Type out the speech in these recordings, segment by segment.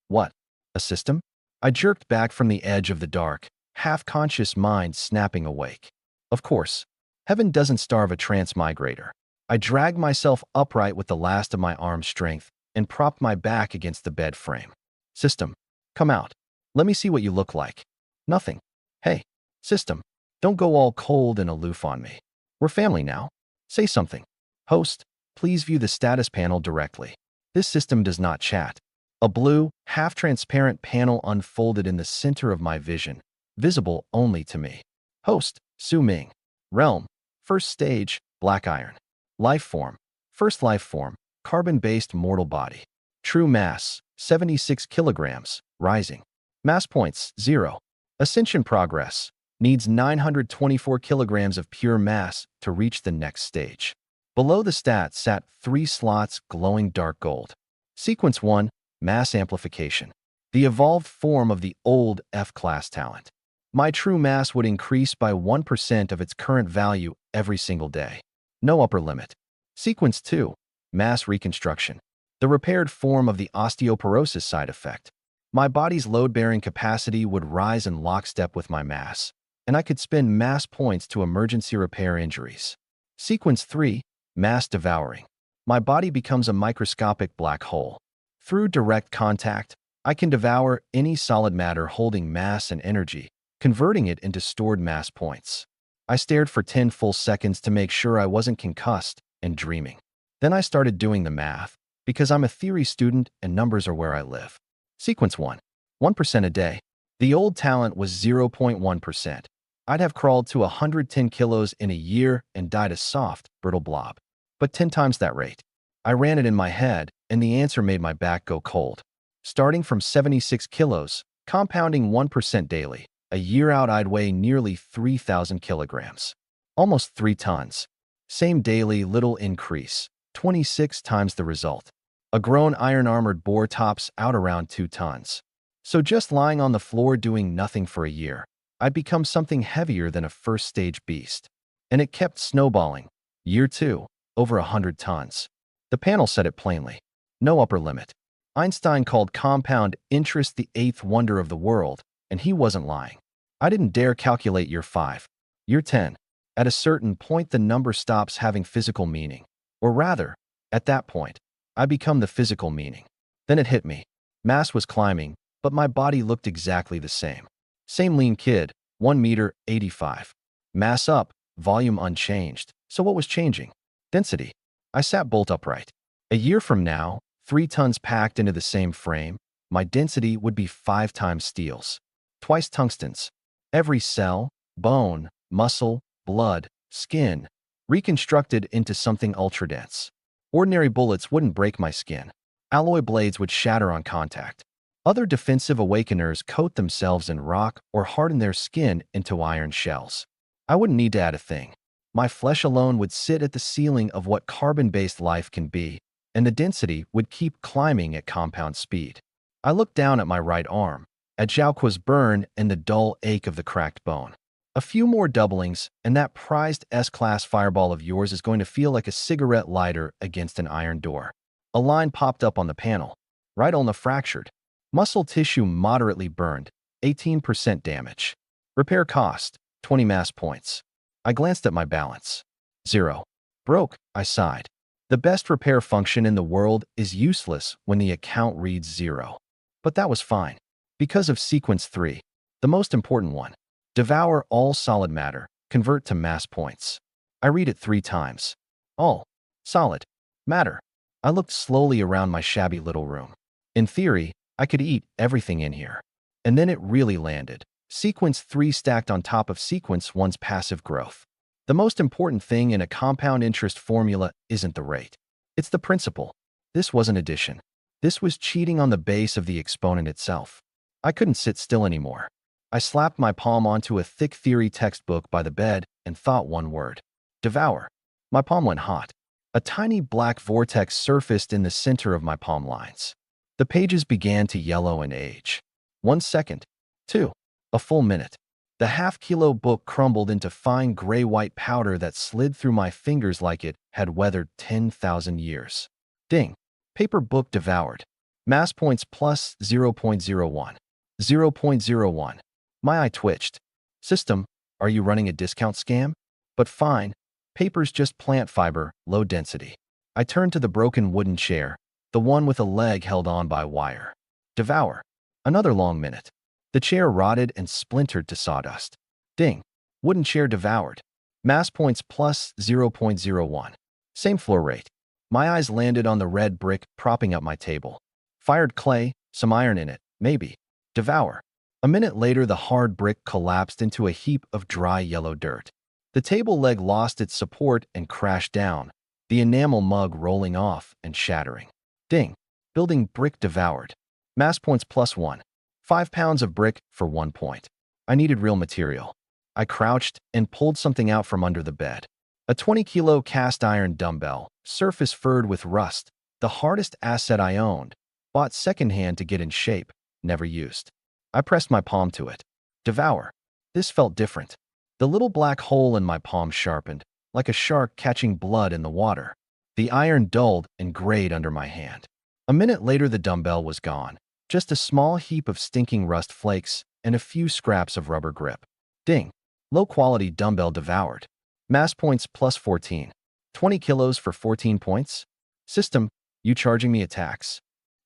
What? A system? I jerked back from the edge of the dark, half-conscious mind snapping awake. Of course. Heaven doesn't starve a transmigrator. I dragged myself upright with the last of my arm strength and propped my back against the bed frame. System, come out. Let me see what you look like. Nothing. Hey, system, don't go all cold and aloof on me. We're family now. Say something. Host, please view the status panel directly. This system does not chat. A blue, half-transparent panel unfolded in the center of my vision, visible only to me. Host, Su Ming. Realm, first stage, black iron. Life form, first life form, carbon-based mortal body. True mass, 76 kilograms, rising. Mass points, 0. Ascension progress, needs 924 kilograms of pure mass to reach the next stage. Below the stats sat 3 slots glowing dark gold. Sequence 1, mass amplification. The evolved form of the old F-class talent. My true mass would increase by 1% of its current value every single day. No upper limit. Sequence 2, mass reconstruction. The repaired form of the osteoporosis side effect. My body's load-bearing capacity would rise in lockstep with my mass, and I could spend mass points to emergency repair injuries. Sequence 3, mass devouring. My body becomes a microscopic black hole. Through direct contact, I can devour any solid matter holding mass and energy, converting it into stored mass points. I stared for 10 full seconds to make sure I wasn't concussed and dreaming. Then I started doing the math, because I'm a theory student and numbers are where I live. Sequence 1, 1% a day. The old talent was 0.1%. I'd have crawled to 110 kilos in a year and died a soft, brittle blob. But 10 times that rate. I ran it in my head, and the answer made my back go cold. Starting from 76 kilos, compounding 1% daily, a year out I'd weigh nearly 3,000 kilograms. Almost 3 tons. Same daily, little increase. 26 times the result. A grown iron-armored boar tops out around 2 tons. So just lying on the floor doing nothing for a year, I'd become something heavier than a first-stage beast. And it kept snowballing. Year 2, over 100 tons. The panel said it plainly. No upper limit. Einstein called compound interest the 8th wonder of the world, and he wasn't lying. I didn't dare calculate year 5. Year 10. At a certain point, the number stops having physical meaning. Or rather, at that point, I become the physical meaning. Then it hit me. Mass was climbing, but my body looked exactly the same. Same lean kid, 1 meter, 85. Mass up, volume unchanged. So what was changing? Density. I sat bolt upright. A year from now, 3 tons packed into the same frame, my density would be 5 times steel's. Twice tungsten's. Every cell, bone, muscle, blood, skin, reconstructed into something ultra-dense. Ordinary bullets wouldn't break my skin. Alloy blades would shatter on contact. Other defensive awakeners coat themselves in rock or harden their skin into iron shells. I wouldn't need to add a thing. My flesh alone would sit at the ceiling of what carbon-based life can be, and the density would keep climbing at compound speed. I looked down at my right arm, at Xiaoqua's burn and the dull ache of the cracked bone. A few more doublings, and that prized S-class fireball of yours is going to feel like a cigarette lighter against an iron door. A line popped up on the panel. Right ulna fractured. Muscle tissue moderately burned, 18% damage. Repair cost, 20 mass points. I glanced at my balance. 0. Broke, I sighed. The best repair function in the world is useless when the account reads 0. But that was fine. Because of sequence 3, the most important one. Devour all solid matter, convert to mass points. I read it 3 times. All solid matter. I looked slowly around my shabby little room. In theory, I could eat everything in here. And then it really landed. Sequence 3 stacked on top of sequence 1's passive growth. The most important thing in a compound interest formula isn't the rate. It's the principle. This wasn't addition. This was cheating on the base of the exponent itself. I couldn't sit still anymore. I slapped my palm onto a thick theory textbook by the bed and thought one word. Devour. My palm went hot. A tiny black vortex surfaced in the center of my palm lines. The pages began to yellow and age. 1 second. 2. A full minute. The half-kilo book crumbled into fine gray-white powder that slid through my fingers like it had weathered 10,000 years. Ding. Paper book devoured. Mass points plus 0.01. 0.01. My eye twitched. System, are you running a discount scam? But fine. Paper's just plant fiber, low density. I turned to the broken wooden chair, the one with a leg held on by wire. Devour. Another long minute. The chair rotted and splintered to sawdust. Ding. Wooden chair devoured. Mass points plus 0.01. Same floor rate. My eyes landed on the red brick propping up my table. Fired clay, some iron in it, maybe. Devour. A minute later, the hard brick collapsed into a heap of dry yellow dirt. The table leg lost its support and crashed down, the enamel mug rolling off and shattering. Ding. Building brick devoured. Mass points plus 1. 5 pounds of brick for 1 point. I needed real material. I crouched and pulled something out from under the bed. A 20-kilo cast iron dumbbell, surface furred with rust, the hardest asset I owned, bought secondhand to get in shape, never used. I pressed my palm to it. Devour. This felt different. The little black hole in my palm sharpened, like a shark catching blood in the water. The iron dulled and grayed under my hand. A minute later, the dumbbell was gone. Just a small heap of stinking rust flakes and a few scraps of rubber grip. Ding. Low-quality dumbbell devoured. Mass points plus 14. 20 kilos for 14 points? System, you charging me a tax?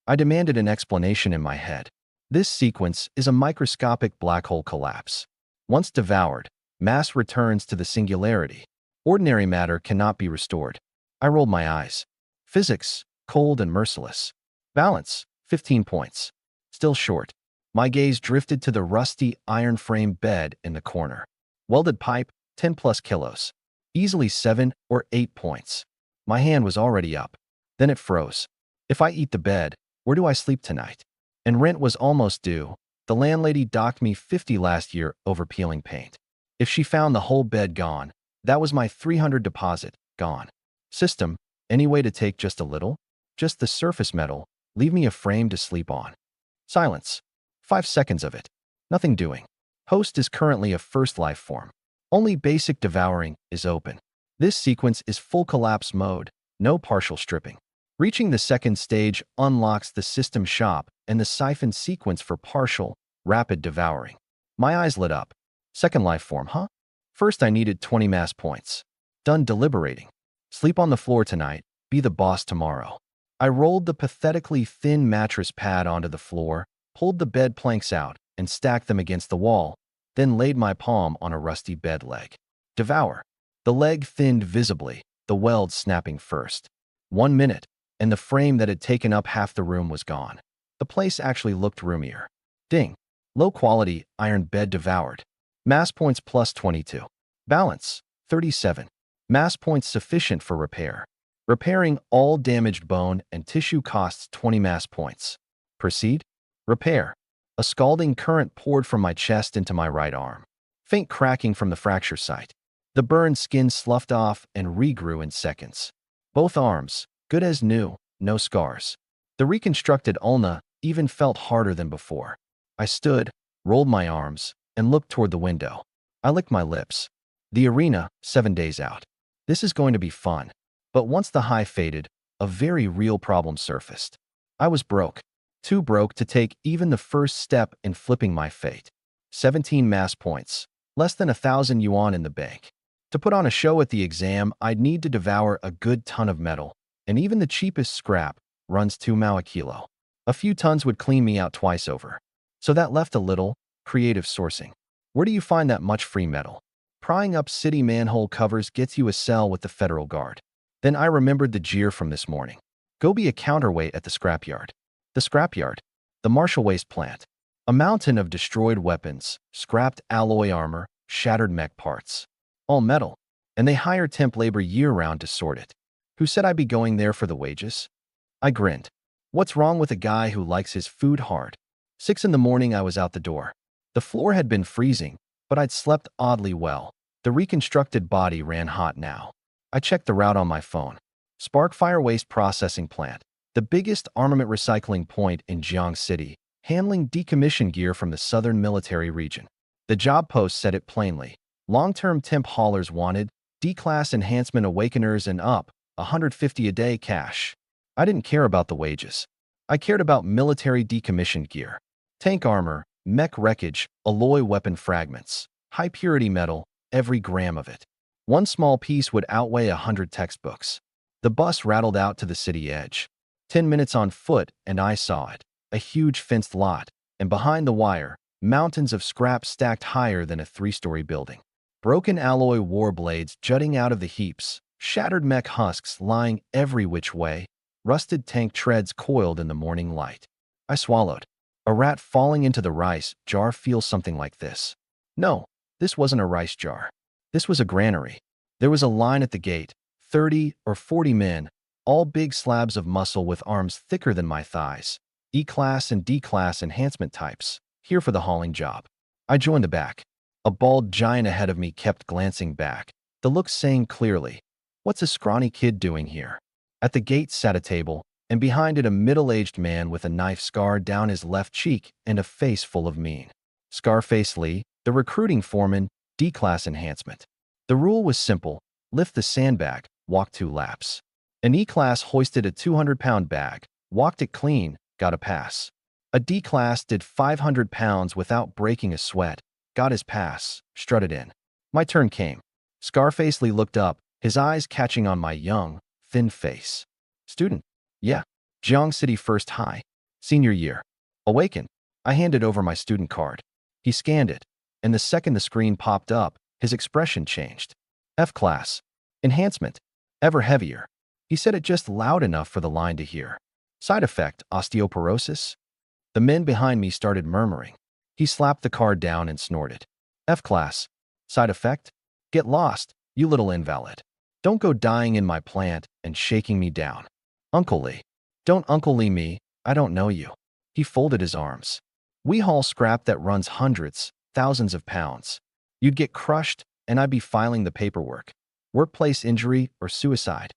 I demanded an explanation in my head. This sequence is a microscopic black hole collapse. Once devoured, mass returns to the singularity. Ordinary matter cannot be restored. I rolled my eyes. Physics, cold and merciless. Balance, 15 points. Still short. My gaze drifted to the rusty iron-frame bed in the corner. Welded pipe, 10 plus kilos. Easily 7 or 8 points. My hand was already up. Then it froze. If I eat the bed, where do I sleep tonight? And rent was almost due. The landlady docked me $50 last year over peeling paint. If she found the whole bed gone, that was my $300 deposit, gone. System, any way to take just a little? Just the surface metal, leave me a frame to sleep on. Silence. 5 seconds of it. Nothing doing. Host is currently a first life form. Only basic devouring is open. This sequence is full collapse mode, no partial stripping. Reaching the second stage unlocks the system shop and the siphon sequence for partial, rapid devouring. My eyes lit up. Second life form, huh? First I needed 20 mass points. Done deliberating. Sleep on the floor tonight, be the boss tomorrow. I rolled the pathetically thin mattress pad onto the floor, pulled the bed planks out, and stacked them against the wall, then laid my palm on a rusty bed leg. Devour. The leg thinned visibly, the weld snapping first. 1 minute, and the frame that had taken up half the room was gone. The place actually looked roomier. Ding. Low-quality iron bed devoured. Mass points plus 22. Balance, 37. Mass points sufficient for repair. Repairing all damaged bone and tissue costs 20 mass points. Proceed. Repair. A scalding current poured from my chest into my right arm. Faint cracking from the fracture site. The burned skin sloughed off and regrew in seconds. Both arms, good as new, no scars. The reconstructed ulna even felt harder than before. I stood, rolled my arms, and looked toward the window. I licked my lips. The arena, 7 days out. This is going to be fun. But once the high faded, a very real problem surfaced. I was broke. Too broke to take even the first step in flipping my fate. 17 mass points. Less than 1,000 yuan in the bank. To put on a show at the exam, I'd need to devour a good ton of metal, and even the cheapest scrap runs 2 mao a kilo. A few tons would clean me out twice over. So that left a little creative sourcing. Where do you find that much free metal? Prying up city manhole covers gets you a cell with the Federal Guard. Then I remembered the jeer from this morning. Go be a counterweight at the scrapyard. The scrapyard. The Marshall Waste Plant. A mountain of destroyed weapons, scrapped alloy armor, shattered mech parts. All metal. And they hire temp labor year-round to sort it. Who said I'd be going there for the wages? I grinned. What's wrong with a guy who likes his food hard? 6 in the morning I was out the door. The floor had been freezing, but I'd slept oddly well. The reconstructed body ran hot now. I checked the route on my phone. Sparkfire Waste Processing Plant, the biggest armament recycling point in Jiang City, handling decommissioned gear from the southern military region. The job post said it plainly. Long-term temp haulers wanted, D-class enhancement awakeners and up, 150 a day cash. I didn't care about the wages. I cared about military decommissioned gear. Tank armor, mech wreckage, alloy weapon fragments, high-purity metal, every gram of it. One small piece would outweigh 100 textbooks. The bus rattled out to the city edge. 10 minutes on foot, and I saw it. A huge fenced lot, and behind the wire, mountains of scrap stacked higher than a 3-story building. Broken alloy war blades jutting out of the heaps, shattered mech husks lying every which way, rusted tank treads coiled in the morning light. I swallowed. A rat falling into the rice jar feels something like this. No, this wasn't a rice jar. This was a granary. There was a line at the gate, 30 or 40 men, all big slabs of muscle with arms thicker than my thighs. E-class and D-class enhancement types, here for the hauling job. I joined the back. A bald giant ahead of me kept glancing back, the look saying clearly, "What's a scrawny kid doing here?" At the gate sat a table, and behind it a middle-aged man with a knife scar down his left cheek and a face full of mean. Scarface Lee, the recruiting foreman, D-class enhancement. The rule was simple: lift the sandbag, walk 2 laps. An E-class hoisted a 200-pound bag, walked it clean, got a pass. A D-class did 500 pounds without breaking a sweat, got his pass, strutted in. My turn came. Scarface Lee looked up, his eyes catching on my young, thin face. Student? Yeah. Jiang City First High. Senior year. Awaken. I handed over my student card. He scanned it, and the second the screen popped up, his expression changed. F-class. Enhancement. Ever heavier. He said it just loud enough for the line to hear. Side effect, osteoporosis? The men behind me started murmuring. He slapped the card down and snorted. F-class. Side effect? Get lost, you little invalid. Don't go dying in my plant and shaking me down. Uncle Lee. Don't Uncle Lee me, I don't know you. He folded his arms. We haul scrap that runs hundreds, thousands of pounds. You'd get crushed, and I'd be filing the paperwork. Workplace injury or suicide.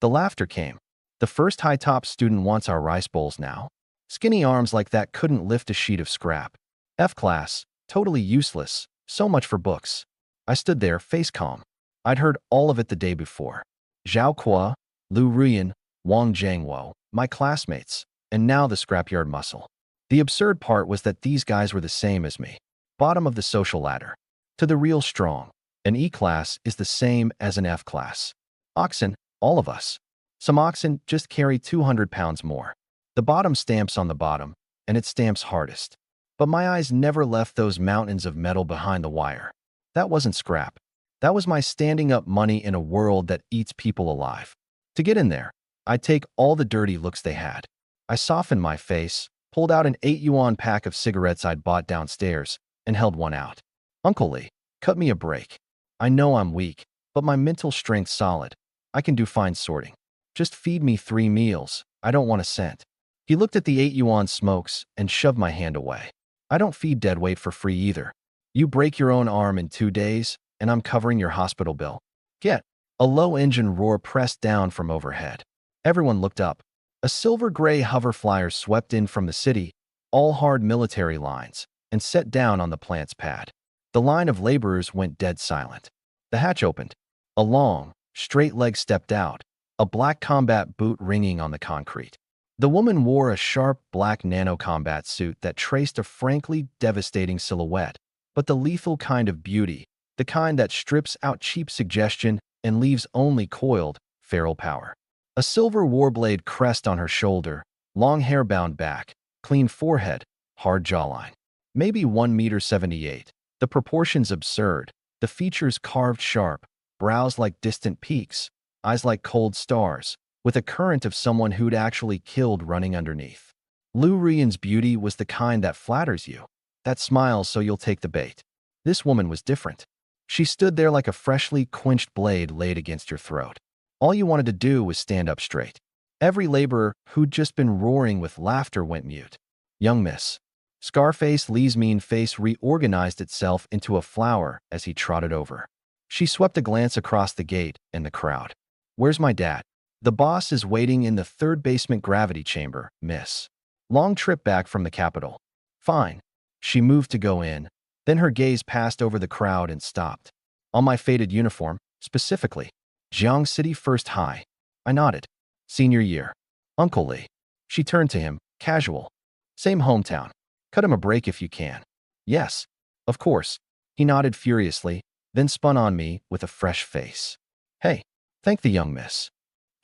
The laughter came. The first high-top student wants our rice bowls now. Skinny arms like that couldn't lift a sheet of scrap. F-class, totally useless, so much for books. I stood there, face calm. I'd heard all of it the day before. Zhao Kua, Lu Ruyan, Wang Jiangwo, my classmates, and now the scrapyard muscle. The absurd part was that these guys were the same as me. Bottom of the social ladder. To the real strong, an E-class is the same as an F-class. Oxen, all of us. Some oxen just carry 200 pounds more. The bottom stamps on the bottom, and it stamps hardest. But my eyes never left those mountains of metal behind the wire. That wasn't scrap. That was my standing up money in a world that eats people alive. To get in there, I'd take all the dirty looks they had. I softened my face, pulled out an 8 yuan pack of cigarettes I'd bought downstairs, and held one out. Uncle Lee, cut me a break. I know I'm weak, but my mental strength's solid. I can do fine sorting. Just feed me 3 meals. I don't want a cent. He looked at the 8 yuan smokes and shoved my hand away. I don't feed deadweight for free either. You break your own arm in 2 days, and I'm covering your hospital bill. Get. A low engine roar pressed down from overhead. Everyone looked up. A silver-gray hover flyer swept in from the city, all hard military lines, and set down on the plant's pad. The line of laborers went dead silent. The hatch opened. A long, straight leg stepped out, a black combat boot ringing on the concrete. The woman wore a sharp black nano-combat suit that traced a frankly devastating silhouette, but the lethal kind of beauty, the kind that strips out cheap suggestion and leaves only coiled, feral power. A silver warblade crest on her shoulder, long hair bound back, clean forehead, hard jawline. Maybe 1.78 m, the proportions absurd, the features carved sharp, brows like distant peaks, eyes like cold stars, with a current of someone who'd actually killed running underneath. Lu Ruyan's beauty was the kind that flatters you, that smiles so you'll take the bait. This woman was different. She stood there like a freshly quenched blade laid against your throat. All you wanted to do was stand up straight. Every laborer who'd just been roaring with laughter went mute. Young miss. Scarface Lee's mean face reorganized itself into a flower as he trotted over. She swept a glance across the gate and the crowd. Where's my dad? The boss is waiting in the 3rd basement gravity chamber, miss. Long trip back from the capital. Fine. She moved to go in. Then her gaze passed over the crowd and stopped. On my faded uniform, specifically. Jiang City First High. I nodded. Senior year. Uncle Lee. She turned to him, Casual. Same hometown. Cut him a break if you can. Yes. Of course. He nodded furiously, then spun on me with a fresh face. Hey, thank the young miss.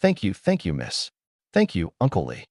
Thank you, miss. Thank you, Uncle Lee.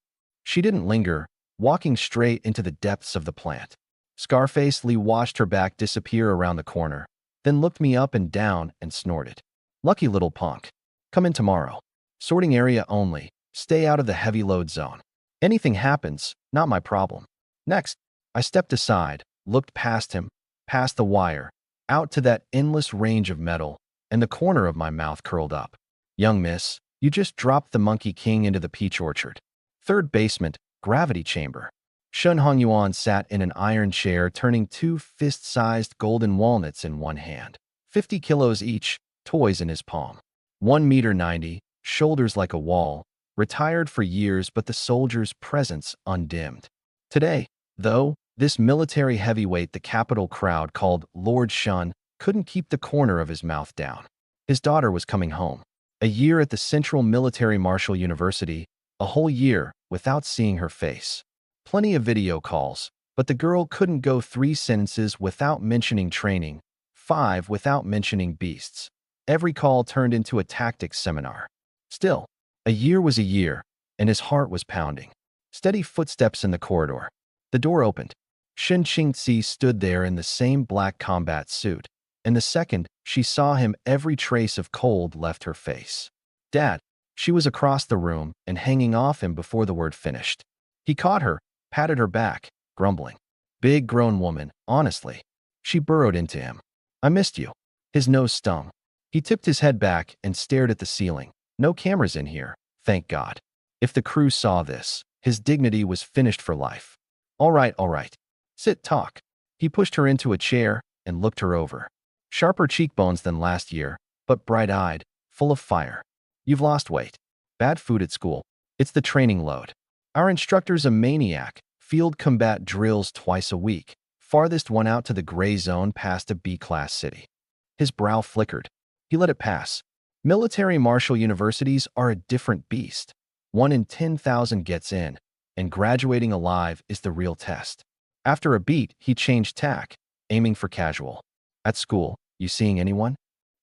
She didn't linger, walking straight into the depths of the plant. Scarface Lee watched her back disappear around the corner, then looked me up and down and snorted. Lucky little punk. Come in tomorrow. Sorting area only. Stay out of the heavy load zone. Anything happens, not my problem. Next, I stepped aside, looked past him, past the wire, out to that endless range of metal, and the corner of my mouth curled up. Young miss, you just dropped the Monkey King into the peach orchard. Third basement, gravity chamber. Shun Hongyuan sat in an iron chair, turning 2 fist-sized golden walnuts in one hand. 50 kilos each, toys in his palm. 1.90 meters, shoulders like a wall, retired for years but the soldier's presence undimmed. Today, though, this military heavyweight the capital crowd called Lord Shun couldn't keep the corner of his mouth down. His daughter was coming home. A year at the Central Military Martial University, a whole year without seeing her face. Plenty of video calls, but the girl couldn't go 3 sentences without mentioning training, 5 without mentioning beasts. Every call turned into a tactics seminar. Still, a year was a year, and his heart was pounding. Steady footsteps in the corridor. The door opened. Shin Qingzi stood there in the same black combat suit, and the second she saw him, every trace of cold left her face. Dad, she was across the room and hanging off him before the word finished. He caught her, patted her back, grumbling. Big grown woman, honestly. She burrowed into him. I missed you. His nose stung. He tipped his head back and stared at the ceiling. No cameras in here, thank God. If the crew saw this, his dignity was finished for life. All right. Sit, talk. He pushed her into a chair and looked her over. Sharper cheekbones than last year, but bright-eyed, full of fire. You've lost weight. Bad food at school. It's the training load. Our instructor's a maniac. Field combat drills twice a week. Farthest one out to the gray zone past a B-class city. His brow flickered. He let it pass. Military martial universities are a different beast. 1 in 10,000 gets in, and graduating alive is the real test. After a beat, he changed tack, aiming for casual. At school, you seeing anyone?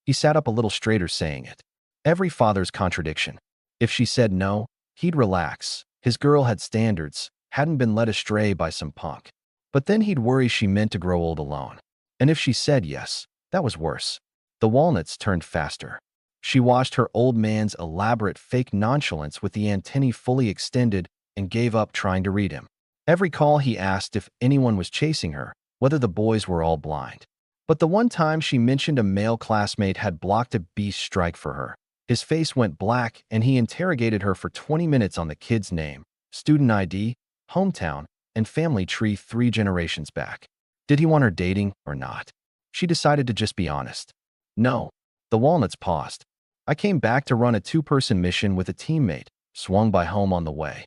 He sat up a little straighter, saying it. Every father's contradiction. If she said no, he'd relax. His girl had standards, hadn't been led astray by some punk. But then he'd worry she meant to grow old alone. And if she said yes, that was worse. The walnuts turned faster. She watched her old man's elaborate fake nonchalance with the antennae fully extended and gave up trying to read him. Every call he asked if anyone was chasing her, whether the boys were all blind. But the one time she mentioned a male classmate had blocked a beast strike for her, his face went black and he interrogated her for 20 minutes on the kid's name, student ID, hometown, and family tree 3 generations back. Did he want her dating or not? She decided to just be honest. No. The walnuts paused. I came back to run a 2-person mission with a teammate, swung by home on the way.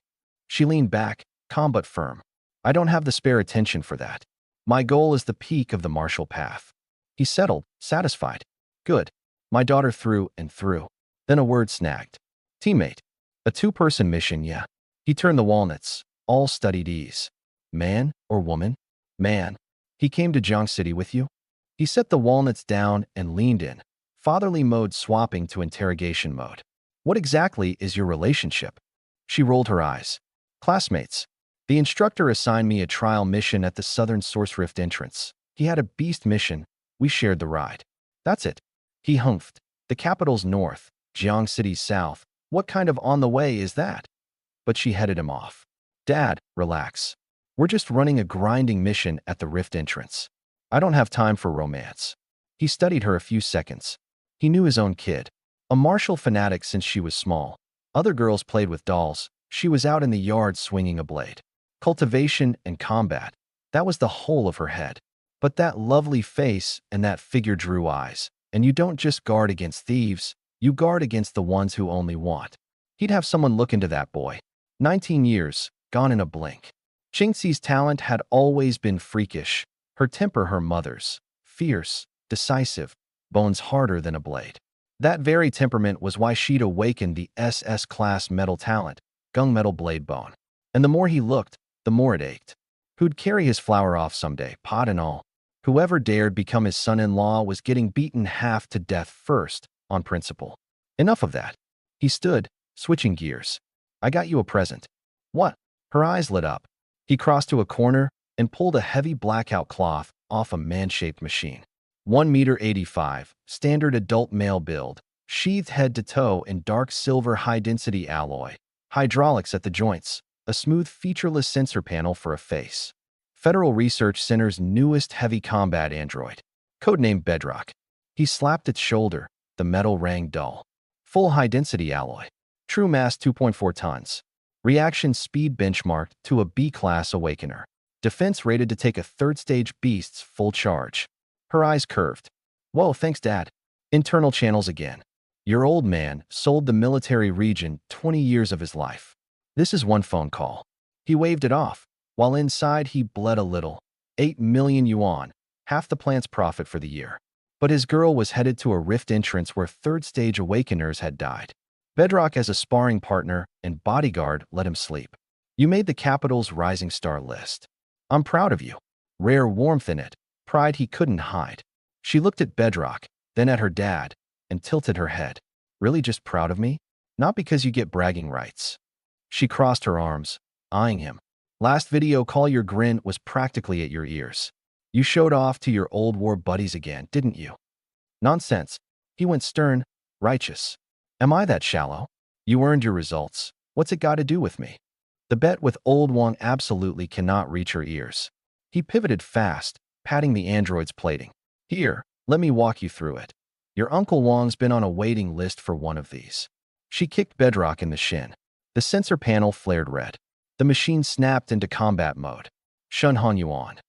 She leaned back, calm but firm. I don't have the spare attention for that. My goal is the peak of the martial path. He settled, satisfied. Good. My daughter through and through. Then a word snagged. Teammate. A 2-person mission, yeah. He turned the walnuts, all studied ease. Man or woman? Man. He came to Jiang City with you? He set the walnuts down and leaned in, fatherly mode swapping to interrogation mode. What exactly is your relationship? She rolled her eyes. Classmates. The instructor assigned me a trial mission at the Southern Source Rift entrance. He had a beast mission. We shared the ride. That's it. He humphed. The capital's north, Jiang City's south. What kind of on the way is that? But she headed him off. Dad, relax. We're just running a grinding mission at the Rift entrance. I don't have time for romance. He studied her a few seconds. He knew his own kid. A martial fanatic since she was small. Other girls played with dolls. She was out in the yard swinging a blade. Cultivation and combat. That was the whole of her head. But that lovely face and that figure drew eyes. And you don't just guard against thieves, you guard against the ones who only want. He'd have someone look into that boy. 19 years, gone in a blink. Qingxi's talent had always been freakish. Her temper her mother's. Fierce, decisive, bones harder than a blade. That very temperament was why she'd awakened the SS class metal talent, gunmetal blade bone. And the more he looked, the more it ached. Who'd carry his flower off someday, pot and all? Whoever dared become his son-in-law was getting beaten half to death first, on principle. Enough of that. He stood, switching gears. I got you a present. What? Her eyes lit up. He crossed to a corner and pulled a heavy blackout cloth off a man-shaped machine. 1 meter 85, standard adult male build, sheathed head to toe in dark silver high-density alloy, hydraulics at the joints, a smooth featureless sensor panel for a face. Federal Research Center's newest heavy combat android, codenamed Bedrock. He slapped its shoulder. The metal rang dull. Full high-density alloy. True mass 2.4 tons. Reaction speed benchmarked to a B-class Awakener. Defense rated to take a third-stage beast's full charge. Her eyes curved. Whoa, thanks, Dad. Internal channels again. Your old man sold the military region 20 years of his life. This is one phone call. He waved it off. While inside, he bled a little. 8 million yuan, half the plant's profit for the year. But his girl was headed to a rift entrance where third-stage Awakeners had died. Bedrock as a sparring partner and bodyguard let him sleep. You made the capital's rising star list. I'm proud of you. Rare warmth in it, pride he couldn't hide. She looked at Bedrock, then at her dad, and tilted her head. Really just proud of me? Not because you get bragging rights. She crossed her arms, eyeing him. Last video call your grin was practically at your ears. You showed off to your old war buddies again, didn't you? Nonsense. He went stern, righteous. Am I that shallow? You earned your results. What's it got to do with me? The bet with old Wong absolutely cannot reach her ears. He pivoted fast, patting the android's plating. Here, let me walk you through it. Your Uncle Wong's been on a waiting list for one of these. She kicked Bedrock in the shin. The sensor panel flared red. The machine snapped into combat mode. Shun Han Yuan.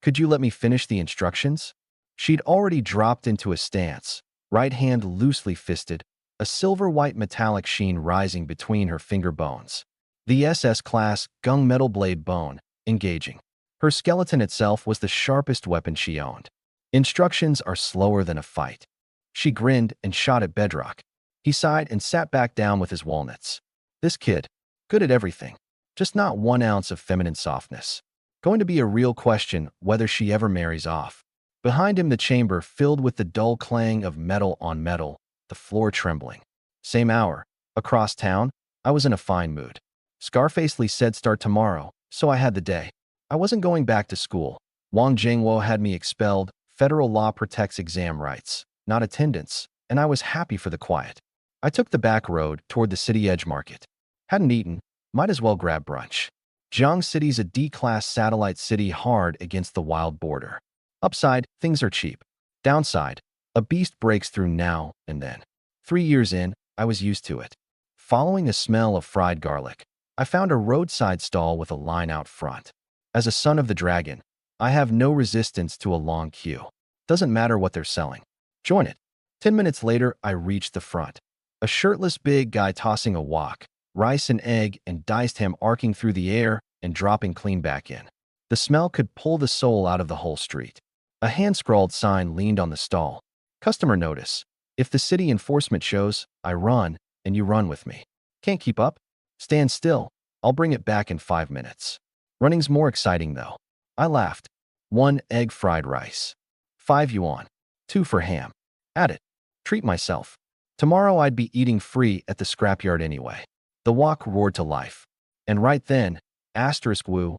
Could you let me finish the instructions? She'd already dropped into a stance, right hand loosely fisted, a silver-white metallic sheen rising between her finger bones. The SS class gung metal blade bone, engaging. Her skeleton itself was the sharpest weapon she owned. Instructions are slower than a fight. She grinned and shot at Bedrock. He sighed and sat back down with his walnuts. This kid, good at everything. Just not 1 ounce of feminine softness. Going to be a real question whether she ever marries off. Behind him, the chamber filled with the dull clang of metal on metal, the floor trembling. Same hour. Across town, I was in a fine mood. Scarfacely said start tomorrow, so I had the day. I wasn't going back to school. Wang Jingwo had me expelled. Federal law protects exam rights, not attendance, and I was happy for the quiet. I took the back road toward the city edge market. Hadn't eaten. Might as well grab brunch. Jiang City's a D-class satellite city hard against the wild border. Upside, things are cheap. Downside, a beast breaks through now and then. 3 years in, I was used to it. Following the smell of fried garlic, I found a roadside stall with a line out front. As a son of the dragon, I have no resistance to a long queue. Doesn't matter what they're selling. Join it. 10 minutes later, I reached the front. A shirtless big guy tossing a wok, rice and egg and diced ham arcing through the air and dropping clean back in. The smell could pull the soul out of the whole street. A hand-scrawled sign leaned on the stall. Customer notice. If the city enforcement shows, I run, and you run with me. Can't keep up? Stand still. I'll bring it back in 5 minutes. Running's more exciting, though. I laughed. 1 egg fried rice. 5 yuan. 2 for ham. Add it. Treat myself. Tomorrow I'd be eating free at the scrapyard anyway. The wok roared to life. And right then, asterisk woo,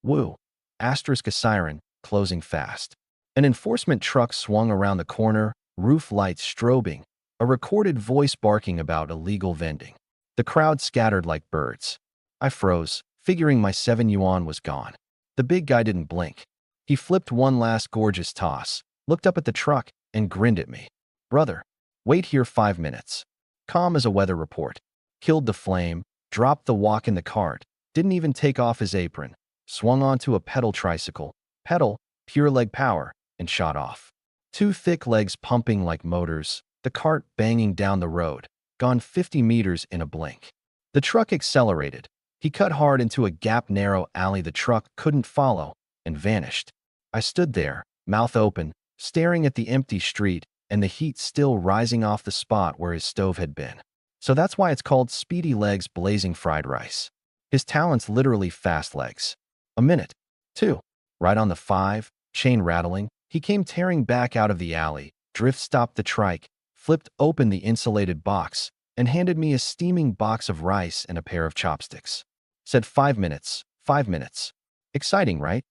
woo, asterisk a siren, closing fast. An enforcement truck swung around the corner, roof lights strobing, a recorded voice barking about illegal vending. The crowd scattered like birds. I froze, figuring my 7 yuan was gone. The big guy didn't blink. He flipped one last gorgeous toss, looked up at the truck, and grinned at me. Brother, wait here 5 minutes. Calm as a weather report. Killed the flame, dropped the wok in the cart, didn't even take off his apron, swung onto a pedal tricycle, pedal, pure leg power, and shot off. 2 thick legs pumping like motors, the cart banging down the road, gone 50 meters in a blink. The truck accelerated. He cut hard into a gap-narrow alley the truck couldn't follow, and vanished. I stood there, mouth open, staring at the empty street and the heat still rising off the spot where his stove had been. So that's why it's called Speedy Legs Blazing Fried Rice. His talent's literally fast legs. A minute. 2. Right on the 5, chain rattling, he came tearing back out of the alley, drift stopped the trike, flipped open the insulated box, and handed me a steaming box of rice and a pair of chopsticks. Said 5 minutes, 5 minutes. Exciting, right?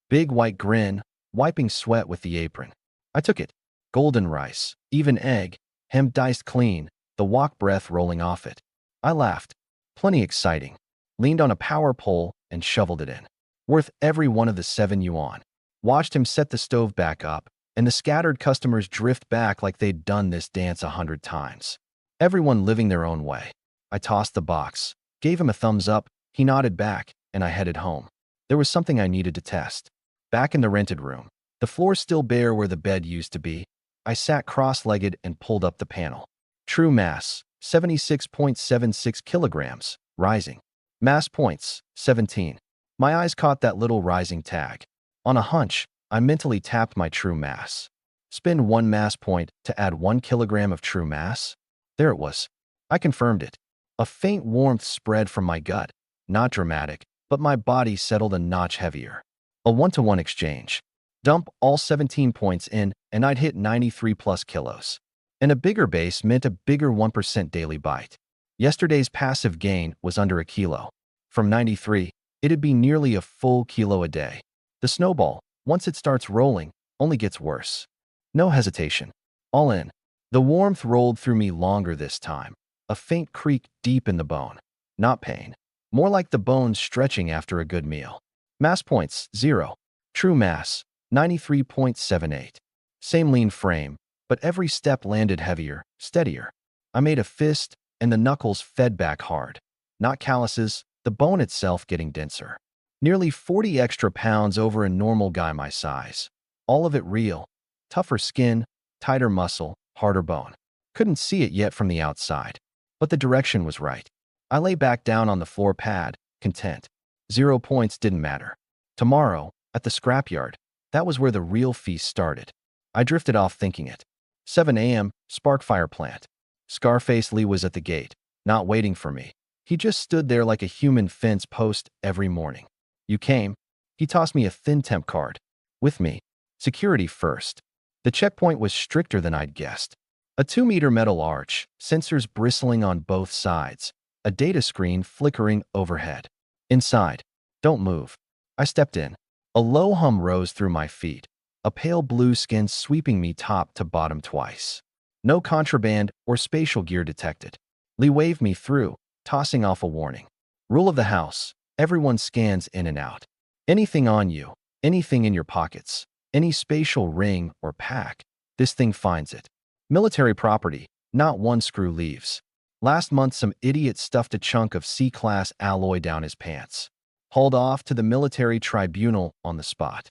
Big white grin, wiping sweat with the apron. I took it. Golden rice, even egg, hem diced clean, the wok breath rolling off it. I laughed. Plenty exciting. Leaned on a power pole and shoveled it in. Worth every one of the 7 yuan. Watched him set the stove back up, and the scattered customers drift back like they'd done this dance 100 times. Everyone living their own way. I tossed the box, gave him a thumbs up, he nodded back, and I headed home. There was something I needed to test. Back in the rented room, the floor still bare where the bed used to be, I sat cross-legged and pulled up the panel. True mass, 76.76 kilograms, rising. Mass points, 17. My eyes caught that little rising tag. On a hunch, I mentally tapped my true mass. Spin 1 mass point to add 1 kilogram of true mass? There it was. I confirmed it. A faint warmth spread from my gut. Not dramatic, but my body settled a notch heavier. A 1-to-1 exchange. Dump all 17 points in, and I'd hit 93 plus kilos. And a bigger base meant a bigger 1% daily bite. Yesterday's passive gain was under a kilo. From 93, it'd be nearly a full kilo a day. The snowball, once it starts rolling, only gets worse. No hesitation. All in. The warmth rolled through me longer this time. A faint creak deep in the bone. Not pain. More like the bones stretching after a good meal. Mass points, 0. True mass, 93.78. Same lean frame, but every step landed heavier, steadier. I made a fist, and the knuckles fed back hard. Not calluses, the bone itself getting denser. Nearly 40 extra pounds over a normal guy my size. All of it real. Tougher skin, tighter muscle, harder bone. Couldn't see it yet from the outside. But the direction was right. I lay back down on the floor pad, content. 0 points didn't matter. Tomorrow, at the scrapyard, that was where the real feast started. I drifted off thinking it. 7 a.m., Sparkfire plant. Scarface Lee was at the gate, not waiting for me. He just stood there like a human fence post every morning. You came. He tossed me a thin temp card. With me. Security first. The checkpoint was stricter than I'd guessed. A 2-meter metal arch, sensors bristling on both sides, a data screen flickering overhead. Inside. Don't move. I stepped in. A low hum rose through my feet, a pale blue skin sweeping me top to bottom twice. No contraband or spatial gear detected. Lee waved me through, tossing off a warning. Rule of the house. Everyone scans in and out. Anything on you, anything in your pockets, any spatial ring or pack, this thing finds it. Military property, not one screw leaves. Last month, some idiot stuffed a chunk of C-class alloy down his pants. Hauled off to the military tribunal on the spot.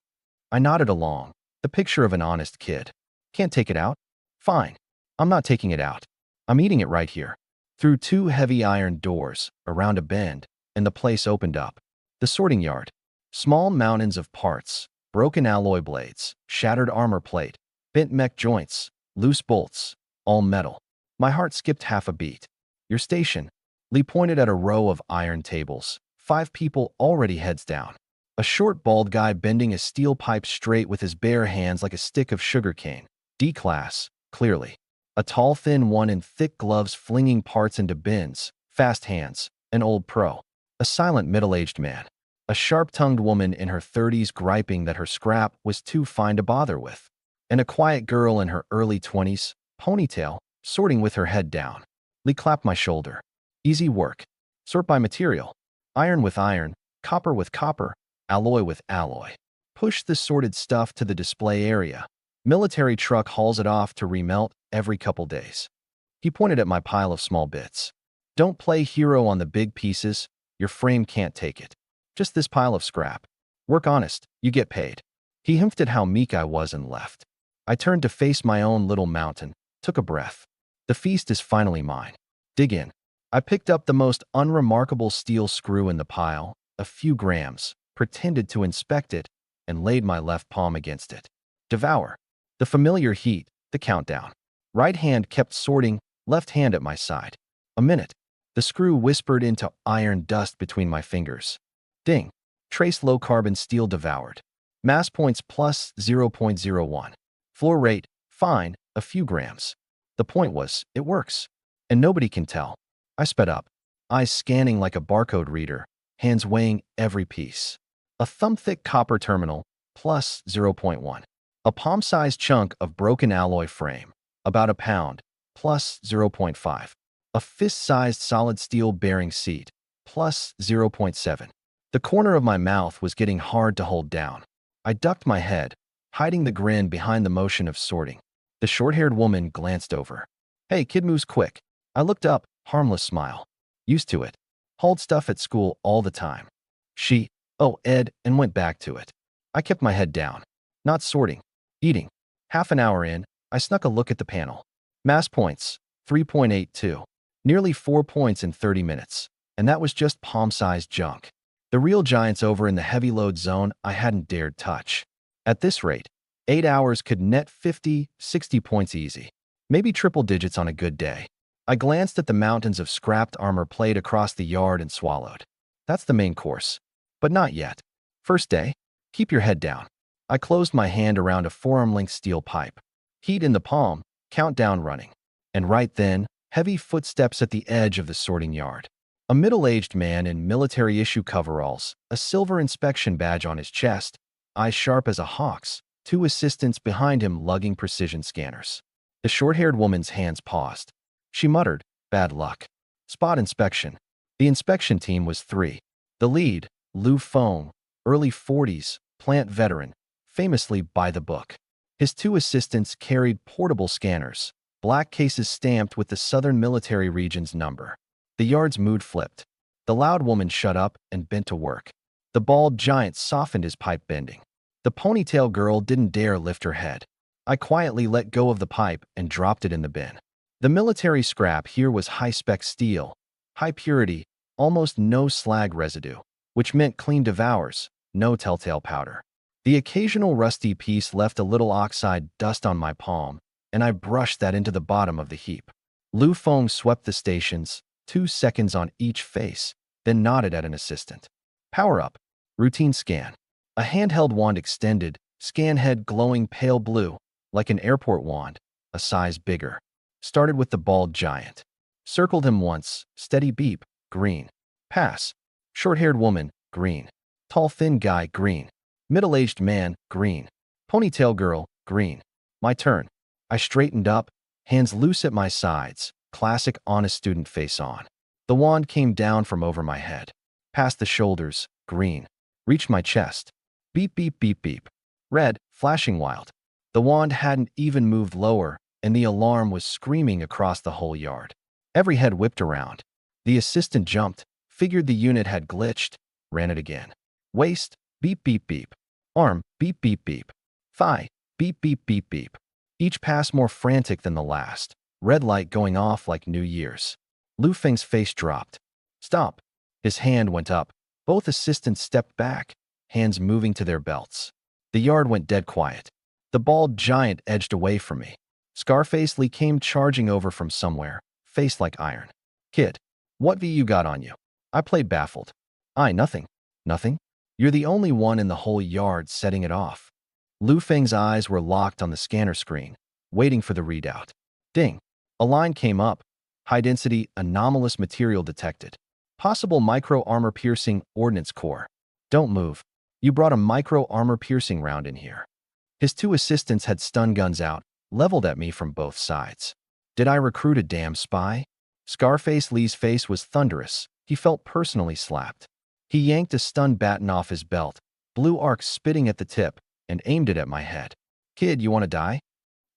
I nodded along, the picture of an honest kid. Can't take it out? Fine. I'm not taking it out. I'm eating it right here. Through 2 heavy iron doors, around a bend, and the place opened up. The sorting yard. Small mountains of parts, broken alloy blades, shattered armor plate, bent mech joints, loose bolts, all metal. My heart skipped half a beat. Your station. Lee pointed at a row of iron tables. 5 people already heads down. A short, bald guy bending a steel pipe straight with his bare hands like a stick of sugarcane. D-class, clearly. A tall, thin one in thick gloves flinging parts into bins. Fast hands. An old pro. A silent, middle-aged man. A sharp-tongued woman in her 30s griping that her scrap was too fine to bother with. And a quiet girl in her early 20s, ponytail, sorting with her head down. Lee clapped my shoulder. Easy work. Sort by material. Iron with iron, copper with copper, alloy with alloy. Push the sorted stuff to the display area. Military truck hauls it off to remelt every couple days. He pointed at my pile of small bits. Don't play hero on the big pieces, your frame can't take it. Just this pile of scrap. Work honest, you get paid. He hinted at how meek I was and left. I turned to face my own little mountain, took a breath. The feast is finally mine. Dig in. I picked up the most unremarkable steel screw in the pile, a few grams, pretended to inspect it, and laid my left palm against it. Devour. The familiar heat, the countdown. Right hand kept sorting, left hand at my side. A minute. The screw whispered into iron dust between my fingers. Ding. Trace low-carbon steel devoured. Mass points plus 0.01. Floor rate, fine, a few grams. The point was, it works. And nobody can tell. I sped up, eyes scanning like a barcode reader, hands weighing every piece. A thumb-thick copper terminal, plus 0.1. A palm-sized chunk of broken alloy frame, about a pound, plus 0.5. A fist-sized solid steel bearing seat, plus 0.7. The corner of my mouth was getting hard to hold down. I ducked my head, hiding the grin behind the motion of sorting. The short-haired woman glanced over. Hey, kid moves quick. I looked up, harmless smile. Used to it. Hauled stuff at school all the time. Ed, and went back to it. I kept my head down. Not sorting. Eating. Half an hour in, I snuck a look at the panel. Mass points, 3.82. Nearly 4 points in 30 minutes. And that was just palm-sized junk. The real giants over in the heavy load zone I hadn't dared touch. At this rate, 8 hours could net 50, 60 points easy. Maybe triple digits on a good day. I glanced at the mountains of scrapped armor played across the yard and swallowed. That's the main course. But not yet. First day, keep your head down. I closed my hand around a forearm-length steel pipe. Heat in the palm, countdown running. And right then, heavy footsteps at the edge of the sorting yard. A middle-aged man in military-issue coveralls, a silver inspection badge on his chest, eyes sharp as a hawk's, 2 assistants behind him lugging precision scanners. The short-haired woman's hands paused. She muttered, bad luck. Spot inspection. The inspection team was 3. The lead, Lu Feng, early 40s, plant veteran, famously by the book. His 2 assistants carried portable scanners, black cases stamped with the Southern Military Region's number. The yard's mood flipped. The loud woman shut up and bent to work. The bald giant softened his pipe bending. The ponytail girl didn't dare lift her head. I quietly let go of the pipe and dropped it in the bin. The military scrap here was high-spec steel, high purity, almost no slag residue, which meant clean Devours, no telltale powder. The occasional rusty piece left a little oxide dust on my palm, and I brushed that into the bottom of the heap. Lu Feng swept the stations, 2 seconds on each face, then nodded at an assistant. Power up. Routine scan. A handheld wand extended, scan head glowing pale blue, like an airport wand, a size bigger. Started with the bald giant. Circled him once, steady beep, green. Pass. Short-haired woman, green. Tall thin guy, green. Middle-aged man, green. Ponytail girl, green. My turn. I straightened up, hands loose at my sides, classic honest student face on. The wand came down from over my head. Past the shoulders, green. Reached my chest. Beep, beep, beep, beep. Red, flashing wild. The wand hadn't even moved lower, and the alarm was screaming across the whole yard. Every head whipped around. The assistant jumped, figured the unit had glitched, ran it again. Waist, beep, beep, beep. Arm, beep, beep, beep. Thigh, beep, beep, beep, beep. Each pass more frantic than the last. Red light going off like New Year's. Lu Feng's face dropped. Stop. His hand went up. Both assistants stepped back, hands moving to their belts. The yard went dead quiet. The bald giant edged away from me. Scarface Lee came charging over from somewhere, face like iron. Kid, what VU got on you? I played baffled. Nothing. Nothing? You're the only one in the whole yard setting it off. Lu Feng's eyes were locked on the scanner screen, waiting for the readout. Ding. A line came up. High-density, anomalous material detected. Possible micro-armor-piercing ordnance core. Don't move. You brought a micro-armor-piercing round in here. His 2 assistants had stun guns out, leveled at me from both sides. Did I recruit a damn spy? Scarface Lee's face was thunderous. He felt personally slapped. He yanked a stun baton off his belt, blue arc spitting at the tip, and aimed it at my head. Kid, you want to die?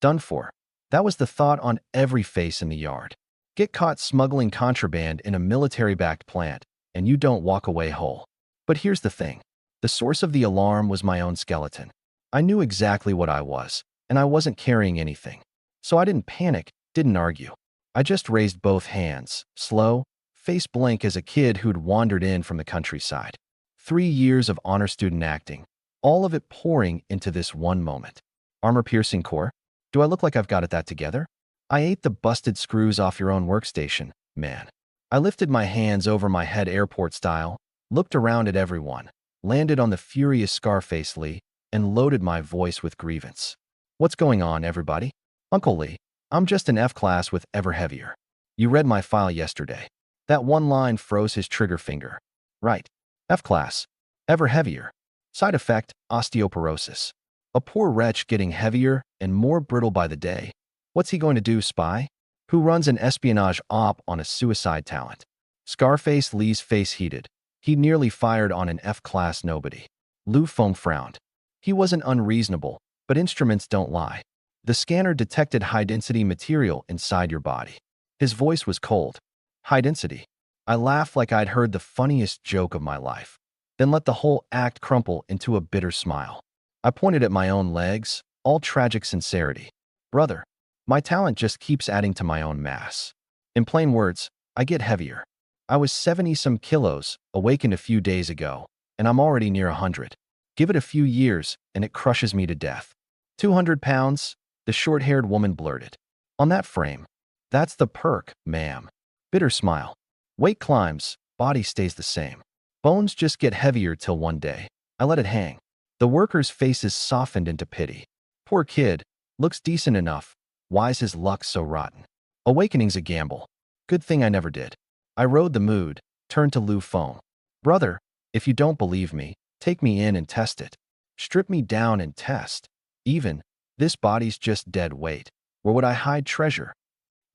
Done for. That was the thought on every face in the yard. Get caught smuggling contraband in a military-backed plant, and you don't walk away whole. But here's the thing. The source of the alarm was my own skeleton. I knew exactly what I was, and I wasn't carrying anything. So I didn't panic, didn't argue. I just raised both hands, slow, face blank as a kid who'd wandered in from the countryside. 3 years of honor student acting, all of it pouring into this one moment. Armor-piercing core? Do I look like I've got that together? I ate the busted screws off your own workstation, man. I lifted my hands over my head airport style, looked around at everyone. landed on the furious Scarface Lee, and loaded my voice with grievance. What's going on, everybody? Uncle Lee, I'm just an F-class with ever heavier. You read my file yesterday. That one line froze his trigger finger. Right. F-class. Ever heavier. Side effect, osteoporosis. A poor wretch getting heavier and more brittle by the day. What's he going to do, spy? Who runs an espionage op on a suicide talent? Scarface Lee's face heated. He nearly fired on an F-class nobody. Lu Feng frowned. He wasn't unreasonable, but instruments don't lie. The scanner detected high-density material inside your body. His voice was cold. High density. I laughed like I'd heard the funniest joke of my life, then let the whole act crumple into a bitter smile. I pointed at my own legs, all tragic sincerity. Brother, my talent just keeps adding to my own mass. In plain words, I get heavier. I was 70-some kilos, awakened a few days ago, and I'm already near 100. Give it a few years, and it crushes me to death. 200 pounds, the short-haired woman blurted. On that frame. That's the perk, ma'am. Bitter smile. Weight climbs, body stays the same. Bones just get heavier till one day. I let it hang. The workers' faces softened into pity. Poor kid, looks decent enough. Why's his luck so rotten? Awakening's a gamble. Good thing I never did. I rode the mood, turned to Lu Feng. Brother, if you don't believe me, take me in and test it. Strip me down and test. Even, this body's just dead weight. Where would I hide treasure?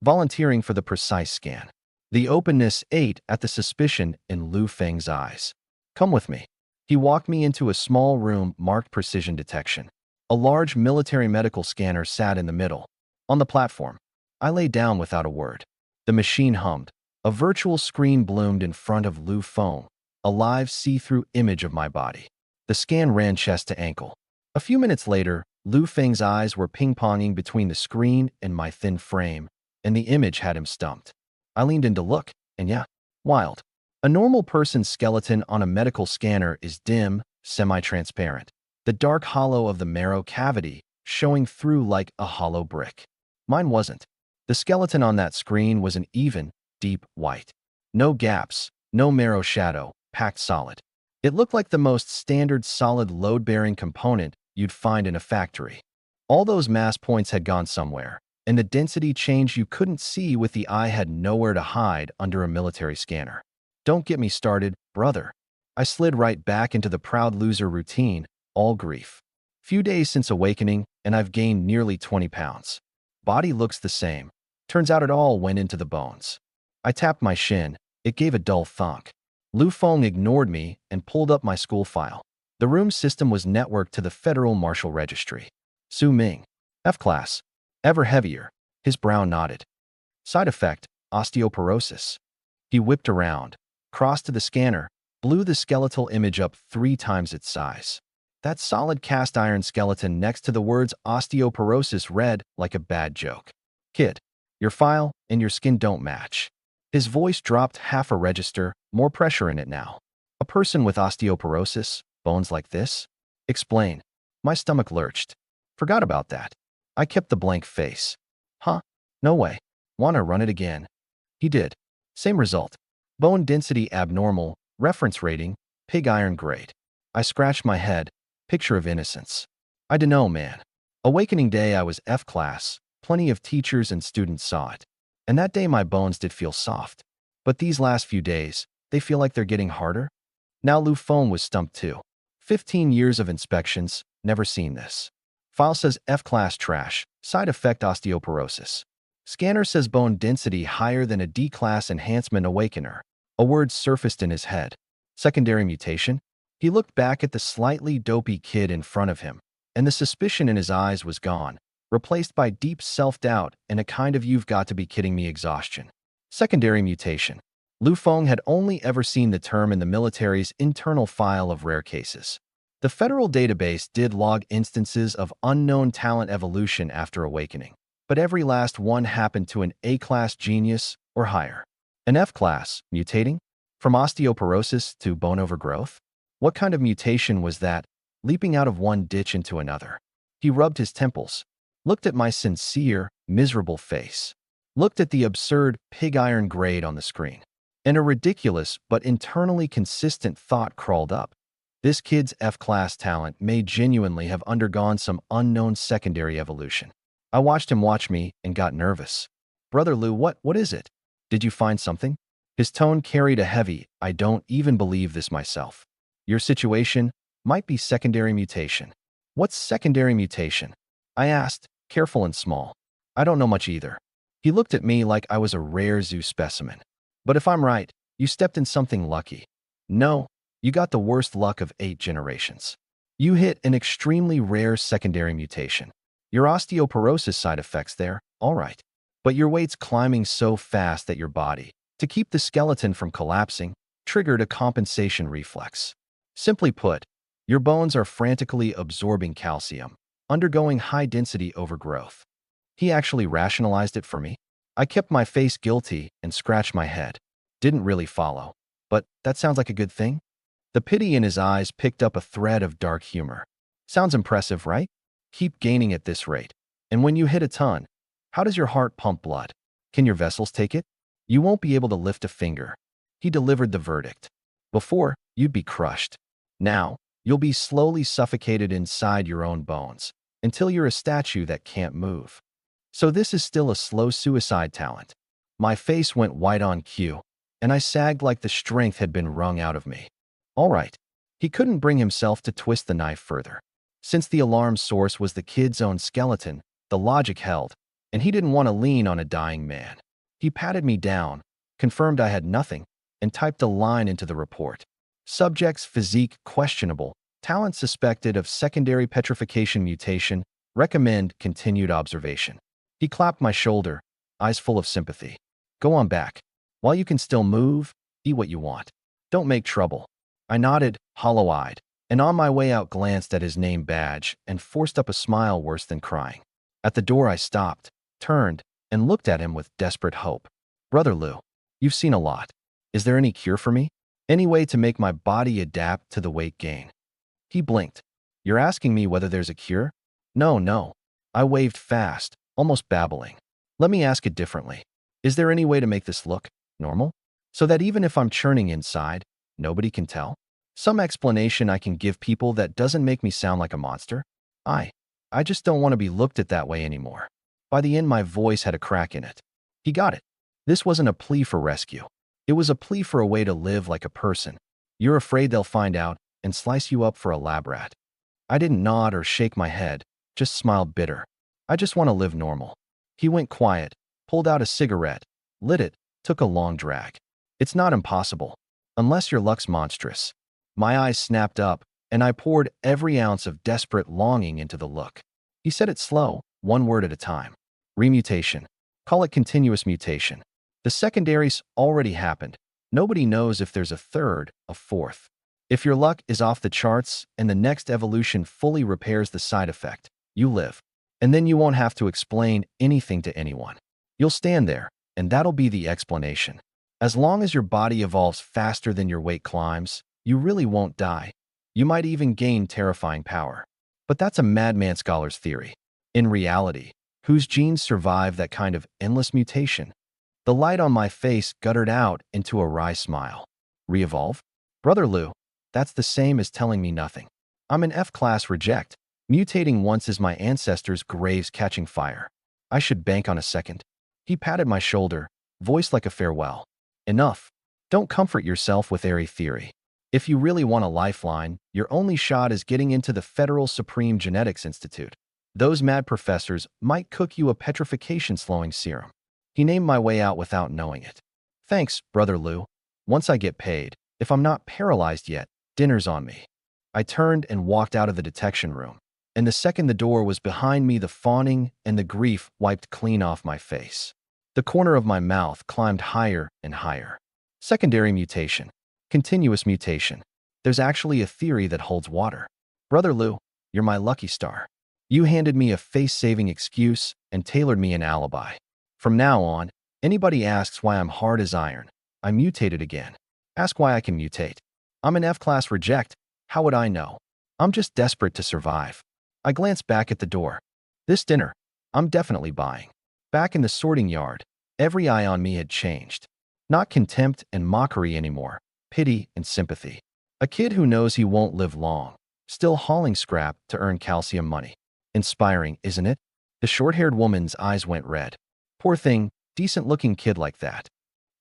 Volunteering for the precise scan. The openness ate at the suspicion in Lu Feng's eyes. Come with me. He walked me into a small room marked precision detection. A large military medical scanner sat in the middle. On the platform, I lay down without a word. The machine hummed. A virtual screen bloomed in front of Lu Feng, a live see-through image of my body. The scan ran chest to ankle. A few minutes later, Lu Feng's eyes were ping-ponging between the screen and my thin frame, and the image had him stumped. I leaned in to look, and yeah, wild. A normal person's skeleton on a medical scanner is dim, semi-transparent. The dark hollow of the marrow cavity showing through like a hollow brick. Mine wasn't. The skeleton on that screen was an even, deep white. No gaps, no marrow shadow, packed solid. It looked like the most standard solid load-bearing component you'd find in a factory. All those mass points had gone somewhere, and the density change you couldn't see with the eye had nowhere to hide under a military scanner. Don't get me started, brother. I slid right back into the proud loser routine, all grief. Few days since awakening, and I've gained nearly 20 pounds. Body looks the same. Turns out it all went into the bones. I tapped my shin. It gave a dull thunk. Lu Feng ignored me and pulled up my school file. The room system was networked to the Federal Marshal Registry. Su Ming. F-class. Ever heavier. His brow nodded. Side effect, osteoporosis. He whipped around, crossed to the scanner, blew the skeletal image up 3 times its size. That solid cast iron skeleton next to the words osteoporosis read like a bad joke. Kid, your file and your skin don't match. His voice dropped half a register, more pressure in it now. A person with osteoporosis, bones like this? Explain. My stomach lurched. Forgot about that. I kept the blank face. Huh? No way. Wanna run it again? He did. Same result. Bone density abnormal, reference rating, pig iron grade. I scratched my head, picture of innocence. I dunno, man. Awakening day I was F-class, plenty of teachers and students saw it. And that day my bones did feel soft. But these last few days, they feel like they're getting harder. Now Lu Feng was stumped too. 15 years of inspections, never seen this. File says F-class trash, side effect osteoporosis. Scanner says bone density higher than a D-class enhancement awakener. A word surfaced in his head. Secondary mutation? He looked back at the slightly dopey kid in front of him, and the suspicion in his eyes was gone, replaced by deep self-doubt and a kind of you've got to be kidding me exhaustion. Secondary mutation. Lu Feng had only ever seen the term in the military's internal file of rare cases. The federal database did log instances of unknown talent evolution after awakening, but every last one happened to an A-class genius or higher. An F-class, mutating? From osteoporosis to bone overgrowth? What kind of mutation was that, leaping out of one ditch into another? He rubbed his temples, looked at my sincere, miserable face, looked at the absurd pig iron grade on the screen, and a ridiculous but internally consistent thought crawled up. This kid's F-class talent may genuinely have undergone some unknown secondary evolution. I watched him watch me and got nervous. Brother Lou, what is it? Did you find something? His tone carried a heavy, I don't even believe this myself. Your situation might be secondary mutation. What's secondary mutation? I asked, careful and small. I don't know much either. He looked at me like I was a rare zoo specimen. But if I'm right, you stepped in something lucky. No, you got the worst luck of 8 generations. You hit an extremely rare secondary mutation. Your osteoporosis side effects there, all right. But your weight's climbing so fast that your body, to keep the skeleton from collapsing, triggered a compensation reflex. Simply put, your bones are frantically absorbing calcium, undergoing high-density overgrowth. He actually rationalized it for me. I kept my face guilty and scratched my head. Didn't really follow. But that sounds like a good thing? The pity in his eyes picked up a thread of dark humor. Sounds impressive, right? Keep gaining at this rate. And when you hit a ton, how does your heart pump blood? Can your vessels take it? You won't be able to lift a finger. He delivered the verdict. Before, you'd be crushed. Now, you'll be slowly suffocated inside your own bones, until you're a statue that can't move. So this is still a slow suicide talent. My face went white on cue, and I sagged like the strength had been wrung out of me. All right. He couldn't bring himself to twist the knife further. Since the alarm source was the kid's own skeleton, the logic held, and he didn't want to lean on a dying man. He patted me down, confirmed I had nothing, and typed a line into the report. Subject's physique questionable, talent suspected of secondary petrification mutation, recommend continued observation. He clapped my shoulder, eyes full of sympathy. Go on back. While you can still move, eat what you want. Don't make trouble. I nodded, hollow-eyed, and on my way out glanced at his name badge and forced up a smile worse than crying. At the door I stopped, turned, and looked at him with desperate hope. Brother Lou, you've seen a lot. Is there any cure for me? Any way to make my body adapt to the weight gain? He blinked. You're asking me whether there's a cure? No. I waved fast, almost babbling. Let me ask it differently. Is there any way to make this look normal? So that even if I'm churning inside, nobody can tell? Some explanation I can give people that doesn't make me sound like a monster? I just don't want to be looked at that way anymore. By the end, my voice had a crack in it. He got it. This wasn't a plea for rescue. It was a plea for a way to live like a person. You're afraid they'll find out and slice you up for a lab rat. I didn't nod or shake my head, just smiled bitter. I just want to live normal. He went quiet, pulled out a cigarette, lit it, took a long drag. It's not impossible, unless your luck's monstrous. My eyes snapped up, and I poured every ounce of desperate longing into the look. He said it slow, one word at a time. Remutation. Call it continuous mutation. The secondaries already happened. Nobody knows if there's a third, a fourth. If your luck is off the charts and the next evolution fully repairs the side effect, you live. And then you won't have to explain anything to anyone. You'll stand there, and that'll be the explanation. As long as your body evolves faster than your weight climbs, you really won't die. You might even gain terrifying power. But that's a madman scholar's theory. In reality, whose genes survive that kind of endless mutation? The light on my face guttered out into a wry smile. Re-evolve? Brother Lou, that's the same as telling me nothing. I'm an F-class reject. Mutating once is my ancestors' graves catching fire. I should bank on a second. He patted my shoulder, voice like a farewell. Enough. Don't comfort yourself with airy theory. If you really want a lifeline, your only shot is getting into the Federal Supreme Genetics Institute. Those mad professors might cook you a petrification-slowing serum. He named my way out without knowing it. Thanks, Brother Lou. Once I get paid, if I'm not paralyzed yet, dinner's on me. I turned and walked out of the detection room, and the second the door was behind me, the fawning and the grief wiped clean off my face. The corner of my mouth climbed higher and higher. Secondary mutation. Continuous mutation. There's actually a theory that holds water. Brother Lou, you're my lucky star. You handed me a face-saving excuse and tailored me an alibi. From now on, anybody asks why I'm hard as iron, I mutated again. Ask why I can mutate. I'm an F-class reject. How would I know? I'm just desperate to survive. I glanced back at the door. This dinner, I'm definitely buying. Back in the sorting yard, every eye on me had changed. Not contempt and mockery anymore, pity and sympathy. A kid who knows he won't live long, still hauling scrap to earn calcium money. Inspiring, isn't it? The short-haired woman's eyes went red. Poor thing, decent-looking kid like that.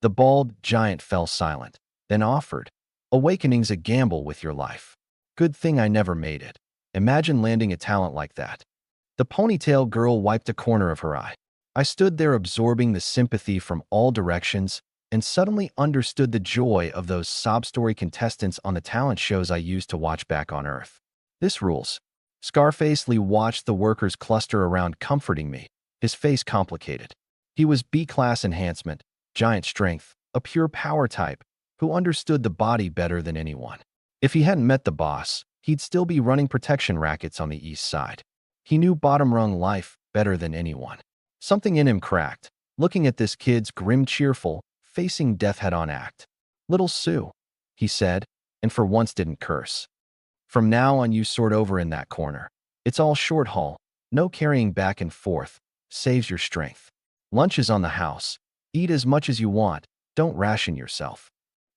The bald giant fell silent, then offered, "Awakening's a gamble with your life. Good thing I never made it. Imagine landing a talent like that." The ponytail girl wiped a corner of her eye. I stood there absorbing the sympathy from all directions and suddenly understood the joy of those sob-story contestants on the talent shows I used to watch back on Earth. This rules. Scarface Lee watched the workers cluster around comforting me, his face complicated. He was B-class enhancement, giant strength, a pure power type, who understood the body better than anyone. If he hadn't met the boss, he'd still be running protection rackets on the east side. He knew bottom-rung life better than anyone. Something in him cracked, looking at this kid's grim cheerful, facing death head-on act. "Little Sue," he said, and for once didn't curse. "From now on you sort over in that corner. It's all short haul, no carrying back and forth, saves your strength. Lunch is on the house. Eat as much as you want, don't ration yourself."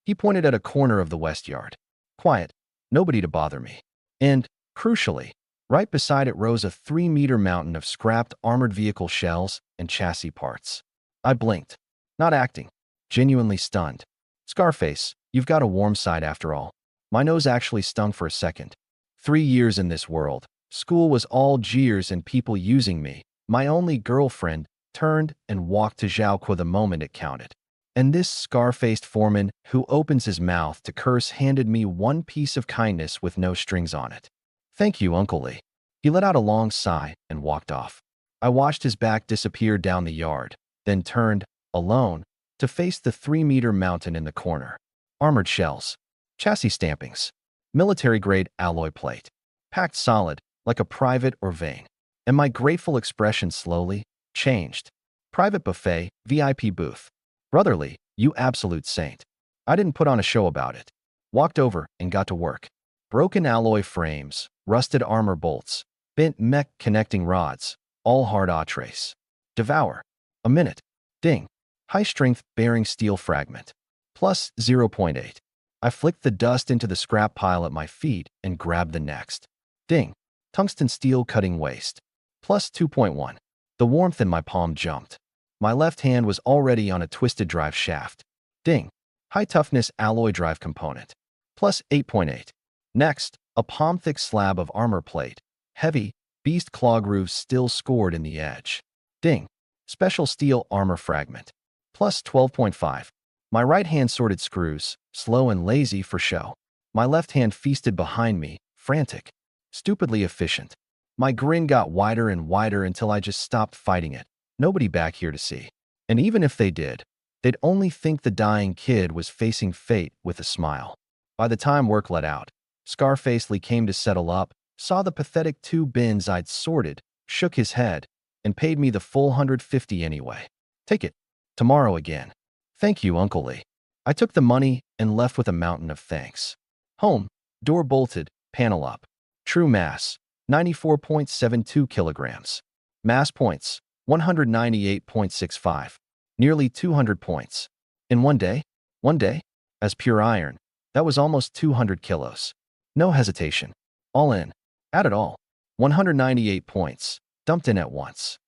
He pointed at a corner of the west yard. Quiet, nobody to bother me. And, crucially, right beside it rose a 3-meter mountain of scrapped armored vehicle shells and chassis parts. I blinked. Not acting. Genuinely stunned. "Scarface, you've got a warm side after all." My nose actually stung for a second. 3 years in this world. School was all jeers and people using me. My only girlfriend turned and walked to Zhaoqua the moment it counted. And this scar-faced foreman who opens his mouth to curse handed me one piece of kindness with no strings on it. "Thank you, Uncle Lee." He let out a long sigh and walked off. I watched his back disappear down the yard, then turned, alone, to face the 3-meter mountain in the corner. Armored shells. Chassis stampings. Military-grade alloy plate. Packed solid, like a private or vein. And my grateful expression slowly changed. "Private buffet, VIP booth. Brotherly, you absolute saint." I didn't put on a show about it. Walked over and got to work. Broken alloy frames, rusted armor bolts, bent mech connecting rods, all hard trace. Devour. A minute. Ding. High-strength bearing steel fragment. Plus 0.8. I flicked the dust into the scrap pile at my feet and grabbed the next. Ding. Tungsten steel cutting waste. Plus 2.1. The warmth in my palm jumped. My left hand was already on a twisted drive shaft. Ding. High-toughness alloy drive component. Plus 8.8. Next, a palm-thick slab of armor plate. Heavy, beast claw grooves still scored in the edge. Ding. Special steel armor fragment. Plus 12.5. My right hand sorted screws, slow and lazy for show. My left hand feasted behind me, frantic. Stupidly efficient. My grin got wider and wider until I just stopped fighting it. Nobody back here to see. And even if they did, they'd only think the dying kid was facing fate with a smile. By the time work let out, Scarface Lee came to settle up, saw the pathetic 2 bins I'd sorted, shook his head, and paid me the full 150 anyway. "Take it. Tomorrow again." "Thank you, Uncle Lee." I took the money and left with a mountain of thanks. Home, door bolted, panel up. True mass, 94.72 kilograms. Mass points, 198.65. Nearly 200 points. In one day? One day? As pure iron, that was almost 200 kilos. No hesitation. All in. Add it all. 198 points. Dumped in at once.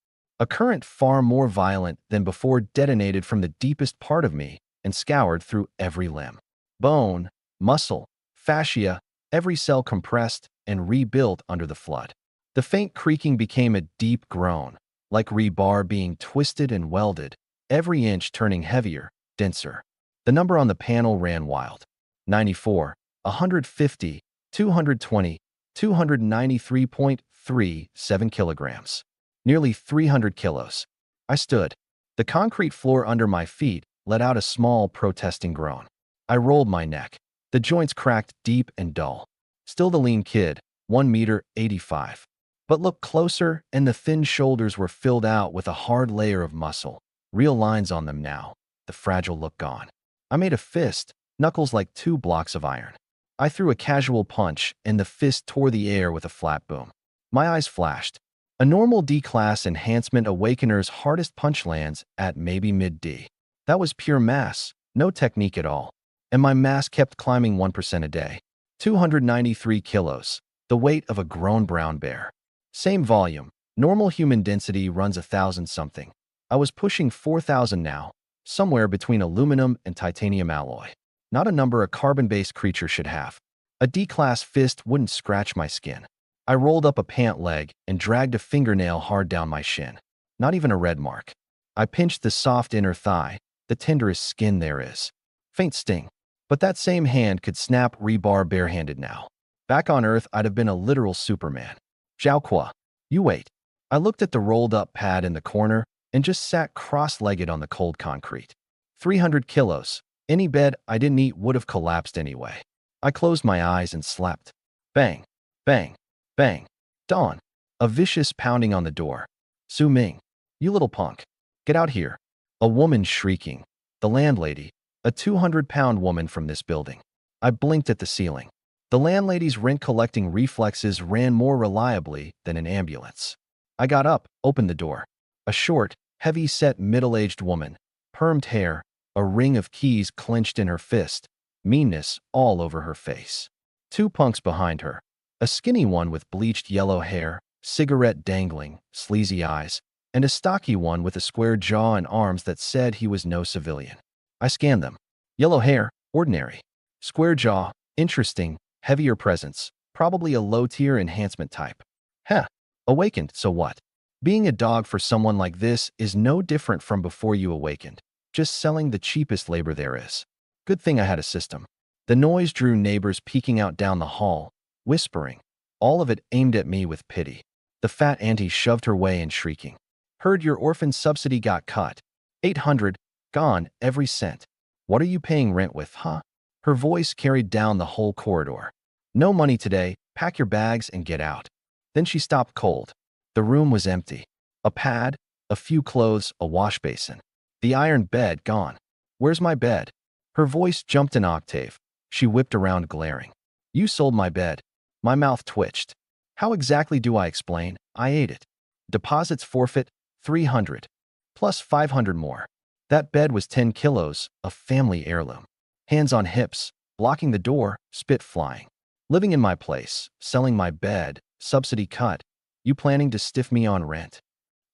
A current far more violent than before detonated from the deepest part of me and scoured through every limb. Bone, muscle, fascia, every cell compressed and rebuilt under the flood. The faint creaking became a deep groan, like rebar being twisted and welded, every inch turning heavier, denser. The number on the panel ran wild. 94, 150, 220, 293.37 kilograms. Nearly 300 kilos. I stood. The concrete floor under my feet let out a small protesting groan. I rolled my neck. The joints cracked deep and dull. Still the lean kid, 1 meter 85. But look closer and the thin shoulders were filled out with a hard layer of muscle. Real lines on them now, the fragile look gone. I made a fist, knuckles like 2 blocks of iron. I threw a casual punch and the fist tore the air with a flat boom. My eyes flashed. A normal D-class enhancement awakener's hardest punch lands at maybe mid-D. That was pure mass, no technique at all. And my mass kept climbing 1% a day. 293 kilos, the weight of a grown brown bear. Same volume, normal human density runs 1,000 something. I was pushing 4,000 now, somewhere between aluminum and titanium alloy. Not a number a carbon-based creature should have. A D-class fist wouldn't scratch my skin. I rolled up a pant leg and dragged a fingernail hard down my shin. Not even a red mark. I pinched the soft inner thigh, the tenderest skin there is. Faint sting. But that same hand could snap rebar barehanded now. Back on Earth, I'd have been a literal Superman. Zhao Qua, you wait. I looked at the rolled-up pad in the corner and just sat cross-legged on the cold concrete. 300 kilos. Any bed I didn't eat would have collapsed anyway. I closed my eyes and slept. Bang, bang, bang. Dawn. A vicious pounding on the door. Su Ming. You little punk. Get out here. A woman shrieking. The landlady. A 200-pound woman from this building. I blinked at the ceiling. The landlady's rent-collecting reflexes ran more reliably than an ambulance. I got up, opened the door. A short, heavy-set middle-aged woman. Permed hair, a ring of keys clenched in her fist, meanness all over her face. Two punks behind her. A skinny one with bleached yellow hair, cigarette dangling, sleazy eyes, and a stocky one with a square jaw and arms that said he was no civilian. I scanned them. Yellow hair, ordinary. Square jaw, interesting, heavier presence, probably a low-tier enhancement type. Heh, awakened, so what? Being a dog for someone like this is no different from before you awakened, just selling the cheapest labor there is. Good thing I had a system. The noise drew neighbors peeking out down the hall, whispering, all of it aimed at me with pity. The fat auntie shoved her way in shrieking. Heard your orphan subsidy got cut. 800, gone, every cent. What are you paying rent with, huh? Her voice carried down the whole corridor. No money today, pack your bags and get out. Then she stopped cold. The room was empty. A pad, a few clothes, a wash basin. The iron bed gone. Where's my bed? Her voice jumped an octave. She whipped around glaring. You sold my bed. My mouth twitched. How exactly do I explain? I ate it. Deposits forfeit, 300. Plus 500 more. That bed was 10 kilos, a family heirloom. Hands on hips, blocking the door, spit flying. Living in my place, selling my bed, subsidy cut. You planning to stiff me on rent?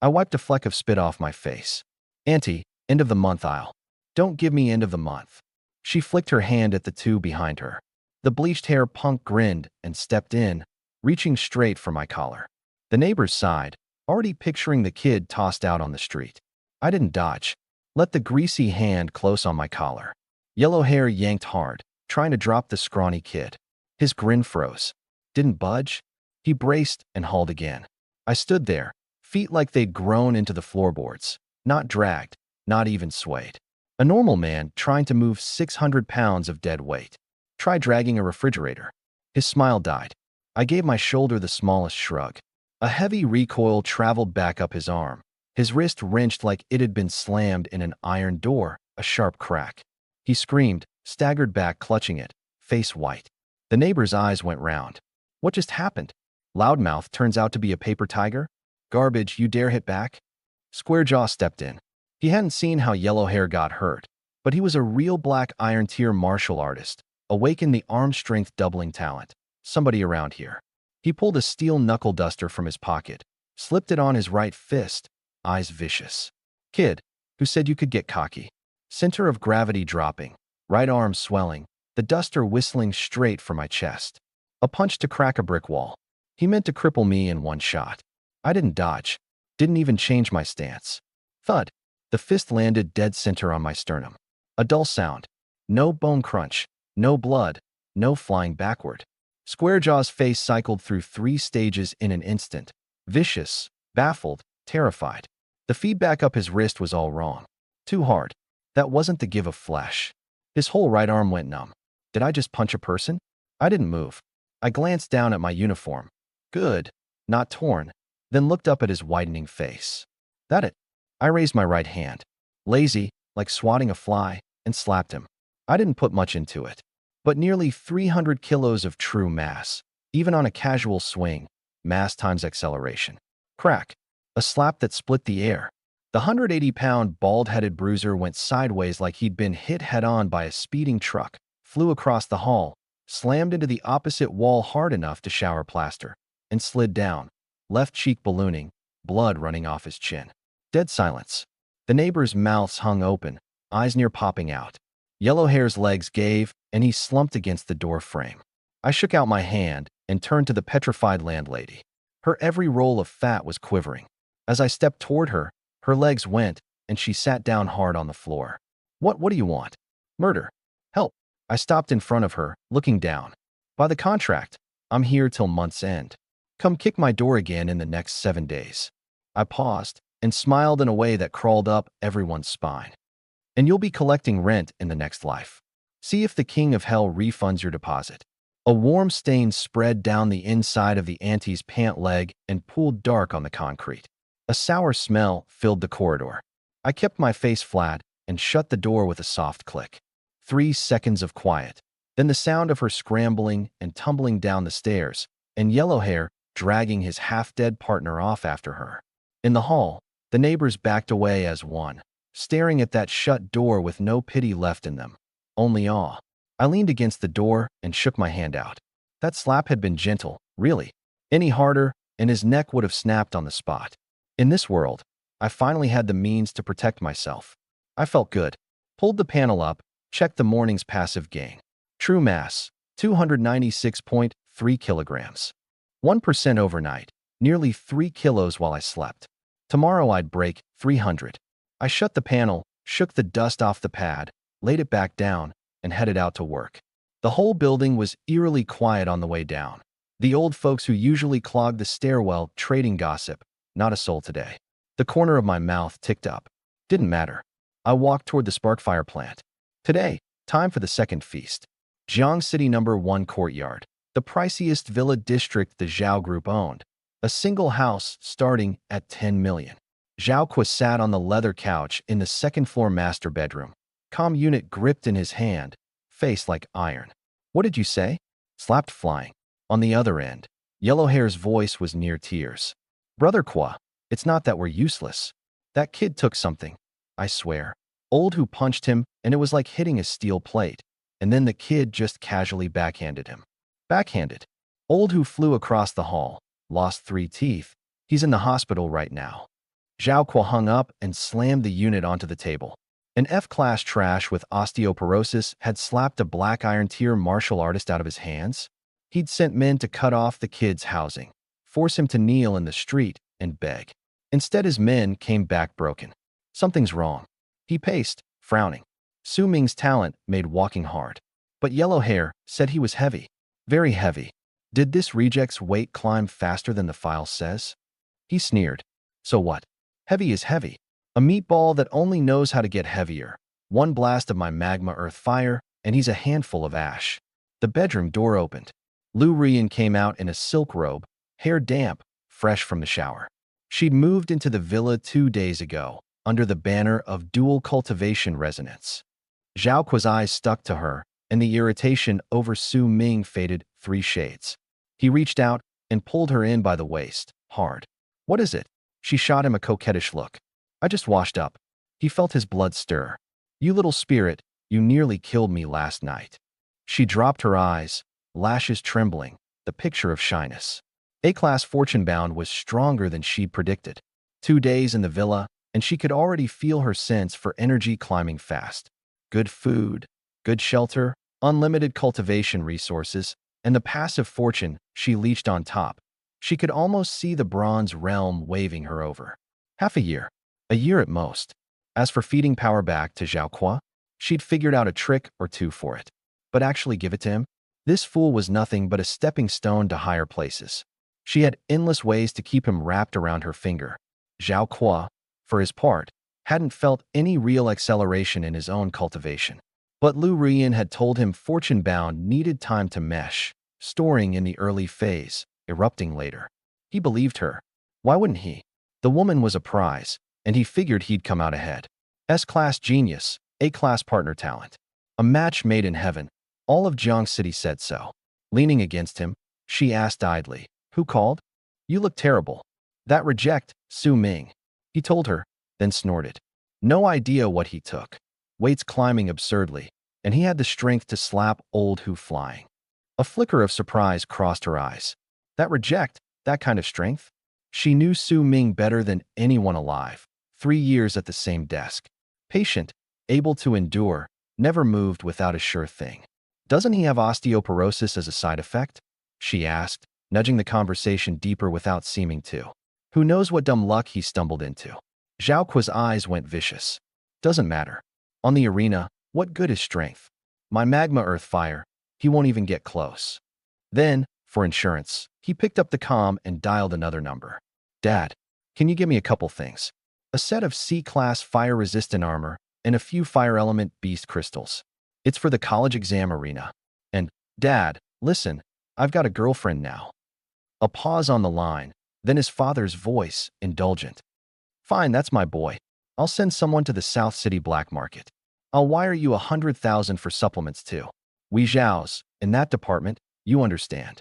I wiped a fleck of spit off my face. Auntie, end of the month aisle. Don't give me end of the month. She flicked her hand at the two behind her. The bleached hair punk grinned and stepped in, reaching straight for my collar. The neighbors sighed, already picturing the kid tossed out on the street. I didn't dodge. Let the greasy hand close on my collar. Yellow hair yanked hard, trying to drop the scrawny kid. His grin froze. Didn't budge. He braced and hauled again. I stood there, feet like they'd grown into the floorboards, not dragged, not even swayed. A normal man trying to move 600 pounds of dead weight. Try dragging a refrigerator. His smile died. I gave my shoulder the smallest shrug. A heavy recoil traveled back up his arm. His wrist wrenched like it had been slammed in an iron door, a sharp crack. He screamed, staggered back, clutching it, face white. The neighbor's eyes went round. What just happened? Loudmouth turns out to be a paper tiger? Garbage, you dare hit back? Squarejaw stepped in. He hadn't seen how Yellow Hair got hurt, but he was a real black iron tier martial artist, awakened the arm strength doubling talent. Somebody around here. He pulled a steel knuckle duster from his pocket, slipped it on his right fist, eyes vicious. Kid, who said you could get cocky? Center of gravity dropping, right arm swelling, the duster whistling straight for my chest. A punch to crack a brick wall. He meant to cripple me in one shot. I didn't dodge, didn't even change my stance. Thud. The fist landed dead center on my sternum. A dull sound. No bone crunch, no blood, no flying backward. Squarejaw's face cycled through 3 stages in an instant. Vicious, baffled, terrified. The feedback up his wrist was all wrong. Too hard. That wasn't the give of flesh. His whole right arm went numb. Did I just punch a person? I didn't move. I glanced down at my uniform. Good. Not torn. Then looked up at his widening face. That it? I raised my right hand. Lazy, like swatting a fly, and slapped him. I didn't put much into it. But nearly 300 kilos of true mass. Even on a casual swing. Mass times acceleration. Crack. A slap that split the air. The 180-pound, bald-headed bruiser went sideways like he'd been hit head-on by a speeding truck, flew across the hall, slammed into the opposite wall hard enough to shower plaster, and slid down, left cheek ballooning, blood running off his chin. Dead silence. The neighbor's mouths hung open, eyes near popping out. Yellowhair's legs gave, and he slumped against the door frame. I shook out my hand and turned to the petrified landlady. Her every roll of fat was quivering. As I stepped toward her, her legs went, and she sat down hard on the floor. What do you want? Murder. Help. I stopped in front of her, looking down. By the contract, I'm here till month's end. Come kick my door again in the next 7 days. I paused and smiled in a way that crawled up everyone's spine. And you'll be collecting rent in the next life. See if the king of hell refunds your deposit. A warm stain spread down the inside of the auntie's pant leg and pooled dark on the concrete. A sour smell filled the corridor. I kept my face flat and shut the door with a soft click. 3 seconds of quiet. Then the sound of her scrambling and tumbling down the stairs, and Yellowhair dragging his half-dead partner off after her. In the hall, the neighbors backed away as one, staring at that shut door with no pity left in them, only awe. I leaned against the door and shook my hand out. That slap had been gentle, really. Any harder, and his neck would have snapped on the spot. In this world, I finally had the means to protect myself. I felt good. Pulled the panel up, checked the morning's passive gain. True mass, 296.3 kilograms. 1% overnight, nearly 3 kilos while I slept. Tomorrow I'd break 300. I shut the panel, shook the dust off the pad, laid it back down, and headed out to work. The whole building was eerily quiet on the way down. The old folks who usually clogged the stairwell trading gossip, not a soul today. The corner of my mouth ticked up. Didn't matter. I walked toward the Sparkfire plant. Today, time for the second feast. Jiang City No. 1 courtyard, the priciest villa district the Zhao Group owned. A single house starting at 10 million. Zhao Kwa sat on the leather couch in the second-floor master bedroom. Comm unit gripped in his hand, face like iron. What did you say? Slapped flying. On the other end, Yellowhair's voice was near tears. Brother Kwa, it's not that we're useless. That kid took something, I swear. Old who punched him, and it was like hitting a steel plate. And then the kid just casually backhanded him. Backhanded. Old who flew across the hall, lost 3 teeth. He's in the hospital right now. Zhao Kwa hung up and slammed the unit onto the table. An F-class trash with osteoporosis had slapped a black iron tier martial artist out of his hands. He'd sent men to cut off the kid's housing, force him to kneel in the street, and beg. Instead, his men came back broken. Something's wrong. He paced, frowning. Su Ming's talent made walking hard. But Yellowhair said he was heavy. Very heavy. Did this reject's weight climb faster than the file says? He sneered. So what? Heavy is heavy. A meatball that only knows how to get heavier. One blast of my magma earth fire, and he's a handful of ash. The bedroom door opened. Lu Rian came out in a silk robe, hair damp, fresh from the shower. She'd moved into the villa 2 days ago, under the banner of dual cultivation resonance. Zhao Kwa's eyes stuck to her, and the irritation over Su Ming faded 3 shades. He reached out and pulled her in by the waist, hard. What is it? She shot him a coquettish look. I just washed up. He felt his blood stir. You little spirit, you nearly killed me last night. She dropped her eyes, lashes trembling, the picture of shyness. A-class fortune-bound was stronger than she'd predicted. 2 days in the villa, and she could already feel her sense for energy climbing fast. Good food, good shelter, unlimited cultivation resources, and the passive fortune she leached on top. She could almost see the bronze realm waving her over. Half a year at most. As for feeding power back to Zhao Kwa, she'd figured out a trick or 2 for it. But actually give it to him? This fool was nothing but a stepping stone to higher places. She had endless ways to keep him wrapped around her finger. Zhao Kwa, for his part, hadn't felt any real acceleration in his own cultivation. But Lu Rian had told him fortune-bound needed time to mesh, storing in the early phase, erupting later. He believed her. Why wouldn't he? The woman was a prize, and he figured he'd come out ahead. S-class genius, A-class partner talent. A match made in heaven. All of Jiang City said so. Leaning against him, she asked idly, "Who called?" "You look terrible." "That reject, Su Ming." He told her, then snorted. No idea what he took. Weights climbing absurdly, and he had the strength to slap old Hu flying. A flicker of surprise crossed her eyes. That reject, that kind of strength? She knew Su Ming better than anyone alive. 3 years at the same desk. Patient, able to endure, never moved without a sure thing. Doesn't he have osteoporosis as a side effect? She asked, nudging the conversation deeper without seeming to. Who knows what dumb luck he stumbled into? Zhao Kuo's eyes went vicious. Doesn't matter. On the arena, what good is strength? My magma earth fire, he won't even get close. Then, for insurance, he picked up the comm and dialed another number. Dad, can you give me a couple things? A set of C-class fire-resistant armor and a few fire element beast crystals. It's for the college exam arena. And, Dad, listen, I've got a girlfriend now. A pause on the line, then his father's voice, indulgent. Fine, that's my boy. I'll send someone to the South City black market. I'll wire you 100,000 for supplements too. We Zhao's, in that department, you understand.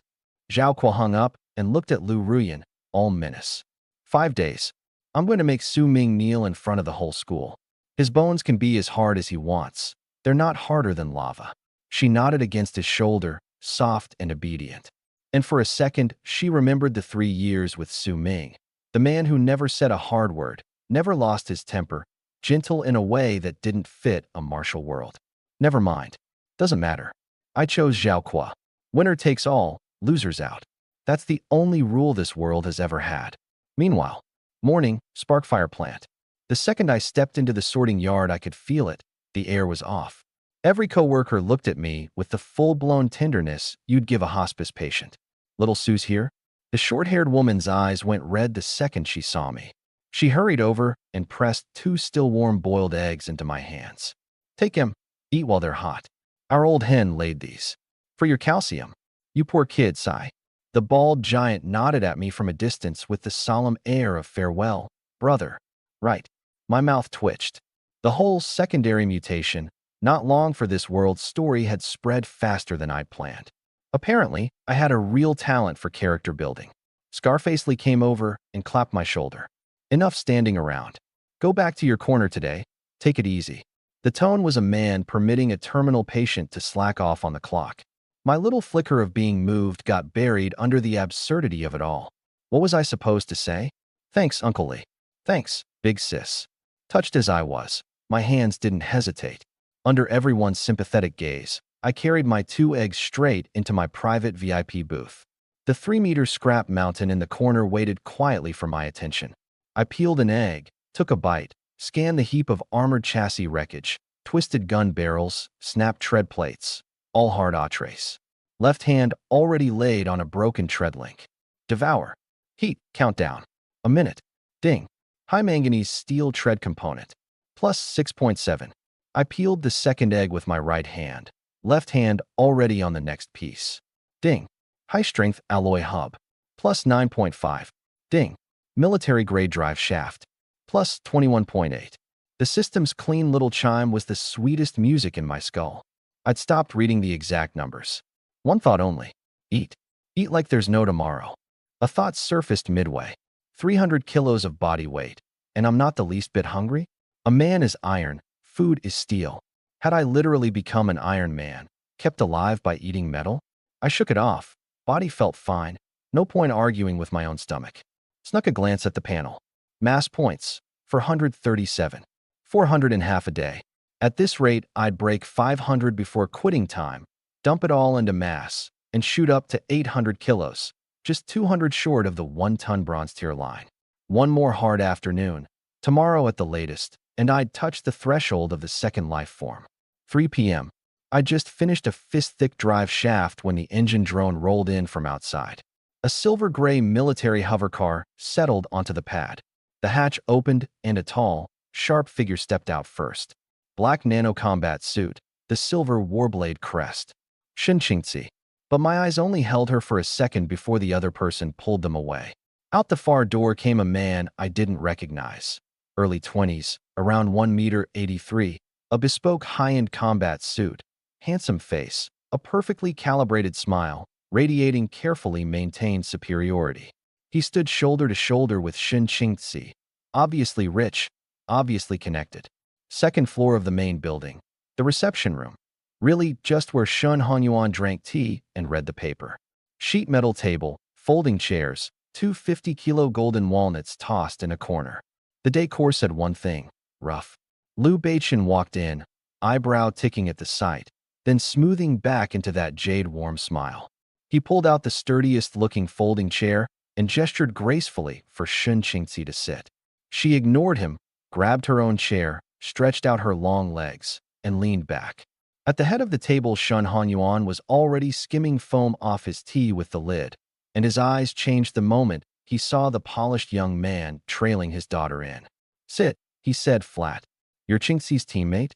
Zhao Kuo hung up and looked at Lu Ruyan, all menace. 5 days. I'm going to make Su Ming kneel in front of the whole school. His bones can be as hard as he wants. They're not harder than lava. She nodded against his shoulder, soft and obedient. And for a second, she remembered the 3 years with Su Ming. The man who never said a hard word, never lost his temper, gentle in a way that didn't fit a martial world. Never mind. Doesn't matter. I chose Zhao Kuo. Winner takes all, losers out. That's the only rule this world has ever had. Meanwhile, morning, Sparkfire plant. The second I stepped into the sorting yard, I could feel it. The air was off. Every coworker looked at me with the full-blown tenderness you'd give a hospice patient. Little Sue's here? The short-haired woman's eyes went red the second she saw me. She hurried over and pressed 2 still warm boiled eggs into my hands. Take 'em. Eat while they're hot. Our old hen laid these. For your calcium. You poor kid, sigh. The bald giant nodded at me from a distance with the solemn air of farewell. Brother. Right. My mouth twitched. The whole secondary mutation, not long for this world story, had spread faster than I'd planned. Apparently, I had a real talent for character building. Scarfacely came over and clapped my shoulder. Enough standing around. Go back to your corner today. Take it easy. The tone was a man permitting a terminal patient to slack off on the clock. My little flicker of being moved got buried under the absurdity of it all. What was I supposed to say? Thanks, Uncle Lee. Thanks, big sis. Touched as I was, my hands didn't hesitate. Under everyone's sympathetic gaze, I carried my 2 eggs straight into my private VIP booth. The 3-meter scrap mountain in the corner waited quietly for my attention. I peeled an egg, took a bite, scanned the heap of armored chassis wreckage, twisted gun barrels, snapped tread plates, all hard entrees. Left hand already laid on a broken tread link. Devour. Heat. Countdown. A minute. Ding. High manganese steel tread component. Plus 6.7. I peeled the second egg with my right hand. Left hand already on the next piece. Ding. High strength alloy hub. Plus 9.5. Ding. Military grade drive shaft. Plus 21.8. The system's clean little chime was the sweetest music in my skull. I'd stopped reading the exact numbers. One thought only. Eat. Eat like there's no tomorrow. A thought surfaced midway. 300 kilos of body weight. And I'm not the least bit hungry? A man is iron. Food is steel. Had I literally become an Iron Man, kept alive by eating metal? I shook it off. Body felt fine. No point arguing with my own stomach. Snuck a glance at the panel. Mass points. 437. 400 in half a day. At this rate, I'd break 500 before quitting time, dump it all into mass, and shoot up to 800 kilos, just 200 short of the 1-ton bronze tier line. One more hard afternoon, tomorrow at the latest, and I'd touch the threshold of the second life form. 3 p.m. I'd just finished a fist-thick drive shaft when the engine drone rolled in from outside. A silver-gray military hovercar settled onto the pad. The hatch opened, and a tall, sharp figure stepped out first. Black nano-combat suit, the silver warblade crest. Shin Qingzi. But my eyes only held her for a second before the other person pulled them away. Out the far door came a man I didn't recognize. Early 20s, around 1 meter 83, a bespoke high-end combat suit, handsome face, a perfectly calibrated smile, radiating carefully maintained superiority. He stood shoulder to shoulder with Shin Qingzi, obviously rich, obviously connected. Second floor of the main building, the reception room. Really, just where Shun Hanyuan drank tea and read the paper. Sheet metal table, folding chairs, two 50-kilo golden walnuts tossed in a corner. The decor said one thing: rough. Liu Beichen walked in, eyebrow ticking at the sight, then smoothing back into that jade-warm smile. He pulled out the sturdiest-looking folding chair and gestured gracefully for Shun Qingzi to sit. She ignored him, grabbed her own chair, stretched out her long legs, and leaned back. At the head of the table, Shun Hanyuan was already skimming foam off his tea with the lid, and his eyes changed the moment he saw the polished young man trailing his daughter in. "Sit," he said flat. "You're Qingxi's teammate?"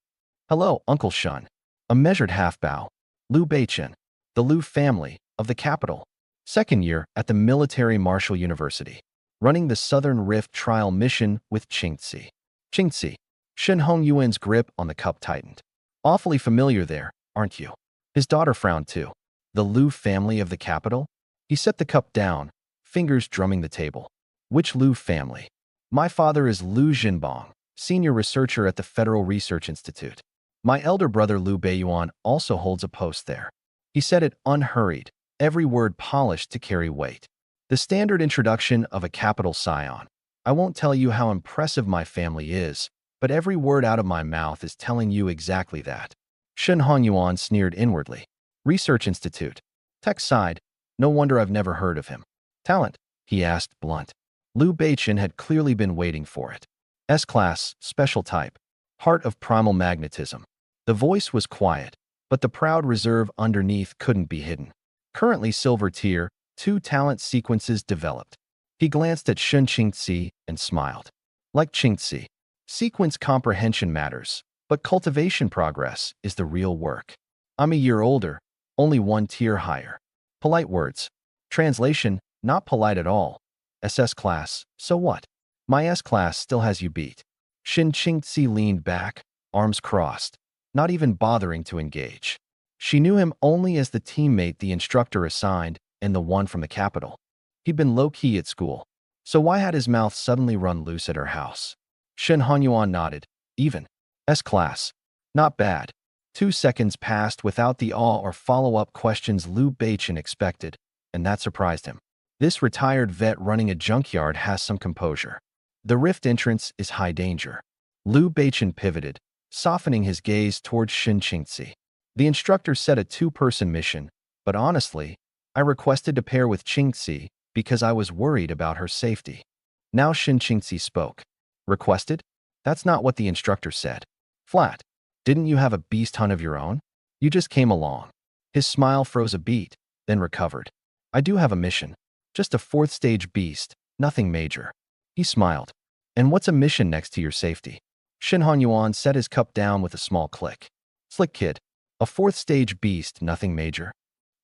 "Hello, Uncle Shun." A measured half-bow. Liu Beichen, the Liu family, of the capital. Second year at the Military Martial University. Running the Southern Rift trial mission with Qingxi. Qingxi. Shun Hongyuan's grip on the cup tightened. "Awfully familiar there, aren't you?" His daughter frowned too. "The Liu family of the capital?" He set the cup down, fingers drumming the table. "Which Liu family?" "My father is Liu Jinbong, senior researcher at the Federal Research Institute. My elder brother Liu Beiyuan also holds a post there." He said it unhurried, every word polished to carry weight. The standard introduction of a capital scion. "I won't tell you how impressive my family is, but every word out of my mouth is telling you exactly that." Shun Hanyuan sneered inwardly. "Research Institute. Tech side. No wonder I've never heard of him." "Talent?" he asked, blunt. Liu Beichen had clearly been waiting for it. "S-class, special type. Heart of primal magnetism." The voice was quiet, but the proud reserve underneath couldn't be hidden. "Currently silver tier, 2 talent sequences developed." He glanced at Shun Qingzi and smiled. "Like Qingzi, sequence comprehension matters, but cultivation progress is the real work. I'm a year older, only 1 tier higher." Polite words. Translation: not polite at all. SS class, so what? My S class still has you beat. Shun Qingzi leaned back, arms crossed, not even bothering to engage. She knew him only as the teammate the instructor assigned and the one from the capital. He'd been low-key at school, so why had his mouth suddenly run loose at her house? Shun Hanyuan nodded. "Even. S-class. Not bad." 2 seconds passed without the awe or follow-up questions Liu Beichen expected, and that surprised him. This retired vet running a junkyard has some composure. The rift entrance is high danger. Liu Beichen pivoted, softening his gaze towards Shun Qingzi. "The instructor said a 2-person mission, but honestly, I requested to pair with Qingzi because I was worried about her safety." Now Shun Qingzi spoke. "Requested? That's not what the instructor said." Flat. "Didn't you have a beast hunt of your own? You just came along." His smile froze a beat, then recovered. "I do have a mission. Just a 4th-stage beast, nothing major." He smiled. "And what's a mission next to your safety?" Shun Hanyuan set his cup down with a small click. "Slick kid. A 4th-stage beast, nothing major.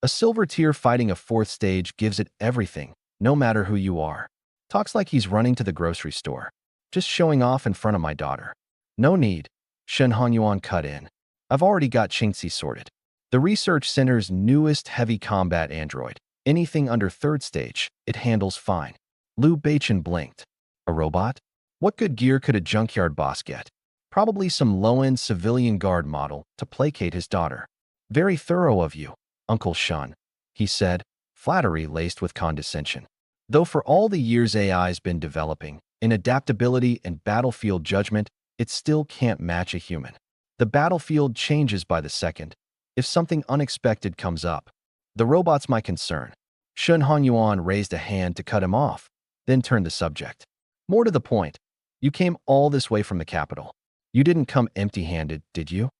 A silver tier fighting a 4th stage gives it everything, no matter who you are." Talks like he's running to the grocery store. "Just showing off in front of my daughter." "No need." Shun Hanyuan cut in. "I've already got Qingxi sorted. The research center's newest heavy combat android. Anything under 3rd stage, it handles fine." Liu Beichen blinked. "A robot? What good gear could a junkyard boss get?" "Probably some low-end civilian guard model to placate his daughter." "Very thorough of you, Uncle Shun," he said, flattery laced with condescension. Though for all the years AI's been developing, in adaptability and battlefield judgment, it still can't match a human. The battlefield changes by the second. If something unexpected comes up, the robot's my concern. Shun Hanyuan raised a hand to cut him off, then turned the subject. "More to the point, you came all this way from the capital. You didn't come empty-handed, did you?"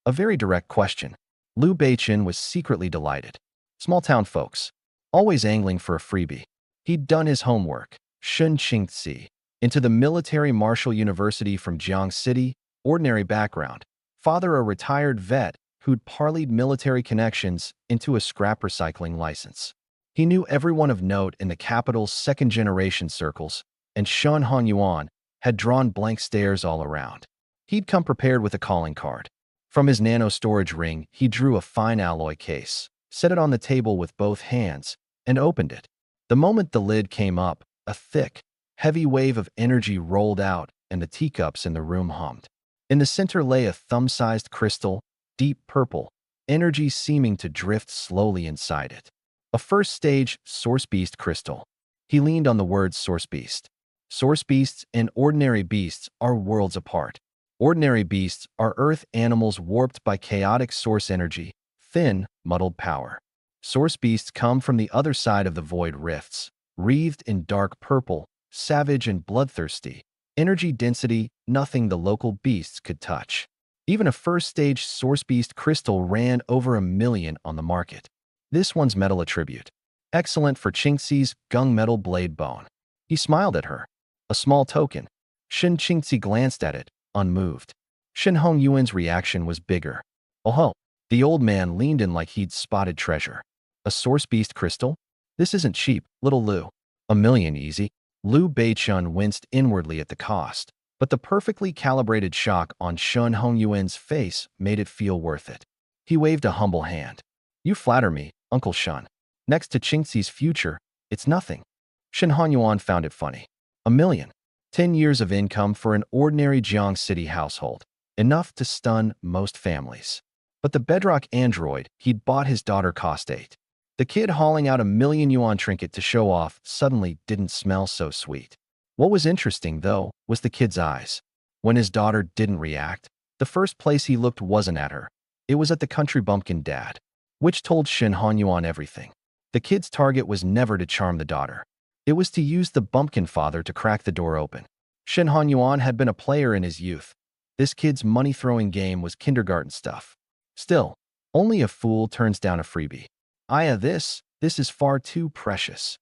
A very direct question. Liu Beichen was secretly delighted. Small-town folks, always angling for a freebie. He'd done his homework. Shun Qingzi, into the Military Martial University from Jiang City, ordinary background. Father a retired vet who'd parlayed military connections into a scrap recycling license. He knew everyone of note in the capital's 2nd-generation circles, and Shun Hanyuan had drawn blank stares all around. He'd come prepared with a calling card. From his nano-storage ring, he drew a fine alloy case, set it on the table with both hands, and opened it. The moment the lid came up, a thick, heavy wave of energy rolled out and the teacups in the room hummed. In the center lay a thumb-sized crystal, deep purple, energy seeming to drift slowly inside it. A first stage Source Beast crystal. He leaned on the words Source Beast. Source beasts and ordinary beasts are worlds apart. Ordinary beasts are earth animals warped by chaotic source energy, thin, muddled power. Source beasts come from the other side of the void rifts, wreathed in dark purple, savage and bloodthirsty. Energy density, nothing the local beasts could touch. Even a first-stage Source Beast crystal ran over 1 million on the market. This one's metal attribute. Excellent for Qingxi's gunmetal blade bone. He smiled at her. A small token. Shen Qingxi glanced at it, unmoved. Shen Hongyuan's reaction was bigger. Oh, the old man leaned in like he'd spotted treasure. A Source Beast crystal? This isn't cheap, little Lu. 1 million easy. Liu Beichun winced inwardly at the cost, but the perfectly calibrated shock on Shen Hongyuan's face made it feel worth it. He waved a humble hand. You flatter me, Uncle Shen. Next to Qingxi's future, it's nothing. Shen Hongyuan found it funny. 1 million. 10 years of income for an ordinary Jiang City household. Enough to stun most families. But the bedrock android he'd bought his daughter cost 8. The kid hauling out 1 million yuan trinket to show off suddenly didn't smell so sweet. What was interesting, though, was the kid's eyes. When his daughter didn't react, the first place he looked wasn't at her. It was at the country bumpkin dad, which told Shen Hanyuan everything. The kid's target was never to charm the daughter. It was to use the bumpkin father to crack the door open. Shen Hanyuan had been a player in his youth. This kid's money-throwing game was kindergarten stuff. Still, only a fool turns down a freebie. This is far too precious.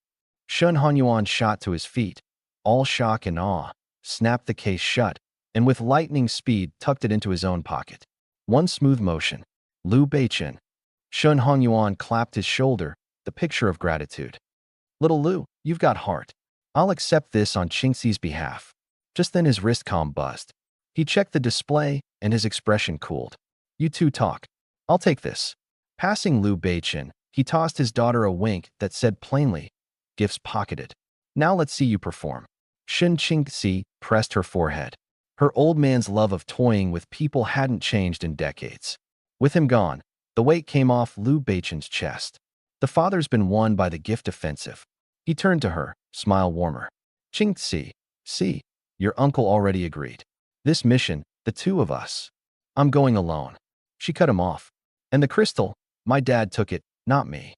Shen Hanyuan shot to his feet, all shock and awe, snapped the case shut, and with lightning speed tucked it into his own pocket. One smooth motion. Liu Beichen. Shen Hanyuan clapped his shoulder, the picture of gratitude. Little Liu, you've got heart. I'll accept this on Qingxi's behalf. Just then his wrist comm buzzed. He checked the display, and his expression cooled. You two talk. I'll take this. Passing Liu Beichen, he tossed his daughter a wink that said plainly, gifts pocketed. Now let's see you perform. Shen Qingxi pressed her forehead. Her old man's love of toying with people hadn't changed in decades. With him gone, the weight came off Liu Beichen's chest. The father's been won by the gift offensive. He turned to her, smile warmer. Qingxi, see, your uncle already agreed. This mission, the two of us. I'm going alone. She cut him off. And the crystal, my dad took it, not me.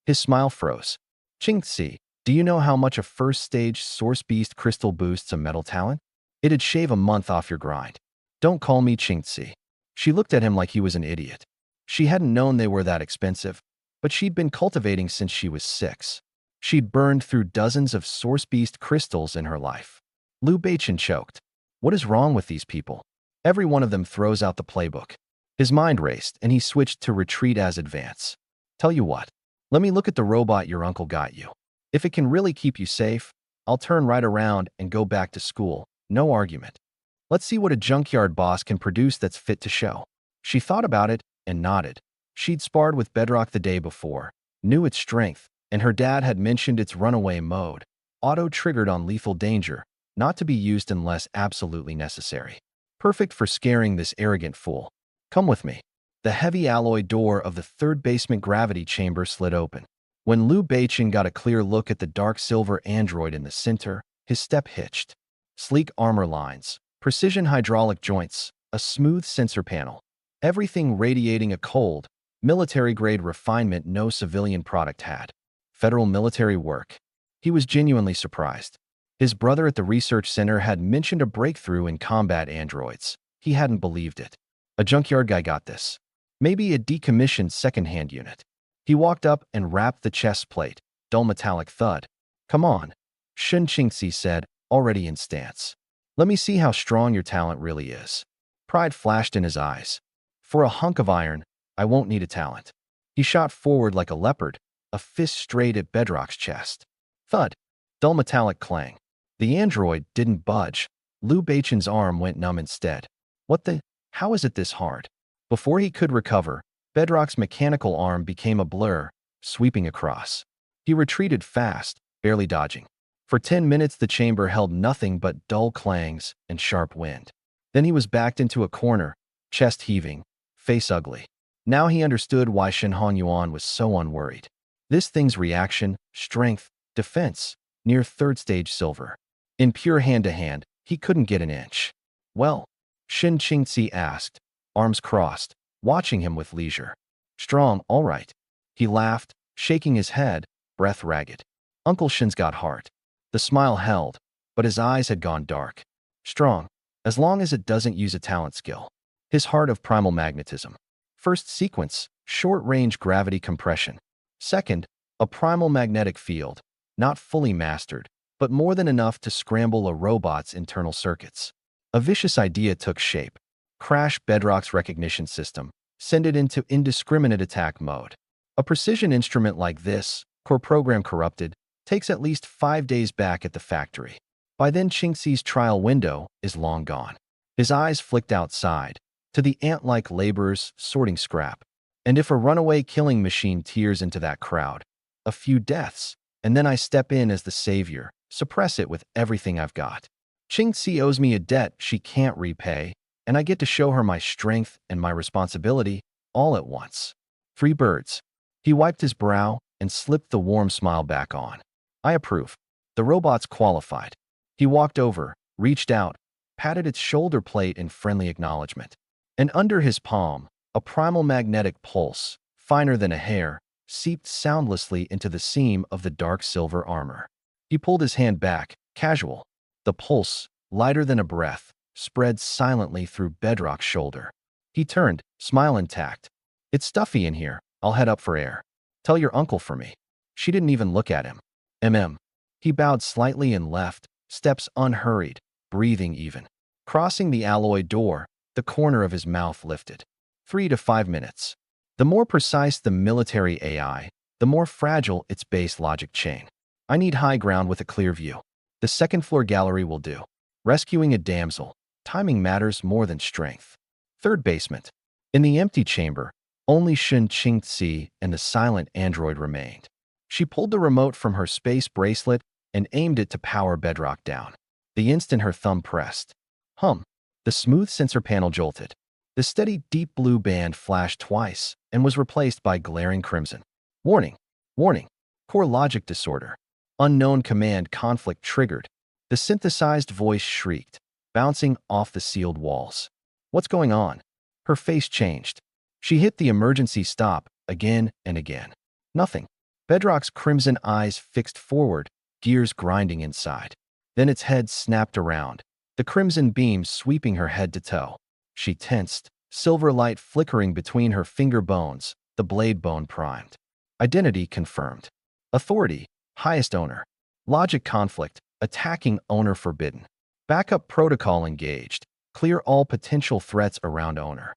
His smile froze. Qingxi, do you know how much a first-stage Source Beast crystal boosts a metal talent? It'd shave a month off your grind. Don't call me Qingxi. She looked at him like he was an idiot. She hadn't known they were that expensive, but she'd been cultivating since she was 6. She'd burned through dozens of Source Beast crystals in her life. Liu Beichen choked. What is wrong with these people? Every one of them throws out the playbook. His mind raced, and he switched to retreat as advance. Tell you what, let me look at the robot your uncle got you. If it can really keep you safe, I'll turn right around and go back to school. No argument. Let's see what a junkyard boss can produce that's fit to show. She thought about it and nodded. She'd sparred with Bedrock the day before, knew its strength, and her dad had mentioned its runaway mode, auto-triggered on lethal danger, not to be used unless absolutely necessary. Perfect for scaring this arrogant fool. Come with me. The heavy alloy door of the third basement gravity chamber slid open. When Liu Beichen got a clear look at the dark silver android in the center, his step hitched. Sleek armor lines, precision hydraulic joints, a smooth sensor panel. Everything radiating a cold, military-grade refinement no civilian product had. Federal military work. He was genuinely surprised. His brother at the research center had mentioned a breakthrough in combat androids. He hadn't believed it. A junkyard guy got this. Maybe a decommissioned second-hand unit. He walked up and rapped the chest plate. Dull metallic thud. Come on, Shen Qingxi said, already in stance. Let me see how strong your talent really is. Pride flashed in his eyes. For a hunk of iron, I won't need a talent. He shot forward like a leopard, a fist straight at Bedrock's chest. Thud. Dull metallic clang. The android didn't budge. Liu Beichen's arm went numb instead. What the? How is it this hard? Before he could recover, Bedrock's mechanical arm became a blur, sweeping across. He retreated fast, barely dodging. For 10 minutes the chamber held nothing but dull clangs and sharp wind. Then he was backed into a corner, chest heaving, face ugly. Now he understood why Shen Hongyuan was so unworried. This thing's reaction, strength, defense, near third stage silver. In pure hand-to-hand, he couldn't get an inch. Well, Shin Qingzi asked, arms crossed, watching him with leisure. Strong, all right. He laughed, shaking his head, breath ragged. Uncle Shin's got heart. The smile held, but his eyes had gone dark. Strong, as long as it doesn't use a talent skill. His heart of primal magnetism. First sequence, short-range gravity compression. Second, a primal magnetic field, not fully mastered, but more than enough to scramble a robot's internal circuits. A vicious idea took shape. Crash Bedrock's recognition system. Send it into indiscriminate attack mode. A precision instrument like this, core program corrupted, takes at least 5 days back at the factory. By then, Qingxi's trial window is long gone. His eyes flicked outside, to the ant-like laborers sorting scrap. And if a runaway killing machine tears into that crowd, a few deaths, and then I step in as the savior, suppress it with everything I've got. Qingxi owes me a debt she can't repay, and I get to show her my strength and my responsibility all at once. 3 birds. He wiped his brow and slipped the warm smile back on. I approve. The robot's qualified. He walked over, reached out, patted its shoulder plate in friendly acknowledgement. And under his palm, a primal magnetic pulse, finer than a hair, seeped soundlessly into the seam of the dark silver armor. He pulled his hand back, casual. The pulse, lighter than a breath, spread silently through Bedrock's shoulder. He turned, smile intact. It's stuffy in here. I'll head up for air. Tell your uncle for me. She didn't even look at him. He bowed slightly and left, steps unhurried, breathing even. Crossing the alloy door, the corner of his mouth lifted. 3 to 5 minutes. The more precise the military AI, the more fragile its base logic chain. I need high ground with a clear view. The second-floor gallery will do. Rescuing a damsel. Timing matters more than strength. Third basement. In the empty chamber, only Shin Qingzi and the silent android remained. She pulled the remote from her space bracelet and aimed it to power Bedrock down. The instant her thumb pressed. Hum. The smooth sensor panel jolted. The steady deep blue band flashed twice and was replaced by glaring crimson. Warning. Warning. Core logic disorder. Unknown command conflict triggered. The synthesized voice shrieked, bouncing off the sealed walls. What's going on? Her face changed. She hit the emergency stop again and again. Nothing. Bedrock's crimson eyes fixed forward, gears grinding inside. Then its head snapped around, the crimson beam sweeping her head to toe. She tensed, silver light flickering between her finger bones, the blade bone primed. Identity confirmed. Authority, highest owner. Logic conflict, attacking owner forbidden. Backup protocol engaged, clear all potential threats around owner.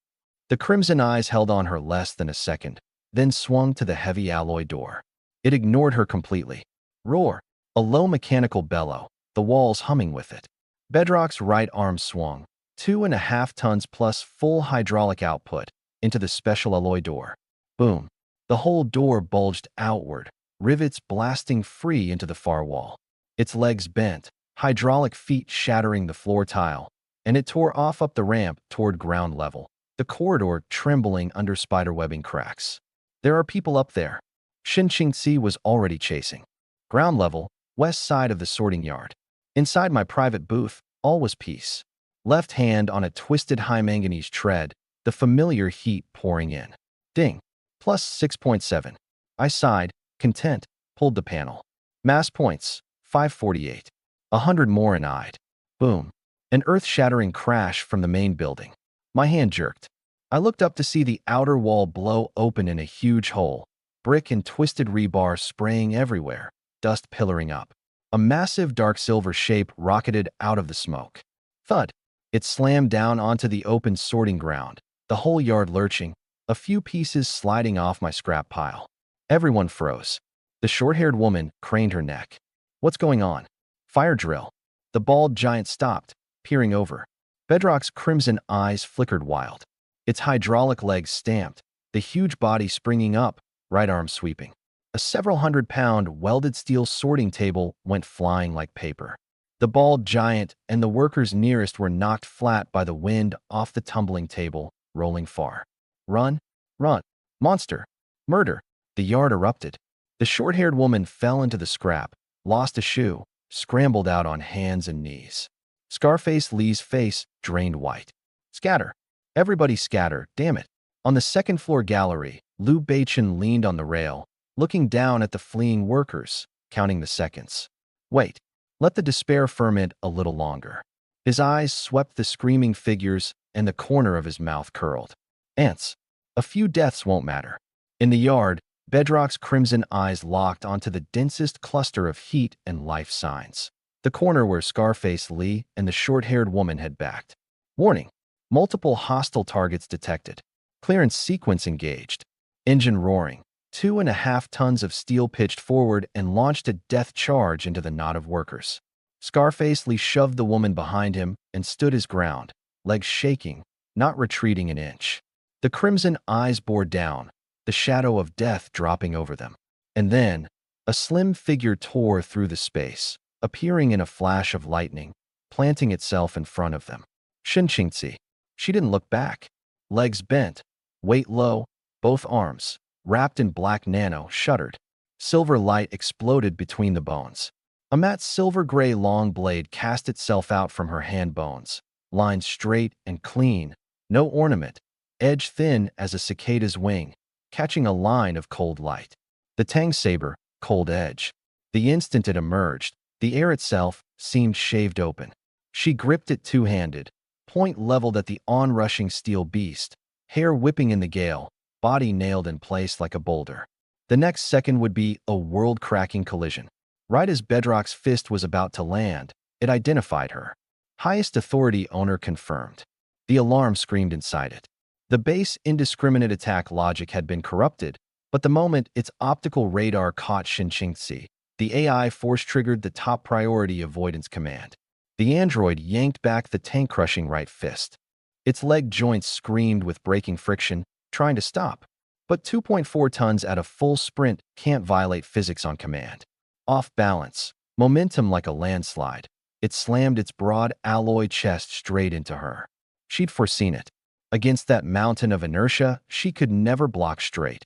The crimson eyes held on her less than a second, then swung to the heavy alloy door. It ignored her completely. Roar, a low mechanical bellow, the walls humming with it. Bedrock's right arm swung, 2.5 tons plus full hydraulic output, into the special alloy door. Boom. The whole door bulged outward, rivets blasting free into the far wall. Its legs bent, hydraulic feet shattering the floor tile, and it tore off up the ramp toward ground level, the corridor trembling under spiderwebbing cracks. There are people up there. Shin Qingzi was already chasing. Ground level, west side of the sorting yard. Inside my private booth, all was peace. Left hand on a twisted high manganese tread, the familiar heat pouring in. Ding. Plus 6.7. I sighed, content, pulled the panel. Mass points, 548. 100 more and eyed. Boom. An earth-shattering crash from the main building. My hand jerked. I looked up to see the outer wall blow open in a huge hole, brick and twisted rebar spraying everywhere, dust pillaring up. A massive dark silver shape rocketed out of the smoke. Thud. It slammed down onto the open sorting ground, the whole yard lurching, a few pieces sliding off my scrap pile. Everyone froze. The short-haired woman craned her neck. What's going on? Fire drill. The bald giant stopped, peering over. Bedrock's crimson eyes flickered wild. Its hydraulic legs stamped, the huge body springing up, right arm sweeping. A several hundred-pound welded steel sorting table went flying like paper. The bald giant and the workers nearest were knocked flat by the wind off the tumbling table, rolling far. Run? Run! Monster! Murder! The yard erupted. The short-haired woman fell into the scrap, lost a shoe, scrambled out on hands and knees. Scarface Lee's face drained white. Scatter! Everybody scatter, damn it! On the second-floor gallery, Liu Beichen leaned on the rail, looking down at the fleeing workers, counting the seconds. Wait, let the despair ferment a little longer. His eyes swept the screaming figures, and the corner of his mouth curled. Ants. A few deaths won't matter. In the yard, Bedrock's crimson eyes locked onto the densest cluster of heat and life signs. The corner where Scarface Lee and the short-haired woman had backed. Warning. Multiple hostile targets detected. Clearance sequence engaged. Engine roaring. 2.5 tons of steel pitched forward and launched a death charge into the knot of workers. Scarface Lee shoved the woman behind him and stood his ground, legs shaking, not retreating an inch. The crimson eyes bore down, the shadow of death dropping over them. And then, a slim figure tore through the space, appearing in a flash of lightning, planting itself in front of them. Shinqingzi. She didn't look back. Legs bent, weight low, both arms, wrapped in black nano, shuddered. Silver light exploded between the bones. A matte silver-gray long blade cast itself out from her hand bones, lined straight and clean, no ornament, edge thin as a cicada's wing, catching a line of cold light. The Tang saber, cold edge. The instant it emerged, the air itself seemed shaved open. She gripped it two-handed, point leveled at the onrushing steel beast, hair whipping in the gale, body nailed in place like a boulder. The next second would be a world-cracking collision. Right as Bedrock's fist was about to land, it identified her. Highest authority owner confirmed. The alarm screamed inside it. The base indiscriminate attack logic had been corrupted, but the moment its optical radar caught Shinqingzi, the AI force-triggered the top priority avoidance command. The android yanked back the tank-crushing right fist. Its leg joints screamed with breaking friction, trying to stop. But 2.4 tons at a full sprint can't violate physics on command. Off balance, momentum like a landslide, it slammed its broad alloy chest straight into her. She'd foreseen it. Against that mountain of inertia, she could never block straight.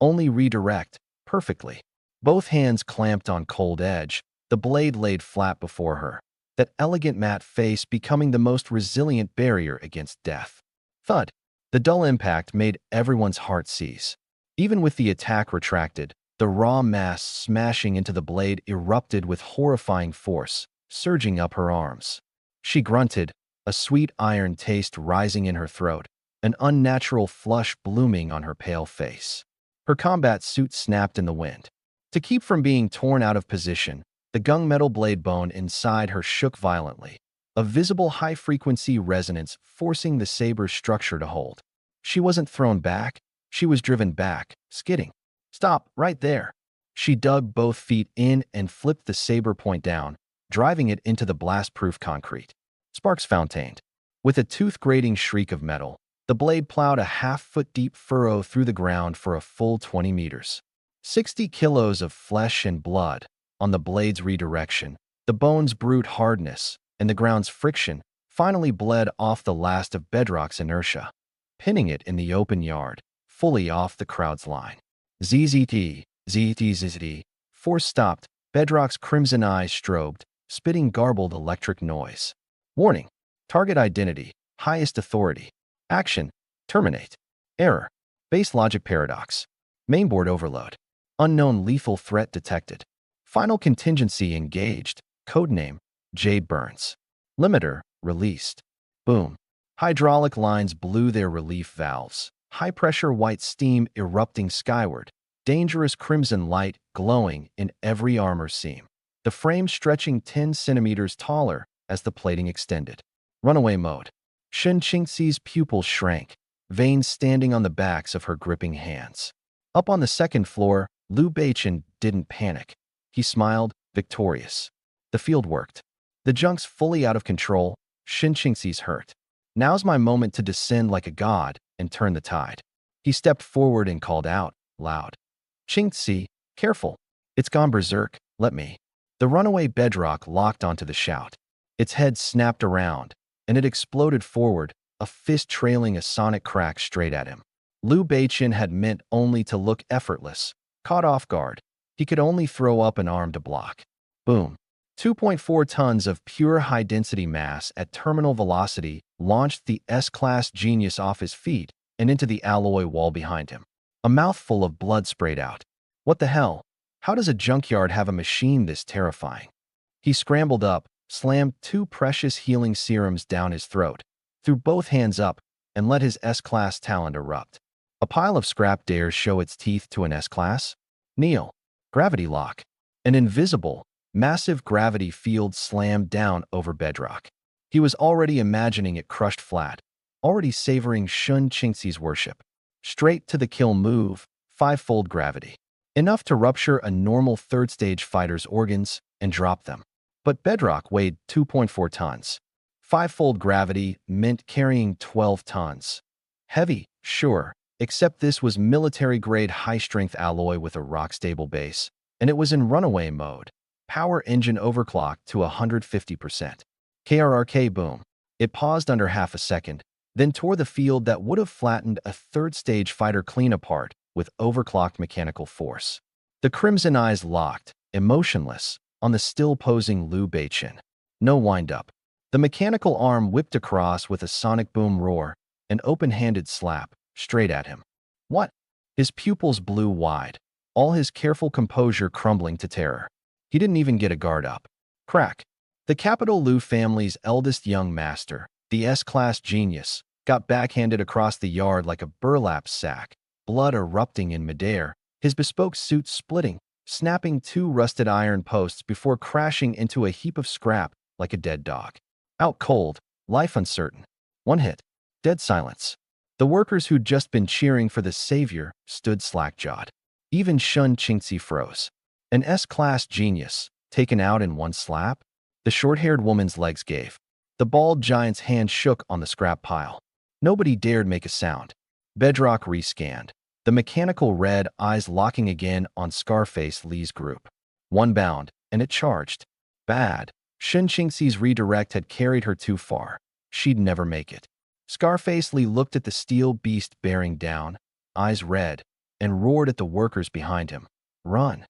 Only redirect, perfectly. Both hands clamped on cold edge, the blade laid flat before her, that elegant matte face becoming the most resilient barrier against death. Thud. The dull impact made everyone's heart seize. Even with the attack retracted, the raw mass smashing into the blade erupted with horrifying force, surging up her arms. She grunted, a sweet iron taste rising in her throat, an unnatural flush blooming on her pale face. Her combat suit snapped in the wind. To keep from being torn out of position, the gunmetal blade bone inside her shook violently, a visible high-frequency resonance forcing the saber's structure to hold. She wasn't thrown back, she was driven back, skidding. Stop, right there. She dug both feet in and flipped the saber point down, driving it into the blast-proof concrete. Sparks fountained. With a tooth-grating shriek of metal, the blade plowed a half-foot-deep furrow through the ground for a full 20 meters. 60 kilos of flesh and blood on the blade's redirection, the bone's brute hardness, and the ground's friction finally bled off the last of Bedrock's inertia, pinning it in the open yard, fully off the crowd's line. ZZT, ZZT, force stopped, Bedrock's crimson eyes strobed, spitting garbled electric noise. Warning. Target identity, highest authority. Action. Terminate. Error. Base logic paradox. Mainboard overload. Unknown lethal threat detected. Final contingency engaged. Codename, Jade Burns. Limiter, released. Boom. Hydraulic lines blew their relief valves. High-pressure white steam erupting skyward. Dangerous crimson light glowing in every armor seam. The frame stretching 10 centimeters taller as the plating extended. Runaway mode. Shinqingzi's pupils shrank, veins standing on the backs of her gripping hands. Up on the second floor, Liu Beichen didn't panic. He smiled, victorious. The field worked. The junk's fully out of control. Shinqingzi's hurt. Now's my moment to descend like a god and turn the tide. He stepped forward and called out, loud. Qingzi, careful. It's gone berserk, let me. The runaway Bedrock locked onto the shout. Its head snapped around, and it exploded forward, a fist trailing a sonic crack straight at him. Liu Beichen had meant only to look effortless. Caught off guard, he could only throw up an arm to block. Boom. 2.4 tons of pure high-density mass at terminal velocity launched the S-class genius off his feet and into the alloy wall behind him. A mouthful of blood sprayed out. What the hell? How does a junkyard have a machine this terrifying? He scrambled up, slammed 2 precious healing serums down his throat, threw both hands up, and let his S-class talent erupt. A pile of scrap dares show its teeth to an S-class? Kneel. Gravity lock. An invisible, massive gravity field slammed down over bedrock. He was already imagining it crushed flat, already savoring Shun Qingxi's worship. Straight to the kill move, 5-fold gravity. Enough to rupture a normal third-stage fighter's organs and drop them. But bedrock weighed 2.4 tons. 5-fold gravity meant carrying 12 tons. Heavy, sure, except this was military-grade high-strength alloy with a rock-stable base, and it was in runaway mode. Power engine overclocked to 150%. KRRK boom. It paused under half a second, then tore the field that would have flattened a third-stage fighter clean apart with overclocked mechanical force. The crimson eyes locked, emotionless, on the still-posing Liu Beichen. No wind-up. The mechanical arm whipped across with a sonic boom roar, an open-handed slap, straight at him. What? His pupils blew wide, all his careful composure crumbling to terror. He didn't even get a guard up. Crack. The Capital Liu family's eldest young master, the S-class genius, got backhanded across the yard like a burlap sack, blood erupting in midair, his bespoke suit splitting, snapping 2 rusted iron posts before crashing into a heap of scrap like a dead dog. Out cold, life uncertain. 1 hit. Dead silence. The workers who'd just been cheering for the savior stood slack-jawed. Even Shun Qingxi froze. An S-class genius, taken out in 1 slap? The short-haired woman's legs gave. The bald giant's hand shook on the scrap pile. Nobody dared make a sound. Bedrock rescanned, the mechanical red eyes locking again on Scarface Lee's group. 1 bound, and it charged. Bad. Shun Qingxi's redirect had carried her too far. She'd never make it. Scarface Lee looked at the steel beast bearing down, eyes red, and roared at the workers behind him. Run.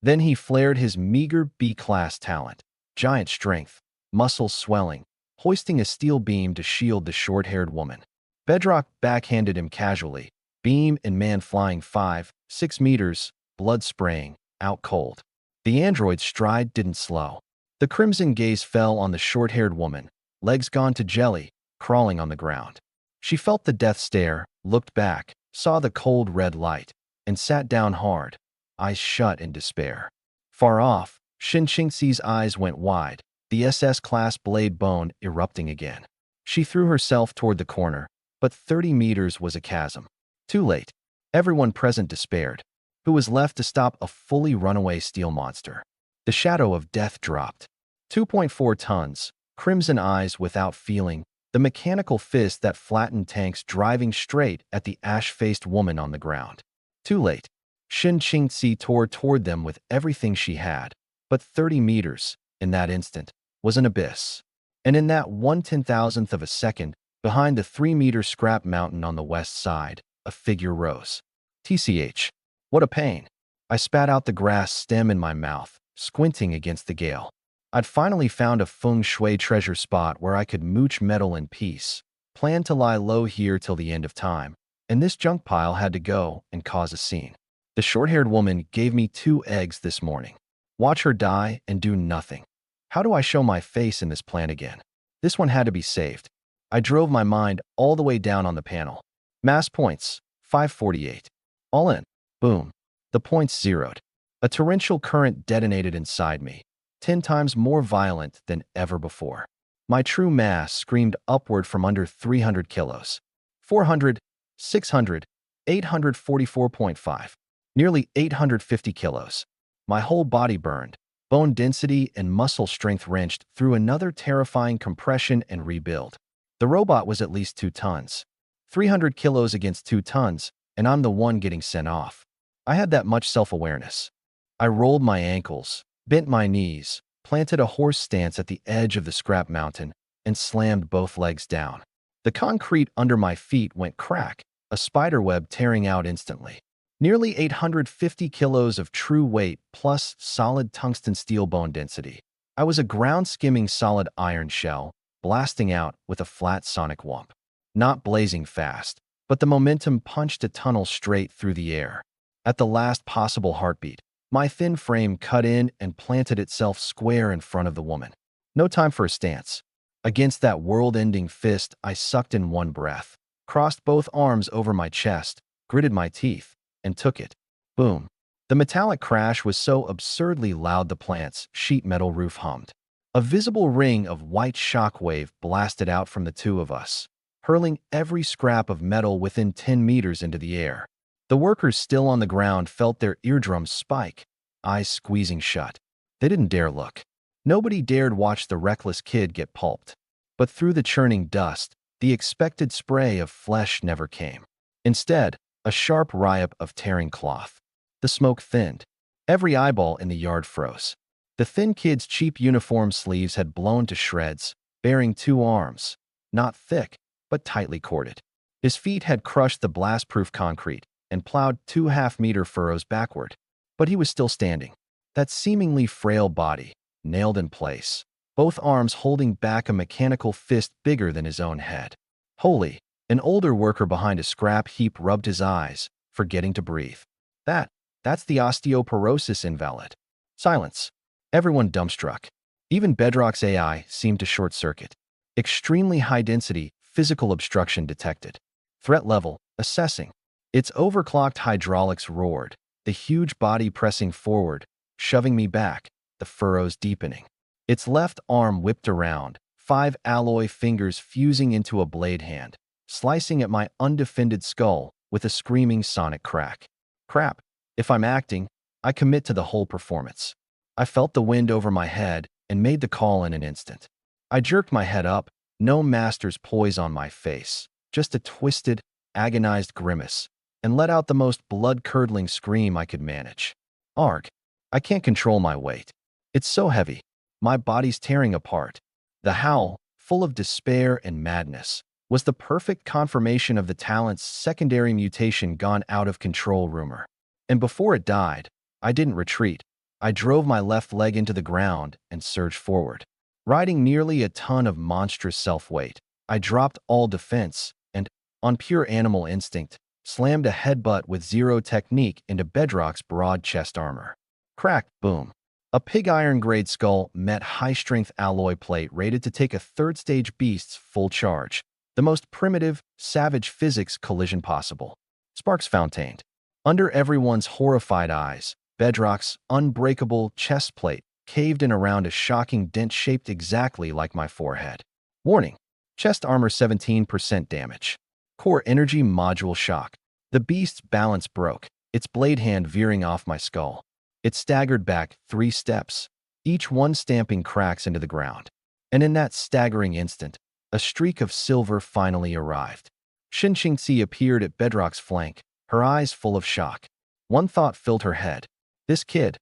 Then he flared his meager B-class talent. Giant strength, muscles swelling, hoisting a steel beam to shield the short-haired woman. Bedrock backhanded him casually, beam and man flying 5, 6 meters, blood spraying, out cold. The android's stride didn't slow. The crimson gaze fell on the short-haired woman, legs gone to jelly, crawling on the ground. She felt the death stare, looked back, saw the cold red light, and sat down hard, eyes shut in despair. Far off, Shun Qingxi's eyes went wide, the SS-class blade bone erupting again. She threw herself toward the corner, but 30 meters was a chasm. Too late. Everyone present despaired. Who was left to stop a fully runaway steel monster? The shadow of death dropped. 2.4 tons, crimson eyes without feeling, the mechanical fist that flattened tanks driving straight at the ash-faced woman on the ground. Too late. Shun Qingxi tore toward them with everything she had. But 30 meters, in that instant, was an abyss. And in that 1/10,000th of a second, behind the 3-meter scrap mountain on the west side, a figure rose. TCH. What a pain. I spat out the grass stem in my mouth, squinting against the gale. I'd finally found a feng shui treasure spot where I could mooch metal in peace, planned to lie low here till the end of time, and this junk pile had to go and cause a scene. The short-haired woman gave me 2 eggs this morning. Watch her die and do nothing. How do I show my face in this plan again? This one had to be saved. I drove my mind all the way down on the panel. Mass points, 548. All in. Boom. The points zeroed. A torrential current detonated inside me, 10 times more violent than ever before. My true mass screamed upward from under 300 kilos. 400, 600, 844.5. Nearly 850 kilos. My whole body burned, bone density and muscle strength wrenched through another terrifying compression and rebuild. The robot was at least 2 tons. 300 kilos against 2 tons, and I'm the one getting sent off. I had that much self-awareness. I rolled my ankles, bent my knees, planted a horse stance at the edge of the scrap mountain, and slammed both legs down. The concrete under my feet went crack, a spiderweb tearing out instantly. Nearly 850 kilos of true weight plus solid tungsten steel bone density. I was a ground-skimming solid iron shell, blasting out with a flat sonic whomp. Not blazing fast, but the momentum punched a tunnel straight through the air. At the last possible heartbeat, my thin frame cut in and planted itself square in front of the woman. No time for a stance. Against that world-ending fist, I sucked in one breath, crossed both arms over my chest, gritted my teeth, and took it. Boom. The metallic crash was so absurdly loud the plant's sheet metal roof hummed. A visible ring of white shockwave blasted out from the two of us, hurling every scrap of metal within 10 meters into the air. The workers still on the ground felt their eardrums spike, eyes squeezing shut. They didn't dare look. Nobody dared watch the reckless kid get pulped. But through the churning dust, the expected spray of flesh never came. Instead, a sharp riot of tearing cloth. The smoke thinned. Every eyeball in the yard froze. The thin kid's cheap uniform sleeves had blown to shreds, bearing 2 arms, not thick, but tightly corded. His feet had crushed the blast-proof concrete and plowed 2 half-meter furrows backward. But he was still standing. That seemingly frail body, nailed in place, both arms holding back a mechanical fist bigger than his own head. Holy! An older worker behind a scrap heap rubbed his eyes, forgetting to breathe. That's the osteoporosis invalid. Silence. Everyone dumbstruck. Even Bedrock's AI seemed to short-circuit. Extremely high-density physical obstruction detected. Threat level, assessing. Its overclocked hydraulics roared, the huge body pressing forward, shoving me back, the furrows deepening. Its left arm whipped around, 5 alloy fingers fusing into a blade hand, slicing at my undefended skull with a screaming sonic crack. Crap. If I'm acting, I commit to the whole performance. I felt the wind over my head and made the call in an instant. I jerked my head up, no master's poise on my face, just a twisted, agonized grimace, and let out the most blood-curdling scream I could manage. Arg. I can't control my weight. It's so heavy. My body's tearing apart. The howl, full of despair and madness, was the perfect confirmation of the talent's secondary mutation gone out of control rumor. And before it died, I didn't retreat. I drove my left leg into the ground and surged forward. Riding nearly a ton of monstrous self-weight, I dropped all defense and, on pure animal instinct, slammed a headbutt with zero technique into Bedrock's broad chest armor. Crack, boom. A pig iron-grade skull met high-strength alloy plate rated to take a third-stage beast's full charge, the most primitive, savage physics collision possible. Sparks fountained. Under everyone's horrified eyes, Bedrock's unbreakable chest plate caved in around a shocking dent shaped exactly like my forehead. Warning: chest armor 17% damage. Core energy module shock. The beast's balance broke, its blade hand veering off my skull. It staggered back 3 steps, each one stamping cracks into the ground. And in that staggering instant, a streak of silver finally arrived. Xinqingzi appeared at Bedrock's flank, her eyes full of shock. One thought filled her head. This kid,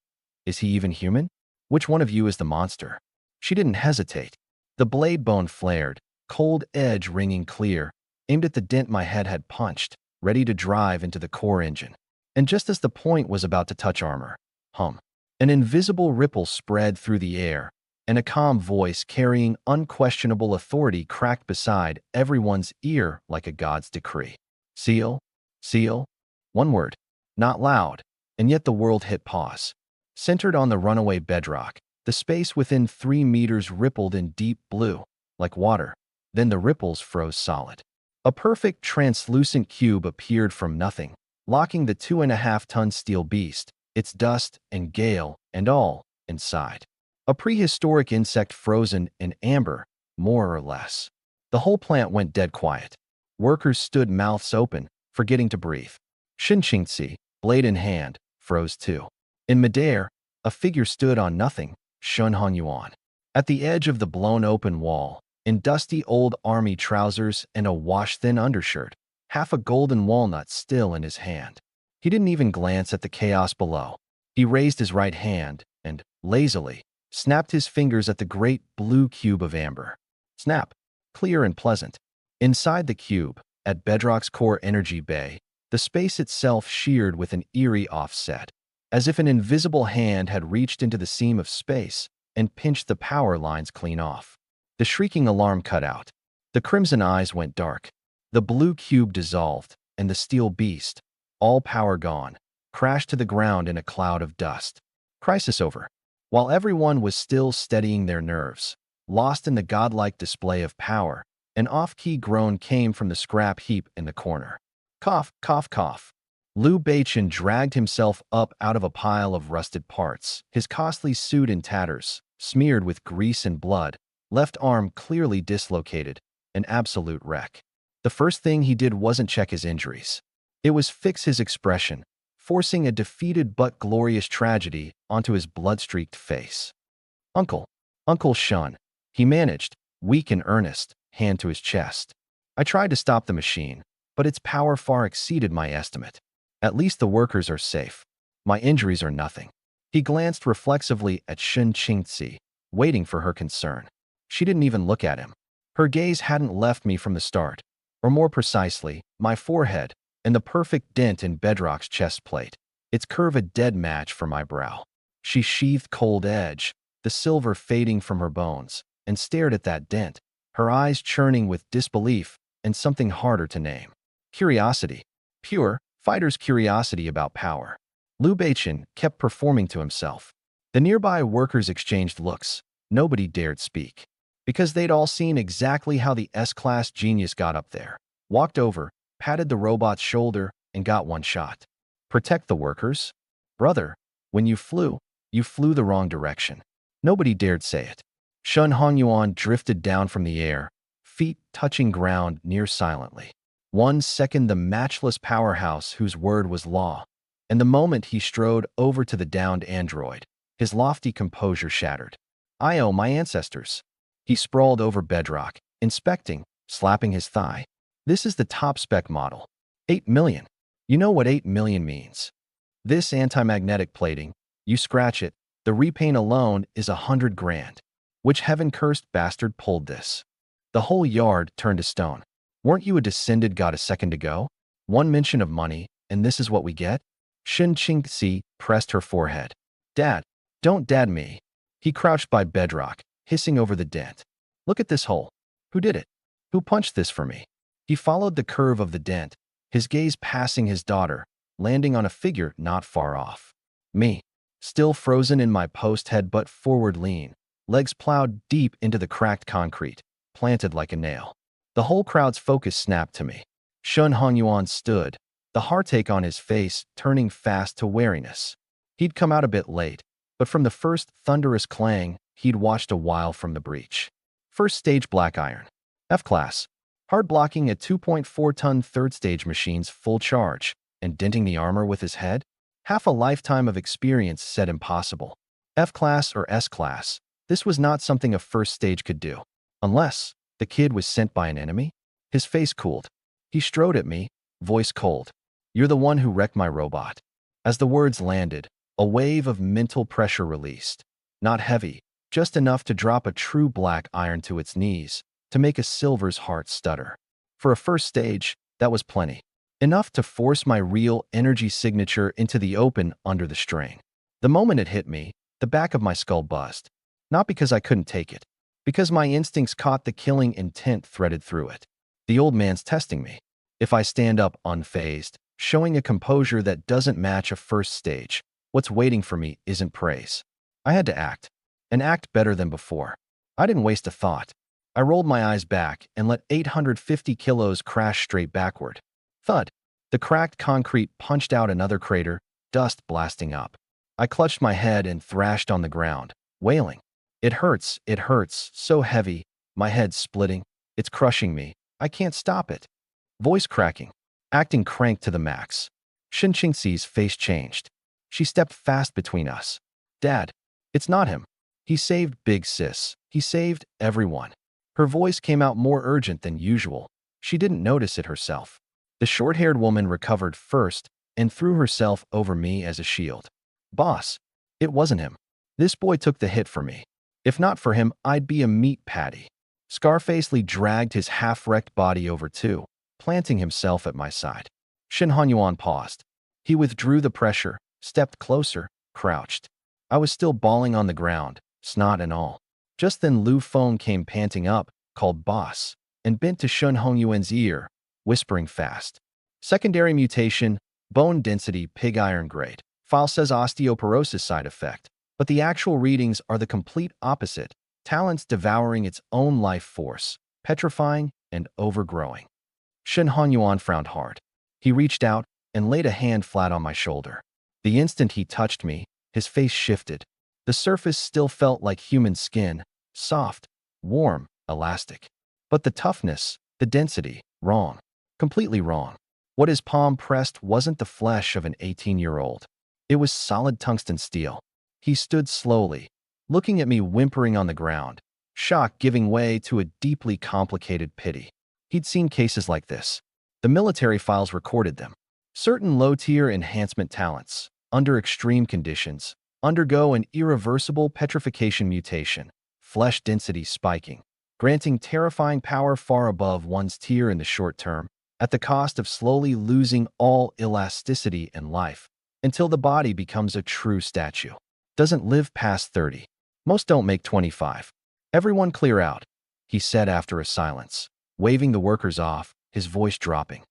is he even human? Which one of you is the monster? She didn't hesitate. The blade bone flared, cold edge ringing clear, aimed at the dent my head had punched, ready to drive into the core engine. And just as the point was about to touch armor, an invisible ripple spread through the air, and a calm voice carrying unquestionable authority cracked beside everyone's ear like a god's decree. Seal? Seal? One word. Not loud, and yet the world hit pause. Centered on the runaway Bedrock, the space within 3 meters rippled in deep blue, like water. Then the ripples froze solid. A perfect translucent cube appeared from nothing, locking the 2.5-ton steel beast, its dust and gale and all, inside. A prehistoric insect frozen in amber, more or less. The whole plant went dead quiet. Workers stood mouths open, forgetting to breathe. Xinqingzi, blade in hand, froze too. In midair, a figure stood on nothing, Shun Hongyuan. At the edge of the blown-open wall, in dusty old army trousers and a wash-thin undershirt, half a golden walnut still in his hand. He didn't even glance at the chaos below. He raised his right hand and, lazily, snapped his fingers at the great blue cube of amber. Snap. Clear and pleasant. Inside the cube, At Bedrock's core energy bay, the space itself sheared with an eerie offset, as if an invisible hand had reached into the seam of space and pinched the power lines clean off. The shrieking alarm cut out. The crimson eyes went dark. The blue cube dissolved, and the steel beast, all power gone, crashed to the ground in a cloud of dust. Crisis over. While everyone was still steadying their nerves, lost in the godlike display of power, an off-key groan came from the scrap heap in the corner. Cough, cough, cough. Liu Beichen dragged himself up out of a pile of rusted parts, his costly suit in tatters, smeared with grease and blood, left arm clearly dislocated, an absolute wreck. The first thing he did wasn't check his injuries. It was fix his expression, forcing a defeated but glorious tragedy onto his blood-streaked face. Uncle Shun, he managed, weak and earnest, hand to his chest. I tried to stop the machine, but its power far exceeded my estimate. At least the workers are safe. My injuries are nothing. He glanced reflexively at Shun Qingzi, waiting for her concern. She didn't even look at him. Her gaze hadn't left me from the start, or more precisely, my forehead, and the perfect dent in Bedrock's chest plate, its curve a dead match for my brow. She sheathed cold edge, the silver fading from her bones, and stared at that dent, her eyes churning with disbelief and something harder to name. Curiosity. Pure, fighter's curiosity about power. Liu Beichen kept performing to himself. The nearby workers exchanged looks. Nobody dared speak. Because they'd all seen exactly how the S-class genius got up there. Walked over, patted the robot's shoulder, and got one shot. Protect the workers? Brother, when you flew the wrong direction. Nobody dared say it. Shun Hongyuan drifted down from the air, feet touching ground near silently. 1 second the matchless powerhouse whose word was law, and the moment he strode over to the downed android, his lofty composure shattered. I owe my ancestors. He sprawled over Bedrock, inspecting, slapping his thigh. This is the top-spec model. 8 million. You know what 8 million means. This anti-magnetic plating, you scratch it, the repaint alone is 100 grand. Which heaven-cursed bastard pulled this? The whole yard turned to stone. Weren't you a descended god a second ago? One mention of money, and this is what we get? Shin Qingzi pressed her forehead. Dad, don't dad me. He crouched by Bedrock, hissing over the dent. Look at this hole. Who did it? Who punched this for me? He followed the curve of the dent, his gaze passing his daughter, landing on a figure not far off. Me, still frozen in my post-head but forward lean, legs plowed deep into the cracked concrete, planted like a nail. The whole crowd's focus snapped to me. Shun Hongyuan stood, the heartache on his face turning fast to wariness. He'd come out a bit late, but from the first thunderous clang, he'd watched a while from the breach. First stage black iron. F-class. Hard blocking at 2.4-ton third-stage machines full charge, and denting the armor with his head? Half a lifetime of experience said impossible. F-class or S-class, this was not something a first stage could do. Unless the kid was sent by an enemy? His face cooled. He strode at me, voice cold. You're the one who wrecked my robot. As the words landed, a wave of mental pressure released. Not heavy, just enough to drop a true black iron to its knees, to make a silver's heart stutter. For a first stage, that was plenty. Enough to force my real energy signature into the open under the strain. The moment it hit me, the back of my skull buzzed. Not because I couldn't take it, because my instincts caught the killing intent threaded through it. The old man's testing me. If I stand up unfazed, showing a composure that doesn't match a first stage, what's waiting for me isn't praise. I had to act, and act better than before. I didn't waste a thought. I rolled my eyes back and let 850 kilos crash straight backward. Thud. The cracked concrete punched out another crater, dust blasting up. I clutched my head and thrashed on the ground, wailing. It hurts, so heavy, my head splitting. It's crushing me. I can't stop it. Voice cracking, acting cranked to the max. Shin Qingxi's face changed. She stepped fast between us. Dad, it's not him. He saved Big Sis. He saved everyone. Her voice came out more urgent than usual. She didn't notice it herself. The short-haired woman recovered first and threw herself over me as a shield. Boss, it wasn't him. This boy took the hit for me. If not for him, I'd be a meat patty. Scarfacely dragged his half-wrecked body over too, planting himself at my side. Shin Hanyuan paused. He withdrew the pressure, stepped closer, crouched. I was still bawling on the ground, snot and all. Just then Lu Feng came panting up, called boss, and bent to Shun Hongyuan's ear, whispering fast. Secondary mutation, bone density pig iron grade. File says osteoporosis side effect, but the actual readings are the complete opposite. Talents devouring its own life force, petrifying and overgrowing. Shen Hanyuan frowned hard. He reached out and laid a hand flat on my shoulder. The instant he touched me, his face shifted. The surface still felt like human skin, soft, warm, elastic. But the toughness, the density, wrong. Completely wrong. What his palm pressed wasn't the flesh of an 18-year-old. It was solid tungsten steel. He stood slowly, looking at me whimpering on the ground, shock giving way to a deeply complicated pity. He'd seen cases like this. The military files recorded them. Certain low-tier enhancement talents, under extreme conditions, undergo an irreversible petrification mutation, flesh density spiking, granting terrifying power far above one's tier in the short term, at the cost of slowly losing all elasticity and life, until the body becomes a true statue. Doesn't live past 30. Most don't make 25. Everyone clear out, he said after a silence, waving the workers off, his voice dropping.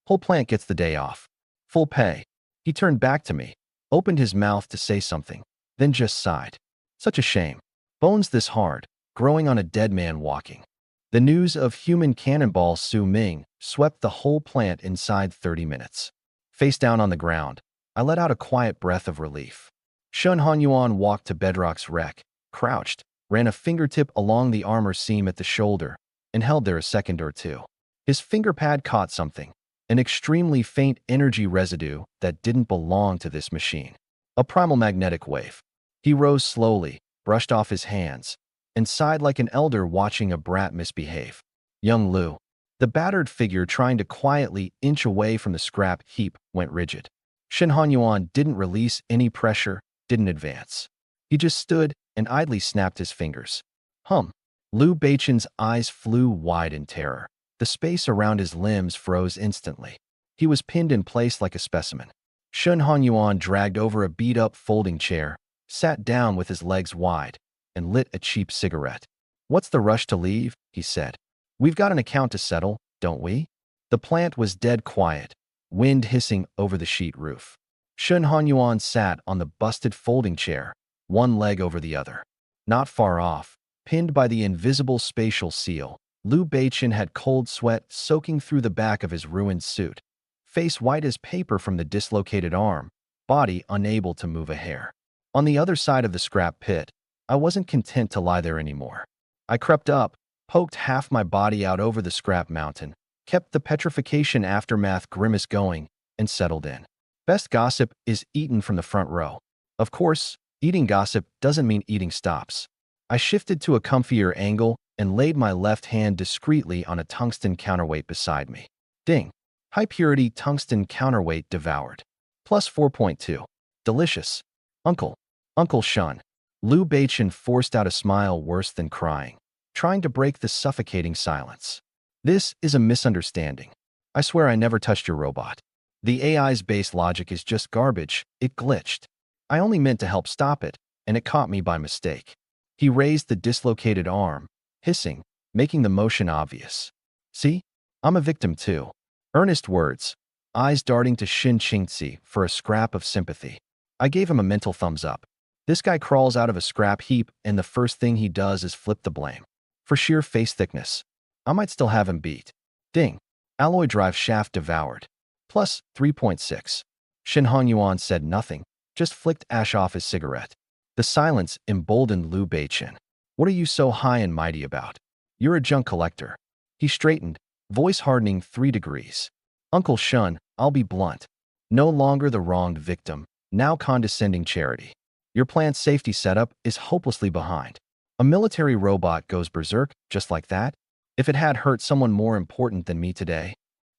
Whole plant gets the day off. Full pay. He turned back to me, opened his mouth to say something, then just sighed. Such a shame. Bones this hard, growing on a dead man walking. The news of human cannonball Su Ming swept the whole plant inside 30 minutes. Face down on the ground, I let out a quiet breath of relief. Shun Hanyuan walked to Bedrock's wreck, crouched, ran a fingertip along the armor seam at the shoulder, and held there a second or two. His fingerpad caught something, an extremely faint energy residue that didn't belong to this machine. A primal magnetic wave. He rose slowly, brushed off his hands, and sighed like an elder watching a brat misbehave. Young Lu. The battered figure trying to quietly inch away from the scrap heap went rigid. Shin Hanyuan didn't release any pressure, didn't advance. He just stood and idly snapped his fingers. Lu Beichen's eyes flew wide in terror. The space around his limbs froze instantly. He was pinned in place like a specimen. Shun Hanyuan dragged over a beat-up folding chair, sat down with his legs wide, and lit a cheap cigarette. What's the rush to leave? He said. We've got an account to settle, don't we? The plant was dead quiet, wind hissing over the sheet roof. Shun Hanyuan sat on the busted folding chair, one leg over the other. Not far off, pinned by the invisible spatial seal, Lu Beichen had cold sweat soaking through the back of his ruined suit, face white as paper from the dislocated arm, body unable to move a hair. On the other side of the scrap pit, I wasn't content to lie there anymore. I crept up, poked half my body out over the scrap mountain, kept the petrification aftermath grimace going, and settled in. Best gossip is eaten from the front row. Of course, eating gossip doesn't mean eating stops. I shifted to a comfier angle and laid my left hand discreetly on a tungsten counterweight beside me. Ding. High-purity tungsten counterweight devoured. Plus 4.2. Delicious. Uncle Shun. Lu Beichen forced out a smile worse than crying, trying to break the suffocating silence. This is a misunderstanding. I swear I never touched your robot. The AI's base logic is just garbage. It glitched. I only meant to help stop it, and it caught me by mistake. He raised the dislocated arm, hissing, making the motion obvious. See? I'm a victim too. Earnest words, eyes darting to Shin Qingzi for a scrap of sympathy. I gave him a mental thumbs up. This guy crawls out of a scrap heap and the first thing he does is flip the blame. For sheer face thickness. I might still have him beat. Ding. Alloy drive shaft devoured. Plus 3.6. Shin Hanyuan said nothing, just flicked ash off his cigarette. The silence emboldened Lu Beichen. What are you so high and mighty about? You're a junk collector. He straightened, voice hardening 3 degrees. Uncle Shun, I'll be blunt. No longer the wronged victim, now condescending charity. Your plant's safety setup is hopelessly behind. A military robot goes berserk just like that? If it had hurt someone more important than me today.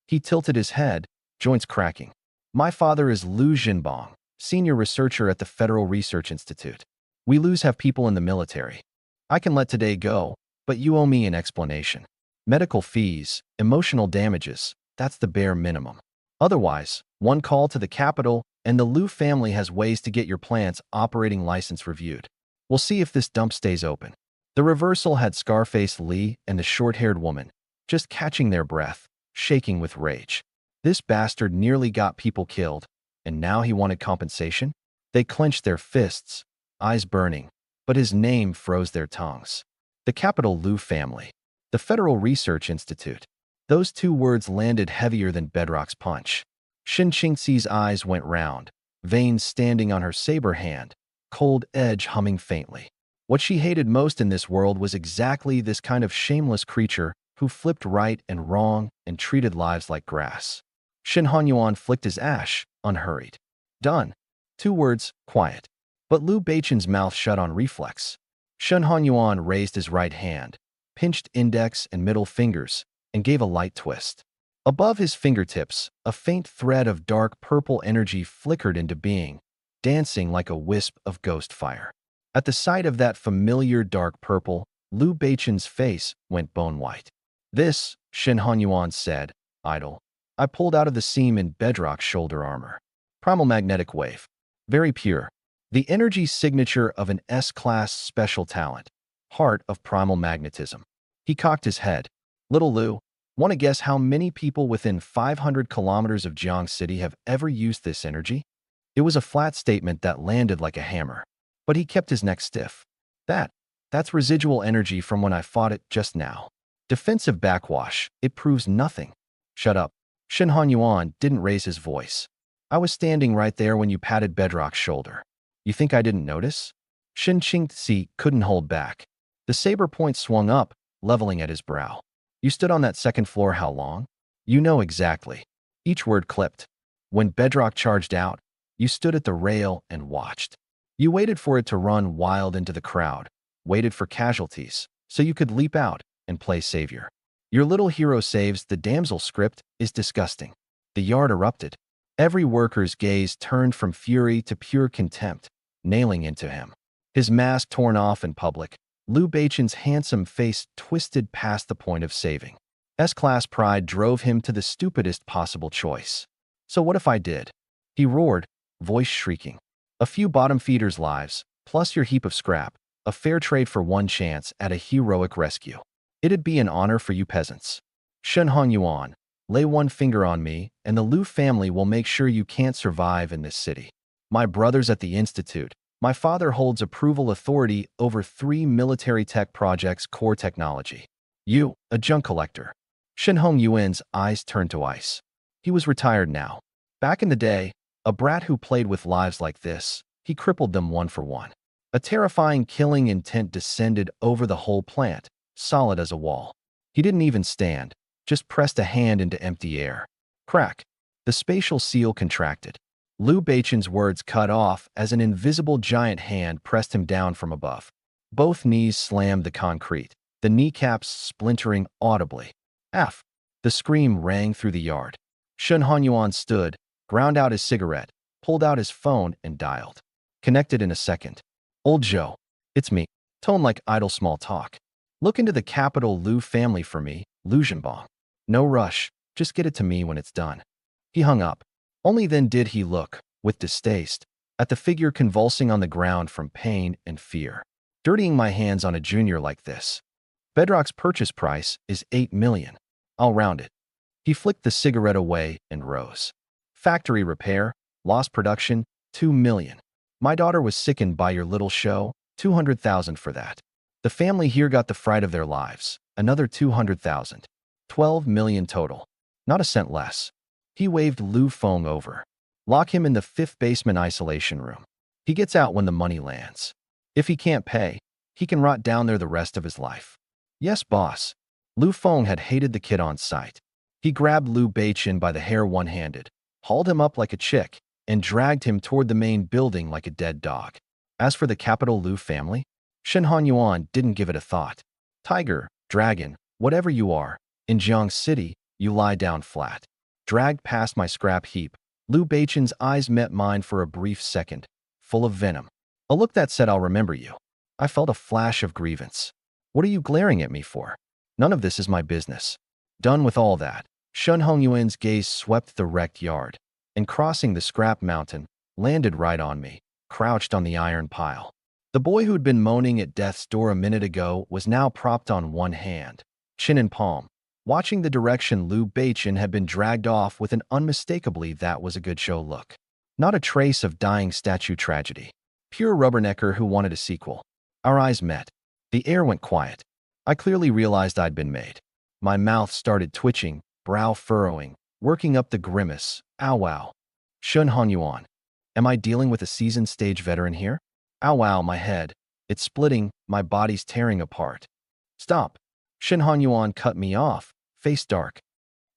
He tilted his head, joints cracking. My father is Lu Jinbong, senior researcher at the Federal Research Institute. We lose have people in the military. I can let today go, but you owe me an explanation. Medical fees, emotional damages, That's the bare minimum. Otherwise, one call to the capital and the Liu family has ways to get your plant's operating license reviewed. We'll see if this dump stays open. The reversal had Scarface Lee and the short-haired woman, just catching their breath, shaking with rage. This bastard nearly got people killed, and now he wanted compensation? They clenched their fists, eyes burning, but his name froze their tongues. The capital Liu family. The Federal Research Institute. Those two words landed heavier than Bedrock's punch. Shin Qingxi's eyes went round, veins standing on her saber hand, cold edge humming faintly. What she hated most in this world was exactly this kind of shameless creature who flipped right and wrong and treated lives like grass. Shin Hanyuan flicked his ash, unhurried. Done. 2 words, quiet. But Liu Beichen's mouth shut on reflex. Shin Hanyuan raised his right hand, pinched index and middle fingers, and gave a light twist. Above his fingertips, a faint thread of dark purple energy flickered into being, dancing like a wisp of ghost fire. At the sight of that familiar dark purple, Liu Beichen's face went bone-white. This, Shin Hanyuan said, idle. I pulled out of the seam in Bedrock's shoulder armor. Primal magnetic wave. Very pure. The energy signature of an S-class special talent. Heart of primal magnetism. He cocked his head. Little Liu, want to guess how many people within 500 kilometers of Jiang City have ever used this energy? It was a flat statement that landed like a hammer. But he kept his neck stiff. That's residual energy from when I fought it just now. Defensive backwash, it proves nothing. Shut up. Shin Hanyuan didn't raise his voice. I was standing right there when you patted Bedrock's shoulder. You think I didn't notice? Shin Qingxi couldn't hold back. The saber point swung up, leveling at his brow. You stood on that second floor how long? You know exactly. Each word clipped. When Bedrock charged out, you stood at the rail and watched. You waited for it to run wild into the crowd, waited for casualties, so you could leap out and play savior. Your little hero saves the damsel script is disgusting. The yard erupted. Every worker's gaze turned from fury to pure contempt, nailing into him. His mask torn off in public, Liu Beichen's handsome face twisted past the point of saving. S-class pride drove him to the stupidest possible choice. So what if I did? He roared, voice shrieking. A few bottom feeders' lives, plus your heap of scrap, a fair trade for one chance at a heroic rescue. It'd be an honor for you peasants. Shin Hanyuan, lay one finger on me, and the Liu family will make sure you can't survive in this city. My brother's at the Institute. My father holds approval authority over 3 military tech projects' core technology. You, a junk collector. Shin Hongyuan's eyes turned to ice. He was retired now. Back in the day, a brat who played with lives like this, he crippled them one for one. A terrifying killing intent descended over the whole plant, solid as a wall. He didn't even stand, just pressed a hand into empty air. Crack. The spatial seal contracted. Liu Beichen's words cut off as an invisible giant hand pressed him down from above. Both knees slammed the concrete, the kneecaps splintering audibly. F. The scream rang through the yard. Shin Hanyuan stood, ground out his cigarette, pulled out his phone and dialed. Connected in a second. Old Joe. It's me. Tone like idle small talk. Look into the capital Liu family for me, Liu Zhenbong. No rush, just get it to me when it's done. He hung up. Only then did he look, with distaste, at the figure convulsing on the ground from pain and fear. Dirtying my hands on a junior like this. Bedrock's purchase price is 8 million. I'll round it. He flicked the cigarette away and rose. Factory repair, lost production, 2 million. My daughter was sickened by your little show, 200,000 for that. The family here got the fright of their lives, another 200,000. 12 million total. Not a cent less. He waved Liu Feng over. Lock him in the 5th basement isolation room. He gets out when the money lands. If he can't pay, he can rot down there the rest of his life. Yes, boss. Liu Feng had hated the kid on sight. He grabbed Liu Beichen by the hair one-handed, hauled him up like a chick, and dragged him toward the main building like a dead dog. As for the capital Liu family, Shin Hanyuan didn't give it a thought. Tiger, dragon, whatever you are, in Jiang City, you lie down flat. Dragged past my scrap heap, Liu Beichen's eyes met mine for a brief second, full of venom. A look that said I'll remember you. I felt a flash of grievance. What are you glaring at me for? None of this is my business. Done with all that. Shun Hongyuan's gaze swept the wrecked yard, and crossing the scrap mountain, landed right on me, crouched on the iron pile. The boy who'd been moaning at death's door a minute ago was now propped on one hand, chin in palm, watching the direction Liu Beichen had been dragged off with an unmistakably that was a good show look. Not a trace of dying statue tragedy. Pure rubbernecker who wanted a sequel. Our eyes met. The air went quiet. I clearly realized I'd been made. My mouth started twitching, brow furrowing, working up the grimace. Ow wow. Shun Hanyuan. Am I dealing with a seasoned stage veteran here? Ow wow, my head. It's splitting, my body's tearing apart. Stop. Shin Hanyuan cut me off, face dark.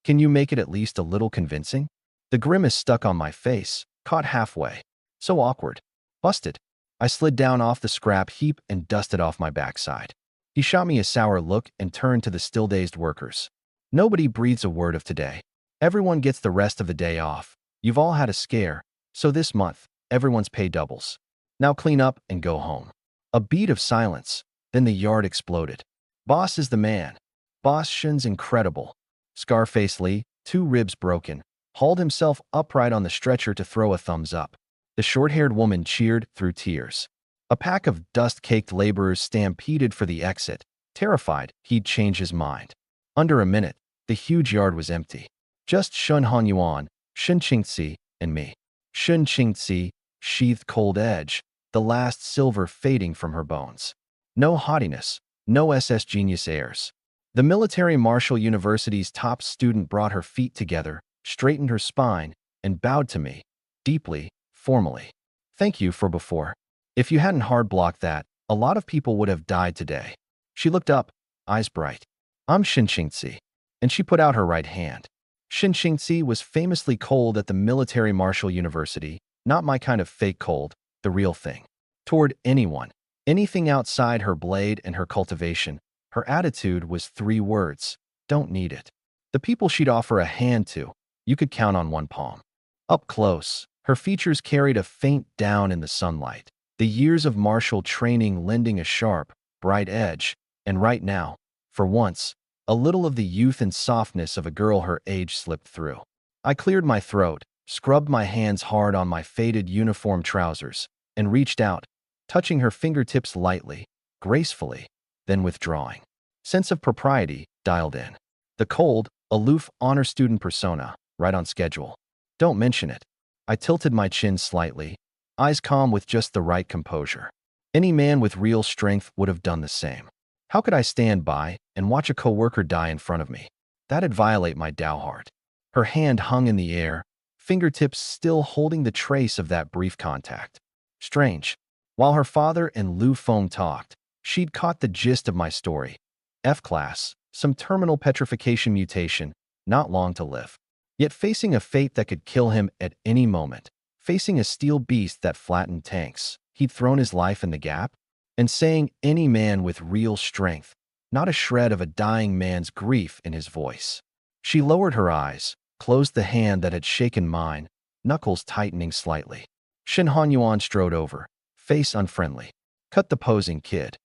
Can you make it at least a little convincing? The grimace stuck on my face, caught halfway. So awkward. Busted. I slid down off the scrap heap and dusted off my backside. He shot me a sour look and turned to the still-dazed workers. Nobody breathes a word of today. Everyone gets the rest of the day off. You've all had a scare, so this month, everyone's pay doubles. Now clean up and go home. A beat of silence, then the yard exploded. Boss is the man. Boss Shun's incredible. Scarface Lee, 2 ribs broken, hauled himself upright on the stretcher to throw a thumbs up. The short-haired woman cheered through tears. A pack of dust-caked laborers stampeded for the exit, terrified he'd change his mind. Under a minute, the huge yard was empty. Just Shun Hanyuan, Shun Qingzi, and me. Shun Qingzi, sheathed cold edge, the last silver fading from her bones. No haughtiness, no SS genius airs. The Military Martial University's top student brought her feet together, straightened her spine, and bowed to me, deeply, formally. Thank you for before. If you hadn't hard-blocked that, a lot of people would have died today. She looked up, eyes bright. I'm Shin Qingzi. And she put out her right hand. Shin Qingzi was famously cold at the Military Martial University, not my kind of fake cold, the real thing. Toward anyone, anything outside her blade and her cultivation, her attitude was 3 words: don't need it. The people she'd offer a hand to, you could count on one palm. Up close, her features carried a faint down in the sunlight, the years of martial training lending a sharp, bright edge, and right now, for once, a little of the youth and softness of a girl her age slipped through. I cleared my throat, scrubbed my hands hard on my faded uniform trousers, and reached out, touching her fingertips lightly, gracefully, then withdrawing. Sense of propriety dialed in. The cold, aloof honor student persona, right on schedule. Don't mention it. I tilted my chin slightly, eyes calm with just the right composure. Any man with real strength would have done the same. How could I stand by and watch a coworker die in front of me? That'd violate my Tao heart. Her hand hung in the air, fingertips still holding the trace of that brief contact. Strange. While her father and Liu Feng talked, she'd caught the gist of my story. F-class, some terminal petrification mutation, not long to live. Yet facing a fate that could kill him at any moment, facing a steel beast that flattened tanks, he'd thrown his life in the gap, and saying any man with real strength, not a shred of a dying man's grief in his voice. She lowered her eyes, closed the hand that had shaken mine, knuckles tightening slightly. Shin Hanyuan strode over, face unfriendly. Cut the posing, kid.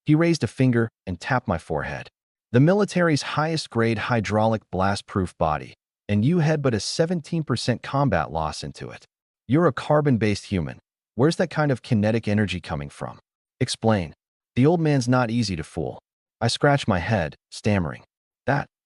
He raised a finger and tapped my forehead. The military's highest-grade hydraulic blast-proof body, and you had but a 17% combat loss into it. You're a carbon-based human. Where's that kind of kinetic energy coming from? Explain. The old man's not easy to fool. I scratched my head, stammering.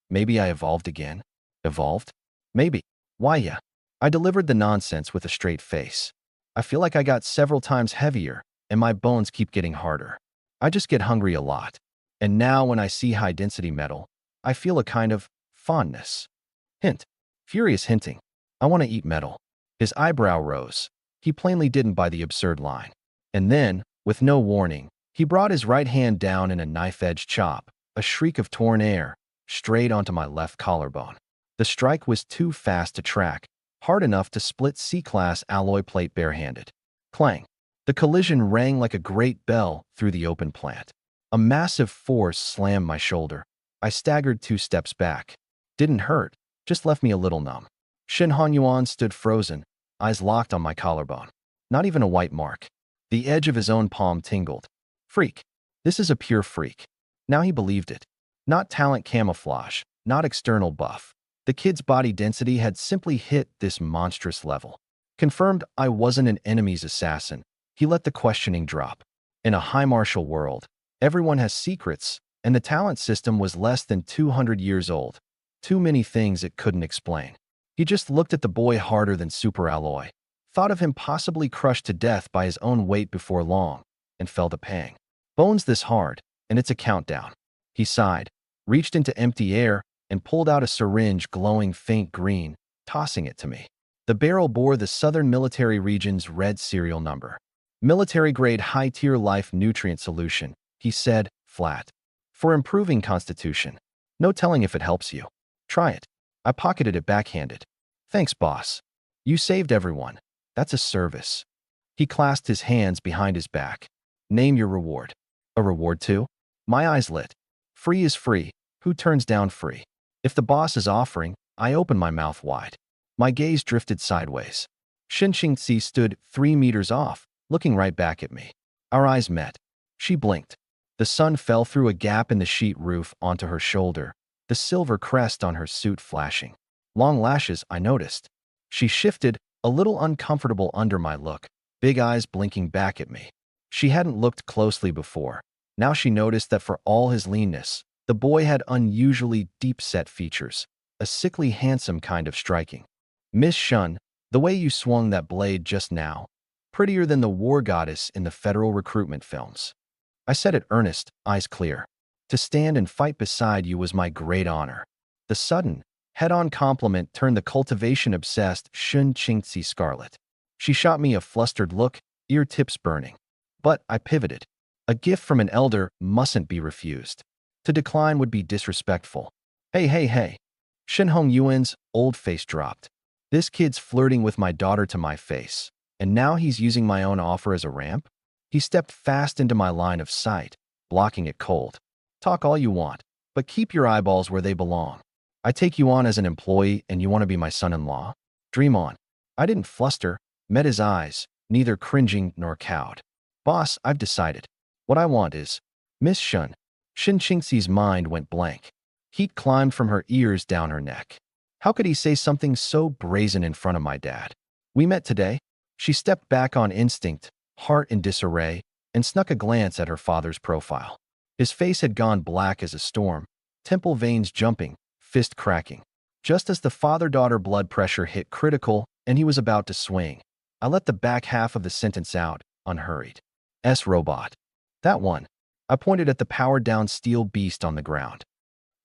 Maybe I evolved again. Evolved? Maybe. Why, yeah. I delivered the nonsense with a straight face. I feel like I got several times heavier, and my bones keep getting harder. I just get hungry a lot. And now when I see high-density metal, I feel a kind of fondness. Hint. Furious hinting. I want to eat metal. His eyebrow rose. He plainly didn't buy the absurd line. And then, with no warning, he brought his right hand down in a knife-edge chop, a shriek of torn air, straight onto my left collarbone. The strike was too fast to track, hard enough to split C-class alloy plate barehanded. Clang. The collision rang like a great bell through the open plant. A massive force slammed my shoulder. I staggered 2 steps back. Didn't hurt, just left me a little numb. Shin Hanyuan stood frozen, eyes locked on my collarbone. Not even a white mark. The edge of his own palm tingled. Freak. This is a pure freak. Now he believed it. Not talent camouflage, not external buff. The kid's body density had simply hit this monstrous level. Confirmed I wasn't an enemy's assassin, he let the questioning drop. In a high martial world, everyone has secrets, and the talent system was less than 200 years old. Too many things it couldn't explain. He just looked at the boy harder than superalloy, thought of him possibly crushed to death by his own weight before long, and felt a pang. Bones this hard, and it's a countdown. He sighed, reached into empty air, and pulled out a syringe glowing faint green, tossing it to me. The barrel bore the Southern Military Region's red serial number. Military-grade high-tier life nutrient solution, he said, flat. For improving constitution. No telling if it helps you. Try it. I pocketed it backhanded. Thanks, boss. You saved everyone. That's a service. He clasped his hands behind his back. Name your reward. A reward too? My eyes lit. Free is free. Who turns down free? If the boss is offering, I open my mouth wide. My gaze drifted sideways. Shin Qingxi stood 3 meters off, looking right back at me. Our eyes met. She blinked. The sun fell through a gap in the sheet roof onto her shoulder, the silver crest on her suit flashing. Long lashes, I noticed. She shifted, a little uncomfortable under my look, big eyes blinking back at me. She hadn't looked closely before. Now she noticed that for all his leanness, the boy had unusually deep-set features, a sickly handsome kind of striking. Miss Shun, the way you swung that blade just now, prettier than the war goddess in the federal recruitment films. I said it earnest, eyes clear. To stand and fight beside you was my great honor. The sudden, head-on compliment turned the cultivation-obsessed Shun Qingxi scarlet. She shot me a flustered look, ear tips burning. But I pivoted. A gift from an elder mustn't be refused. To decline would be disrespectful. Hey. Shin Hong Yuan's old face dropped. This kid's flirting with my daughter to my face, and now he's using my own offer as a ramp? He stepped fast into my line of sight, blocking it cold. Talk all you want, but keep your eyeballs where they belong. I take you on as an employee and you want to be my son-in-law? Dream on. I didn't fluster, met his eyes, neither cringing nor cowed. Boss, I've decided. What I want is Miss Shun. Shin Qingxi's mind went blank. Heat climbed from her ears down her neck. How could he say something so brazen in front of my dad? We met today. She stepped back on instinct, heart in disarray, and snuck a glance at her father's profile. His face had gone black as a storm, temple veins jumping, fist cracking. Just as the father-daughter blood pressure hit critical and he was about to swing, I let the back half of the sentence out, unhurried. S-robot. That one. I pointed at the powered-down steel beast on the ground.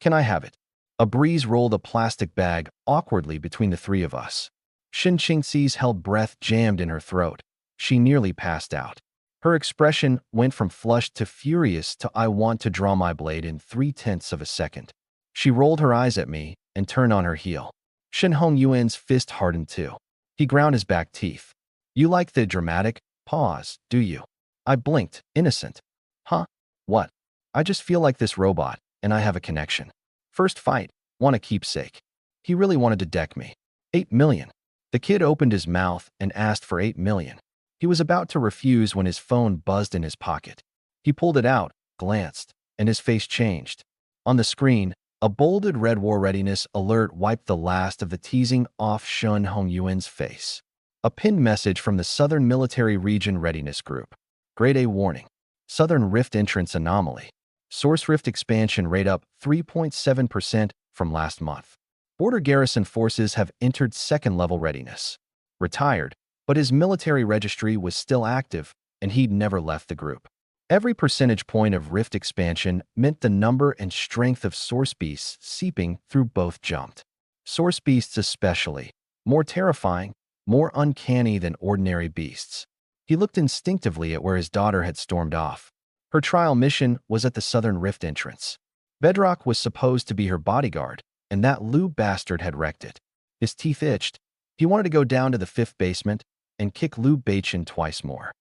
Can I have it? A breeze rolled a plastic bag awkwardly between the three of us. Shin Qingxi's held breath jammed in her throat. She nearly passed out. Her expression went from flushed to furious to I want to draw my blade in 0.3 of a second. She rolled her eyes at me and turned on her heel. Shin Hong Yuan's fist hardened too. He ground his back teeth. You like the dramatic pause, do you? I blinked, innocent. Huh? What? I just feel like this robot, and I have a connection. First fight, want a keepsake. He really wanted to deck me. 8 million. The kid opened his mouth and asked for 8 million. He was about to refuse when his phone buzzed in his pocket. He pulled it out, glanced, and his face changed. On the screen, a bolded red war readiness alert wiped the last of the teasing off Shun Hong Yuan's face. A pinned message from the Southern Military Region Readiness Group. Grade A warning. Southern Rift entrance anomaly. Source Rift expansion rate up 3.7% from last month. Border garrison forces have entered second-level readiness. Retired, but his military registry was still active, and he'd never left the group. Every percentage point of Rift expansion meant the number and strength of source beasts seeping through both jumped. Source beasts especially, more terrifying, more uncanny than ordinary beasts. He looked instinctively at where his daughter had stormed off. Her trial mission was at the Southern Rift entrance. Bedrock was supposed to be her bodyguard, and that Lou bastard had wrecked it. His teeth itched. He wanted to go down to the 5th basement and kick Lou Bachin twice more.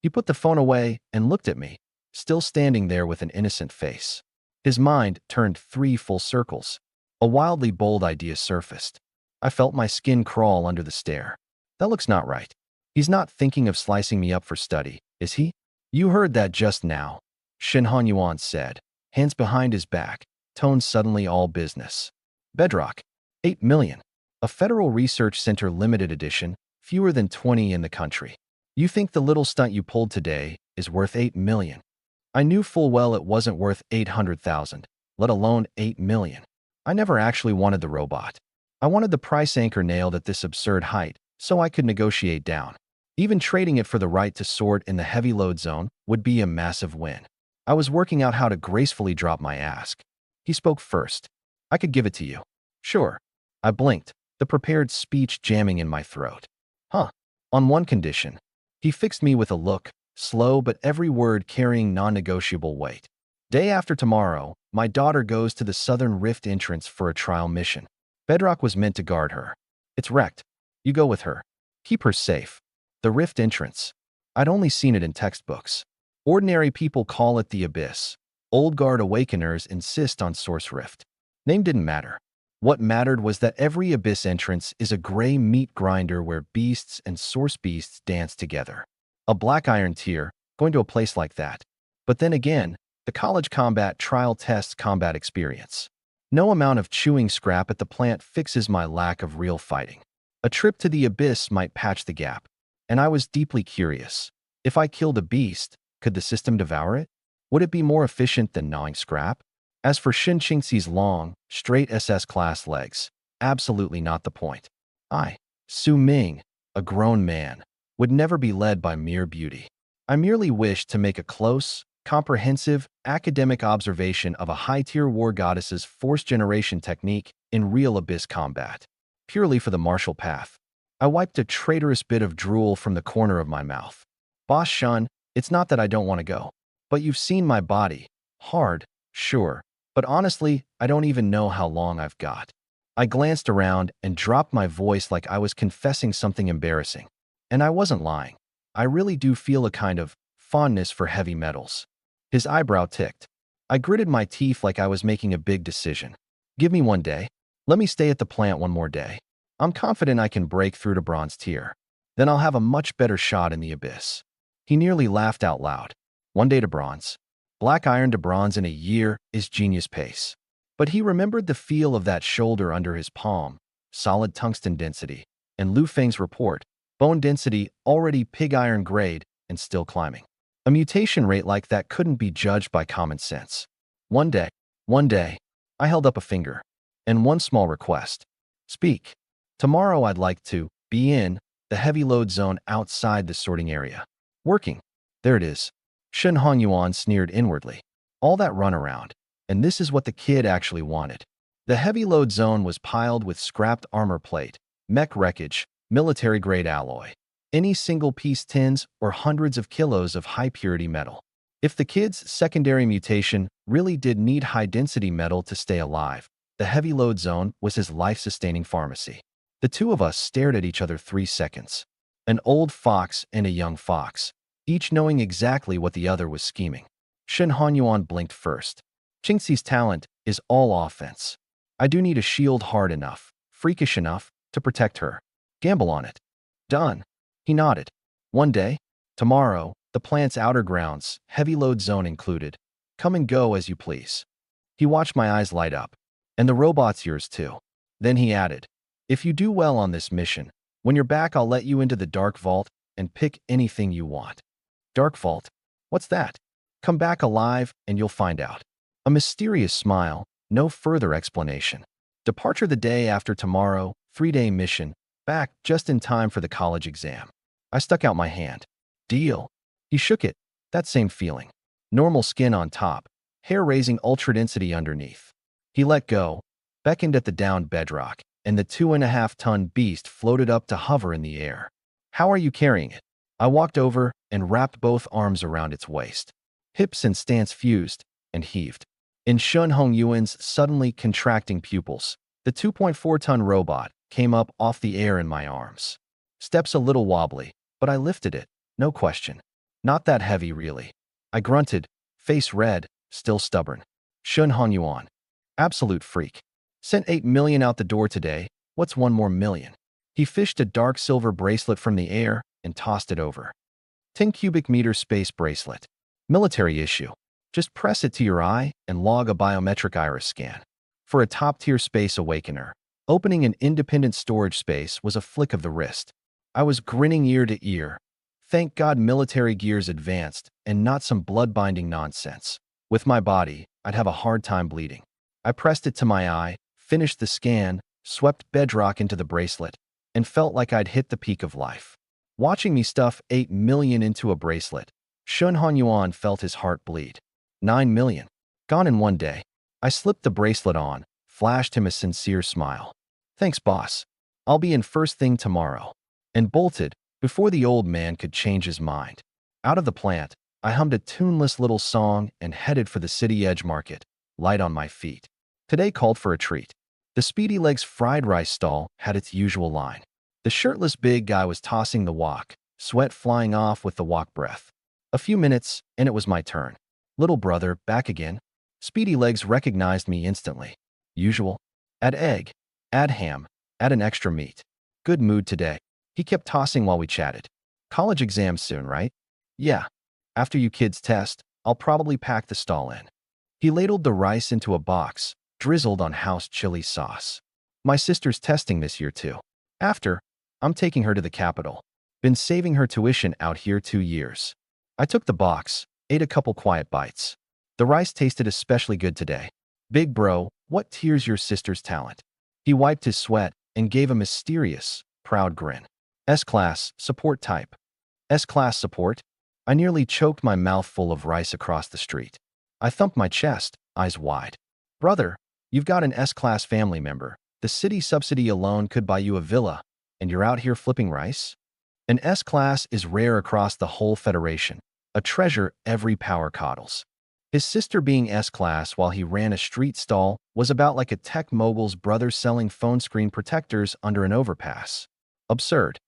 He put the phone away and looked at me, still standing there with an innocent face. His mind turned 3 full circles. A wildly bold idea surfaced. I felt my skin crawl under the stare. That looks not right. He's not thinking of slicing me up for study, is he? You heard that just now, Shin Hong Yuan said, hands behind his back, tone suddenly all business. Bedrock. 8 million. A Federal Research Center limited edition, fewer than 20 in the country. You think the little stunt you pulled today is worth 8 million? I knew full well it wasn't worth 800,000, let alone 8 million. I never actually wanted the robot. I wanted the price anchor nailed at this absurd height so I could negotiate down. Even trading it for the right to sort in the heavy load zone would be a massive win. I was working out how to gracefully drop my ask. He spoke first. I could give it to you. Sure. I blinked, the prepared speech jamming in my throat. Huh. On one condition. He fixed me with a look, slow but every word carrying non-negotiable weight. Day after tomorrow, my daughter goes to the Southern Rift entrance for a trial mission. Bedrock was meant to guard her. It's wrecked. You go with her. Keep her safe. The Rift entrance. I'd only seen it in textbooks. Ordinary people call it the Abyss. Old Guard Awakeners insist on Source Rift. Name didn't matter. What mattered was that every Abyss entrance is a gray meat grinder where beasts and source beasts dance together. A black iron tier, going to a place like that. But then again, the college combat trial tests combat experience. No amount of chewing scrap at the plant fixes my lack of real fighting. A trip to the Abyss might patch the gap. And I was deeply curious. If I killed a beast, could the system devour it? Would it be more efficient than gnawing scrap? As for Shin Qingxi's long, straight SS-class legs, absolutely not the point. I, Su Ming, a grown man, would never be led by mere beauty. I merely wished to make a close, comprehensive, academic observation of a high-tier war goddess's force-generation technique in real Abyss combat, purely for the martial path. I wiped a traitorous bit of drool from the corner of my mouth. Boss Shun, it's not that I don't want to go. But you've seen my body. Hard, sure. But honestly, I don't even know how long I've got. I glanced around and dropped my voice like I was confessing something embarrassing. And I wasn't lying. I really do feel a kind of fondness for heavy metals. His eyebrow ticked. I gritted my teeth like I was making a big decision. Give me one day. Let me stay at the plant one more day. I'm confident I can break through to bronze tier. Then I'll have a much better shot in the Abyss. He nearly laughed out loud. One day to bronze. Black iron to bronze in a year is genius pace. But he remembered the feel of that shoulder under his palm, solid tungsten density, and Lu Feng's report, bone density already pig iron grade and still climbing. A mutation rate like that couldn't be judged by common sense. One day, I held up a finger. And one small request. Speak. Tomorrow I'd like to be in the heavy load zone outside the sorting area. Working. There it is. Shen Hongyuan sneered inwardly. All that runaround. And this is what the kid actually wanted. The heavy load zone was piled with scrapped armor plate, mech wreckage, military-grade alloy, any single-piece tins or hundreds of kilos of high-purity metal. If the kid's secondary mutation really did need high-density metal to stay alive, the heavy load zone was his life-sustaining pharmacy. The two of us stared at each other 3 seconds. An old fox and a young fox, each knowing exactly what the other was scheming. Shen Hanyuan blinked first. Qingxi's talent is all offense. I do need a shield hard enough, freakish enough, to protect her. Gamble on it. Done. He nodded. One day, tomorrow, the plant's outer grounds, heavy load zone included. Come and go as you please. He watched my eyes light up. And the robot's yours too. Then he added, if you do well on this mission, when you're back I'll let you into the Dark Vault and pick anything you want. Dark Vault? What's that? Come back alive and you'll find out. A mysterious smile, no further explanation. Departure the day after tomorrow, 3-day mission, back just in time for the college exam. I stuck out my hand. Deal. He shook it, that same feeling. Normal skin on top, hair-raising ultra-density underneath. He let go, beckoned at the downed bedrock, and the 2.5-ton beast floated up to hover in the air. How are you carrying it? I walked over and wrapped both arms around its waist. Hips and stance fused and heaved. In Shun Hongyuan's suddenly contracting pupils, the 2.4-ton robot came up off the air in my arms. Steps a little wobbly, but I lifted it, no question. Not that heavy, really. I grunted, face red, still stubborn. Shun Hongyuan. Absolute freak. Sent 8 million out the door today, what's 1 more million? He fished a dark silver bracelet from the air and tossed it over. 10 cubic meter space bracelet. Military issue. Just press it to your eye and log a biometric iris scan. For a top-tier space awakener, Opening an independent storage space was a flick of the wrist. I was grinning ear to ear. Thank God military gear's advanced and not some blood-binding nonsense. With my body, I'd have a hard time bleeding. I pressed it to my eye, finished the scan, swept bedrock into the bracelet, and felt like I'd hit the peak of life. Watching me stuff 8 million into a bracelet, Shun Hanyuan felt his heart bleed. 9 million. Gone in one day. I slipped the bracelet on, flashed him a sincere smile. Thanks, boss. I'll be in first thing tomorrow. And bolted, before the old man could change his mind. Out of the plant, I hummed a tuneless little song and headed for the city edge market, light on my feet. Today called for a treat. The Speedy Legs fried rice stall had its usual line. The shirtless big guy was tossing the wok, sweat flying off with the wok breath. A few minutes, and it was my turn. Little brother, back again. Speedy Legs recognized me instantly. Usual. Add egg. Add ham. Add an extra meat. Good mood today. He kept tossing while we chatted. College exams soon, right? Yeah. After you kids test, I'll probably pack the stall in. He ladled the rice into a box, drizzled on house chili sauce. My sister's testing this year too. After, I'm taking her to the capital. Been saving her tuition out here 2 years. I took the box, ate a couple quiet bites. The rice tasted especially good today. Big bro, what tears your sister's talent? He wiped his sweat and gave a mysterious, proud grin. S-class, support type. S-class support? I nearly choked my mouth full of rice across the street. I thumped my chest, eyes wide. Brother, you've got an S-class family member. The city subsidy alone could buy you a villa, and you're out here flipping rice? An S-class is rare across the whole Federation, a treasure every power coddles. His sister being S-class while he ran a street stall was about like a tech mogul's brother selling phone screen protectors under an overpass. Absurd.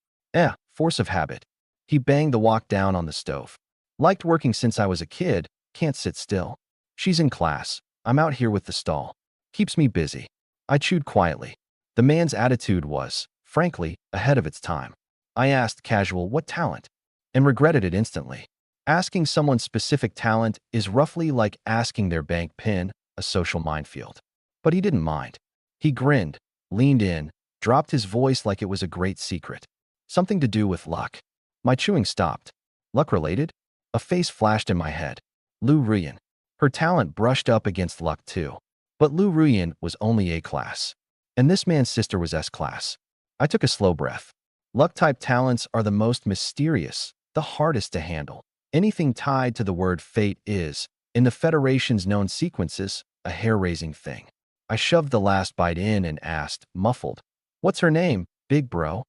Force of habit. He banged the wok down on the stove. Liked working since I was a kid, can't sit still. She's in class. I'm out here with the stall. Keeps me busy. I chewed quietly. The man's attitude was, frankly, ahead of its time. I asked casual, what talent? And regretted it instantly. Asking someone's specific talent is roughly like asking their bank PIN, a social minefield. But he didn't mind. He grinned, leaned in, dropped his voice like it was a great secret. Something to do with luck. My chewing stopped. Luck related? A face flashed in my head. Lu Ruyan. Her talent brushed up against luck too. But Lu Ruyan was only A-class. And this man's sister was S-class. I took a slow breath. Luck-type talents are the most mysterious, the hardest to handle. Anything tied to the word fate is, in the Federation's known sequences, a hair-raising thing. I shoved the last bite in and asked, muffled, what's her name, big bro?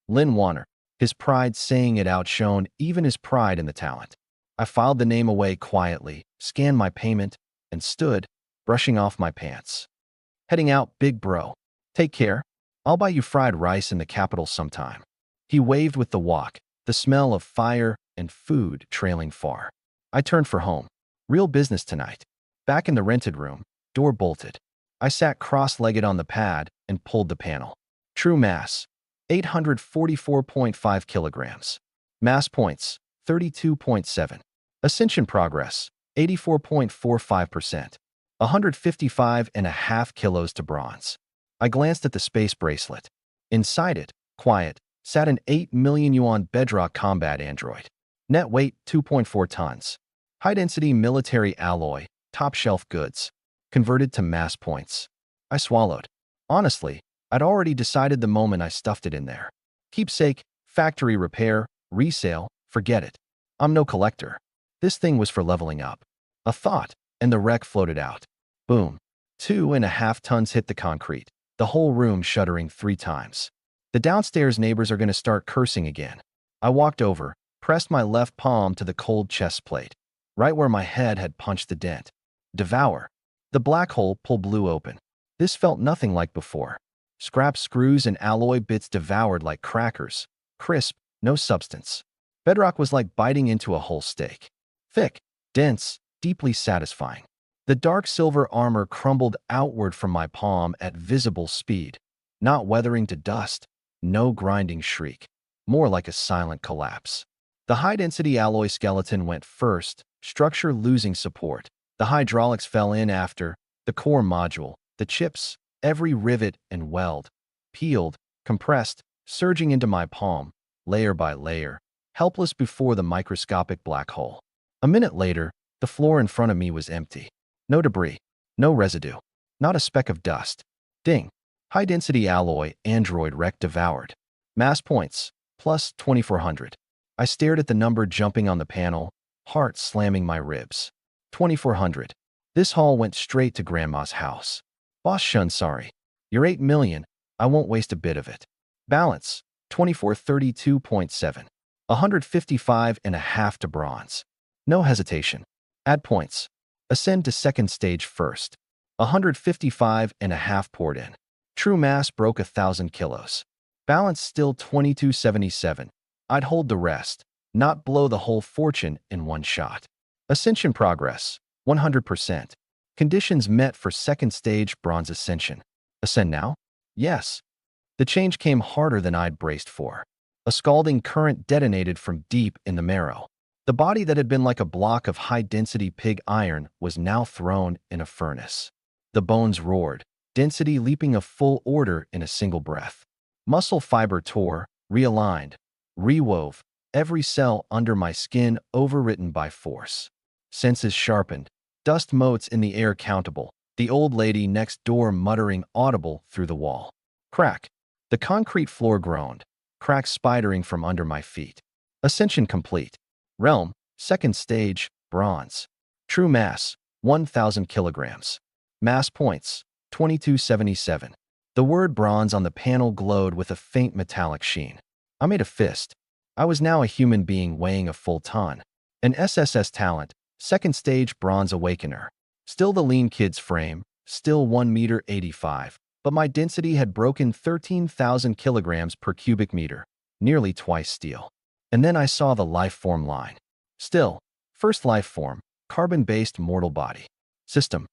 Lin Warner. His pride saying it outshone even his pride in the talent. I filed the name away quietly, scanned my payment, and stood, brushing off my pants. Heading out, big bro. Take care. I'll buy you fried rice in the capital sometime. He waved with the wok, the smell of fire and food trailing far. I turned for home. Real business tonight. Back in the rented room, door bolted. I sat cross-legged on the pad and pulled the panel. True mass, 844.5 kilograms. Mass points, 32.7. Ascension progress, 84.45%. 155.5 kilos to bronze. I glanced at the space bracelet. Inside it, quiet, sat an 8 million yuan bedrock combat android. Net weight, 2.4 tons. High-density military alloy, top-shelf goods. Converted to mass points. I swallowed. Honestly, I'd already decided the moment I stuffed it in there. Keepsake, factory repair, resale, forget it. I'm no collector. This thing was for leveling up. A thought, and the wreck floated out. Boom. 2.5 tons hit the concrete, the whole room shuddering 3 times. The downstairs neighbors are going to start cursing again. I walked over, pressed my left palm to the cold chest plate, right where my head had punched the dent. Devour. The black hole blew open. This felt nothing like before. Scrap screws and alloy bits devoured like crackers. Crisp, no substance. Bedrock was like biting into a whole steak. Thick, dense, deeply satisfying. The dark silver armor crumbled outward from my palm at visible speed, not weathering to dust, no grinding shriek, more like a silent collapse. The high-density alloy skeleton went first, structure losing support. The hydraulics fell in after, the core module, the chips, every rivet and weld, peeled, compressed, surging into my palm, layer by layer, helpless before the microscopic black hole. A minute later, the floor in front of me was empty. No debris, no residue, not a speck of dust. Ding. High-density alloy Android rec devoured. Mass points, plus 2400. I stared at the number jumping on the panel, heart slamming my ribs. 2400. This haul went straight to Grandma's house. Boss Shun, sorry. You're 8 million. I won't waste a bit of it. Balance, 2432.7. 155.5 to bronze. No hesitation. Add points. Ascend to second stage first. 155.5 poured in. True mass broke 1,000 kilos. Balance still 2277. I'd hold the rest, not blow the whole fortune in one shot. Ascension progress, 100%. Conditions met for second stage bronze ascension. Ascend now? Yes. The change came harder than I'd braced for. A scalding current detonated from deep in the marrow. The body that had been like a block of high-density pig iron was now thrown in a furnace. The bones roared, density leaping a full order in a single breath. Muscle fiber tore, realigned, rewove, every cell under my skin overwritten by force. Senses sharpened, dust motes in the air countable, the old lady next door muttering audible through the wall. Crack. The concrete floor groaned, cracks spidering from under my feet. Ascension complete. Realm, second stage, bronze. True mass, 1,000 kilograms. Mass points, 2277. The word bronze on the panel glowed with a faint metallic sheen. I made a fist. I was now a human being weighing a full ton. An SSS talent, second stage bronze awakener. Still the lean kid's frame, still 1 meter 85, but my density had broken 13,000 kilograms per cubic meter, nearly twice steel. And then I saw the life form line. Still, first life form, carbon-based mortal body. System.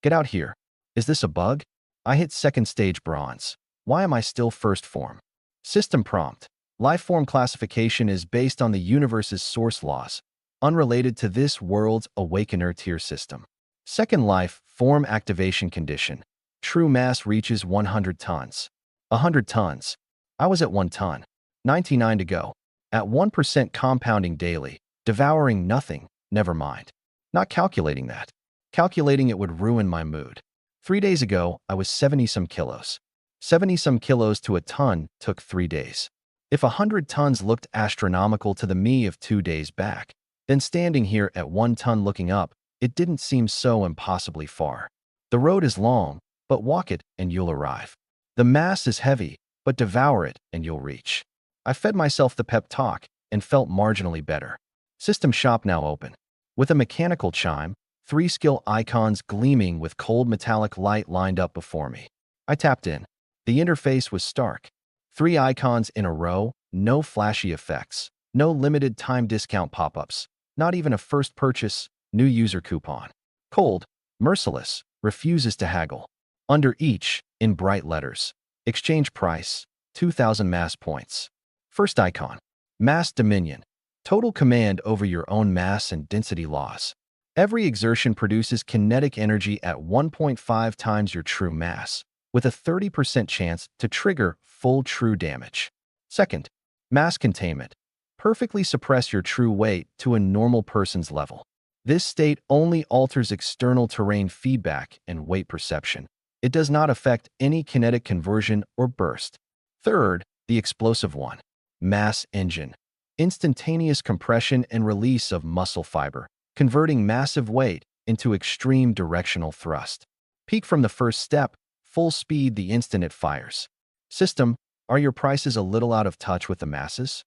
Get out here. Is this a bug? I hit second stage bronze. Why am I still first form? System prompt. Life form classification is based on the universe's source laws, unrelated to this world's awakener tier system. Second life form activation condition. True mass reaches 100 tons. 100 tons. I was at 1 ton. 99 to go. At 1% compounding daily, devouring nothing, never mind. Not calculating that. Calculating it would ruin my mood. 3 days ago, I was 70-some kilos. 70-some kilos to a ton took 3 days. If 100 tons looked astronomical to the me of 2 days back, then standing here at 1 ton looking up, it didn't seem so impossibly far. The road is long, but walk it and you'll arrive. The mass is heavy, but devour it and you'll reach. I fed myself the pep talk and felt marginally better. System shop now open. With a mechanical chime, 3 skill icons gleaming with cold metallic light lined up before me. I tapped in. The interface was stark. 3 icons in a row, no flashy effects, no limited time discount pop-ups, not even a first purchase, new user coupon. Cold, merciless, refuses to haggle. Under each, in bright letters, exchange price, 2,000 mass points. First icon, mass dominion, total command over your own mass and density laws. Every exertion produces kinetic energy at 1.5 times your true mass, with a 30% chance to trigger full true damage. Second, mass containment. Perfectly suppress your true weight to a normal person's level. This state only alters external terrain feedback and weight perception. It does not affect any kinetic conversion or burst. Third, the explosive one. Mass engine. Instantaneous compression and release of muscle fiber, converting massive weight into extreme directional thrust. Peak from the first step, full speed the instant it fires. System, are your prices a little out of touch with the masses?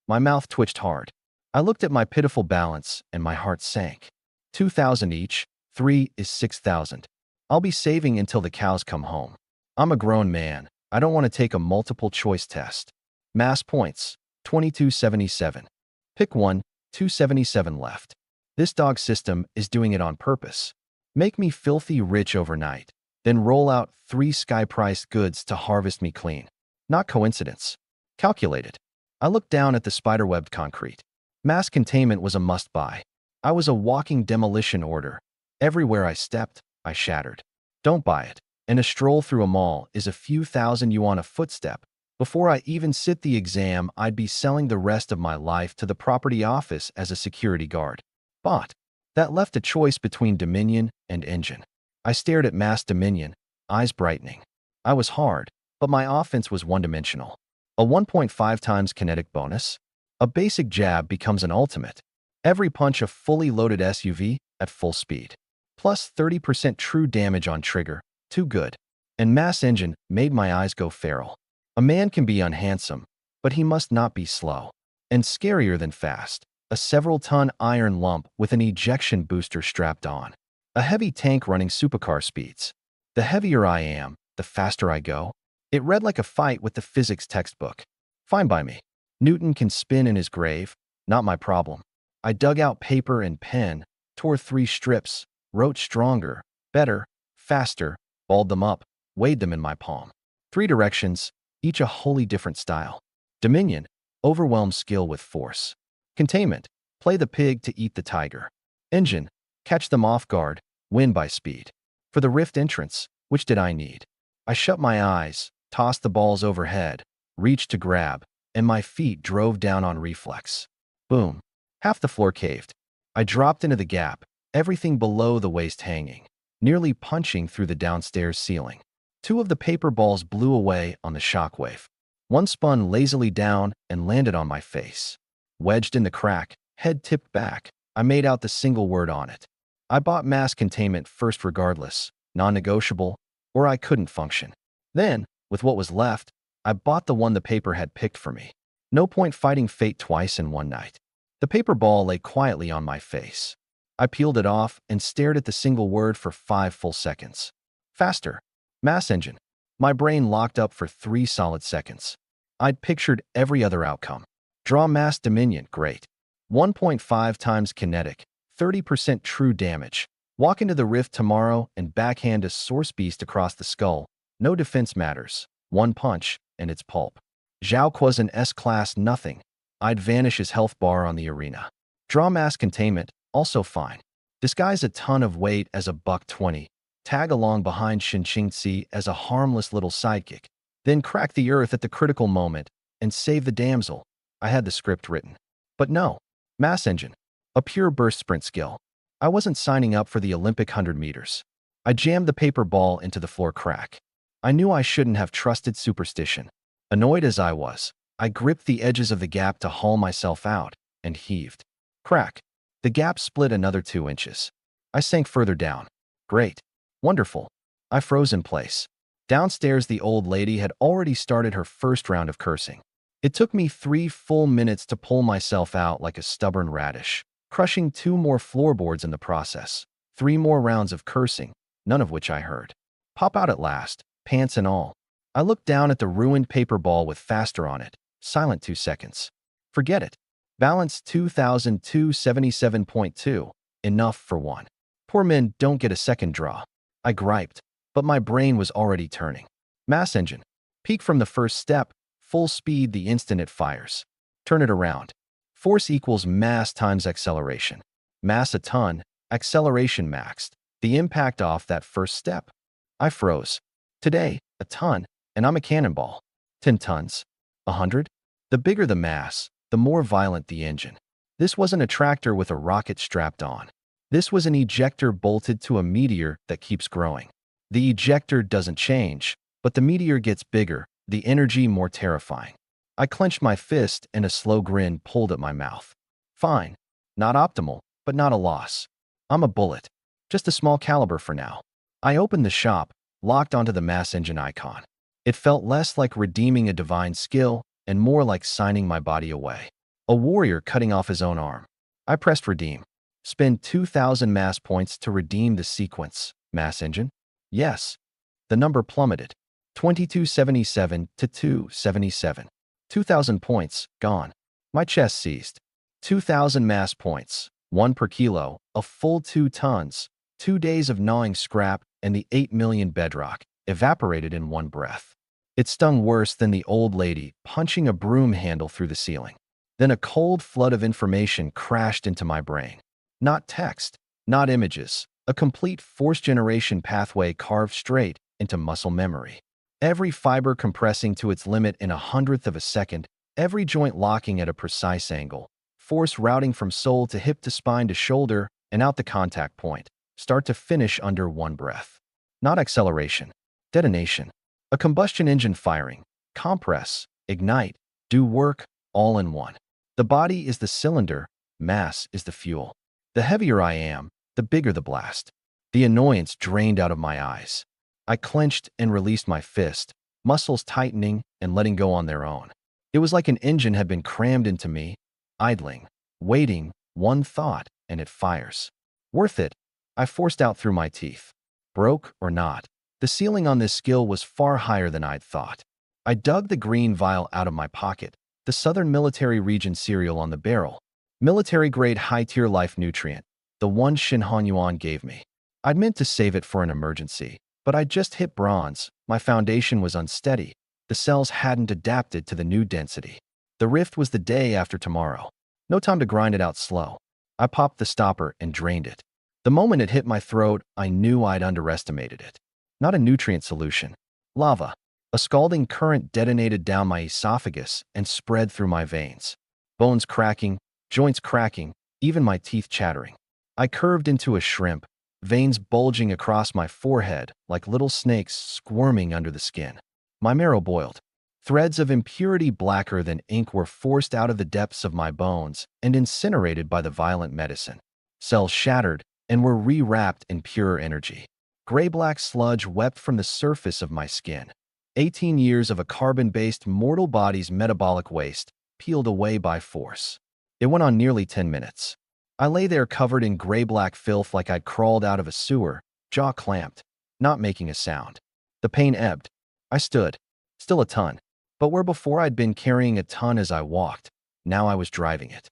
My mouth twitched hard. I looked at my pitiful balance and my heart sank. 2,000 each, 3 is 6,000. I'll be saving until the cows come home. I'm a grown man. I don't want to take a multiple choice test. Mass points, 2277. Pick one, 277 left. This dog system is doing it on purpose. Make me filthy rich overnight, then roll out 3 sky-priced goods to harvest me clean. Not coincidence. Calculated. I looked down at the spiderwebbed concrete. Mass containment was a must-buy. I was a walking demolition order. Everywhere I stepped, I shattered. Don't buy it. and a stroll through a mall is a few thousand yuan a footstep. Before I even sit the exam, I'd be selling the rest of my life to the property office as a security guard. But that left a choice between Dominion and Engine. I stared at Mass Dominion, eyes brightening. I was hard, but my offense was one-dimensional. A 1.5 times kinetic bonus? A basic jab becomes an ultimate. Every punch a fully loaded SUV at full speed. Plus 30% true damage on trigger. Too good. And Mass Engine made my eyes go feral. A man can be unhandsome, but he must not be slow. And scarier than fast, a several-ton iron lump with an ejection booster strapped on. A heavy tank running supercar speeds. The heavier I am, the faster I go. It read like a fight with the physics textbook. Fine by me. Newton can spin in his grave, not my problem. I dug out paper and pen, tore 3 strips, wrote stronger, better, faster, balled them up, weighed them in my palm. 3 directions, each a wholly different style. Dominion, overwhelm skill with force. Containment, play the pig to eat the tiger. Engine, catch them off guard, win by speed. For the rift entrance, which did I need? I shut my eyes, tossed the balls overhead, reached to grab, and my feet drove down on reflex. Boom. Half the floor caved. I dropped into the gap, everything below the waist hanging, nearly punching through the downstairs ceiling. 2 of the paper balls blew away on the shockwave. 1 spun lazily down and landed on my face. Wedged in the crack, head tipped back, I made out the single word on it. I bought mass containment first regardless, non-negotiable, or I couldn't function. Then, with what was left, I bought the one the paper had picked for me. No point fighting fate twice in one night. The paper ball lay quietly on my face. I peeled it off and stared at the single word for 5 full seconds. Faster. Mass Engine. My brain locked up for 3 solid seconds. I'd pictured every other outcome. Draw Mass Dominion, great. 1.5 times kinetic, 30% true damage. Walk into the rift tomorrow and backhand a source beast across the skull. No defense matters. 1 punch, and it's pulp. Zhao Qua's an S-class nothing. I'd vanish his health bar on the arena. Draw mass containment, also fine. Disguise a ton of weight as a $120. Tag along behind Xinqingzi as a harmless little sidekick. Then crack the earth at the critical moment and save the damsel. I had the script written. But no. Mass Engine. A pure burst sprint skill. I wasn't signing up for the Olympic 100 meters. I jammed the paper ball into the floor crack. I knew I shouldn't have trusted superstition. Annoyed as I was, I gripped the edges of the gap to haul myself out and heaved. Crack. The gap split another 2 inches. I sank further down. Great. Wonderful. I froze in place. Downstairs, the old lady had already started her first round of cursing. It took me 3 full minutes to pull myself out like a stubborn radish, crushing 2 more floorboards in the process. 3 more rounds of cursing, none of which I heard. Pop out at last, pants and all. I looked down at the ruined paper ball with faster on it. Silent 2 seconds. Forget it. Balance 2277.2. Enough for 1. Poor men don't get a second draw. I griped, but my brain was already turning. Mass Engine. Peak from the first step, full speed the instant it fires. Turn it around. Force equals mass times acceleration. Mass a ton, acceleration maxed. The impact off that first step. I froze. Today, a ton, and I'm a cannonball. 10 tons. 100? The bigger the mass, the more violent the engine. This wasn't a tractor with a rocket strapped on. This was an ejector bolted to a meteor that keeps growing. The ejector doesn't change, but the meteor gets bigger, the energy more terrifying. I clenched my fist and a slow grin pulled at my mouth. Fine. Not optimal, but not a loss. I'm a bullet. Just a small caliber for now. I opened the shop, locked onto the Mass Engine icon. It felt less like redeeming a divine skill and more like signing my body away. A warrior cutting off his own arm. I pressed redeem. Spend 2,000 mass points to redeem the sequence. Mass Engine? Yes. The number plummeted. 2277 to 277. 2,000 points, gone. My chest seized. 2,000 mass points, 1 per kilo, a full 2 tons, 2 days of gnawing scrap, and the 8 million bedrock, evaporated in one breath. It stung worse than the old lady punching a broom handle through the ceiling. Then a cold flood of information crashed into my brain. Not text, not images, a complete force generation pathway carved straight into muscle memory. Every fiber compressing to its limit in 1/100th of a second, every joint locking at a precise angle, force routing from sole to hip to spine to shoulder and out the contact point, start to finish under one breath. Not acceleration, detonation. A combustion engine firing, compress, ignite, do work, all in one. The body is the cylinder, mass is the fuel. The heavier I am, the bigger the blast. The annoyance drained out of my eyes. I clenched and released my fist, muscles tightening and letting go on their own. It was like an engine had been crammed into me, idling, waiting, one thought, and it fires. Worth it, I forced out through my teeth. Broke or not, the ceiling on this skill was far higher than I'd thought. I dug the green vial out of my pocket, the Southern Military Region cereal on the barrel. Military-grade high-tier life nutrient, the one Shin Han Yuan gave me. I'd meant to save it for an emergency, but I'd just hit bronze, my foundation was unsteady, the cells hadn't adapted to the new density. The rift was the day after tomorrow. No time to grind it out slow. I popped the stopper and drained it. The moment it hit my throat, I knew I'd underestimated it. Not a nutrient solution. Lava. A scalding current detonated down my esophagus and spread through my veins. Bones cracking, joints cracking, even my teeth chattering. I curved into a shrimp, veins bulging across my forehead like little snakes squirming under the skin. My marrow boiled. Threads of impurity blacker than ink were forced out of the depths of my bones and incinerated by the violent medicine. Cells shattered and were rewrapped in pure energy. Gray-black sludge wept from the surface of my skin. 18 years of a carbon-based mortal body's metabolic waste peeled away by force. It went on nearly 10 minutes. I lay there covered in gray-black filth like I'd crawled out of a sewer, jaw clamped, not making a sound. The pain ebbed. I stood, still a ton, but where before I'd been carrying a ton as I walked, now I was driving it.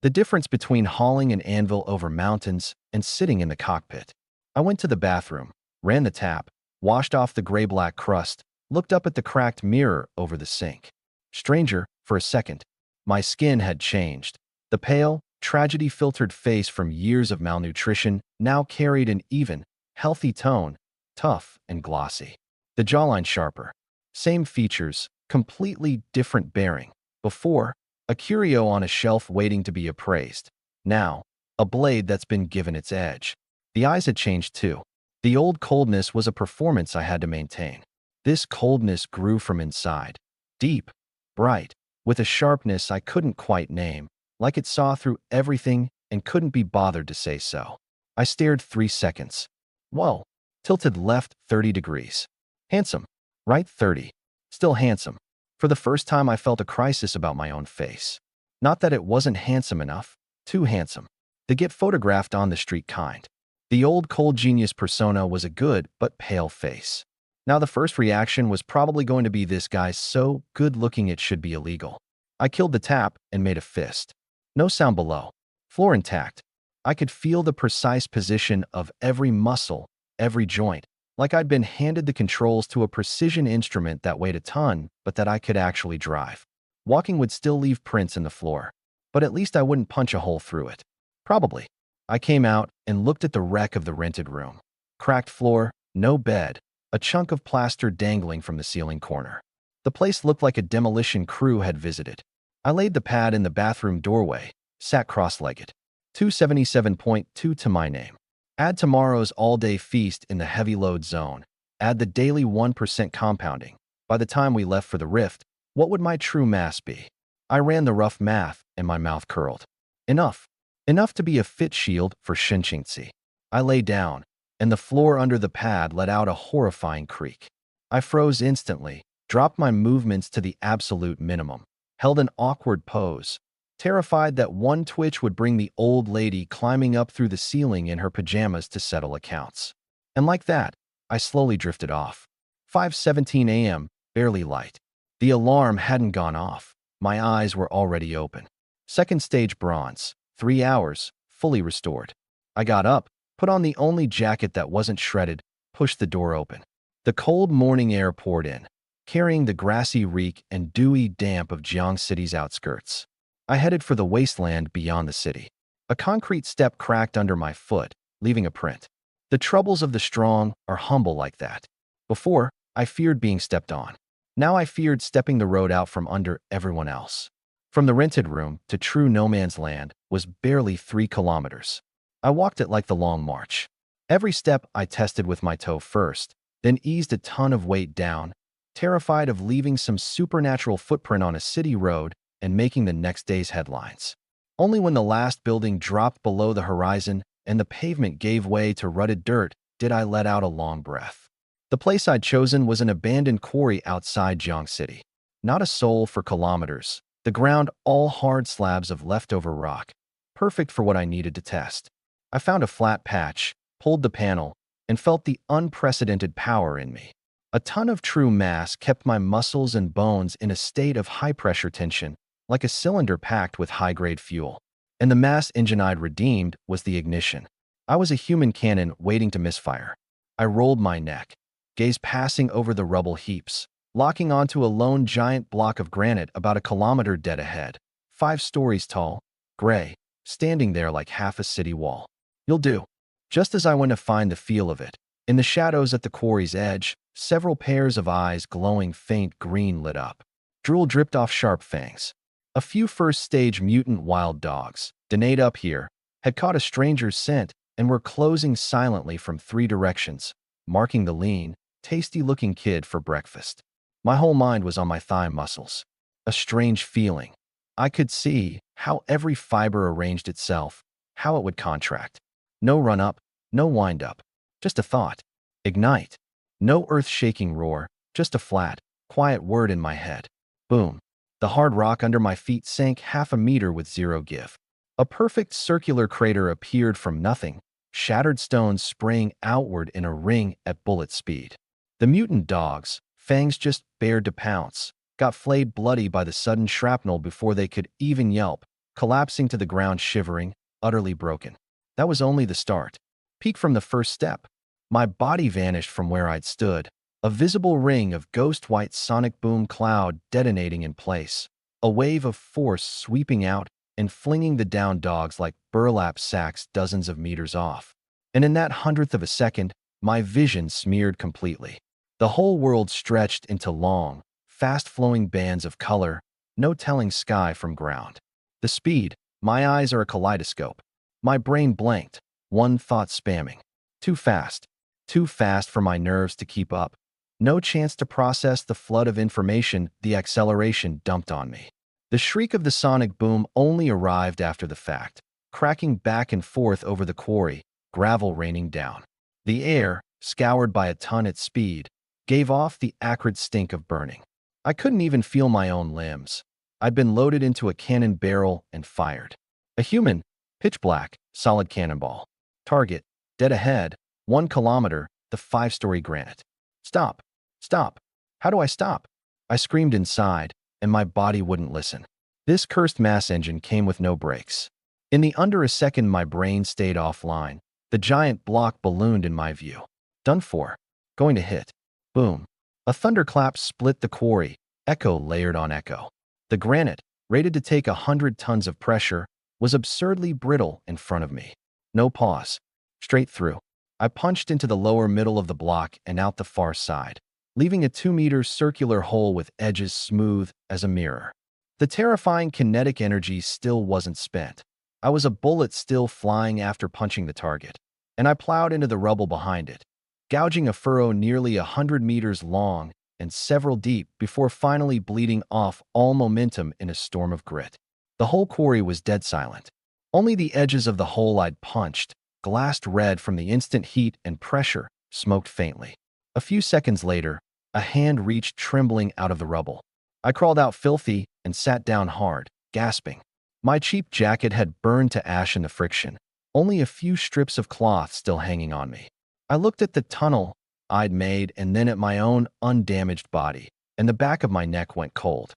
The difference between hauling an anvil over mountains and sitting in the cockpit. I went to the bathroom, ran the tap, washed off the gray-black crust, looked up at the cracked mirror over the sink. Stranger, for a second, my skin had changed. The pale, tragedy-filtered face from years of malnutrition now carried an even, healthy tone, tough and glossy. The jawline sharper. Same features, completely different bearing. Before, a curio on a shelf waiting to be appraised. Now, a blade that's been given its edge. The eyes had changed too. The old coldness was a performance I had to maintain. This coldness grew from inside. Deep, bright, with a sharpness I couldn't quite name, like it saw through everything and couldn't be bothered to say so. I stared 3 seconds. Whoa. Tilted left 30 degrees. Handsome. Right 30. Still handsome. For the first time I felt a crisis about my own face. Not that it wasn't handsome enough. Too handsome. To get photographed on the street kind. The old cold genius persona was a good but pale face. Now the first reaction was probably going to be this guy's so good-looking it should be illegal. I killed the tap and made a fist. No sound below. Floor intact. I could feel the precise position of every muscle, every joint, like I'd been handed the controls to a precision instrument that weighed a ton, but that I could actually drive. Walking would still leave prints in the floor, but at least I wouldn't punch a hole through it. Probably. I came out and looked at the wreck of the rented room. Cracked floor, no bed, a chunk of plaster dangling from the ceiling corner. The place looked like a demolition crew had visited. I laid the pad in the bathroom doorway, sat cross-legged. 277.2 to my name. Add tomorrow's all-day feast in the heavy load zone. Add the daily 1% compounding. By the time we left for the rift, what would my true mass be? I ran the rough math and my mouth curled. Enough. Enough to be a fit shield for Shinchingzi. I lay down, and the floor under the pad let out a horrifying creak. I froze instantly, dropped my movements to the absolute minimum, held an awkward pose, terrified that one twitch would bring the old lady climbing up through the ceiling in her pajamas to settle accounts. And like that, I slowly drifted off. 5:17 a.m., barely light. The alarm hadn't gone off. My eyes were already open. Second stage bronze. 3 hours, fully restored. I got up, put on the only jacket that wasn't shredded, pushed the door open. The cold morning air poured in, carrying the grassy reek and dewy damp of Jiang City's outskirts. I headed for the wasteland beyond the city. A concrete step cracked under my foot, leaving a print. The troubles of the strong are humble like that. Before, I feared being stepped on. Now I feared stepping the road out from under everyone else. From the rented room to true no man's land was barely 3 kilometers. I walked it like the Long March. Every step I tested with my toe first, then eased a ton of weight down, terrified of leaving some supernatural footprint on a city road and making the next day's headlines. Only when the last building dropped below the horizon and the pavement gave way to rutted dirt did I let out a long breath. The place I'd chosen was an abandoned quarry outside Jiang City. Not a soul for kilometers. The ground all hard slabs of leftover rock, perfect for what I needed to test. I found a flat patch, pulled the panel, and felt the unprecedented power in me. A ton of true mass kept my muscles and bones in a state of high-pressure tension, like a cylinder packed with high-grade fuel. And the mass engine I'd redeemed was the ignition. I was a human cannon waiting to misfire. I rolled my neck, gaze passing over the rubble heaps, locking onto a lone giant block of granite about a kilometer dead ahead, 5 stories tall, gray, standing there like half a city wall. You'll do. Just as I went to find the feel of it, in the shadows at the quarry's edge, several pairs of eyes glowing faint green lit up. Drool dripped off sharp fangs. A few first-stage mutant wild dogs, denate up here, had caught a stranger's scent and were closing silently from 3 directions, marking the lean, tasty-looking kid for breakfast. My whole mind was on my thigh muscles. A strange feeling. I could see how every fiber arranged itself, how it would contract. No run-up, no wind-up, just a thought. Ignite. No earth-shaking roar, just a flat, quiet word in my head. Boom. The hard rock under my feet sank half a meter with zero give. A perfect circular crater appeared from nothing, shattered stones spraying outward in a ring at bullet speed. The mutant dogs, fangs just bared to pounce, got flayed bloody by the sudden shrapnel before they could even yelp, collapsing to the ground shivering, utterly broken. That was only the start. Peek from the first step. My body vanished from where I'd stood, a visible ring of ghost-white sonic boom cloud detonating in place, a wave of force sweeping out and flinging the downed dogs like burlap sacks dozens of meters off. And in that hundredth of a second, my vision smeared completely. The whole world stretched into long, fast-flowing bands of color, no telling sky from ground. The speed, my eyes are a kaleidoscope. My brain blanked, one thought spamming. Too fast for my nerves to keep up. No chance to process the flood of information the acceleration dumped on me. The shriek of the sonic boom only arrived after the fact, cracking back and forth over the quarry, gravel raining down. The air, scoured by a ton at speed, gave off the acrid stink of burning. I couldn't even feel my own limbs. I'd been loaded into a cannon barrel and fired. A human, pitch black, solid cannonball. Target, dead ahead, 1 kilometer, the 5-story granite. Stop. Stop. How do I stop? I screamed inside, and my body wouldn't listen. This cursed mass engine came with no brakes. In the under a second my brain stayed offline, the giant block ballooned in my view. Done for. Going to hit. Boom. A thunderclap split the quarry, echo layered on echo. The granite, rated to take 100 tons of pressure, was absurdly brittle in front of me. No pause. Straight through. I punched into the lower middle of the block and out the far side, leaving a 2-meter circular hole with edges smooth as a mirror. The terrifying kinetic energy still wasn't spent. I was a bullet still flying after punching the target, and I plowed into the rubble behind it, gouging a furrow nearly 100 meters long and several deep before finally bleeding off all momentum in a storm of grit. The whole quarry was dead silent. Only the edges of the hole I'd punched, glassed red from the instant heat and pressure, smoked faintly. A few seconds later, a hand reached trembling out of the rubble. I crawled out filthy and sat down hard, gasping. My cheap jacket had burned to ash in the friction, only a few strips of cloth still hanging on me. I looked at the tunnel I'd made and then at my own undamaged body, and the back of my neck went cold.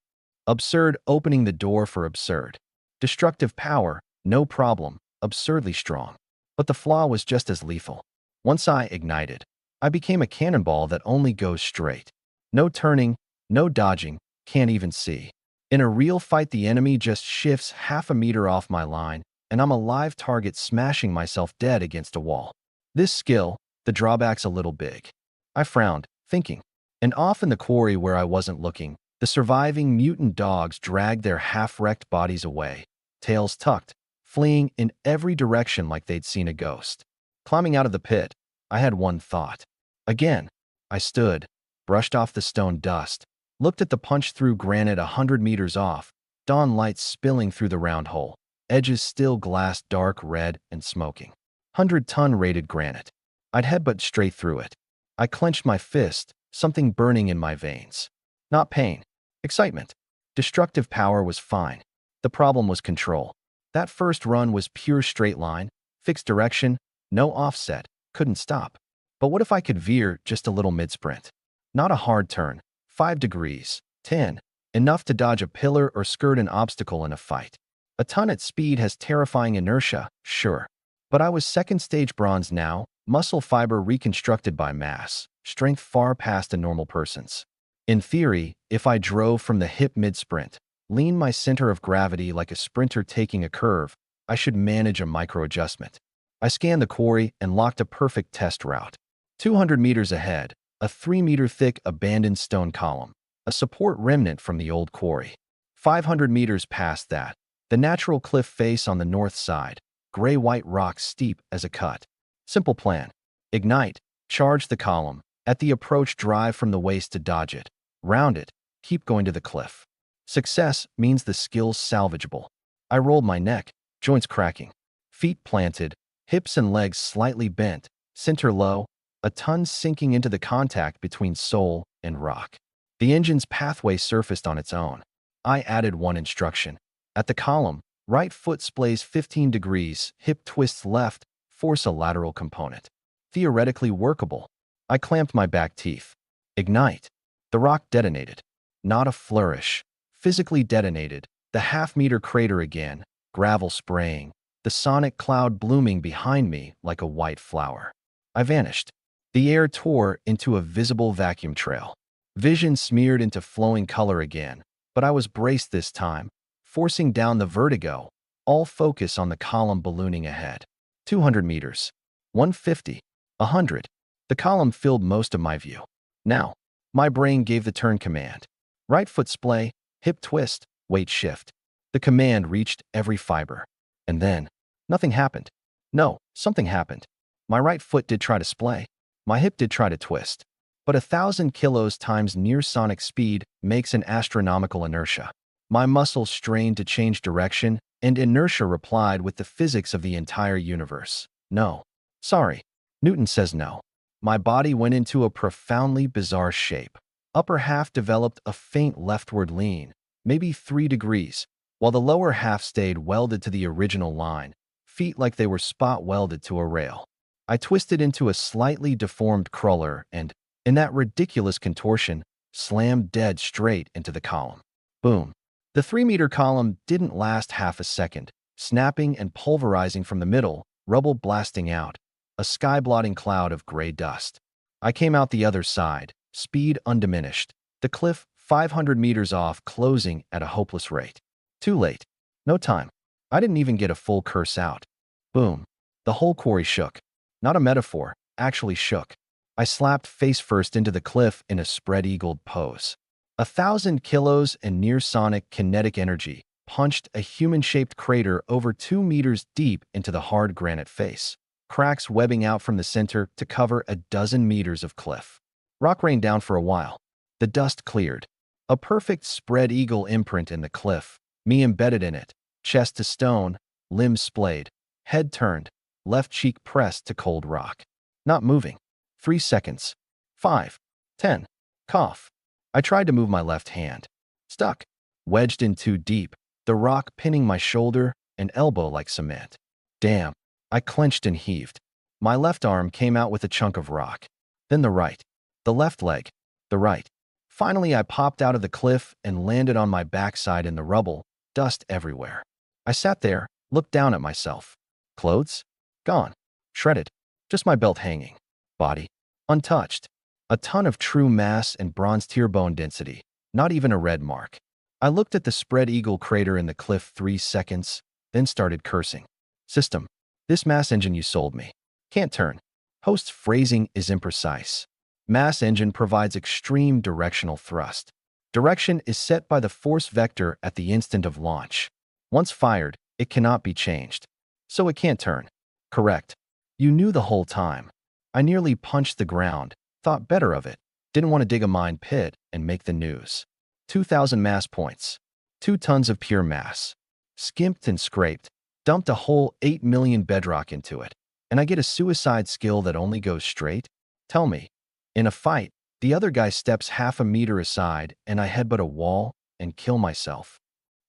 Absurd opening the door for absurd. Destructive power, no problem, absurdly strong. But the flaw was just as lethal. Once I ignited, I became a cannonball that only goes straight. No turning, no dodging, can't even see. In a real fight, the enemy just shifts half a meter off my line, and I'm a live target smashing myself dead against a wall. This skill, the drawback's a little big. I frowned, thinking. And off in the quarry where I wasn't looking, the surviving mutant dogs dragged their half-wrecked bodies away, tails tucked, fleeing in every direction like they'd seen a ghost. Climbing out of the pit, I had one thought. Again, I stood, brushed off the stone dust, looked at the punch-through granite 100 meters off, dawn light spilling through the round hole, edges still glassed dark red and smoking. 100-ton rated granite. I'd headbutt straight through it. I clenched my fist, something burning in my veins. Not pain. Excitement. Destructive power was fine. The problem was control. That first run was pure straight line, fixed direction, no offset, couldn't stop. But what if I could veer just a little mid-sprint? Not a hard turn, 5 degrees, 10, enough to dodge a pillar or skirt an obstacle in a fight. A ton at speed has terrifying inertia, sure. But I was second stage bronze now, muscle fiber reconstructed by mass, strength far past a normal person's. In theory, if I drove from the hip mid-sprint, leaned my center of gravity like a sprinter taking a curve, I should manage a micro-adjustment. I scanned the quarry and locked a perfect test route. 200 meters ahead, a 3-meter-thick abandoned stone column, a support remnant from the old quarry. 500 meters past that, the natural cliff face on the north side, gray-white rock steep as a cut. Simple plan. Ignite, charge the column, at the approach drive from the waist to dodge it, round it, keep going to the cliff. Success means the skill's salvageable. I rolled my neck, joints cracking, feet planted, hips and legs slightly bent, center low, a ton sinking into the contact between sole and rock. The engine's pathway surfaced on its own. I added one instruction. At the column, right foot splays 15 degrees, hip twists left, force a lateral component. Theoretically workable. I clamped my back teeth. Ignite. The rock detonated. Not a flourish. Physically detonated. The half-meter crater again, gravel spraying, the sonic cloud blooming behind me like a white flower. I vanished. The air tore into a visible vacuum trail. Vision smeared into flowing color again, but I was braced this time, forcing down the vertigo, all focus on the column ballooning ahead. 200 meters. 150. 100. The column filled most of my view. Now, my brain gave the turn command. Right foot splay, hip twist, weight shift. The command reached every fiber. And then, nothing happened. No, something happened. My right foot did try to splay. My hip did try to twist. But 1,000 kilos times near sonic speed makes an astronomical inertia. My muscles strained to change direction, and inertia replied with the physics of the entire universe. No. Sorry. Newton says no. My body went into a profoundly bizarre shape. Upper half developed a faint leftward lean, maybe 3 degrees, while the lower half stayed welded to the original line, feet like they were spot welded to a rail. I twisted into a slightly deformed cruller and, in that ridiculous contortion, slammed dead straight into the column. Boom. The 3-meter column didn't last half a second, snapping and pulverizing from the middle, rubble blasting out, a sky-blotting cloud of gray dust. I came out the other side, speed undiminished, the cliff 500 meters off closing at a hopeless rate. Too late. No time. I didn't even get a full curse out. Boom. The whole quarry shook. Not a metaphor, actually shook. I slapped face first into the cliff in a spread-eagled pose. 1,000 kilos and near-sonic kinetic energy punched a human-shaped crater over 2 meters deep into the hard granite face, cracks webbing out from the center to cover a dozen meters of cliff. Rock rained down for a while. The dust cleared. A perfect spread-eagle imprint in the cliff, me embedded in it, chest to stone, limbs splayed, head turned, left cheek pressed to cold rock. Not moving. 3 seconds. 5. 10. Cough. I tried to move my left hand. Stuck. Wedged in too deep, the rock pinning my shoulder and elbow like cement. Damn. I clenched and heaved. My left arm came out with a chunk of rock. Then the right. The left leg. The right. Finally, I popped out of the cliff and landed on my backside in the rubble, dust everywhere. I sat there, looked down at myself. Clothes? Gone. Shredded. Just my belt hanging. Body? Untouched. A ton of true mass and bronze tier bone density. Not even a red mark. I looked at the spread eagle crater in the cliff 3 seconds, then started cursing. System. This mass engine you sold me. Can't turn. Host's phrasing is imprecise. Mass engine provides extreme directional thrust. Direction is set by the force vector at the instant of launch. Once fired, it cannot be changed. So it can't turn. Correct. You knew the whole time. I nearly punched the ground, thought better of it, didn't want to dig a mine pit and make the news. 2,000 mass points. 2 tons of pure mass. Skimped and scraped, dumped a whole 8 million bedrock into it. And I get a suicide skill that only goes straight? Tell me. In a fight, the other guy steps half a meter aside and I headbutt a wall and kill myself.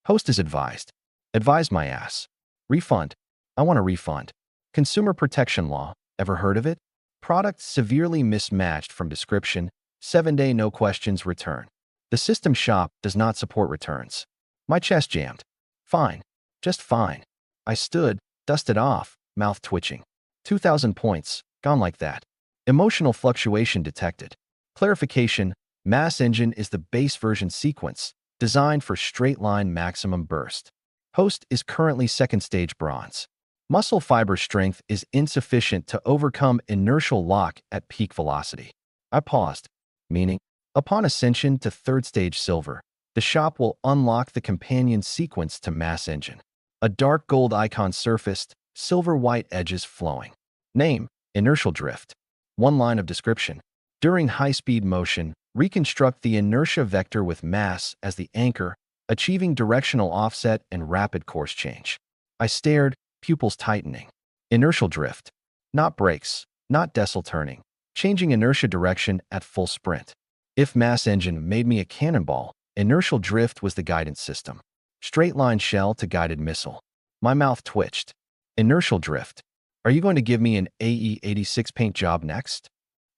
Host is advised. Advise my ass. Refund. I want a refund. Consumer protection law. Ever heard of it? Product severely mismatched from description. 7-day no questions return. The system shop does not support returns. My chest jammed. Fine. Just fine. I stood, dusted off, mouth twitching. 2,000 points. Gone like that. Emotional fluctuation detected. Clarification, Mass Engine is the base version sequence, designed for straight-line maximum burst. Host is currently 2nd stage bronze. Muscle fiber strength is insufficient to overcome inertial lock at peak velocity. I paused, meaning, upon ascension to 3rd stage silver, the shop will unlock the companion sequence to Mass Engine. A dark gold icon surfaced, silver-white edges flowing. Name, Inertial Drift. 1 line of description. During high-speed motion, reconstruct the inertia vector with mass as the anchor, achieving directional offset and rapid course change. I stared, pupils tightening. Inertial drift. Not brakes, not decile turning. Changing inertia direction at full sprint. If Mass Engine made me a cannonball, inertial drift was the guidance system. Straight-line shell to guided missile. My mouth twitched. Inertial drift. Are you going to give me an AE-86 paint job next?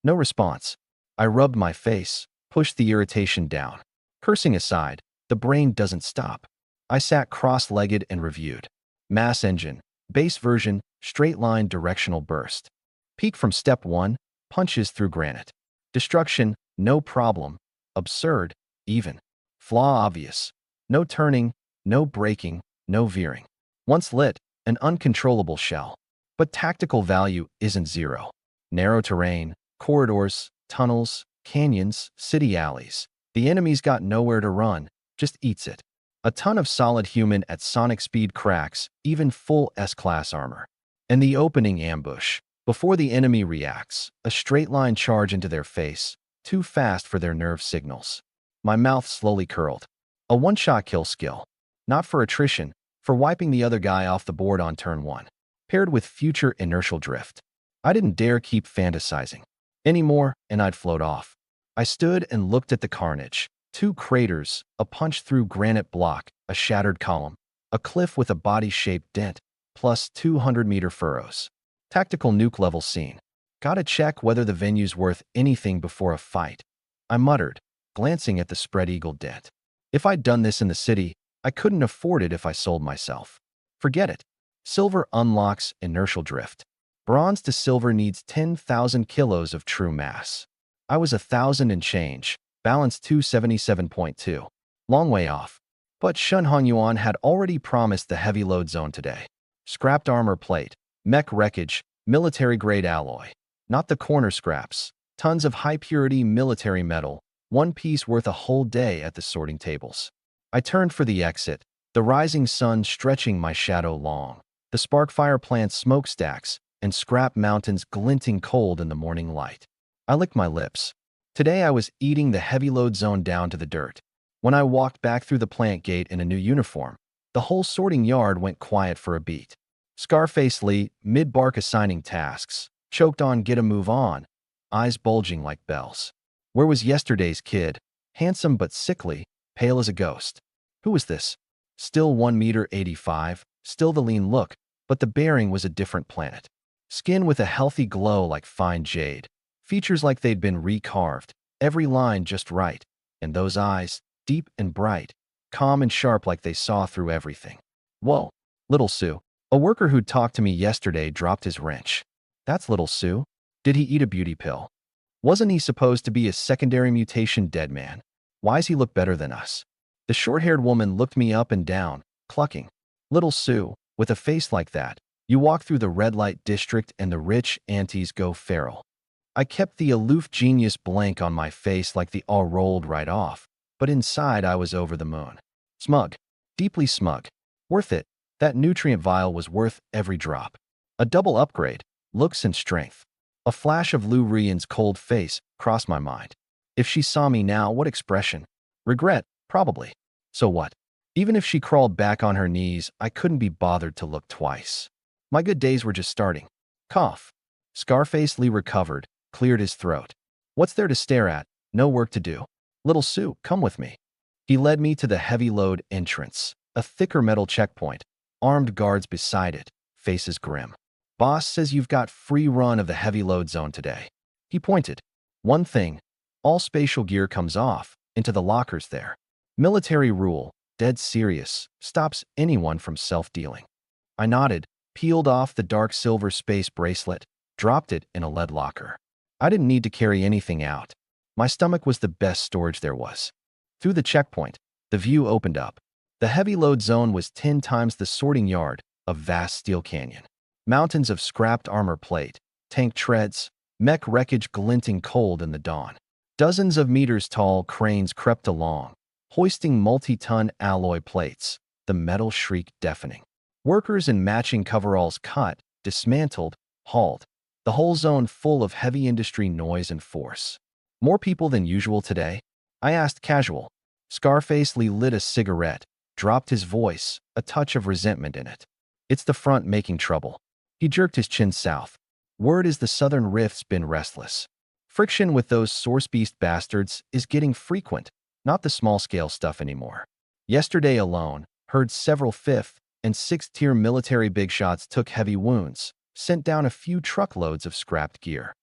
No response. I rubbed my face, pushed the irritation down. Cursing aside, the brain doesn't stop. I sat cross-legged and reviewed. Mass Engine, base version, straight-line directional burst. Peak from step 1, punches through granite. Destruction, no problem. Absurd, even. Flaw obvious. No turning, no braking, no veering. Once lit, an uncontrollable shell. But tactical value isn't zero. Narrow terrain, corridors, tunnels, canyons, city alleys. The enemy's got nowhere to run, just eats it. A ton of solid human at sonic speed cracks, even full S-class armor. And the opening ambush. Before the enemy reacts, a straight-line charge into their face, too fast for their nerve signals. My mouth slowly curled. A one-shot kill skill. Not for attrition, for wiping the other guy off the board on turn 1. Paired with future inertial drift. I didn't dare keep fantasizing anymore, and I'd float off. I stood and looked at the carnage. 2 craters, a punch-through granite block, a shattered column, a cliff with a body-shaped dent, plus 200-meter furrows. Tactical nuke level scene. Gotta check whether the venue's worth anything before a fight. I muttered, glancing at the spread eagle dent. If I'd done this in the city, I couldn't afford it if I sold myself. Forget it. Silver unlocks inertial drift. Bronze to silver needs 10,000 kilos of true mass. I was 1,000 and change, balance 277.2. Long way off. But Shun Hongyuan had already promised the heavy load zone today. Scrapped armor plate, mech wreckage, military-grade alloy. Not the corner scraps. Tons of high-purity military metal, 1 piece worth a whole day at the sorting tables. I turned for the exit, the rising sun stretching my shadow long. The Sparkfire plant's smokestacks and scrap mountains glinting cold in the morning light. I licked my lips. Today I was eating the heavy load zone down to the dirt. When I walked back through the plant gate in a new uniform, the whole sorting yard went quiet for a beat. Scarface Lee, mid-bark assigning tasks, choked on get a move on, eyes bulging like bells. Where was yesterday's kid? Handsome but sickly, pale as a ghost. Who was this? Still 1.85 meters, still the lean look, but the bearing was a different planet. Skin with a healthy glow like fine jade. Features like they'd been recarved, every line just right. And those eyes, deep and bright, calm and sharp like they saw through everything. Whoa, Little Sue. A worker who'd talked to me yesterday dropped his wrench. That's Little Sue. Did he eat a beauty pill? Wasn't he supposed to be a secondary mutation dead man? Why's he look better than us? The short-haired woman looked me up and down, clucking. Little Sue, with a face like that, you walk through the red light district and the rich aunties go feral. I kept the aloof genius blank on my face like the all rolled right off, but inside I was over the moon. Smug. Deeply smug. Worth it. That nutrient vial was worth every drop. A double upgrade. Looks and strength. A flash of Lu Rian's cold face crossed my mind. If she saw me now, what expression? Regret, probably. So what? Even if she crawled back on her knees, I couldn't be bothered to look twice. My good days were just starting. Cough. Scarface Lee recovered, cleared his throat. What's there to stare at? No work to do. Little Sue, come with me. He led me to the heavy load entrance, a thicker metal checkpoint, armed guards beside it, faces grim. Boss says you've got free run of the heavy load zone today. He pointed. One thing, all spatial gear comes off, into the lockers there. Military rule, dead serious, stops anyone from self-dealing. I nodded, peeled off the dark silver space bracelet, dropped it in a lead locker. I didn't need to carry anything out. My stomach was the best storage there was. Through the checkpoint, the view opened up. The heavy load zone was 10 times the sorting yard, a vast steel canyon. Mountains of scrapped armor plate, tank treads, mech wreckage glinting cold in the dawn. Dozens of meters tall cranes crept along, hoisting multi-ton alloy plates. The metal shrieked deafening. Workers in matching coveralls cut, dismantled, hauled. The whole zone full of heavy industry noise and force. More people than usual today? I asked casual. Scarface Lee lit a cigarette, dropped his voice, a touch of resentment in it. It's the front making trouble. He jerked his chin south. Word is the southern rift's been restless. Friction with those source beast bastards is getting frequent, not the small-scale stuff anymore. Yesterday alone, heard several 5th and 6th-tier military big shots took heavy wounds, sent down a few truckloads of scrapped gear.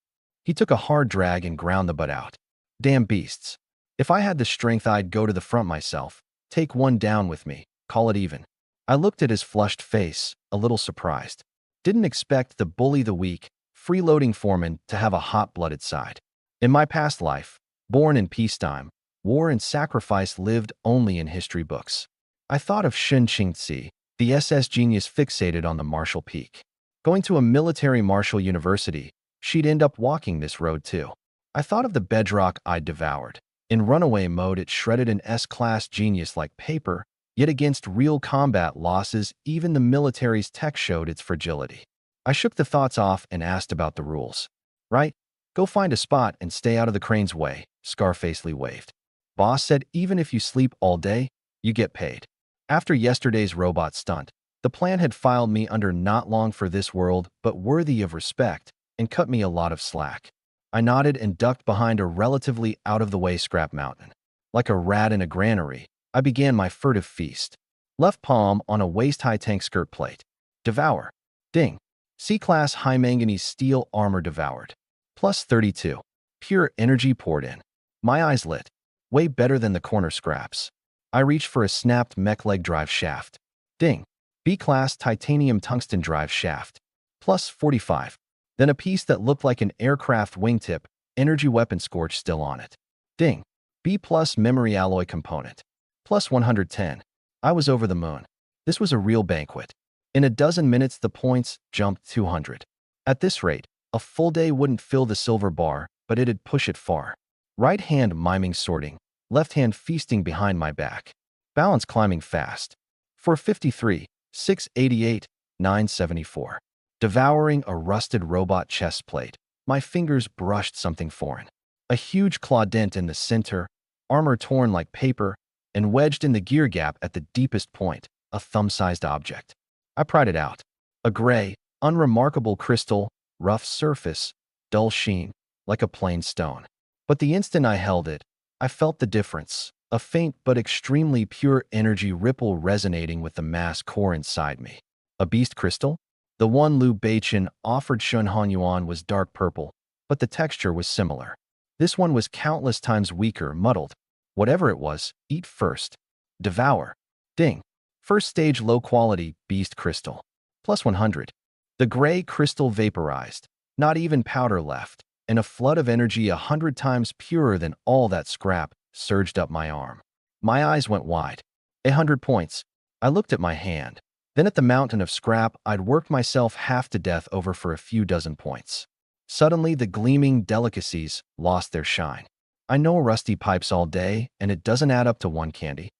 He took a hard drag and ground the butt out. Damn beasts. If I had the strength, I'd go to the front myself, take one down with me, call it even. I looked at his flushed face, a little surprised. Didn't expect the bully the weak, freeloading foreman to have a hot-blooded side. In my past life, born in peacetime, war and sacrifice lived only in history books. I thought of Shen Qingzi, the SS genius fixated on the Marshall Peak. Going to a military Marshall University, she'd end up walking this road too. I thought of the bedrock I'd devoured. In runaway mode, it shredded an S-class genius like paper, yet against real combat losses, even the military's tech showed its fragility. I shook the thoughts off and asked about the rules. Right? Go find a spot and stay out of the crane's way, Scarface Lee waved. Boss said even if you sleep all day, you get paid. After yesterday's robot stunt, the plan had filed me under not long for this world but worthy of respect and cut me a lot of slack. I nodded and ducked behind a relatively out-of-the-way scrap mountain. Like a rat in a granary, I began my furtive feast. Left palm on a waist-high tank skirt plate. Devour. Ding. C-class high manganese steel armor devoured. Plus 32. Pure energy poured in. My eyes lit. Way better than the corner scraps. I reached for a snapped mech leg drive shaft. Ding. B-class titanium tungsten drive shaft. Plus 45. Then a piece that looked like an aircraft wingtip, energy weapon scorch still on it. Ding. B-plus memory alloy component. Plus 110. I was over the moon. This was a real banquet. In a dozen minutes, the points jumped 200. At this rate, a full day wouldn't fill the silver bar, but it'd push it far. Right hand miming sorting, left hand feasting behind my back. Balance climbing fast. 453, 688, 974. Devouring a rusted robot chest plate, my fingers brushed something foreign. A huge claw dent in the center, armor torn like paper, and wedged in the gear gap at the deepest point, a thumb-sized object. I pried it out. A gray, unremarkable crystal, rough surface, dull sheen, like a plain stone. But the instant I held it, I felt the difference, a faint but extremely pure energy ripple resonating with the mass core inside me. A beast crystal? The one Liu Beichen offered Shun Hanyuan was dark purple, but the texture was similar. This one was countless times weaker, muddled. Whatever it was, eat first. Devour. Ding. First stage low-quality beast crystal. Plus 100. The gray crystal vaporized, not even powder left, and a flood of energy 100 times purer than all that scrap surged up my arm. My eyes went wide. 100 points. I looked at my hand, then at the mountain of scrap I'd worked myself half to death over for a few dozen points. Suddenly, the gleaming delicacies lost their shine. I know rusty pipes all day, and it doesn't add up to one candy.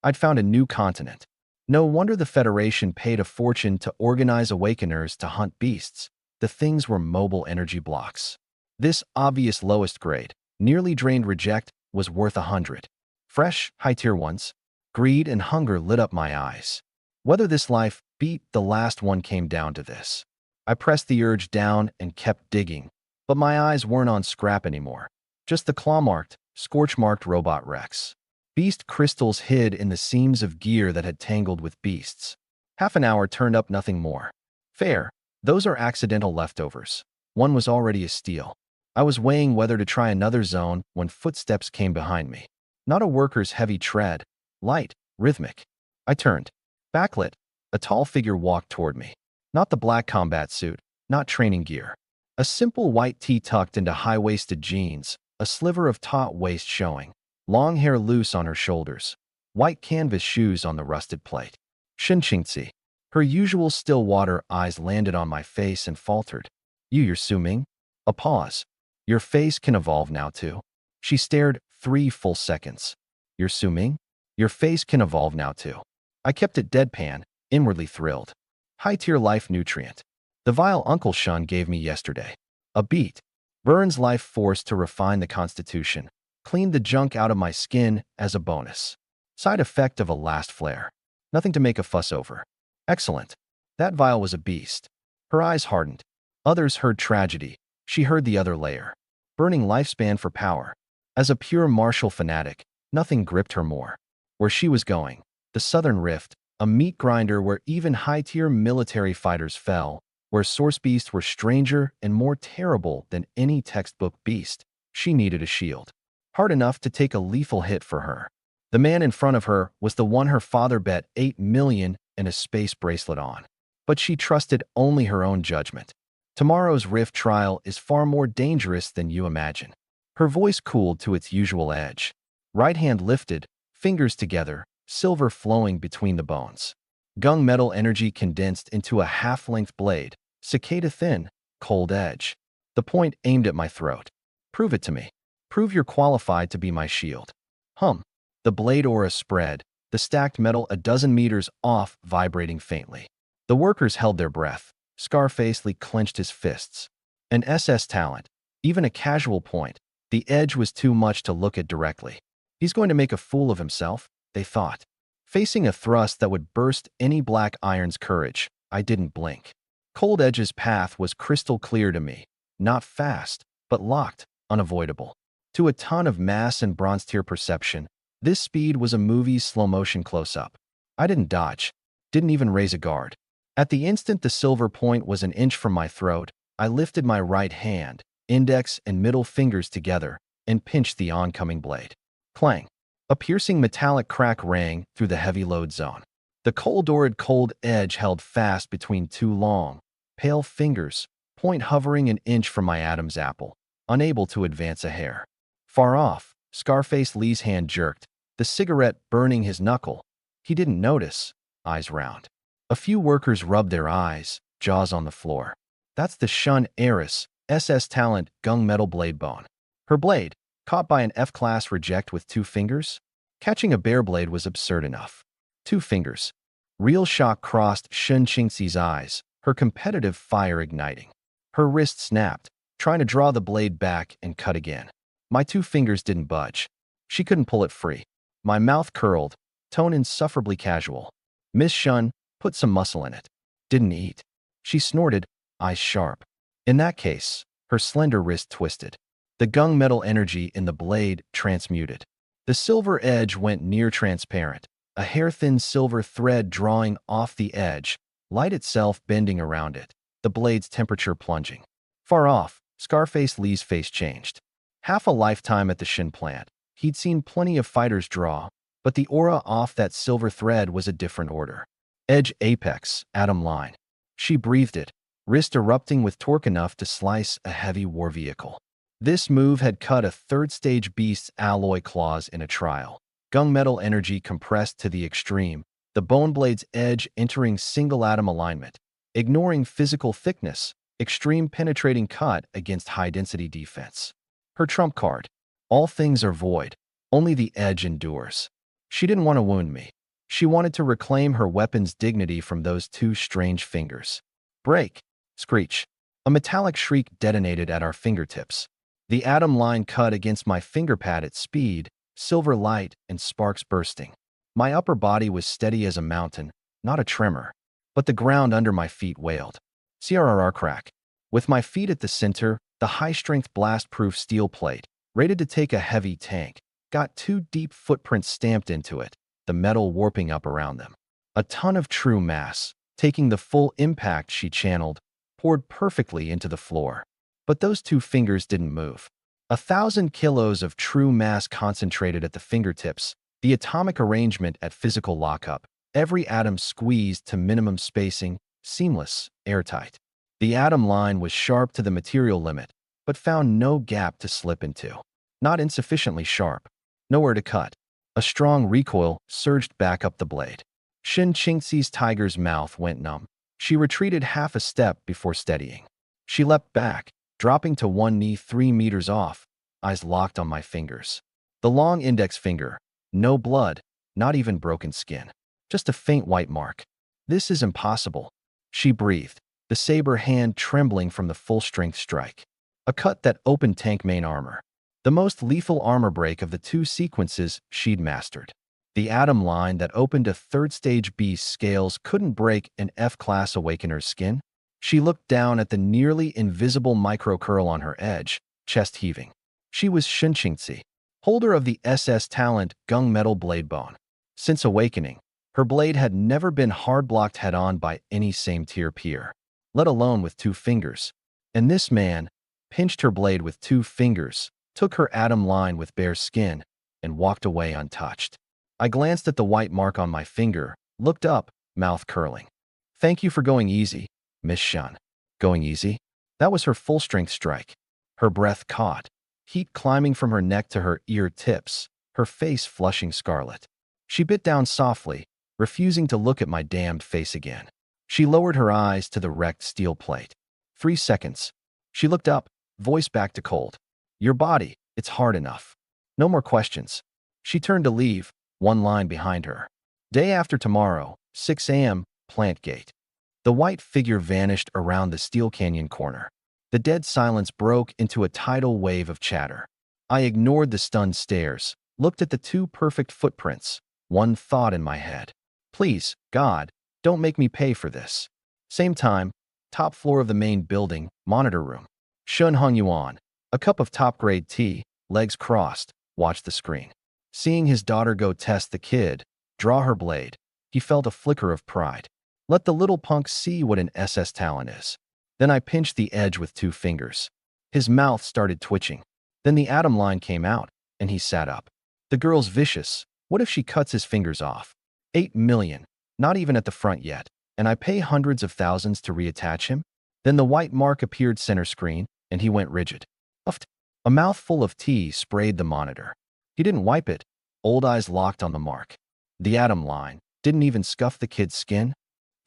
I'd found a new continent. No wonder the Federation paid a fortune to organize awakeners to hunt beasts. The things were mobile energy blocks. This obvious lowest grade, nearly drained reject, was worth 100. Fresh, high-tier ones. Greed and hunger lit up my eyes. Whether this life beat the last one came down to this. I pressed the urge down and kept digging, but my eyes weren't on scrap anymore. Just the claw-marked, scorch-marked robot wrecks. Beast crystals hid in the seams of gear that had tangled with beasts. Half an hour turned up nothing more. Fair. Those are accidental leftovers. One was already a steal. I was weighing whether to try another zone when footsteps came behind me. Not a worker's heavy tread. Light, rhythmic. I turned. Backlit. A tall figure walked toward me. Not the black combat suit. Not training gear. A simple white tee tucked into high-waisted jeans. A sliver of taut waist showing. Long hair loose on her shoulders. White canvas shoes on the rusted plate. Shinchingzi. Her usual still water eyes landed on my face and faltered. You're Su Ming? A pause. Your face can evolve now too. She stared 3 full seconds. You're Su Ming? Your face can evolve now too. I kept it deadpan, inwardly thrilled. High-tier life nutrient. The vial Uncle Shun gave me yesterday. A beat. Vern's life force to refine the constitution. Cleaned the junk out of my skin as a bonus. Side effect of a last flare. Nothing to make a fuss over. Excellent. That vial was a beast. Her eyes hardened. Others heard tragedy. She heard the other layer. Burning lifespan for power. As a pure martial fanatic, nothing gripped her more. Where she was going, the Southern Rift, a meat grinder where even high-tier military fighters fell, where source beasts were stranger and more terrible than any textbook beast, she needed a shield. Hard enough to take a lethal hit for her. The man in front of her was the one her father bet 8 million and a space bracelet on. But she trusted only her own judgment. Tomorrow's Rift trial is far more dangerous than you imagine. Her voice cooled to its usual edge. Right hand lifted, fingers together, silver flowing between the bones. Gunmetal energy condensed into a half-length blade, cicada thin, cold edge. The point aimed at my throat. Prove it to me. Prove you're qualified to be my shield. Hum. The blade aura spread, the stacked metal a dozen meters off, vibrating faintly. The workers held their breath. Scarfacely clenched his fists. An SS talent. Even a casual point. The edge was too much to look at directly. He's going to make a fool of himself, they thought. Facing a thrust that would burst any black iron's courage, I didn't blink. Cold Edge's path was crystal clear to me. Not fast, but locked, unavoidable. To a ton of mass and bronze-tier perception, this speed was a movie's slow-motion close-up. I didn't dodge. Didn't even raise a guard. At the instant the silver point was an inch from my throat, I lifted my right hand, index and middle fingers together, and pinched the oncoming blade. Clang. A piercing metallic crack rang through the heavy load zone. The cold edge held fast between 2 long, pale fingers, point hovering an inch from my Adam's apple, unable to advance a hair. Far off, Scarface Lee's hand jerked, the cigarette burning his knuckle. He didn't notice, eyes round. A few workers rubbed their eyes, jaws on the floor. That's the Shun heiress, SS talent gunmetal blade bone. Her blade, caught by an F-class reject with 2 fingers? Catching a bare blade was absurd enough. 2 fingers. Real shock crossed Shun Qingxi's eyes, her competitive fire igniting. Her wrist snapped, trying to draw the blade back and cut again. My 2 fingers didn't budge. She couldn't pull it free. My mouth curled, tone insufferably casual. Miss Shun, put some muscle in it. Didn't eat. She snorted, eyes sharp. In that case, her slender wrist twisted. The gunmetal energy in the blade transmuted. The silver edge went near transparent, a hair-thin silver thread drawing off the edge, light itself bending around it, the blade's temperature plunging. Far off, Scarface Lee's face changed. Half a lifetime at the Shin plant, he'd seen plenty of fighters draw, but the aura off that silver thread was a different order. Edge apex, atom line. She breathed it, wrist erupting with torque enough to slice a heavy war vehicle. This move had cut a third-stage beast's alloy claws in a trial. Gunmetal energy compressed to the extreme, the bone blade's edge entering single-atom alignment. Ignoring physical thickness, extreme penetrating cut against high-density defense. Her trump card. All things are void. Only the edge endures. She didn't want to wound me. She wanted to reclaim her weapon's dignity from those two strange fingers. Break! Screech. A metallic shriek detonated at our fingertips. The atom line cut against my fingerpad at speed, silver light and sparks bursting. My upper body was steady as a mountain, not a tremor. But the ground under my feet wailed. CRRR crack. With my feet at the center, the high-strength blast-proof steel plate, rated to take a heavy tank, got two deep footprints stamped into it, the metal warping up around them. A ton of true mass, taking the full impact she channeled, poured perfectly into the floor. But those two fingers didn't move. 1,000 kilos of true mass concentrated at the fingertips, the atomic arrangement at physical lockup, every atom squeezed to minimum spacing, seamless, airtight. The atom line was sharp to the material limit, but found no gap to slip into. Not insufficiently sharp. Nowhere to cut. A strong recoil surged back up the blade. Shin Qingxi's tiger's mouth went numb. She retreated half a step before steadying. She leapt back, dropping to one knee 3 meters off, eyes locked on my fingers. The long index finger. No blood, not even broken skin. Just a faint white mark. This is impossible. She breathed, the saber hand trembling from the full-strength strike. A cut that opened tank main armor. The most lethal armor break of the two sequences she'd mastered. The atom line that opened a third-stage beast scales couldn't break an F-class Awakener's skin. She looked down at the nearly invisible micro-curl on her edge, chest heaving. She was Shin Qingxi, holder of the SS talent Gung Metal Blade Bone. Since awakening, her blade had never been hard-blocked head-on by any same-tier peer, let alone with 2 fingers. And this man pinched her blade with 2 fingers, took her atom line with bare skin, and walked away untouched. I glanced at the white mark on my finger, looked up, mouth curling. Thank you for going easy, Miss Shun. Going easy? That was her full-strength strike. Her breath caught, heat climbing from her neck to her ear tips, her face flushing scarlet. She bit down softly, refusing to look at my damned face again. She lowered her eyes to the wrecked steel plate. 3 seconds. She looked up, voice back to cold. Your body, it's hard enough. No more questions. She turned to leave, one line behind her. Day after tomorrow, 6 a.m., plant gate. The white figure vanished around the steel canyon corner. The dead silence broke into a tidal wave of chatter. I ignored the stunned stares, looked at the 2 perfect footprints, one thought in my head. Please, God, don't make me pay for this. Same time, top floor of the main building, monitor room. Shun Hung Yuan, a cup of top-grade tea, legs crossed, watched the screen. Seeing his daughter go test the kid, draw her blade, he felt a flicker of pride. Let the little punk see what an SS talent is. Then I pinched the edge with 2 fingers. His mouth started twitching. Then the atom line came out, and he sat up. The girl's vicious. What if she cuts his fingers off? 8 million, not even at the front yet, and I pay hundreds of thousands to reattach him? Then the white mark appeared center screen, and he went rigid. Uffed. A mouthful of tea sprayed the monitor. He didn't wipe it. Old eyes locked on the mark. The atom line didn't even scuff the kid's skin.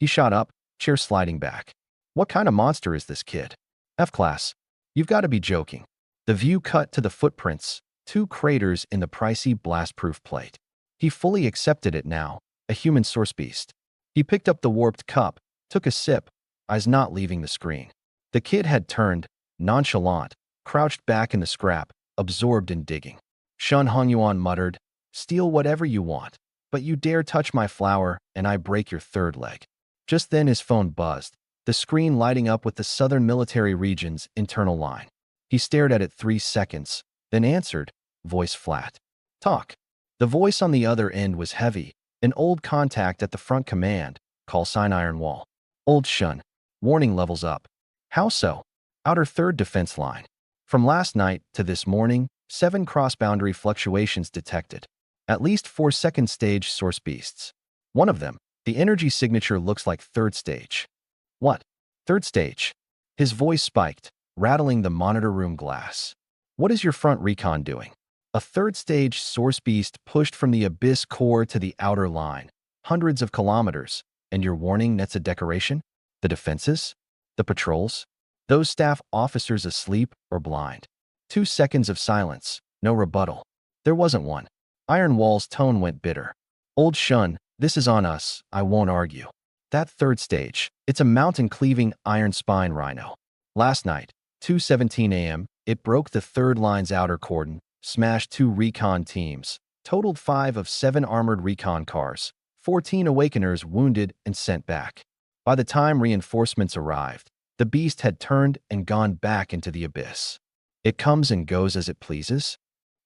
He shot up, chair sliding back. What kind of monster is this kid? F-class. You've got to be joking. The view cut to the footprints, 2 craters in the pricey blast-proof plate. He fully accepted it now, a human source beast. He picked up the warped cup, took a sip, eyes not leaving the screen. The kid had turned, nonchalant, crouched back in the scrap, absorbed in digging. Shun Hongyuan muttered, steal whatever you want, but you dare touch my flower and I break your 3rd leg. Just then his phone buzzed, the screen lighting up with the Southern Military Region's internal line. He stared at it 3 seconds, then answered, voice flat. Talk. The voice on the other end was heavy, an old contact at the front command, call sign Iron Wall. Old Shun. Warning levels up. How so? Outer 3rd defense line. From last night to this morning, 7 cross-boundary fluctuations detected. At least 4 second-stage source beasts. One of them, the energy signature looks like 3rd stage. What? 3rd stage? His voice spiked, rattling the monitor room glass. What is your front recon doing? A 3rd stage source beast pushed from the abyss core to the outer line, hundreds of kilometers, and your warning nets a decoration? The defenses? The patrols? Those staff officers asleep or blind? 2 seconds of silence, no rebuttal. There wasn't one. Iron Wall's tone went bitter. Old Shun, this is on us, I won't argue. That third stage, it's a mountain-cleaving iron spine rhino. Last night, 2:17 a.m., it broke the third line's outer cordon, smashed 2 recon teams, totaled 5 of 7 armored recon cars, 14 awakeners wounded and sent back. By the time reinforcements arrived, the beast had turned and gone back into the abyss. It comes and goes as it pleases?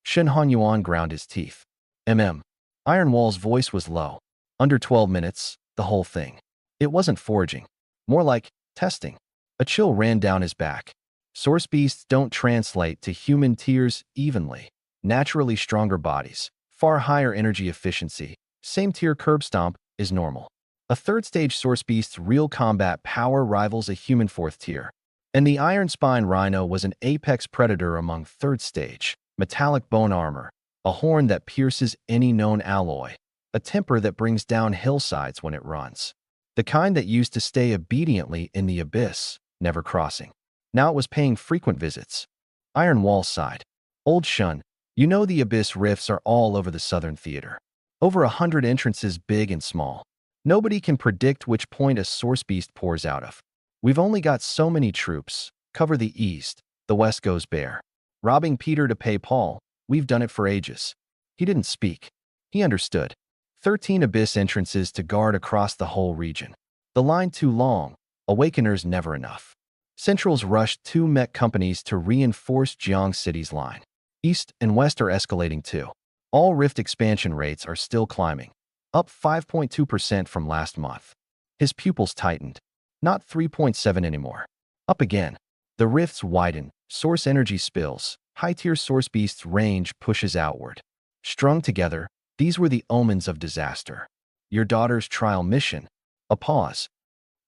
Shen Hanyuan ground his teeth. Iron Wall's voice was low. Under 12 minutes, the whole thing. It wasn't foraging. More like testing. A chill ran down his back. Source beasts don't translate to human tiers evenly. Naturally stronger bodies, far higher energy efficiency, same tier curb stomp is normal. A third stage source beast's real combat power rivals a human fourth tier. And the Iron Spine Rhino was an apex predator among third stage. Metallic bone armor, a horn that pierces any known alloy, a temper that brings down hillsides when it runs. The kind that used to stay obediently in the abyss, never crossing. Now it was paying frequent visits. Iron Wall sighed. Old Shun, you know the abyss rifts are all over the southern theater. Over 100 entrances big and small. Nobody can predict which point a source beast pours out of. We've only got so many troops. Cover the east, the west goes bare. Robbing Peter to pay Paul, we've done it for ages. He didn't speak. He understood. 13 abyss entrances to guard across the whole region. The line too long, awakeners never enough. Centrals rushed 2 mech companies to reinforce Jiang City's line. East and west are escalating too. All rift expansion rates are still climbing. Up 5.2% from last month. His pupils tightened. Not 3.7 anymore. Up again. The rifts widen, source energy spills, high-tier source beasts' range pushes outward. Strung together, these were the omens of disaster. Your daughter's trial mission. A pause.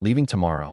Leaving tomorrow.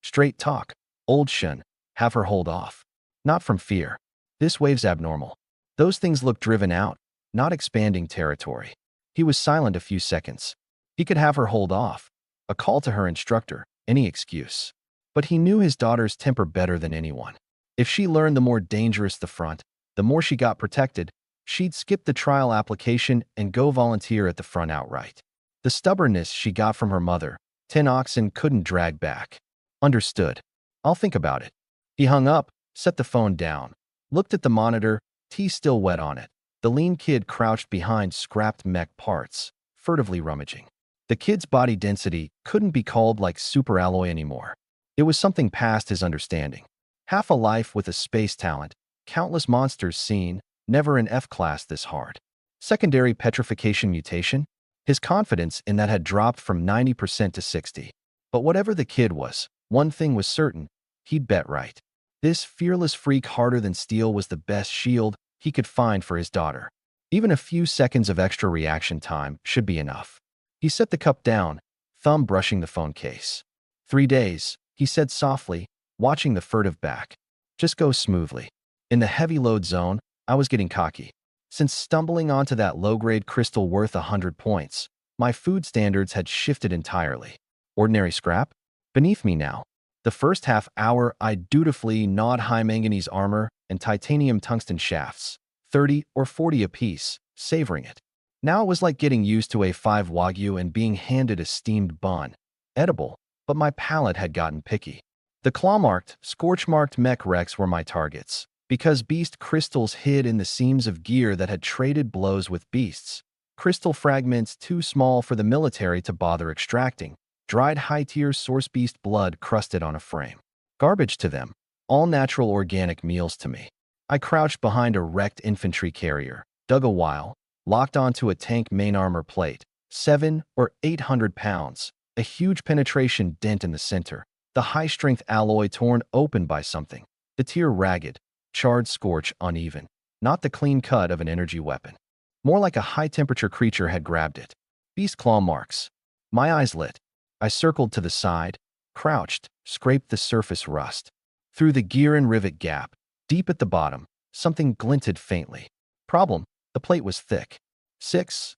Straight talk. Old Shun, have her hold off. Not from fear. This wave's abnormal. Those things look driven out, not expanding territory. He was silent a few seconds. He could have her hold off. A call to her instructor, any excuse. But he knew his daughter's temper better than anyone. If she learned the more dangerous the front, the more she got protected, she'd skip the trial application and go volunteer at the front outright. The stubbornness she got from her mother, 10 oxen couldn't drag back. Understood. I'll think about it. He hung up, set the phone down, looked at the monitor, tea still wet on it. The lean kid crouched behind scrapped mech parts, furtively rummaging. The kid's body density couldn't be called like superalloy anymore. It was something past his understanding. Half a life with a space talent, countless monsters seen, never an F-class this hard. Secondary petrification mutation? His confidence in that had dropped from 90% to 60%. But whatever the kid was, one thing was certain, he'd bet right. This fearless freak harder than steel was the best shield he could find for his daughter. Even a few seconds of extra reaction time should be enough. He set the cup down, thumb brushing the phone case. 3 days, he said softly, watching the furtive back. Just go smoothly. In the heavy load zone, I was getting cocky. Since stumbling onto that low-grade crystal worth 100 points, my food standards had shifted entirely. Ordinary scrap? Beneath me now. The first half hour, I dutifully gnawed high manganese armor and titanium tungsten shafts, 30 or 40 apiece, savoring it. Now it was like getting used to A5 Wagyu and being handed a steamed bun. Edible, but my palate had gotten picky. The claw-marked, scorch-marked mech wrecks were my targets, because beast crystals hid in the seams of gear that had traded blows with beasts. Crystal fragments too small for the military to bother extracting. Dried high-tier source beast blood crusted on a frame. Garbage to them. All natural organic meals to me. I crouched behind a wrecked infantry carrier, dug a while, locked onto a tank main armor plate, 700 or 800 pounds, a huge penetration dent in the center, the high-strength alloy torn open by something, the tear ragged, charred scorch uneven, not the clean cut of an energy weapon. More like a high-temperature creature had grabbed it. Beast claw marks. My eyes lit. I circled to the side, crouched, scraped the surface rust. Through the gear and rivet gap, deep at the bottom, something glinted faintly. Problem, the plate was thick. 6-7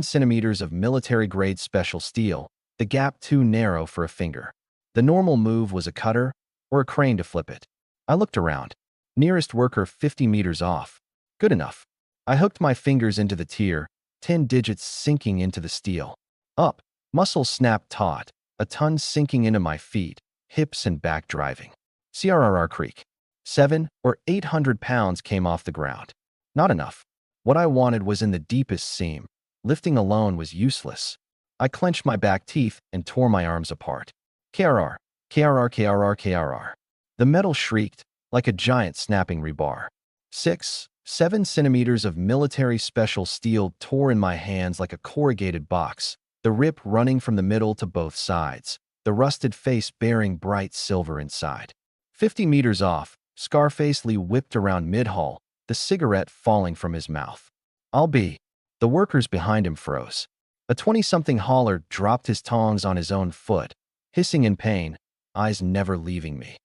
centimeters of military-grade special steel, the gap too narrow for a finger. The normal move was a cutter, or a crane to flip it. I looked around. Nearest worker 50 meters off. Good enough. I hooked my fingers into the tier, 10 digits sinking into the steel. Up. Muscles snapped taut, a ton sinking into my feet, hips and back driving. CRRR creak. 7 or 800 pounds came off the ground. Not enough. What I wanted was in the deepest seam. Lifting alone was useless. I clenched my back teeth and tore my arms apart. KRR, KRR, KRR, KRR. The metal shrieked, like a giant snapping rebar. 6, 7 centimeters of military special steel tore in my hands like a corrugated box, the rip running from the middle to both sides, the rusted face bearing bright silver inside. 50 meters off, Scarface Lee whipped around mid-haul, the cigarette falling from his mouth. I'll be. The workers behind him froze. A 20-something hauler dropped his tongs on his own foot, hissing in pain, eyes never leaving me.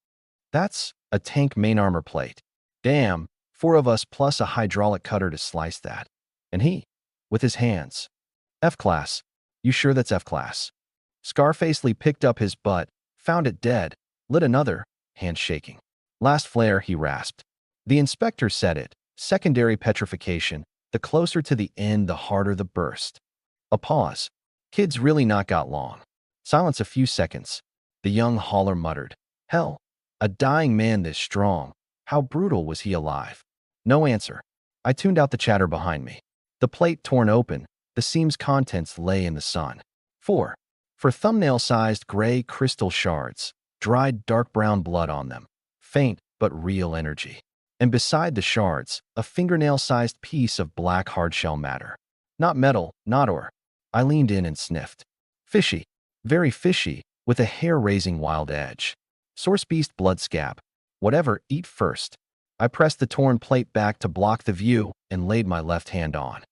That's a tank main armor plate. Damn, 4 of us plus a hydraulic cutter to slice that. And he, with his hands. F-class. You sure that's F-class? Scarface Lee picked up his butt, found it dead, lit another, hand shaking. Last flare, he rasped. The inspector said it. Secondary petrification. The closer to the end, the harder the burst. A pause. Kid's really not got long. Silence a few seconds. The young hauler muttered. Hell, a dying man this strong. How brutal was he alive? No answer. I tuned out the chatter behind me. The plate torn open, the seam's contents lay in the sun. 4. For thumbnail-sized gray crystal shards, dried dark brown blood on them. Faint but real energy. And beside the shards, a fingernail-sized piece of black hardshell matter. Not metal, not ore. I leaned in and sniffed. Fishy. Very fishy, with a hair-raising wild edge. Source beast blood scab. Whatever, eat first. I pressed the torn plate back to block the view and laid my left hand on.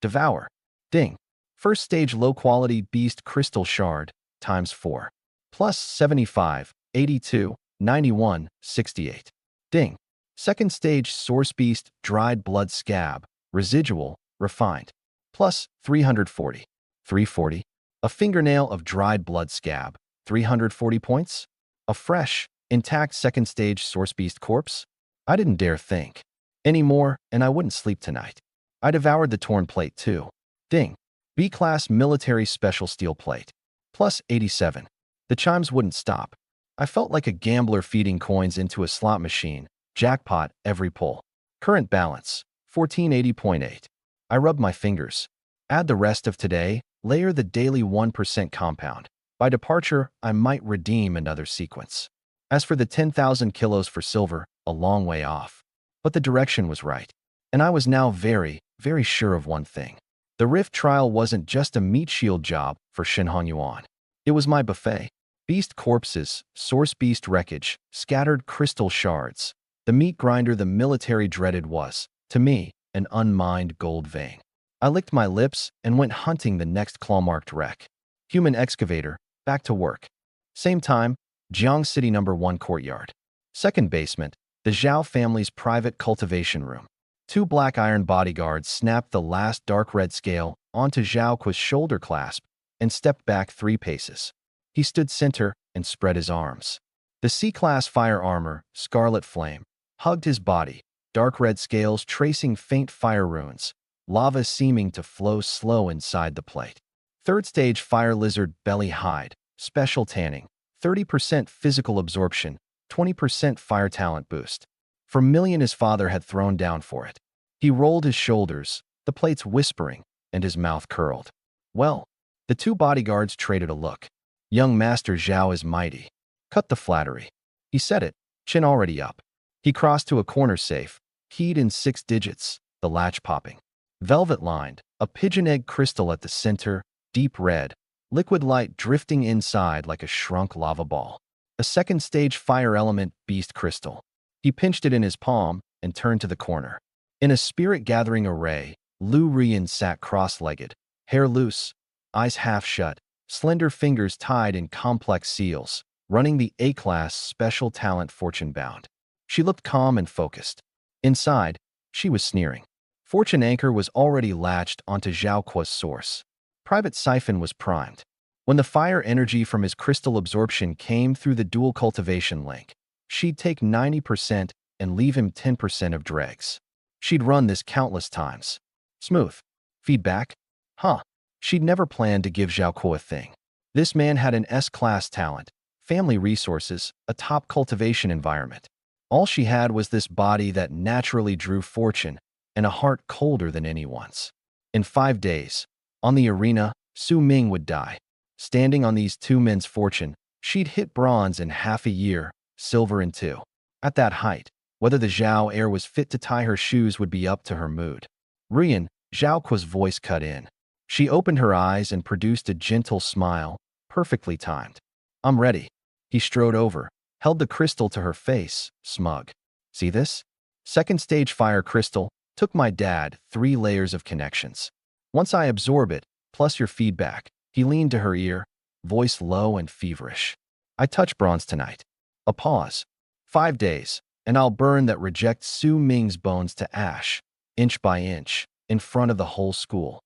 Devour. Ding. First stage low-quality beast crystal shard, times 4. Plus 75, 82, 91, 68. Ding. Second stage source beast dried blood scab, residual, refined. Plus 340. 340. A fingernail of dried blood scab, 340 points. A fresh, intact second stage source beast corpse? I didn't dare think. Any more, and I wouldn't sleep tonight. I devoured the torn plate too. Ding. B-class military special steel plate. Plus 87. The chimes wouldn't stop. I felt like a gambler feeding coins into a slot machine. Jackpot every pull. Current balance, 1480.8. I rubbed my fingers. Add the rest of today, layer the daily 1% compound. By departure, I might redeem another sequence. As for the 10,000 kilos for silver, a long way off. But the direction was right. And I was now very, very sure of one thing. The Rift trial wasn't just a meat shield job for Shinhan Yuan. It was my buffet. Beast corpses, source beast wreckage, scattered crystal shards. The meat grinder the military dreaded was, to me, an unmined gold vein. I licked my lips and went hunting the next claw-marked wreck. Human excavator, back to work. Same time, Jiang City No. 1 courtyard. Second basement, the Zhao family's private cultivation room. 2 black iron bodyguards snapped the last dark red scale onto Zhao Kuo's shoulder clasp and stepped back 3 paces. He stood center and spread his arms. The C-class fire armor, Scarlet Flame, hugged his body, dark red scales tracing faint fire runes, lava seeming to flow slow inside the plate. Third stage Fire Lizard Belly Hide, special tanning, 30% physical absorption, 20% fire talent boost. For million his father had thrown down for it. He rolled his shoulders, the plates whispering, and his mouth curled. Well, the 2 bodyguards traded a look. Young Master Zhao is mighty. Cut the flattery. He said it, chin already up. He crossed to a corner safe, keyed in 6 digits, the latch popping. Velvet-lined, a pigeon egg crystal at the center, deep red, liquid light drifting inside like a shrunk lava ball. A second stage fire element beast crystal. He pinched it in his palm and turned to the corner. In a spirit-gathering array, Lu Rian sat cross-legged, hair loose, eyes half shut, slender fingers tied in complex seals, running the A-class special talent fortune-bound. She looked calm and focused. Inside, she was sneering. Fortune Anchor was already latched onto Zhao Kuo's source. Private Siphon was primed. When the fire energy from his crystal absorption came through the dual cultivation link, she'd take 90% and leave him 10% of dregs. She'd run this countless times. Smooth. Feedback? Huh. She'd never planned to give Zhao Kuo a thing. This man had an S-class talent, family resources, a top cultivation environment. All she had was this body that naturally drew fortune and a heart colder than anyone's. In 5 days, on the arena, Su Ming would die. Standing on these two men's fortune, she'd hit bronze in half a year, silver in 2. At that height, whether the Zhao heir was fit to tie her shoes would be up to her mood. Ruyan, Zhao Kuo's voice cut in. She opened her eyes and produced a gentle smile, perfectly timed. I'm ready. He strode over, held the crystal to her face, smug. See this? Second stage fire crystal, took my dad 3 layers of connections. Once I absorb it, plus your feedback, he leaned to her ear, voice low and feverish. I touch bronze tonight. A pause. 5 days, and I'll burn that reject Su Ming's bones to ash, inch by inch, in front of the whole school.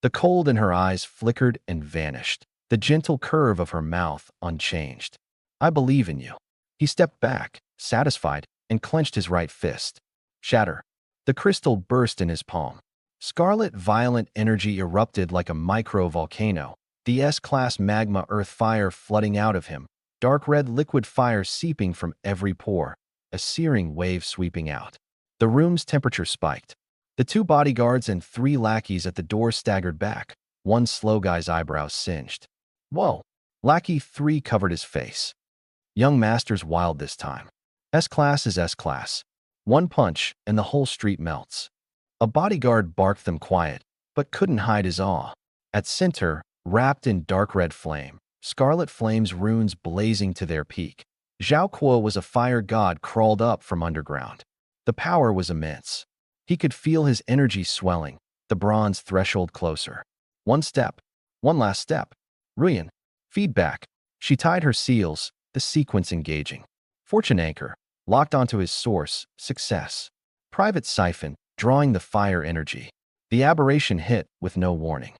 The cold in her eyes flickered and vanished, the gentle curve of her mouth unchanged. I believe in you. He stepped back, satisfied, and clenched his right fist. Shatter. The crystal burst in his palm. Scarlet violent energy erupted like a micro-volcano, the S-class magma earth fire flooding out of him, dark red liquid fire seeping from every pore, a searing wave sweeping out. The room's temperature spiked. The 2 bodyguards and 3 lackeys at the door staggered back, one slow guy's eyebrows singed. Whoa! Lackey 3 covered his face. Young master's wild this time. S-class is S-class. One punch, and the whole street melts. A bodyguard barked them quiet, but couldn't hide his awe. At center, wrapped in dark red flame, scarlet flames runes blazing to their peak, Zhao Kuo was a fire god crawled up from underground. The power was immense. He could feel his energy swelling, the bronze threshold closer. One step. One last step. Ruyan. Feedback. She tied her seals, the sequence engaging. Fortune anchor. Locked onto his source, success. Private siphon, drawing the fire energy. The aberration hit with no warning.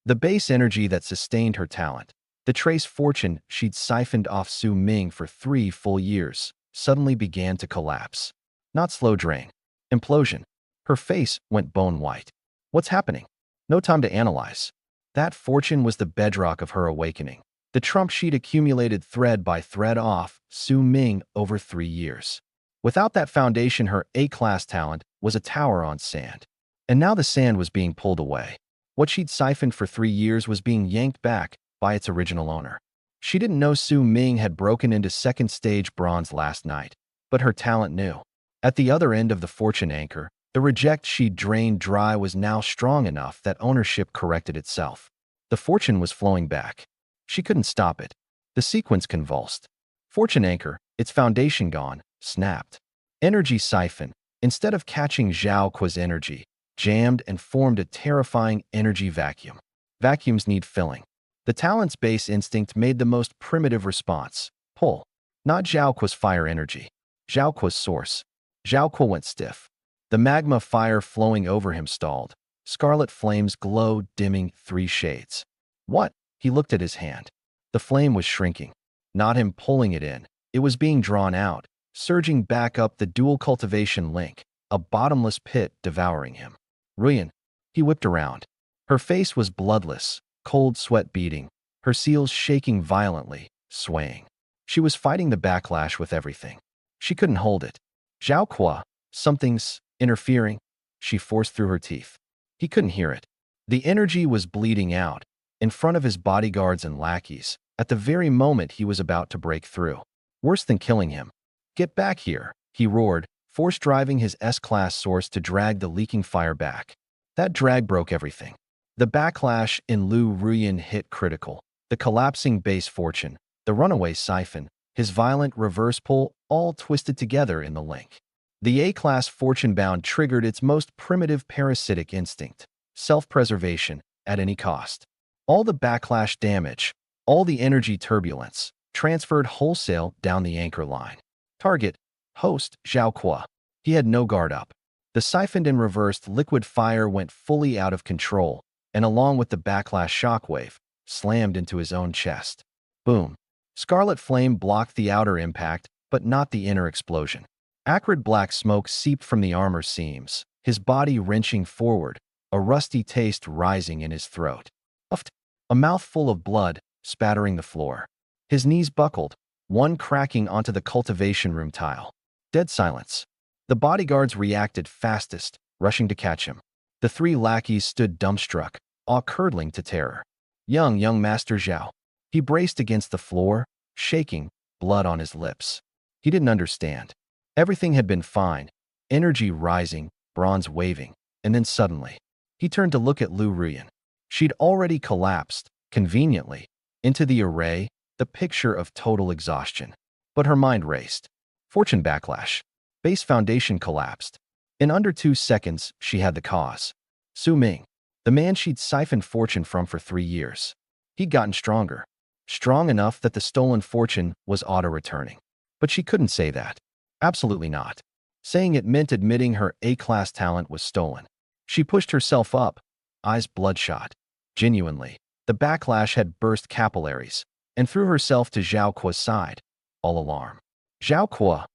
The base energy that sustained her talent, the trace fortune she'd siphoned off Su Ming for 3 full years, suddenly began to collapse. Not slow drain. Implosion. Her face went bone white. What's happening? No time to analyze. That fortune was the bedrock of her awakening. The trump she'd accumulated thread by thread off Su Ming over 3 years. Without that foundation, her A-class talent was a tower on sand. And now the sand was being pulled away. What she'd siphoned for 3 years was being yanked back by its original owner. She didn't know Su Ming had broken into second stage bronze last night, but her talent knew. At the other end of the fortune anchor, the reject she'd drained dry was now strong enough that ownership corrected itself. The fortune was flowing back. She couldn't stop it. The sequence convulsed. Fortune anchor, its foundation gone, snapped. Energy siphon, instead of catching Zhao Kuo's energy, jammed and formed a terrifying energy vacuum. Vacuums need filling. The talent's base instinct made the most primitive response. Pull. Not Zhao Kuo's fire energy. Zhao Kuo's source. Zhao Kuo went stiff. The magma fire flowing over him stalled. Scarlet flames glowed, dimming 3 shades. What? He looked at his hand. The flame was shrinking. Not him pulling it in. It was being drawn out, surging back up the dual cultivation link, a bottomless pit devouring him. Ruyan. He whipped around. Her face was bloodless, cold sweat beading, her seals shaking violently, swaying. She was fighting the backlash with everything. She couldn't hold it. Zhao Kuo, something's interfering, she forced through her teeth. He couldn't hear it. The energy was bleeding out, in front of his bodyguards and lackeys, at the very moment he was about to break through. Worse than killing him. Get back here, he roared, force driving his S-class source to drag the leaking fire back. That drag broke everything. The backlash in Lu Ruyan hit critical. The collapsing base fortune, the runaway siphon, his violent reverse pull, all twisted together in the link. The A-class fortune bound triggered its most primitive parasitic instinct, self-preservation at any cost. All the backlash damage, all the energy turbulence, transferred wholesale down the anchor line. Target, host, Zhao Kuo. He had no guard up. The siphoned and reversed liquid fire went fully out of control, and along with the backlash shockwave, slammed into his own chest. Boom. Scarlet flame blocked the outer impact, but not the inner explosion. Acrid black smoke seeped from the armor seams, his body wrenching forward, a rusty taste rising in his throat. Puffed, a mouthful of blood spattering the floor. His knees buckled, one cracking onto the cultivation room tile. Dead silence. The bodyguards reacted fastest, rushing to catch him. The three lackeys stood dumbstruck, awe-curdling to terror. Young Master Zhao. He braced against the floor, shaking, blood on his lips. He didn't understand. Everything had been fine, energy rising, bronze waving, and then suddenly, he turned to look at Lu Ruyan. She'd already collapsed, conveniently, into the array, the picture of total exhaustion. But her mind raced. Fortune backlash. Base foundation collapsed. In under 2 seconds, she had the cause. Su Ming, the man she'd siphoned fortune from for 3 years. He'd gotten stronger. Strong enough that the stolen fortune was auto-returning. But she couldn't say that. Absolutely not. Saying it meant admitting her A-class talent was stolen. She pushed herself up, eyes bloodshot. Genuinely, the backlash had burst capillaries, and threw herself to Zhao Kuo's side, all alarm. Zhao Kuo,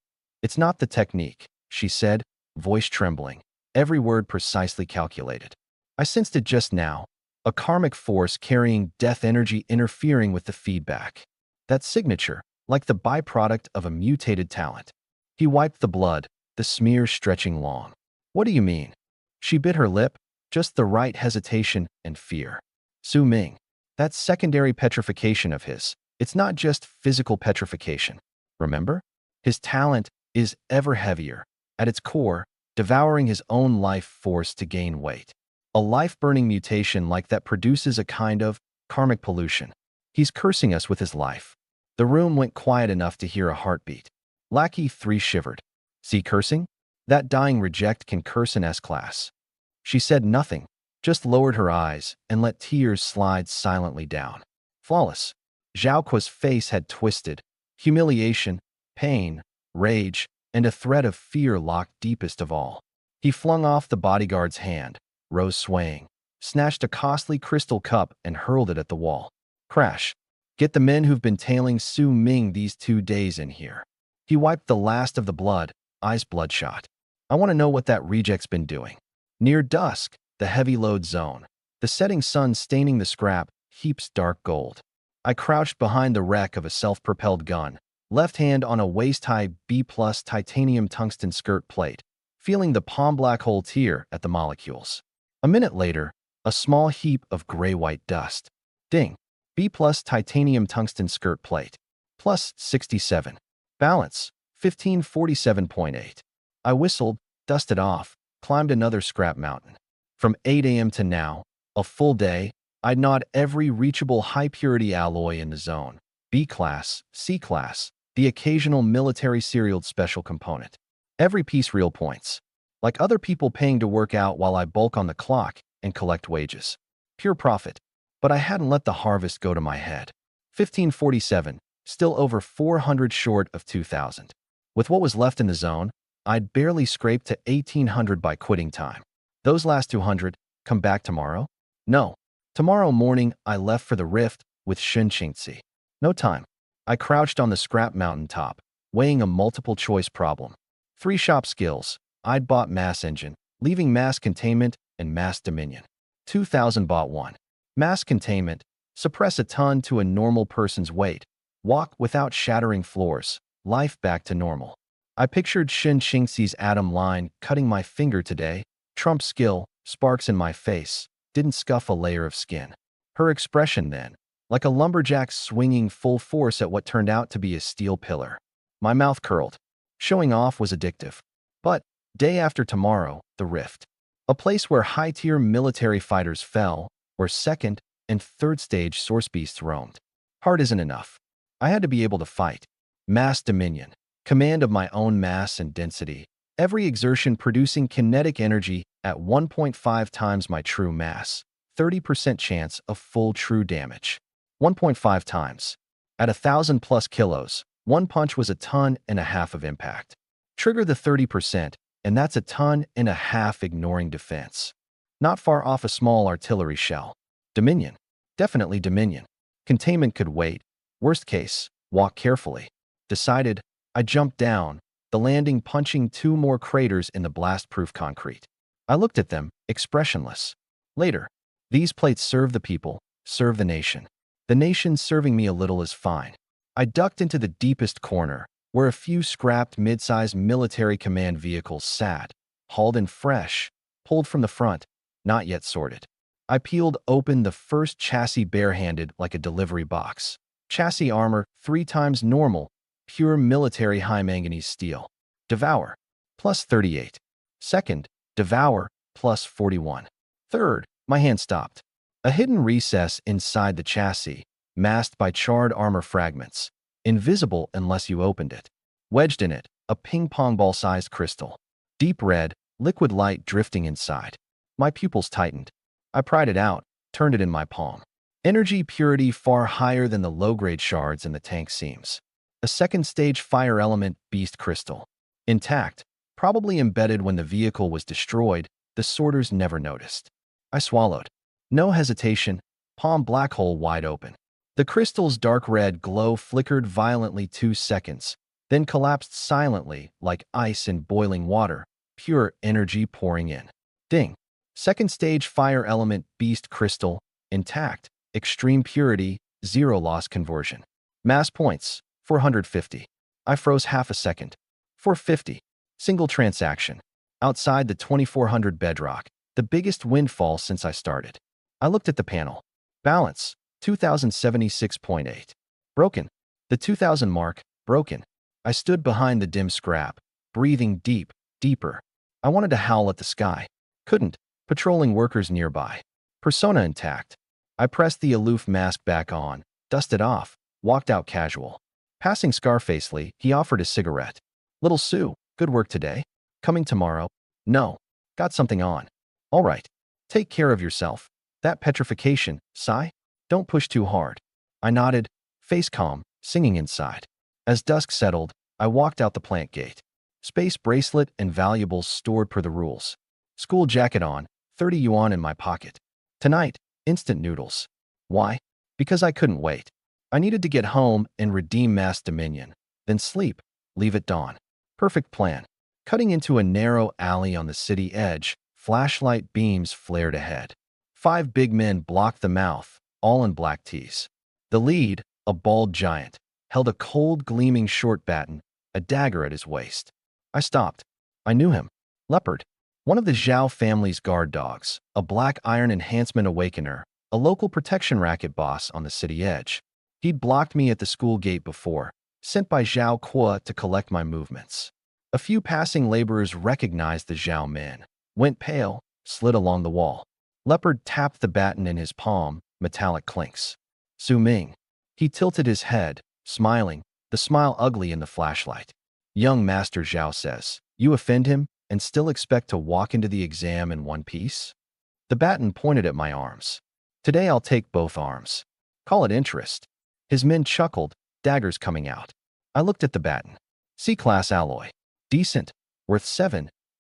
it's not the technique, she said, voice trembling, every word precisely calculated. I sensed it just now, a karmic force carrying death energy interfering with the feedback. That signature, like the byproduct of a mutated talent. He wiped the blood, the smear stretching long. What do you mean? She bit her lip, just the right hesitation and fear. Su Ming, that secondary petrification of his, it's not just physical petrification. Remember? His talent is ever heavier, at its core, devouring his own life force to gain weight. A life-burning mutation like that produces a kind of karmic pollution. He's cursing us with his life. The room went quiet enough to hear a heartbeat. Lackey 3 shivered. See cursing? That dying reject can curse an S-class. She said nothing, just lowered her eyes and let tears slide silently down. Flawless. Zhao Kuo's face had twisted. Humiliation, pain, rage, and a thread of fear locked deepest of all. He flung off the bodyguard's hand, rose swaying, snatched a costly crystal cup and hurled it at the wall. Crash. Get the men who've been tailing Su Ming these 2 days in here. He wiped the last of the blood, eyes bloodshot. I want to know what that reject's been doing. Near dusk, the heavy load zone. The setting sun staining the scrap, heaps dark gold. I crouched behind the wreck of a self-propelled gun, left hand on a waist-high B-plus titanium tungsten skirt plate, feeling the palm black hole tear at the molecules. A minute later, a small heap of gray-white dust. Ding. B-plus titanium tungsten skirt plate. Plus 67. Balance. 1547.8. I whistled, dusted off, climbed another scrap mountain. From 8 a.m. to now, a full day, I'd gnawed every reachable high-purity alloy in the zone. B-class, C-class, the occasional military serial special component. Every piece real points. Like other people paying to work out while I bulk on the clock and collect wages. Pure profit. But I hadn't let the harvest go to my head. 1547, still over 400 short of 2,000. With what was left in the zone, I'd barely scraped to 1,800 by quitting time. Those last 200, come back tomorrow? No. Tomorrow morning, I left for the rift with Shun Qingzi. No time. I crouched on the scrap mountain top, weighing a multiple-choice problem. 3 shop skills. I'd bought mass engine, leaving mass containment and mass dominion. 2,000 bought 1. Mass containment. Suppress a ton to a normal person's weight. Walk without shattering floors. Life back to normal. I pictured Shun Qingzi's atom line cutting my finger today. Trump skill, sparks in my face, didn't scuff a layer of skin. Her expression then, like a lumberjack swinging full force at what turned out to be a steel pillar. My mouth curled. Showing off was addictive. But, day after tomorrow, the rift. A place where high-tier military fighters fell, where second and third stage source beasts roamed. Hard isn't enough. I had to be able to fight. Mass dominion. Command of my own mass and density. Every exertion producing kinetic energy at 1.5 times my true mass. 30% chance of full true damage. 1.5 times. At 1,000 plus kilos, one punch was 1.5 tons of impact. Trigger the 30%, and that's 1.5 tons ignoring defense. Not far off a small artillery shell. Dominion. Definitely Dominion. Containment could wait. Worst case, walk carefully. Decided, I jumped down, the landing punching 2 more craters in the blast-proof concrete. I looked at them, expressionless. Later, these plates serve the people, serve the nation. The nation serving me a little is fine. I ducked into the deepest corner, where a few scrapped mid-sized military command vehicles sat, hauled in fresh, pulled from the front, not yet sorted. I peeled open the first chassis barehanded like a delivery box. Chassis armor 3 times normal, pure military high manganese steel. Devour, plus 38. Second, Devour, plus 41. Third, my hand stopped. A hidden recess inside the chassis, masked by charred armor fragments, invisible unless you opened it. Wedged in it, a ping-pong ball-sized crystal. Deep red, liquid light drifting inside. My pupils tightened. I pried it out, turned it in my palm. Energy purity far higher than the low-grade shards in the tank seams. A second-stage fire element beast crystal. Intact, probably embedded when the vehicle was destroyed, the sorters never noticed. I swallowed. No hesitation, palm black hole wide open. The crystal's dark red glow flickered violently 2 seconds, then collapsed silently like ice in boiling water, pure energy pouring in. Ding. Second stage fire element beast crystal, intact, extreme purity, 0 loss conversion. Mass points, 450. I froze half a second. 450. Single transaction. Outside the 2400 bedrock, the biggest windfall since I started. I looked at the panel. Balance, 2076.8. Broken. The 2000 mark, broken. I stood behind the dim scrap, breathing deep, deeper. I wanted to howl at the sky. Couldn't. Patrolling workers nearby. Persona intact. I pressed the aloof mask back on, dusted off, walked out casual. Passing Scarfacely, he offered a cigarette. Little Sue, good work today? Coming tomorrow? No. Got something on. All right. Take care of yourself. That petrification, sigh? Don't push too hard. I nodded, face calm, singing inside. As dusk settled, I walked out the plant gate. Space bracelet and valuables stored per the rules. School jacket on, 30 yuan in my pocket. Tonight, instant noodles. Why? Because I couldn't wait. I needed to get home and redeem Mass Dominion, then sleep, leave at dawn. Perfect plan. Cutting into a narrow alley on the city edge, flashlight beams flared ahead. 5 big men blocked the mouth, all in black tees. The lead, a bald giant, held a cold, gleaming short baton, a dagger at his waist. I stopped. I knew him. Leopard. One of the Zhao family's guard dogs, a black iron enhancement awakener, a local protection racket boss on the city edge. He'd blocked me at the school gate before, sent by Zhao Kuo to collect my movements. A few passing laborers recognized the Zhao man, went pale, slid along the wall. Leopard tapped the baton in his palm, metallic clinks. Su Ming. He tilted his head, smiling, the smile ugly in the flashlight. Young Master Zhao says, you offend him and still expect to walk into the exam in one piece? The baton pointed at my arms. Today I'll take both arms. Call it interest. His men chuckled, daggers coming out. I looked at the baton. C-class alloy. Decent. Worth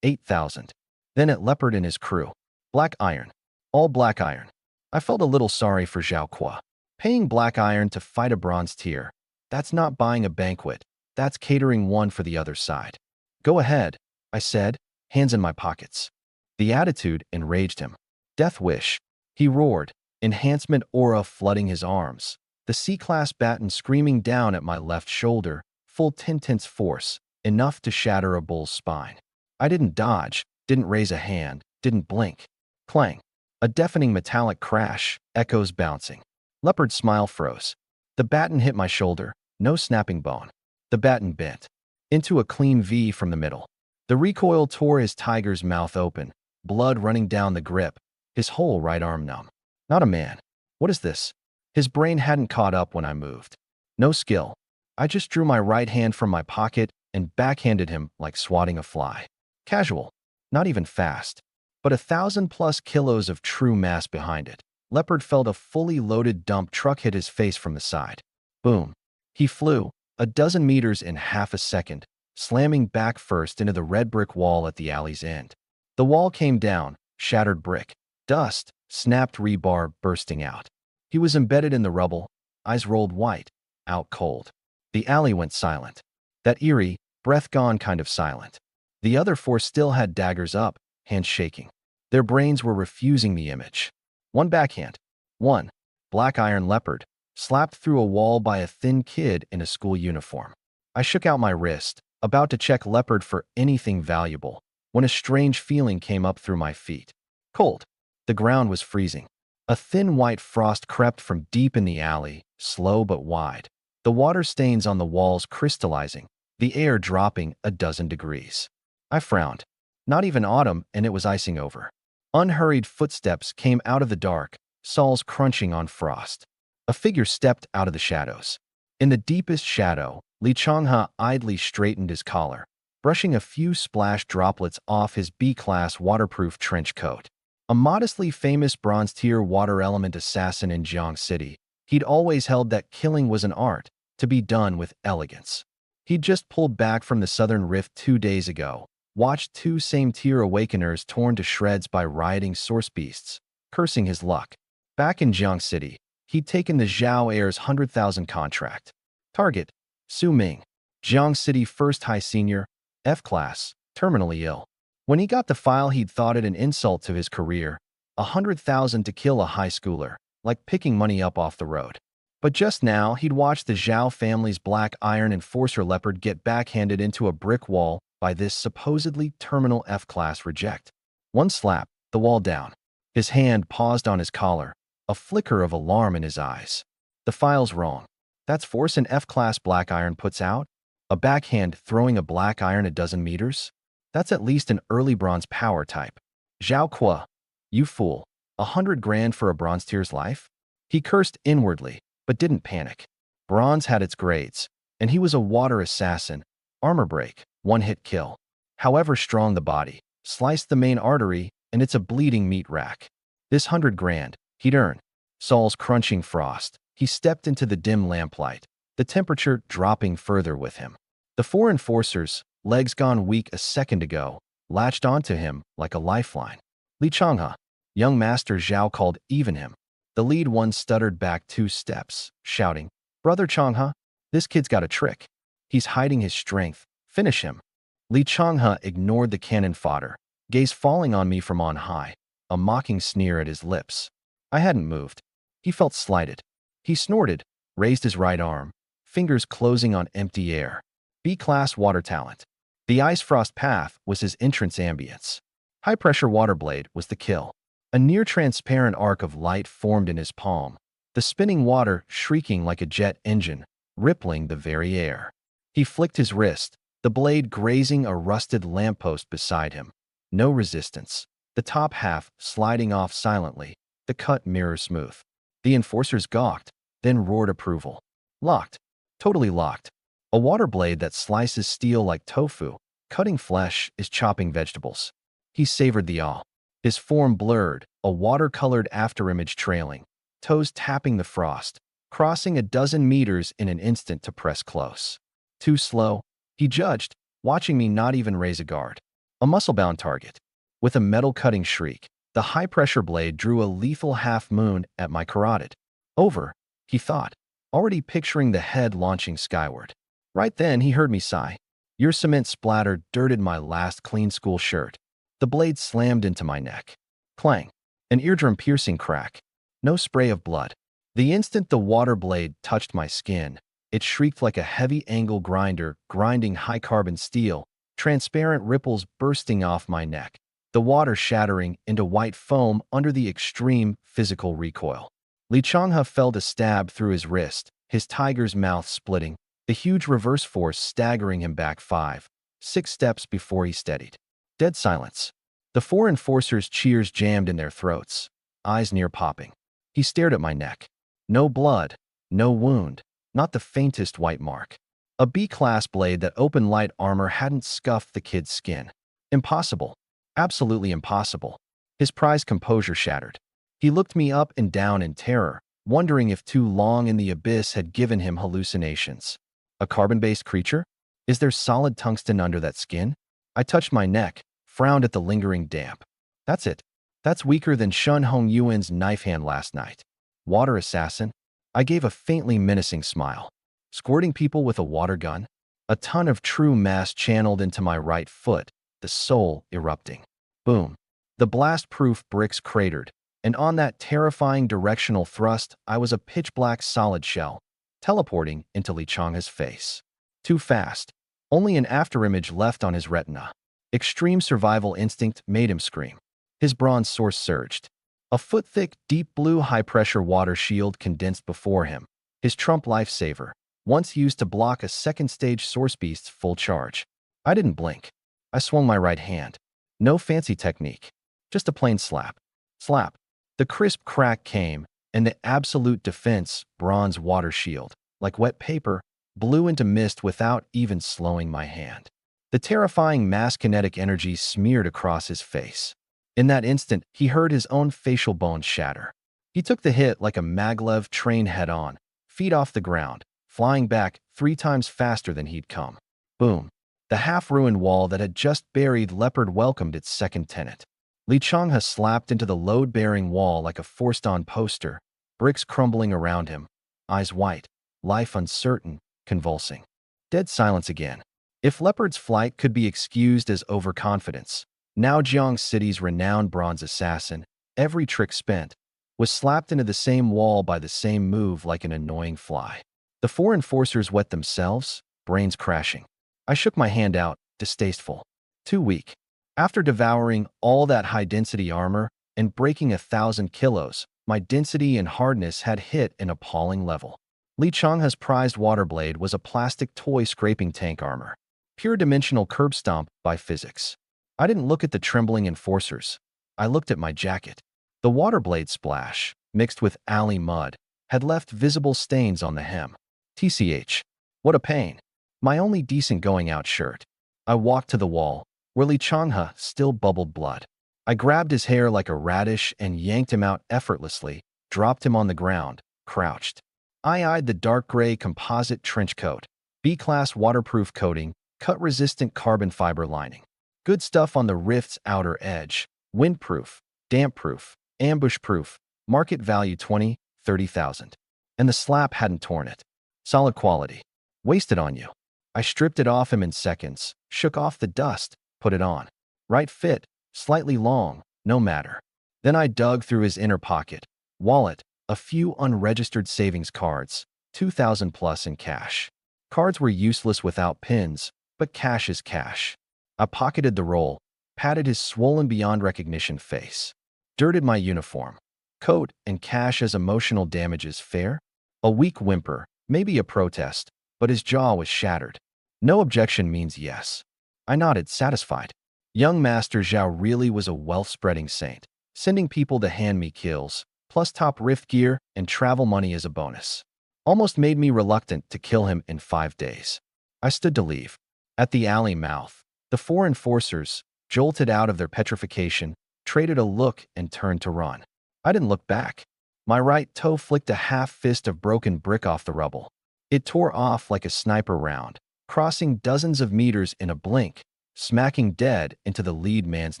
8,000. Then at Leopard and his crew. Black iron. All black iron. I felt a little sorry for Zhao Kuo. Paying black iron to fight a bronze tier. That's not buying a banquet. That's catering one for the other side. Go ahead, I said, hands in my pockets. The attitude enraged him. Death wish. He roared, enhancement aura flooding his arms. The C-class baton screaming down at my left shoulder, full Tintin's force, enough to shatter a bull's spine. I didn't dodge, didn't raise a hand, didn't blink. Clang. A deafening metallic crash, echoes bouncing. Leopard's smile froze. The baton hit my shoulder, no snapping bone. The baton bent into a clean V from the middle. The recoil tore his tiger's mouth open, blood running down the grip, his whole right arm numb. Not a man. What is this? His brain hadn't caught up when I moved. No skill. I just drew my right hand from my pocket and backhanded him like swatting a fly. Casual. Not even fast. But 1,000+ kilos of true mass behind it. Leopard felt a fully loaded dump truck hit his face from the side. Boom. He flew, a dozen meters in half a second, slamming back first into the red brick wall at the alley's end. The wall came down, shattered brick. Dust, snapped rebar bursting out. He was embedded in the rubble, eyes rolled white, out cold. The alley went silent. That eerie, breath-gone kind of silent. The other four still had daggers up, hands shaking. Their brains were refusing the image. One backhand. One. Black iron leopard, slapped through a wall by a thin kid in a school uniform. I shook out my wrist, about to check leopard for anything valuable, when a strange feeling came up through my feet. Cold. The ground was freezing. A thin white frost crept from deep in the alley, slow but wide. The water stains on the walls crystallizing, the air dropping a dozen degrees. I frowned. Not even autumn, and it was icing over. Unhurried footsteps came out of the dark, soles crunching on frost. A figure stepped out of the shadows. In the deepest shadow, Li Changhe idly straightened his collar, brushing a few splash droplets off his B-class waterproof trench coat. A modestly famous bronze-tier water element assassin in Jiang City, he'd always held that killing was an art, to be done with elegance. He'd just pulled back from the Southern Rift 2 days ago, watched 2 same-tier awakeners torn to shreds by rioting source beasts, cursing his luck. Back in Jiang City, he'd taken the Zhao Heir's 100,000 contract. Target: Su Ming. Jiang City First High Senior, F-Class, terminally ill. When he got the file, he'd thought it an insult to his career. 100,000 to kill a high schooler, like picking money up off the road. But just now, he'd watched the Zhao family's black iron enforcer leopard get backhanded into a brick wall by this supposedly terminal F-Class reject. One slap, the wall down. His hand paused on his collar, a flicker of alarm in his eyes. The file's wrong. That's force an F-Class black iron puts out? A backhand throwing a black iron a dozen meters? That's at least an early bronze power type. Zhao Kuo, you fool. 100 grand for a bronze tier's life? He cursed inwardly, but didn't panic. Bronze had its grades, and he was a water assassin. Armor break, one-hit kill. However strong the body, slice the main artery, and it's a bleeding meat rack. This 100 grand, he'd earn. Saul's crunching frost. He stepped into the dim lamplight, the temperature dropping further with him. The 4 enforcers, legs gone weak a second ago, latched onto him like a lifeline. Li Changhe, young Master Zhao called even him. The lead one stuttered back 2 steps, shouting, Brother Changhe, this kid's got a trick. He's hiding his strength. Finish him. Li Changhe ignored the cannon fodder, gaze falling on me from on high, a mocking sneer at his lips. I hadn't moved. He felt slighted. He snorted, raised his right arm, fingers closing on empty air. B-class water talent. The ice frost path was his entrance ambience. High-pressure water blade was the kill. A near-transparent arc of light formed in his palm, the spinning water shrieking like a jet engine, rippling the very air. He flicked his wrist, the blade grazing a rusted lamppost beside him. No resistance. The top half sliding off silently, the cut mirror smooth. The enforcers gawked, then roared approval. Locked. Totally locked. A water blade that slices steel like tofu, cutting flesh is chopping vegetables. He savored the awe. His form blurred, a watercolored afterimage trailing, toes tapping the frost, crossing a dozen meters in an instant to press close. Too slow, he judged, watching me not even raise a guard. A muscle-bound target. With a metal-cutting shriek, the high-pressure blade drew a lethal half-moon at my carotid. Over, he thought, already picturing the head launching skyward. Right then, he heard me sigh. Your cement splatter dirted my last clean school shirt. The blade slammed into my neck. Clang. An eardrum-piercing crack. No spray of blood. The instant the water blade touched my skin, it shrieked like a heavy angle grinder grinding high-carbon steel, transparent ripples bursting off my neck, the water shattering into white foam under the extreme physical recoil. Li Changhe felt a stab through his wrist, his tiger's mouth splitting, the huge reverse force staggering him back 5, 6 steps before he steadied. Dead silence. The 4 enforcers' cheers jammed in their throats, eyes near popping. He stared at my neck. No blood, no wound, not the faintest white mark. A B-class blade that open light armor hadn't scuffed the kid's skin. Impossible. Absolutely impossible. His prized composure shattered. He looked me up and down in terror, wondering if too long in the abyss had given him hallucinations. A carbon-based creature? Is there solid tungsten under that skin? I touched my neck, frowned at the lingering damp. That's it. That's weaker than Shun Hong Yuan's knife hand last night. Water assassin? I gave a faintly menacing smile. Squirting people with a water gun? A ton of true mass channeled into my right foot, the soul erupting. Boom. The blast-proof bricks cratered, and on that terrifying directional thrust, I was a pitch-black solid shell, teleporting into Li Chang's face. Too fast. Only an afterimage left on his retina. Extreme survival instinct made him scream. His bronze source surged. A foot-thick, deep blue high-pressure water shield condensed before him. His Trump lifesaver, once used to block a second-stage source beast's full charge. I didn't blink. I swung my right hand. No fancy technique. Just a plain slap. Slap. The crisp crack came, and the absolute defense, bronze water shield, like wet paper, blew into mist without even slowing my hand. The terrifying mass kinetic energy smeared across his face. In that instant, he heard his own facial bones shatter. He took the hit like a maglev train head-on, feet off the ground, flying back 3 times faster than he'd come. Boom. The half-ruined wall that had just buried Leopard welcomed its second tenant. Li Changhe slapped into the load-bearing wall like a forced-on poster, bricks crumbling around him, eyes white, life uncertain, convulsing. Dead silence again. If Leopard's flight could be excused as overconfidence, now Jiang City's renowned bronze assassin, every trick spent, was slapped into the same wall by the same move like an annoying fly. The 4 enforcers wet themselves, brains crashing. I shook my hand out, distasteful. Too weak. After devouring all that high-density armor and breaking 1,000 kilos, my density and hardness had hit an appalling level. Li Changhe's prized water blade was a plastic toy scraping tank armor. Pure dimensional curb stomp by physics. I didn't look at the trembling enforcers. I looked at my jacket. The water blade splash, mixed with alley mud, had left visible stains on the hem. TCH. What a pain. My only decent going-out shirt. I walked to the wall, where Li Changhe still bubbled blood. I grabbed his hair like a radish and yanked him out effortlessly, dropped him on the ground, crouched. I eyed the dark gray composite trench coat, B-class waterproof coating, cut-resistant carbon fiber lining. Good stuff on the rift's outer edge, windproof, damp-proof, ambush-proof, market value 20, 30,000. And the slap hadn't torn it. Solid quality. Wasted on you. I stripped it off him in seconds, shook off the dust, put it on. Right fit, slightly long, no matter. Then I dug through his inner pocket, wallet, a few unregistered savings cards, 2,000 plus in cash. Cards were useless without pins, but cash is cash. I pocketed the roll, patted his swollen beyond recognition face. Dirted my uniform. Coat and cash as emotional damages fair? A weak whimper, maybe a protest, but his jaw was shattered. No objection means yes. I nodded, satisfied. Young Master Zhao really was a wealth-spreading saint, sending people to hand me kills, plus top rift gear and travel money as a bonus. Almost made me reluctant to kill him in 5 days. I stood to leave. At the alley mouth, the 4 enforcers, jolted out of their petrification, traded a look and turned to run. I didn't look back. My right toe flicked a half-fist of broken brick off the rubble. It tore off like a sniper round, crossing dozens of meters in a blink, smacking dead into the lead man's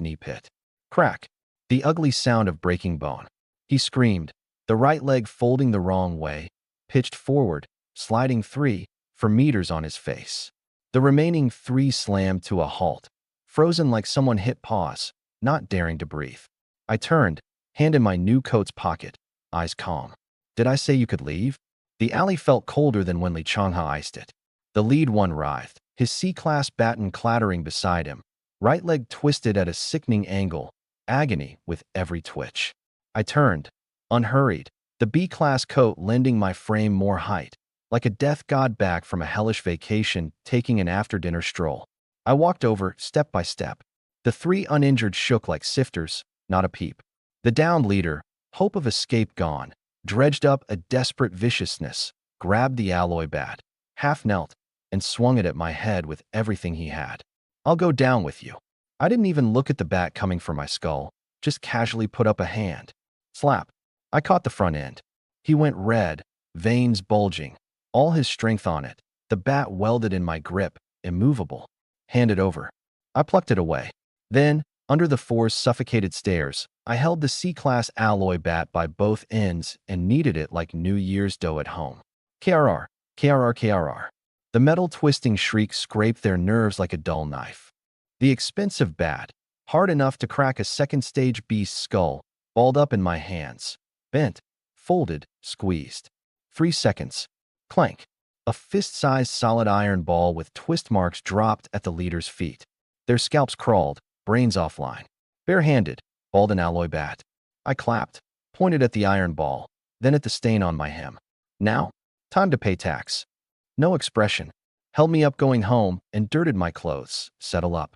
knee pit. Crack. The ugly sound of breaking bone. He screamed, the right leg folding the wrong way, pitched forward, sliding 3, 4 meters on his face. The remaining 3 slammed to a halt, frozen like someone hit pause, not daring to breathe. I turned, hand in my new coat's pocket, eyes calm. Did I say you could leave? The alley felt colder than when Li Changhe iced it. The lead one writhed, his C-class baton clattering beside him, right leg twisted at a sickening angle, agony with every twitch. I turned, unhurried, the B-class coat lending my frame more height, like a death god back from a hellish vacation taking an after-dinner stroll. I walked over, step by step. The 3 uninjured shook like sifters, not a peep. The downed leader, hope of escape gone, dredged up a desperate viciousness, grabbed the alloy bat, half-knelt, and swung it at my head with everything he had. I'll go down with you. I didn't even look at the bat coming for my skull, just casually put up a hand. Slap. I caught the front end. He went red, veins bulging, all his strength on it, the bat welded in my grip, immovable. Hand it over. I plucked it away. Then, under the 4's suffocated stares, I held the C-class alloy bat by both ends and kneaded it like New Year's dough at home. KRR, KRR, KRR. The metal twisting shriek scraped their nerves like a dull knife. The expensive bat, hard enough to crack a second-stage beast's skull, balled up in my hands. Bent, folded, squeezed. 3 seconds. Clank. A fist-sized solid iron ball with twist marks dropped at the leader's feet. Their scalps crawled, brains offline. Bare-handed, balled an alloy bat. I clapped, pointed at the iron ball, then at the stain on my hem. Now, time to pay tax. No expression. Held me up going home and dirted my clothes. Settle up.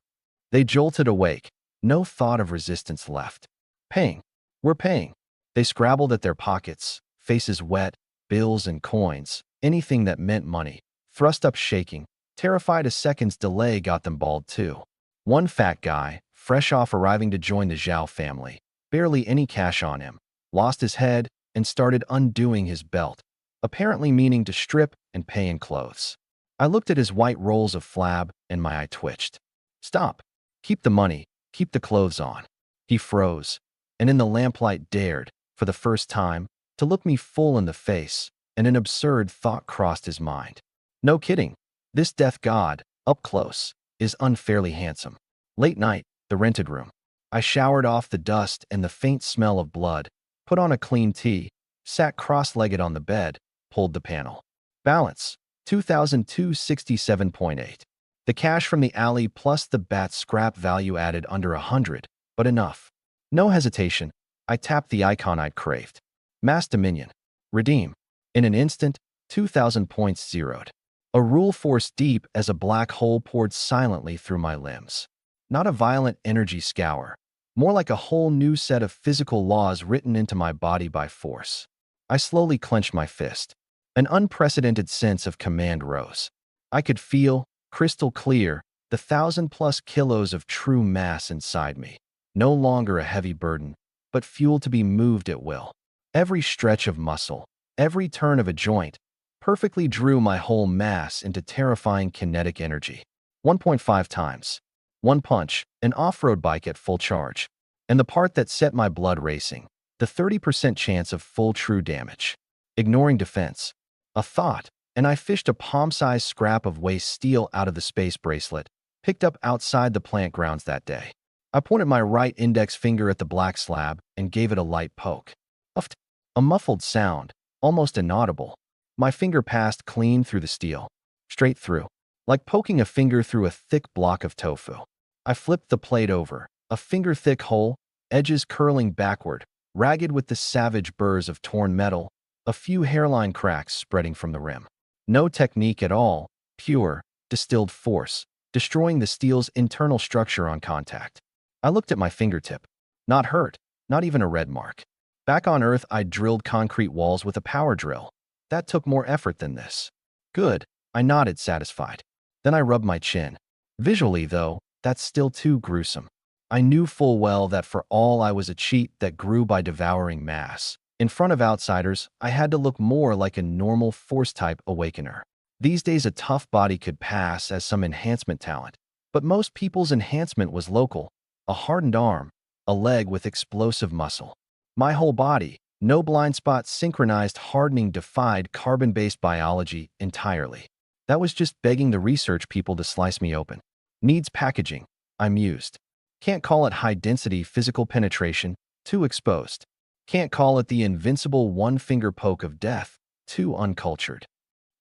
They jolted awake. No thought of resistance left. Paying. We're paying. They scrabbled at their pockets, faces wet, bills and coins, anything that meant money. Thrust up shaking, terrified a second's delay got them bald too. One fat guy, fresh off arriving to join the Zhao family, barely any cash on him, lost his head and started undoing his belt, apparently meaning to strip and pay in clothes. I looked at his white rolls of flab and my eye twitched. Stop. Keep the money. Keep the clothes on. He froze, and in the lamplight dared, for the first time, to look me full in the face, and an absurd thought crossed his mind. No kidding. This death god, up close, is unfairly handsome. Late night, the rented room. I showered off the dust and the faint smell of blood, put on a clean tee, sat cross-legged on the bed, pulled the panel. Balance, 2,267.8. The cash from the alley plus the bat's scrap value added under 100, but enough. No hesitation, I tapped the icon I'd craved. Mass Dominion. Redeem. In an instant, 2,000 points zeroed. A rule force deep as a black hole poured silently through my limbs. Not a violent energy scour, more like a whole new set of physical laws written into my body by force. I slowly clenched my fist. An unprecedented sense of command rose. I could feel, crystal clear, the 1,000+ kilos of true mass inside me. No longer a heavy burden, but fuel to be moved at will. Every stretch of muscle, every turn of a joint, perfectly drew my whole mass into terrifying kinetic energy. 1.5 times. One punch, an off-road bike at full charge. And the part that set my blood racing, the 30% chance of full true damage. Ignoring defense. A thought, and I fished a palm-sized scrap of waste steel out of the space bracelet, picked up outside the plant grounds that day. I pointed my right index finger at the black slab and gave it a light poke. Uffed. A muffled sound, almost inaudible. My finger passed clean through the steel. Straight through. Like poking a finger through a thick block of tofu. I flipped the plate over, a finger-thick hole, edges curling backward, ragged with the savage burrs of torn metal, a few hairline cracks spreading from the rim. No technique at all, pure, distilled force, destroying the steel's internal structure on contact. I looked at my fingertip. Not hurt, not even a red mark. Back on Earth, I'd drilled concrete walls with a power drill. That took more effort than this. Good, I nodded satisfied. Then I rubbed my chin. Visually, though, that's still too gruesome. I knew full well that for all I was a cheat that grew by devouring mass, in front of outsiders, I had to look more like a normal force-type awakener. These days, a tough body could pass as some enhancement talent, but most people's enhancement was local. A hardened arm, a leg with explosive muscle. My whole body, no blind spots, synchronized hardening defied carbon-based biology entirely. That was just begging the research people to slice me open. Needs packaging, I mused. Can't call it high-density physical penetration, too exposed. Can't call it the invincible one-finger poke of death, too uncultured.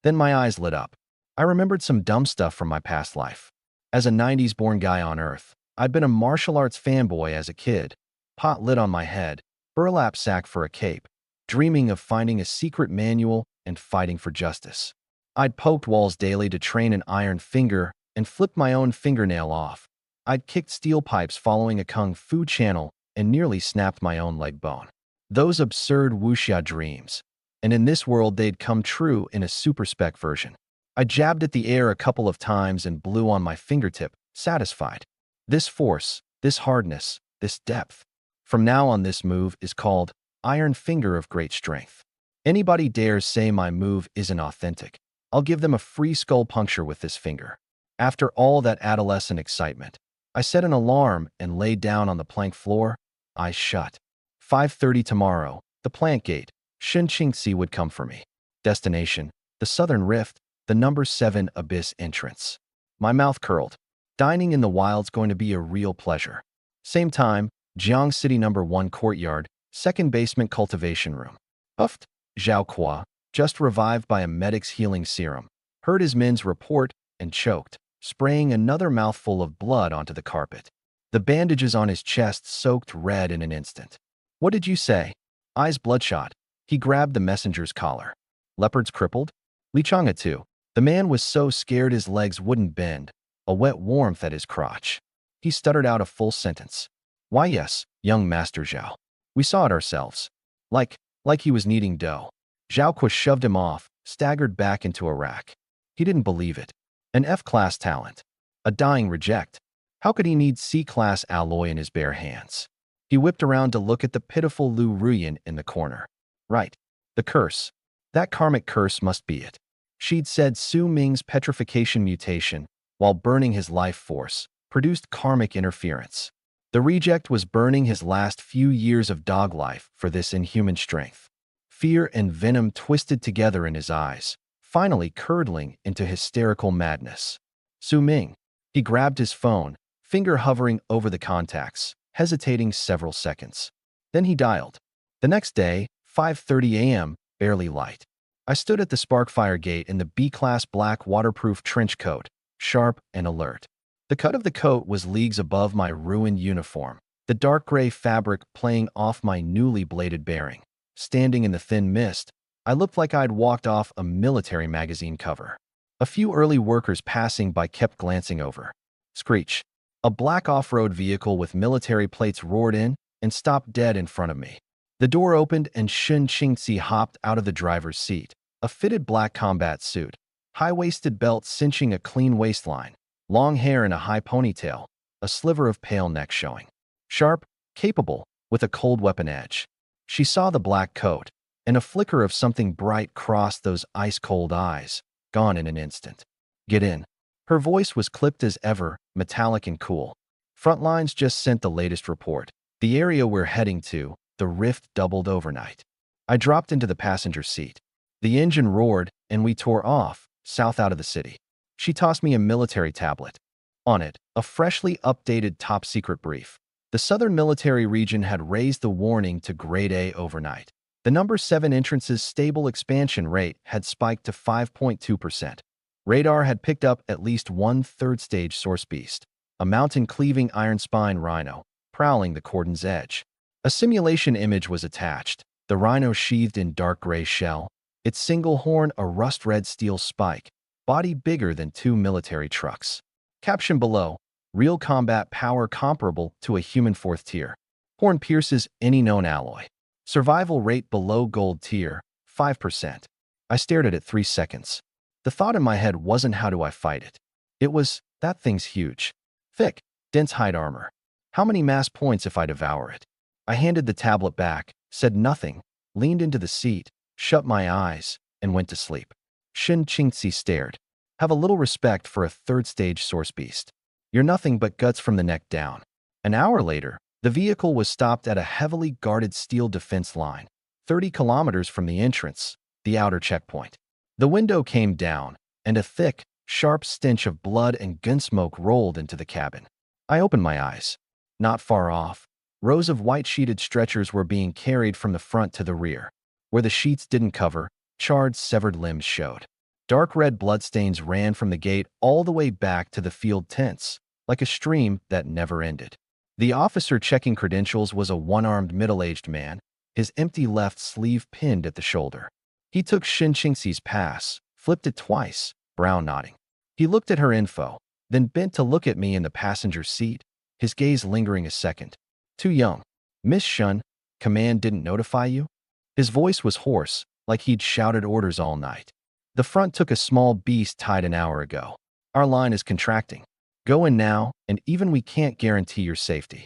Then my eyes lit up. I remembered some dumb stuff from my past life. As a 90s-born guy on Earth, I'd been a martial arts fanboy as a kid, pot lit on my head, burlap sack for a cape, dreaming of finding a secret manual and fighting for justice. I'd poked walls daily to train an iron finger and flipped my own fingernail off. I'd kicked steel pipes following a kung fu channel and nearly snapped my own leg bone. Those absurd wuxia dreams. And in this world, they'd come true in a super-spec version. I jabbed at the air a couple of times and blew on my fingertip, satisfied. This force, this hardness, this depth. From now on, this move is called Iron Finger of Great Strength. Anybody dares say my move isn't authentic, I'll give them a free skull puncture with this finger. After all that adolescent excitement, I set an alarm and laid down on the plank floor, eyes shut. 5:30 tomorrow, the plant gate, Shinqingxi would come for me. Destination, the Southern Rift, the number 7 abyss entrance. My mouth curled. Dining in the wild's going to be a real pleasure. Same time, Jiang City number 1 courtyard, second basement cultivation room. Uffed, Zhao Qua, just revived by a medic's healing serum, heard his men's report and choked, spraying another mouthful of blood onto the carpet. The bandages on his chest soaked red in an instant. What did you say? Eyes bloodshot. He grabbed the messenger's collar. Leopards crippled? Li Chang'a too. The man was so scared his legs wouldn't bend, a wet warmth at his crotch. He stuttered out a full sentence. Why yes, young Master Zhao. We saw it ourselves. Like he was kneading dough. Zhao Kui shoved him off, staggered back into a rack. He didn't believe it. An F-class talent. A dying reject. How could he need C-class alloy in his bare hands? He whipped around to look at the pitiful Lu Ruyan in the corner. Right. The curse. That karmic curse must be it. She'd said Su Ming's petrification mutation, while burning his life force, produced karmic interference. The reject was burning his last few years of dog life for this inhuman strength. Fear and venom twisted together in his eyes, finally curdling into hysterical madness. Su Ming. He grabbed his phone, finger hovering over the contacts, hesitating several seconds. Then he dialed. The next day, 5:30 a.m., barely light. I stood at the Sparkfire gate in the B-class black waterproof trench coat, sharp and alert. The cut of the coat was leagues above my ruined uniform, the dark gray fabric playing off my newly bladed bearing. Standing in the thin mist, I looked like I'd walked off a military magazine cover. A few early workers passing by kept glancing over. Screech. A black off-road vehicle with military plates roared in and stopped dead in front of me. The door opened and Shun Qingzi hopped out of the driver's seat, a fitted black combat suit, high-waisted belt cinching a clean waistline, long hair in a high ponytail, a sliver of pale neck showing. Sharp, capable, with a cold weapon edge. She saw the black coat, and a flicker of something bright crossed those ice-cold eyes, gone in an instant. Get in. Her voice was clipped as ever, metallic and cool. Frontlines just sent the latest report. The area we're heading to, the rift doubled overnight. I dropped into the passenger seat. The engine roared, and we tore off, south out of the city. She tossed me a military tablet. On it, a freshly updated top-secret brief. The southern military region had raised the warning to Grade A overnight. The number 7 entrance's stable expansion rate had spiked to 5.2%. Radar had picked up at least one third-stage source beast, a mountain-cleaving iron spine rhino, prowling the cordon's edge. A simulation image was attached, the rhino sheathed in dark gray shell, its single horn a rust-red steel spike, body bigger than 2 military trucks. Caption below, real combat power comparable to a human 4th tier. Horn pierces any known alloy. Survival rate below gold tier, 5%. I stared at it 3 seconds. The thought in my head wasn't how do I fight it. It was, that thing's huge. Thick, dense hide armor. How many mass points if I devour it? I handed the tablet back, said nothing, leaned into the seat, shut my eyes, and went to sleep. Shin Qingzi stared. Have a little respect for a third-stage source beast. You're nothing but guts from the neck down. An hour later, the vehicle was stopped at a heavily guarded steel defense line, 30 kilometers from the entrance, the outer checkpoint. The window came down, and a thick, sharp stench of blood and gun smoke rolled into the cabin. I opened my eyes. Not far off, rows of white-sheeted stretchers were being carried from the front to the rear. Where the sheets didn't cover, charred, severed limbs showed. Dark red bloodstains ran from the gate all the way back to the field tents, like a stream that never ended. The officer checking credentials was a one-armed middle-aged man, his empty left sleeve pinned at the shoulder. He took Shin Qingzi's pass, flipped it twice, brow nodding. He looked at her info, then bent to look at me in the passenger seat, his gaze lingering a second. Too young. Miss Shun, command didn't notify you? His voice was hoarse, like he'd shouted orders all night. The front took a small beast tied an hour ago. Our line is contracting. Go in now, and even we can't guarantee your safety.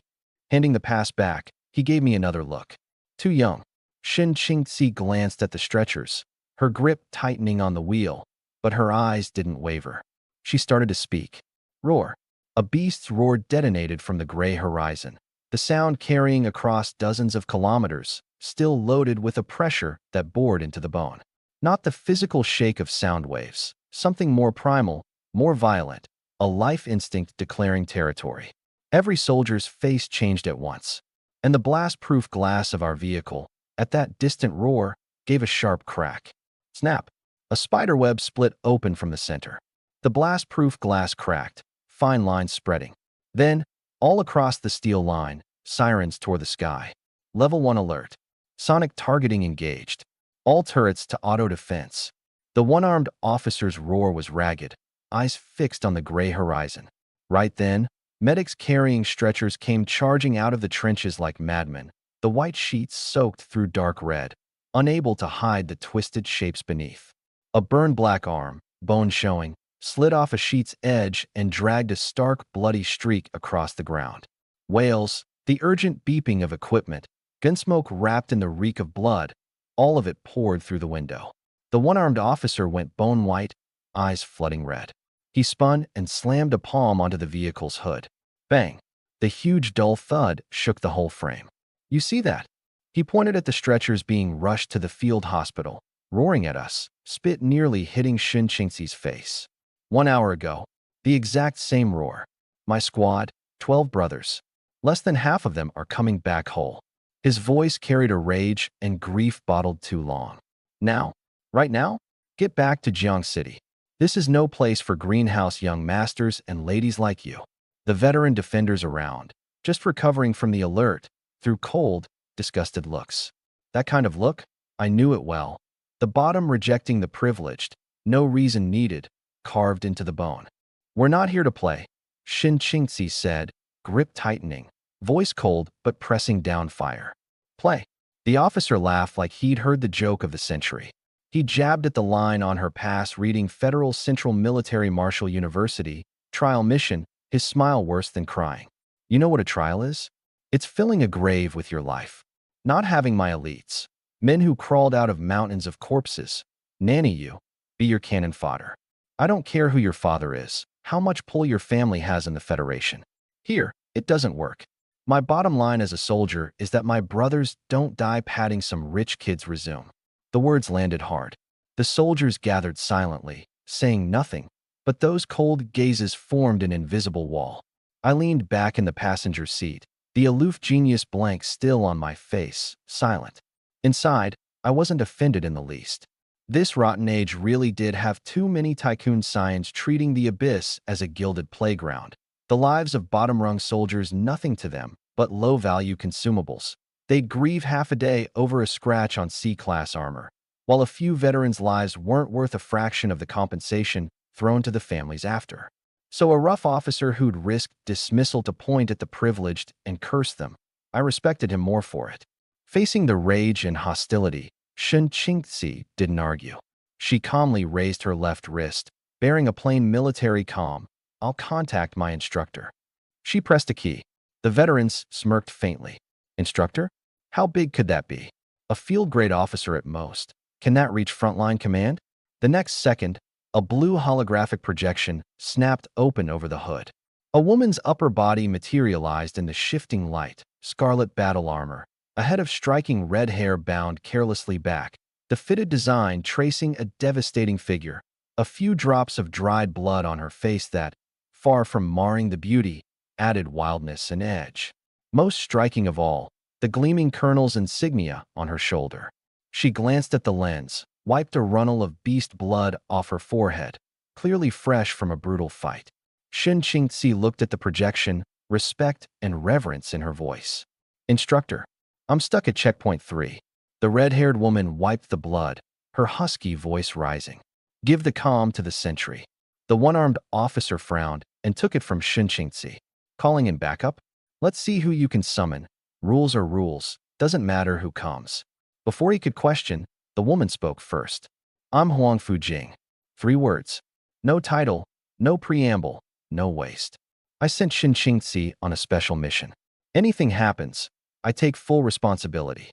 Handing the pass back, he gave me another look. Too young. Shin Qingzi glanced at the stretchers, her grip tightening on the wheel, but her eyes didn't waver. She started to speak. Roar. A beast's roar detonated from the gray horizon, the sound carrying across dozens of kilometers, still loaded with a pressure that bored into the bone. Not the physical shake of sound waves, Something more primal, more violent, a life instinct declaring territory. Every soldier's face changed at once, and the blast-proof glass of our vehicle, at that distant roar, gave a sharp crack. Snap! A spiderweb split open from the center. The blast-proof glass cracked, fine lines spreading. Then, all across the steel line, sirens tore the sky. Level 1 alert. Sonic targeting engaged. All turrets to auto defense. The one-armed officer's roar was ragged, eyes fixed on the gray horizon. Right then, medics carrying stretchers came charging out of the trenches like madmen, the white sheets soaked through dark red, unable to hide the twisted shapes beneath. A burned black arm, bone showing, slid off a sheet's edge and dragged a stark, bloody streak across the ground. Wails, the urgent beeping of equipment, gunsmoke wrapped in the reek of blood, all of it poured through the window. The one-armed officer went bone white, eyes flooding red. He spun and slammed a palm onto the vehicle's hood. Bang! The huge dull thud shook the whole frame. You see that? He pointed at the stretchers being rushed to the field hospital, roaring at us, spit nearly hitting Shin Chingxi's face. 1 hour ago, the exact same roar. My squad, 12 brothers. Less than half of them are coming back whole. His voice carried a rage and grief bottled too long. Now, right now, get back to Jiang City. This is no place for greenhouse young masters and ladies like you. The veteran defenders around, just recovering from the alert, threw cold, disgusted looks. That kind of look, I knew it well. The bottom rejecting the privileged, no reason needed, carved into the bone. We're not here to play, Shin Chingxi said, grip tightening, voice cold but pressing down fire. Play. The officer laughed like he'd heard the joke of the century. He jabbed at the line on her pass reading Federal Central Military Martial University, trial mission, his smile worse than crying. You know what a trial is? It's filling a grave with your life. Not having my elites, men who crawled out of mountains of corpses, nanny you, be your cannon fodder. I don't care who your father is, how much pull your family has in the Federation. Here, it doesn't work. My bottom line as a soldier is that my brothers don't die patting some rich kid's resume. The words landed hard. The soldiers gathered silently, saying nothing, but those cold gazes formed an invisible wall. I leaned back in the passenger seat, the aloof genius blank still on my face, silent. Inside, I wasn't offended in the least. This rotten age really did have too many tycoon scions treating the abyss as a gilded playground. The lives of bottom-rung soldiers nothing to them, but low-value consumables. They'd grieve half a day over a scratch on C-class armor, while a few veterans' lives weren't worth a fraction of the compensation thrown to the families after. So a rough officer who'd risked dismissal to point at the privileged and curse them, I respected him more for it. Facing the rage and hostility, Shin Chingxi didn't argue. She calmly raised her left wrist, bearing a plain military comm. I'll contact my instructor. She pressed a key. The veterans smirked faintly. Instructor? How big could that be? A field-grade officer at most. Can that reach frontline command? The next second, a blue holographic projection snapped open over the hood. A woman's upper body materialized in the shifting light, scarlet battle armor, a head of striking red hair bound carelessly back, the fitted design tracing a devastating figure, a few drops of dried blood on her face that, far from marring the beauty, added wildness and edge. Most striking of all, the gleaming colonel's insignia on her shoulder. She glanced at the lens, wiped a runnel of beast blood off her forehead, clearly fresh from a brutal fight. Shin Chingxi looked at the projection, respect and reverence in her voice. Instructor, I'm stuck at checkpoint 3. The red-haired woman wiped the blood, her husky voice rising. Give the comm to the sentry. The one-armed officer frowned and took it from Shin Chingxi. Calling in backup? Let's see who you can summon. Rules are rules, doesn't matter who comes. Before he could question, the woman spoke first. I'm Huang Fujing. 3 words. No title, no preamble, no waste. I sent Shin Chingxi on a special mission. Anything happens, I take full responsibility.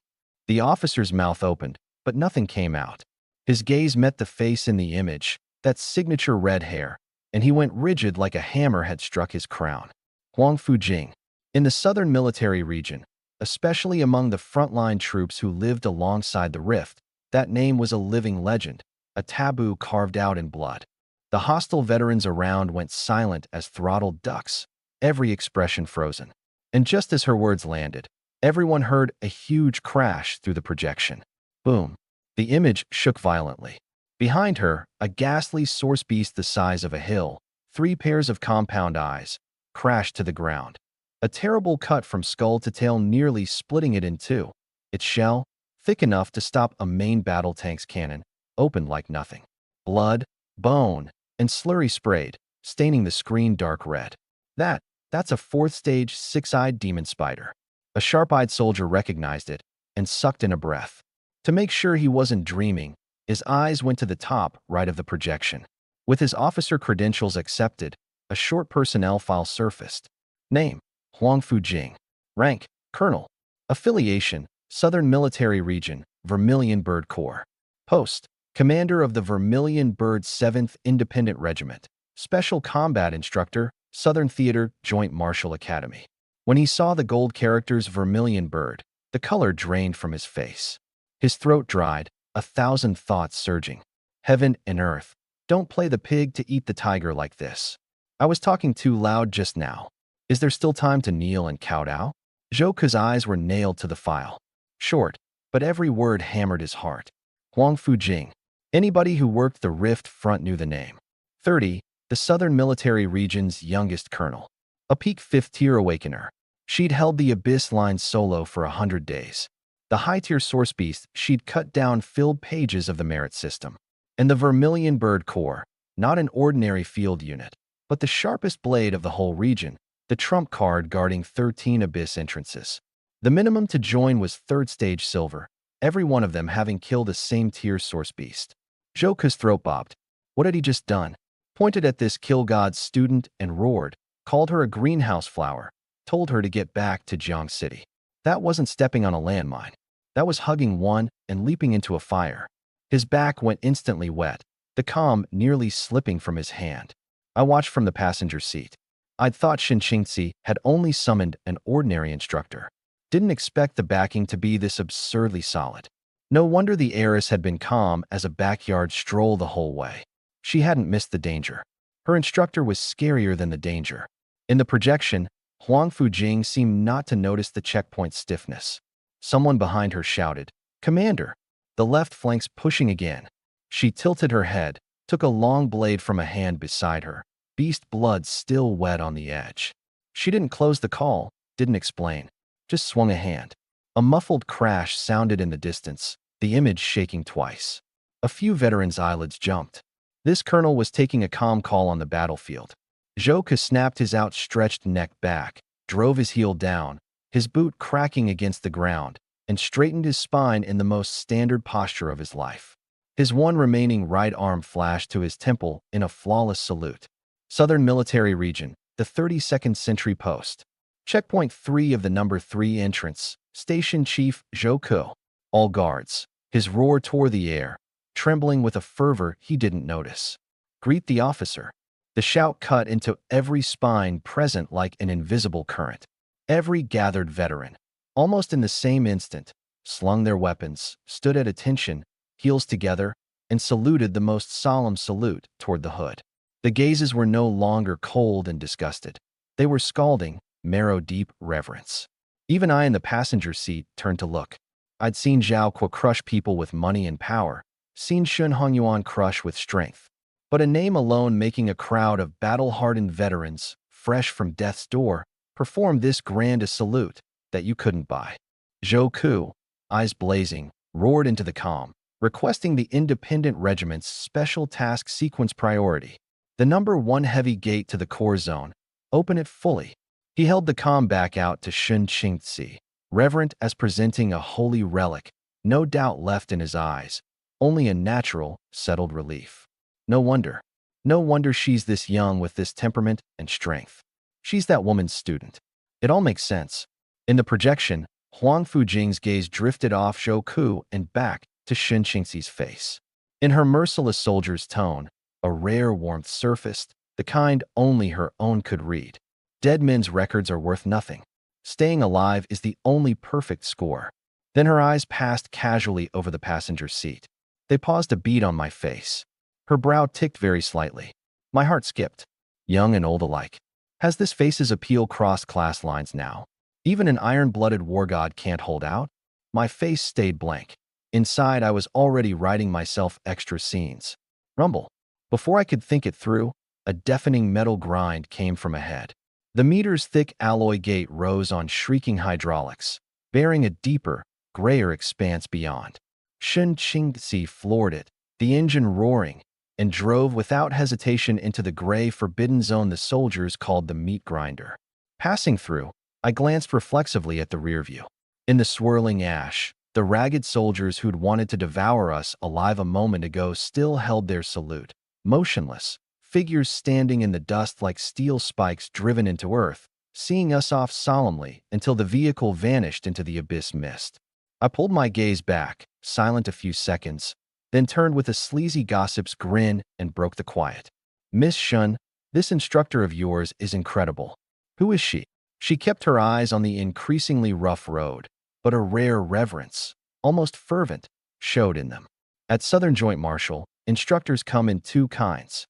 The officer's mouth opened, but nothing came out. His gaze met the face in the image, that signature red hair, and he went rigid like a hammer had struck his crown. Huang Fujing. In the southern military region, especially among the frontline troops who lived alongside the rift, that name was a living legend, a taboo carved out in blood. The hostile veterans around went silent as throttled ducks, every expression frozen. And just as her words landed, everyone heard a huge crash through the projection. Boom. The image shook violently. Behind her, a ghastly source beast the size of a hill, 3 pairs of compound eyes, crashed to the ground. A terrible cut from skull to tail nearly splitting it in two. Its shell, thick enough to stop a main battle tank's cannon, opened like nothing. Blood, bone, and slurry sprayed, staining the screen dark red. That's a 4th-stage, 6-eyed demon spider. A sharp-eyed soldier recognized it and sucked in a breath. To make sure he wasn't dreaming, his eyes went to the top right of the projection. With his officer credentials accepted, a short personnel file surfaced. Name: Huang Fujing. Rank: Colonel. Affiliation: Southern Military Region, Vermilion Bird Corps. Post: Commander of the Vermilion Bird 7th Independent Regiment. Special Combat Instructor, Southern Theater Joint Martial Academy. When he saw the gold characters Vermilion Bird, the color drained from his face. His throat dried, 1,000 thoughts surging. Heaven and earth, don't play the pig to eat the tiger like this. I was talking too loud just now. Is there still time to kneel and kowtow? Zhouke's eyes were nailed to the file. Short, but every word hammered his heart. Huang Fujing. Anybody who worked the Rift Front knew the name. 30, the Southern Military Region's youngest colonel. A peak 5th-tier awakener. She'd held the Abyss line solo for 100 days. The high-tier source beast she'd cut down filled pages of the merit system. And the Vermilion Bird Corps, not an ordinary field unit, but the sharpest blade of the whole region, the trump card guarding 13 Abyss entrances. The minimum to join was 3rd-stage silver, every one of them having killed a same-tier source beast. Zhouke's throat bobbed. What had he just done? Pointed at this kill god's student and roared, called her a greenhouse flower, told her to get back to Jiang City. That wasn't stepping on a landmine. That was hugging one and leaping into a fire. His back went instantly wet, the comm nearly slipping from his hand. I watched from the passenger seat. I'd thought Shin Qingzi had only summoned an ordinary instructor. Didn't expect the backing to be this absurdly solid. No wonder the heiress had been calm as a backyard stroll the whole way. She hadn't missed the danger. Her instructor was scarier than the danger. In the projection, Huang Fujing seemed not to notice the checkpoint stiffness. Someone behind her shouted, "Commander!" The left flank's pushing again. She tilted her head, took a long blade from a hand beside her, beast blood still wet on the edge. She didn't close the call, didn't explain, just swung a hand. A muffled crash sounded in the distance, the image shaking twice. A few veterans' eyelids jumped. This colonel was taking a comm call on the battlefield. Zhouke snapped his outstretched neck back, drove his heel down, his boot cracking against the ground, and straightened his spine in the most standard posture of his life. His one remaining right arm flashed to his temple in a flawless salute. Southern Military Region, the 32nd Sentry Post. Checkpoint 3 of the number 3 entrance, Station Chief Zhouke. All guards. His roar tore the air, trembling with a fervor he didn't notice. Greet the officer. The shout cut into every spine present like an invisible current. Every gathered veteran, almost in the same instant, slung their weapons, stood at attention, heels together, and saluted the most solemn salute toward the hood. The gazes were no longer cold and disgusted. They were scalding, marrow-deep reverence. Even I in the passenger seat turned to look. I'd seen Zhao Kuo crush people with money and power, seen Shun Hongyuan crush with strength. But a name alone making a crowd of battle-hardened veterans, fresh from death's door, performed this grand a salute that you couldn't buy. Zhouke, eyes blazing, roared into the comm, requesting the independent regiment's special task sequence priority. The number 1 heavy gate to the core zone. Open it fully. He held the comm back out to Shin Qingzi, reverent as presenting a holy relic, no doubt left in his eyes, only a natural, settled relief. No wonder. No wonder she's this young with this temperament and strength. She's that woman's student. It all makes sense. In the projection, Huang Fujing's gaze drifted off Zhouke and back to Shin Qingzi's face. In her merciless soldier's tone, a rare warmth surfaced, the kind only her own could read. Dead men's records are worth nothing. Staying alive is the only perfect score. Then her eyes passed casually over the passenger seat. They paused a beat on my face. Her brow ticked very slightly. My heart skipped. Young and old alike. Has this face's appeal crossed class lines now? Even an iron-blooded war god can't hold out? My face stayed blank. Inside, I was already writing myself extra scenes. Rumble. Before I could think it through, a deafening metal grind came from ahead. The meter's thick alloy gate rose on shrieking hydraulics, bearing a deeper, grayer expanse beyond. Shen Qingzi floored it, the engine roaring, and drove without hesitation into the gray forbidden zone the soldiers called the meat grinder. Passing through, I glanced reflexively at the rear view. In the swirling ash, the ragged soldiers who'd wanted to devour us alive a moment ago still held their salute, motionless, figures standing in the dust like steel spikes driven into earth, seeing us off solemnly until the vehicle vanished into the abyss mist. I pulled my gaze back, silent a few seconds, then turned with a sleazy gossip's grin and broke the quiet. Miss Shun, this instructor of yours is incredible. Who is she? She kept her eyes on the increasingly rough road, but a rare reverence, almost fervent, showed in them. At Southern Joint Marshal, instructors come in two kinds.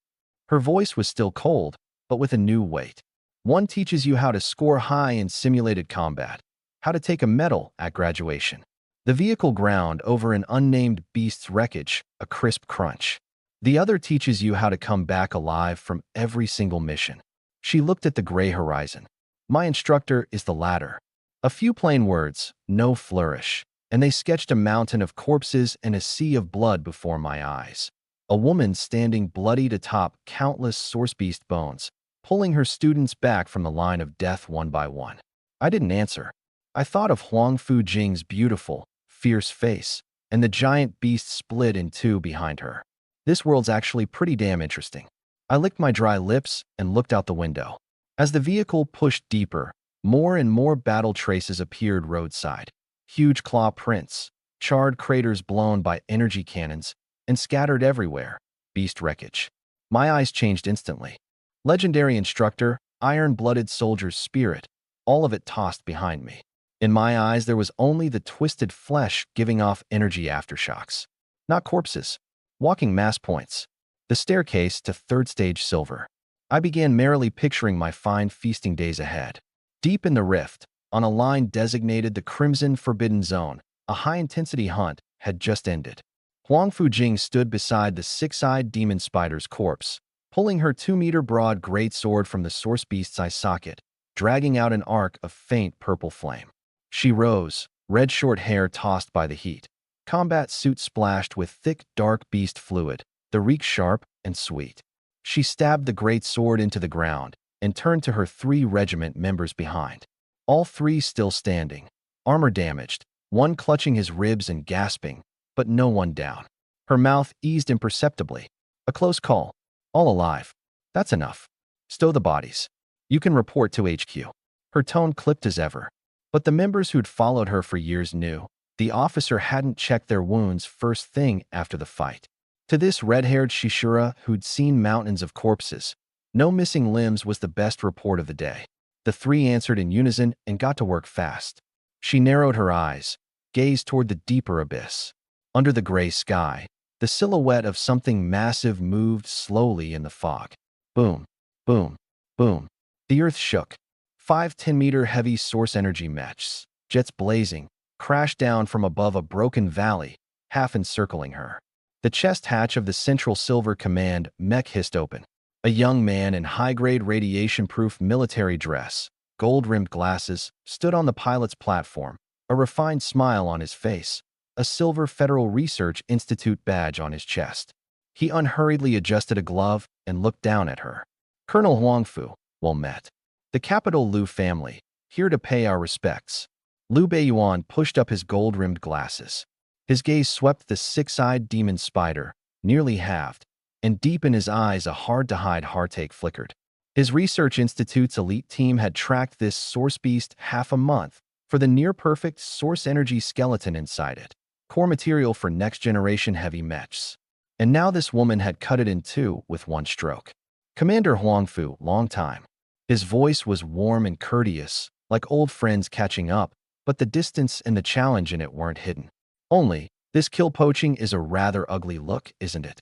Her voice was still cold, but with a new weight. One teaches you how to score high in simulated combat, how to take a medal at graduation. The vehicle ground over an unnamed beast's wreckage, a crisp crunch. The other teaches you how to come back alive from every single mission. She looked at the gray horizon. My instructor is the latter. A few plain words, no flourish, and they sketched a mountain of corpses and a sea of blood before my eyes. A woman standing bloodied atop countless source beast bones, pulling her students back from the line of death one by one. I didn't answer. I thought of Huang Fu Jing's beautiful, fierce face, and the giant beast split in two behind her. This world's actually pretty damn interesting. I licked my dry lips and looked out the window. As the vehicle pushed deeper, more and more battle traces appeared roadside. Huge claw prints, charred craters blown by energy cannons, and scattered everywhere, beast wreckage. My eyes changed instantly. Legendary instructor, iron-blooded soldier's spirit, all of it tossed behind me. In my eyes, there was only the twisted flesh giving off energy aftershocks. Not corpses. Walking mass points. The staircase to third stage silver. I began merrily picturing my fine feasting days ahead. Deep in the rift, on a line designated the Crimson Forbidden Zone, a high-intensity hunt had just ended. Huang Fujing stood beside the six-eyed demon spider's corpse, pulling her 2-meter-broad greatsword from the source beast's eye socket, dragging out an arc of faint purple flame. She rose, red short hair tossed by the heat, combat suit splashed with thick, dark beast fluid, the reek sharp and sweet. She stabbed the great sword into the ground and turned to her 3 regiment members behind. All 3 still standing, armor damaged, one clutching his ribs and gasping, but no one down. Her mouth eased imperceptibly. A close call. All alive. That's enough. Stow the bodies. You can report to HQ. Her tone clipped as ever. But the members who'd followed her for years knew the officer hadn't checked their wounds first thing after the fight. To this red-haired Shishura who'd seen mountains of corpses, no missing limbs was the best report of the day. The 3 answered in unison and got to work fast. She narrowed her eyes, gazed toward the deeper abyss. Under the gray sky, the silhouette of something massive moved slowly in the fog. Boom, boom, boom. The earth shook. 5 10-meter heavy source energy mechs, jets blazing, crashed down from above a broken valley, half encircling her. The chest hatch of the Central Silver Command mech hissed open. A young man in high-grade radiation-proof military dress, gold-rimmed glasses, stood on the pilot's platform, a refined smile on his face, a silver Federal Research Institute badge on his chest. He unhurriedly adjusted a glove and looked down at her. Colonel Huangfu, well met. The capital Liu family, here to pay our respects. Liu Beiyuan pushed up his gold-rimmed glasses. His gaze swept the 6-eyed demon spider, nearly halved, and deep in his eyes a hard-to-hide heartache flickered. His research institute's elite team had tracked this source beast half a month for the near-perfect source energy skeleton inside it, core material for next-generation heavy mechs. And now this woman had cut it in two with one stroke. Commander Huangfu, long time. His voice was warm and courteous, like old friends catching up, but the distance and the challenge in it weren't hidden. Only, this kill poaching is a rather ugly look, isn't it?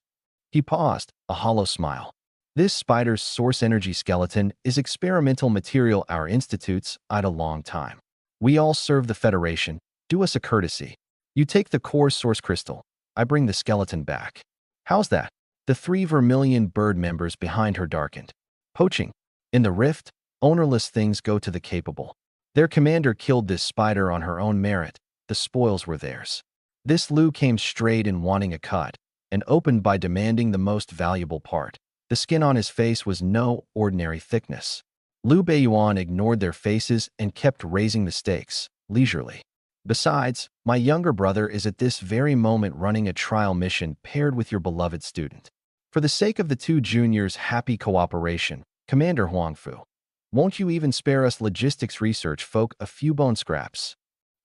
He paused, a hollow smile. This spider's source energy skeleton is experimental material our institutes eyed a long time. We all serve the Federation. Do us a courtesy. You take the core source crystal. I bring the skeleton back. How's that? The 3 vermilion bird members behind her darkened. Poaching. In the rift, ownerless things go to the capable. Their commander killed this spider on her own merit. The spoils were theirs. This Lu came straight in wanting a cut, and opened by demanding the most valuable part. The skin on his face was no ordinary thickness. Lu Beiyuan ignored their faces and kept raising the stakes, leisurely. Besides, my younger brother is at this very moment running a trial mission paired with your beloved student. For the sake of the 2 juniors' happy cooperation, Commander Huangfu, won't you even spare us logistics research folk a few bone scraps?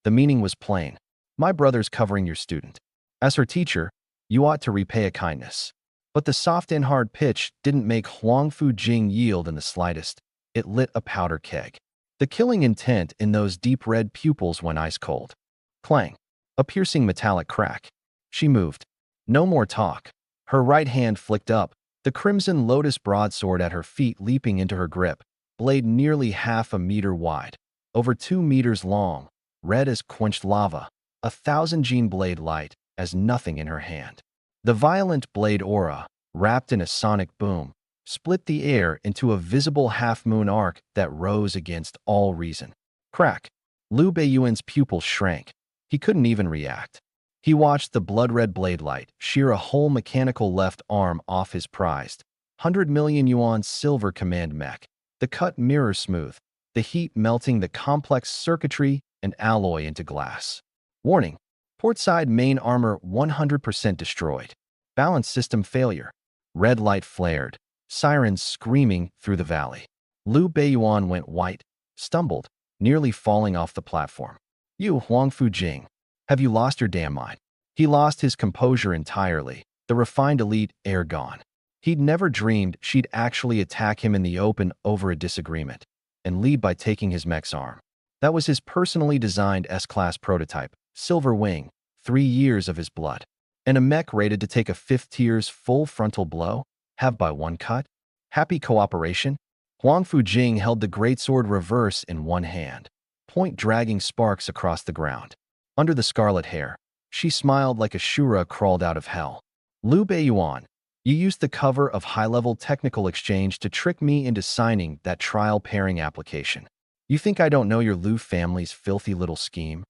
The meaning was plain. My brother's covering your student. As her teacher, you ought to repay a kindness. But the soft and hard pitch didn't make Huangfu Jing yield in the slightest. It lit a powder keg. The killing intent in those deep red pupils went ice cold. Clang. A piercing metallic crack. She moved. No more talk. Her right hand flicked up, the crimson lotus broadsword at her feet leaping into her grip, blade nearly half a meter wide, over 2 meters long, red as quenched lava, 1,000-gene blade light as nothing in her hand. The violent blade aura, wrapped in a sonic boom, split the air into a visible half-moon arc that rose against all reason. Crack. Lu Beiyuan's pupils shrank. He couldn't even react. He watched the blood-red blade light shear a whole mechanical left arm off his prized 100 million yuan silver command mech. The cut mirror smooth, the heat melting the complex circuitry and alloy into glass. Warning. Portside main armor 100% destroyed. Balance system failure. Red light flared, sirens screaming through the valley. Lu Beiyuan went white, stumbled, nearly falling off the platform. You, Huangfu Jing, have you lost your damn mind? He lost his composure entirely, the refined elite air gone. He'd never dreamed she'd actually attack him in the open over a disagreement, and lead by taking his mech's arm. That was his personally designed S-Class prototype, Silver Wing, 3 years of his blood. And a mech rated to take a 5th tier's full frontal blow? Have by one cut? Happy cooperation? Huangfu Jing held the greatsword reverse in one hand, point dragging sparks across the ground. Under the scarlet hair, she smiled like a Shura crawled out of hell. Lu Beiyuan, you used the cover of high-level technical exchange to trick me into signing that trial pairing application. You think I don't know your Lu family's filthy little scheme?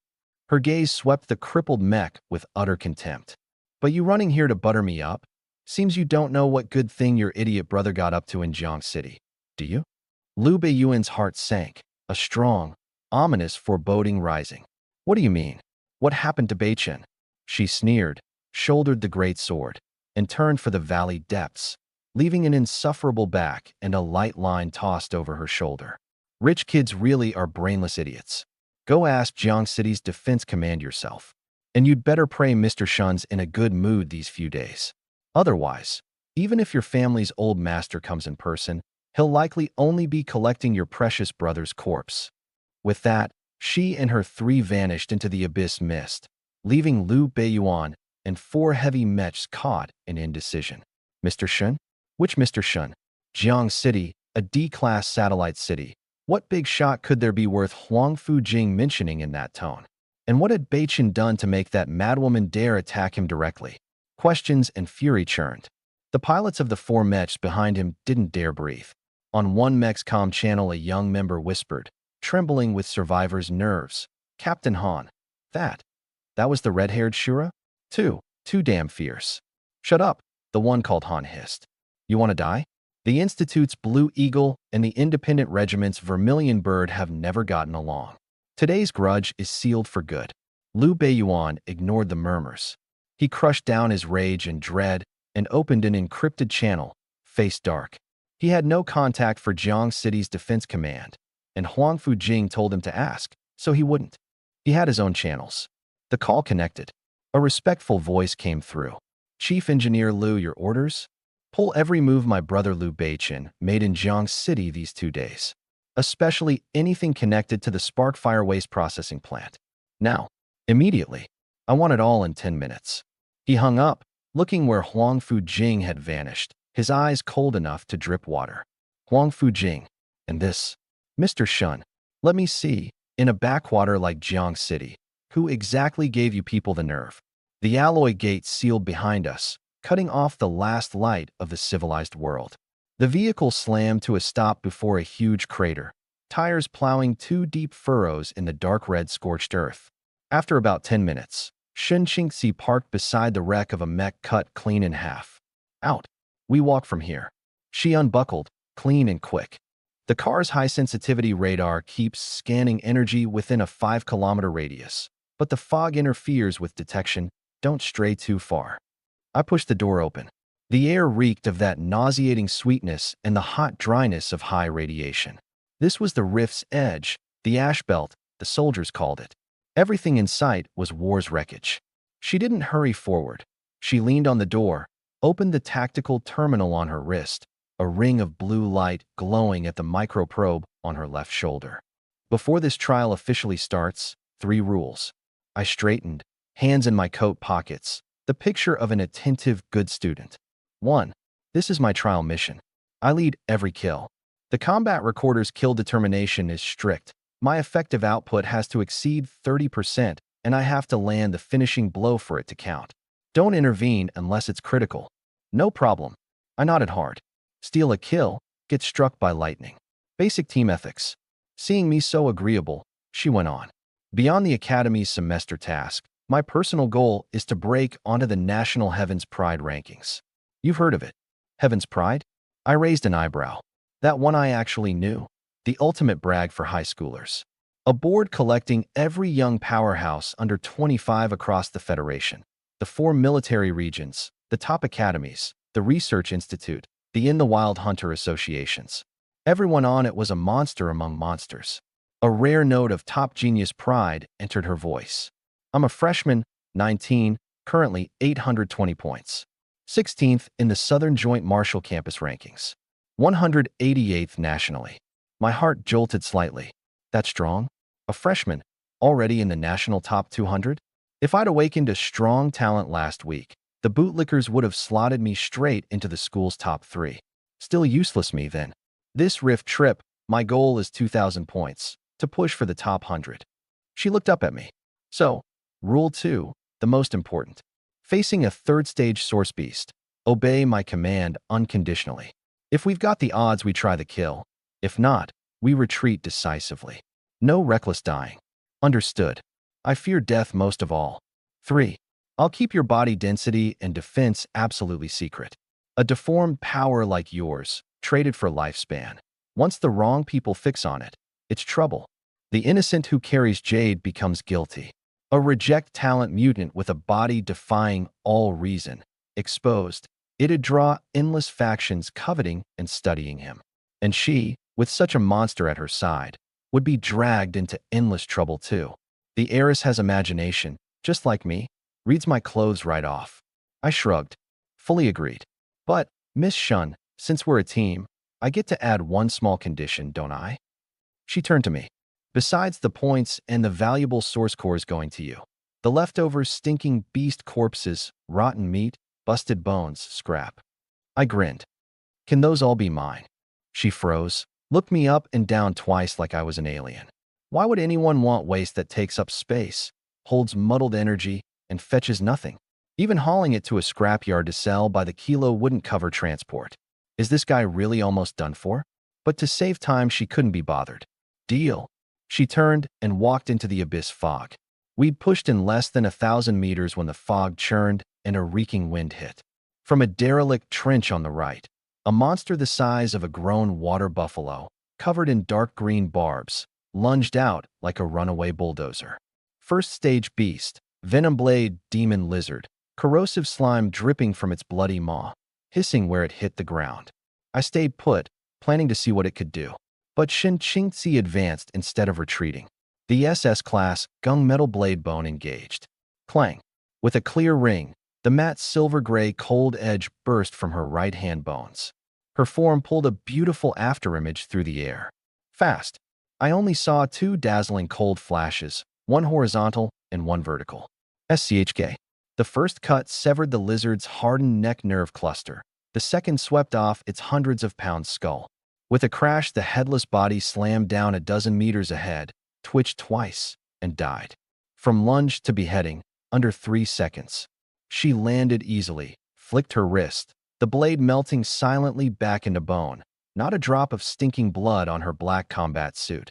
Her gaze swept the crippled mech with utter contempt. But you running here to butter me up? Seems you don't know what good thing your idiot brother got up to in Jiang City, do you? Lu Beiyuan's heart sank, a strong, ominous foreboding rising. What do you mean? What happened to Beichen? She sneered, shouldered the great sword, and turned for the valley depths, leaving an insufferable back and a light line tossed over her shoulder. Rich kids really are brainless idiots. Go ask Jiang City's defense command yourself. And you'd better pray Mr. Shun's in a good mood these few days. Otherwise, even if your family's old master comes in person, he'll likely only be collecting your precious brother's corpse. With that, she and her 3 vanished into the abyss mist, leaving Lu Beiyuan and 4 heavy mechs caught in indecision. Mr. Shun? Which Mr. Shun? Jiang City, a D-class satellite city. What big shot could there be worth Huangfu Jing mentioning in that tone? And what had Beichen done to make that madwoman dare attack him directly? Questions and fury churned. The pilots of the 4 mechs behind him didn't dare breathe. On one mech's comm channel, a young member whispered, trembling with survivors' nerves, Captain Han. That was the red-haired Shura? Too damn fierce. Shut up, the one called Han hissed. You want to die? The Institute's Blue Eagle and the Independent Regiment's Vermilion Bird have never gotten along. Today's grudge is sealed for good. Lu Beiyuan ignored the murmurs. He crushed down his rage and dread and opened an encrypted channel, face dark. He had no contact for Jiang City's defense command, and Huangfu Jing told him to ask, so he wouldn't. He had his own channels. The call connected. A respectful voice came through. Chief Engineer Lu, your orders? Pull every move my brother Lu Beichen made in Jiang City these 2 days, especially anything connected to the Sparkfire waste processing plant. Now, immediately. I want it all in 10 minutes. He hung up, looking where Huangfu Jing had vanished, his eyes cold enough to drip water. Huang Fujing. And this? Mr. Shun. Let me see. In a backwater like Jiang City. Who exactly gave you people the nerve? The alloy gate sealed behind us, cutting off the last light of the civilized world. The vehicle slammed to a stop before a huge crater, tires plowing 2 deep furrows in the dark red scorched earth. After about 10 minutes, Shen Qingxi parked beside the wreck of a mech cut clean in half. Out. We walk from here. She unbuckled, clean and quick. The car's high-sensitivity radar keeps scanning energy within a 5-kilometer radius, but the fog interferes with detection. Don't stray too far. I pushed the door open. The air reeked of that nauseating sweetness and the hot dryness of high radiation. This was the rift's edge, the ash belt, the soldiers called it. Everything in sight was war's wreckage. She didn't hurry forward. She leaned on the door, opened the tactical terminal on her wrist, a ring of blue light glowing at the microprobe on her left shoulder. Before this trial officially starts, 3 rules. I straightened, hands in my coat pockets, the picture of an attentive, good student. 1. This is my trial mission. I lead every kill. The combat recorder's kill determination is strict. My effective output has to exceed 30%, and I have to land the finishing blow for it to count. Don't intervene unless it's critical. No problem. I nodded hard. Steal a kill, get struck by lightning. Basic team ethics. Seeing me so agreeable, she went on. Beyond the Academy's semester task, my personal goal is to break onto the National Heaven's Pride rankings. You've heard of it. Heaven's Pride? I raised an eyebrow. That one I actually knew. The ultimate brag for high schoolers. A board collecting every young powerhouse under 25 across the Federation. The 4 military regions, the top academies, the Research Institute, the In the Wild Hunter associations. Everyone on it was a monster among monsters. A rare note of top genius pride entered her voice. I'm a freshman, 19, currently 820 points. 16th in the Southern Joint Marshall Campus rankings. 188th nationally. My heart jolted slightly. That strong? A freshman, already in the national top 200? If I'd awakened a strong talent last week, the bootlickers would have slotted me straight into the school's top 3. Still useless me then. This rift trip, my goal is 2,000 points, to push for the top 100. She looked up at me. So, Rule 2, the most important. Facing a 3rd-stage source beast, obey my command unconditionally. If we've got the odds, we try the kill. If not, we retreat decisively. No reckless dying. Understood. I fear death most of all. 3. I'll keep your body density and defense absolutely secret. A deformed power like yours, traded for lifespan. Once the wrong people fix on it, it's trouble. The innocent who carries jade becomes guilty. A reject talent mutant with a body defying all reason. Exposed, it'd draw endless factions coveting and studying him. And she, with such a monster at her side, would be dragged into endless trouble too. The heiress has imagination, just like me, reads my clothes right off. I shrugged. Fully agreed. But, Miss Shun, since we're a team, I get to add one small condition, don't I? She turned to me. Besides the points and the valuable source cores going to you, the leftovers, stinking beast corpses, rotten meat, busted bones, scrap. I grinned. Can those all be mine? She froze, looked me up and down twice like I was an alien. Why would anyone want waste that takes up space, holds muddled energy, and fetches nothing? Even hauling it to a scrapyard to sell by the kilo wouldn't cover transport. Is this guy really almost done for? But to save time, she couldn't be bothered. Deal. She turned and walked into the abyss fog. We'd pushed in less than 1,000 meters when the fog churned and a reeking wind hit. From a derelict trench on the right, a monster the size of a grown water buffalo, covered in dark green barbs, lunged out like a runaway bulldozer. First stage beast, venom blade demon lizard, corrosive slime dripping from its bloody maw, hissing where it hit the ground. I stayed put, planning to see what it could do. But Shen Qingxi advanced instead of retreating. The SS class gunmetal blade bone engaged. Clang. With a clear ring, the matte silver-gray cold edge burst from her right hand bones. Her form pulled a beautiful afterimage through the air. Fast. I only saw 2 dazzling cold flashes, one horizontal and one vertical. SCHK. The first cut severed the lizard's hardened neck nerve cluster, The second swept off its hundreds of pounds skull. With a crash, the headless body slammed down a dozen meters ahead, twitched twice, and died. From lunge to beheading, under 3 seconds. She landed easily, flicked her wrist, the blade melting silently back into bone, not a drop of stinking blood on her black combat suit.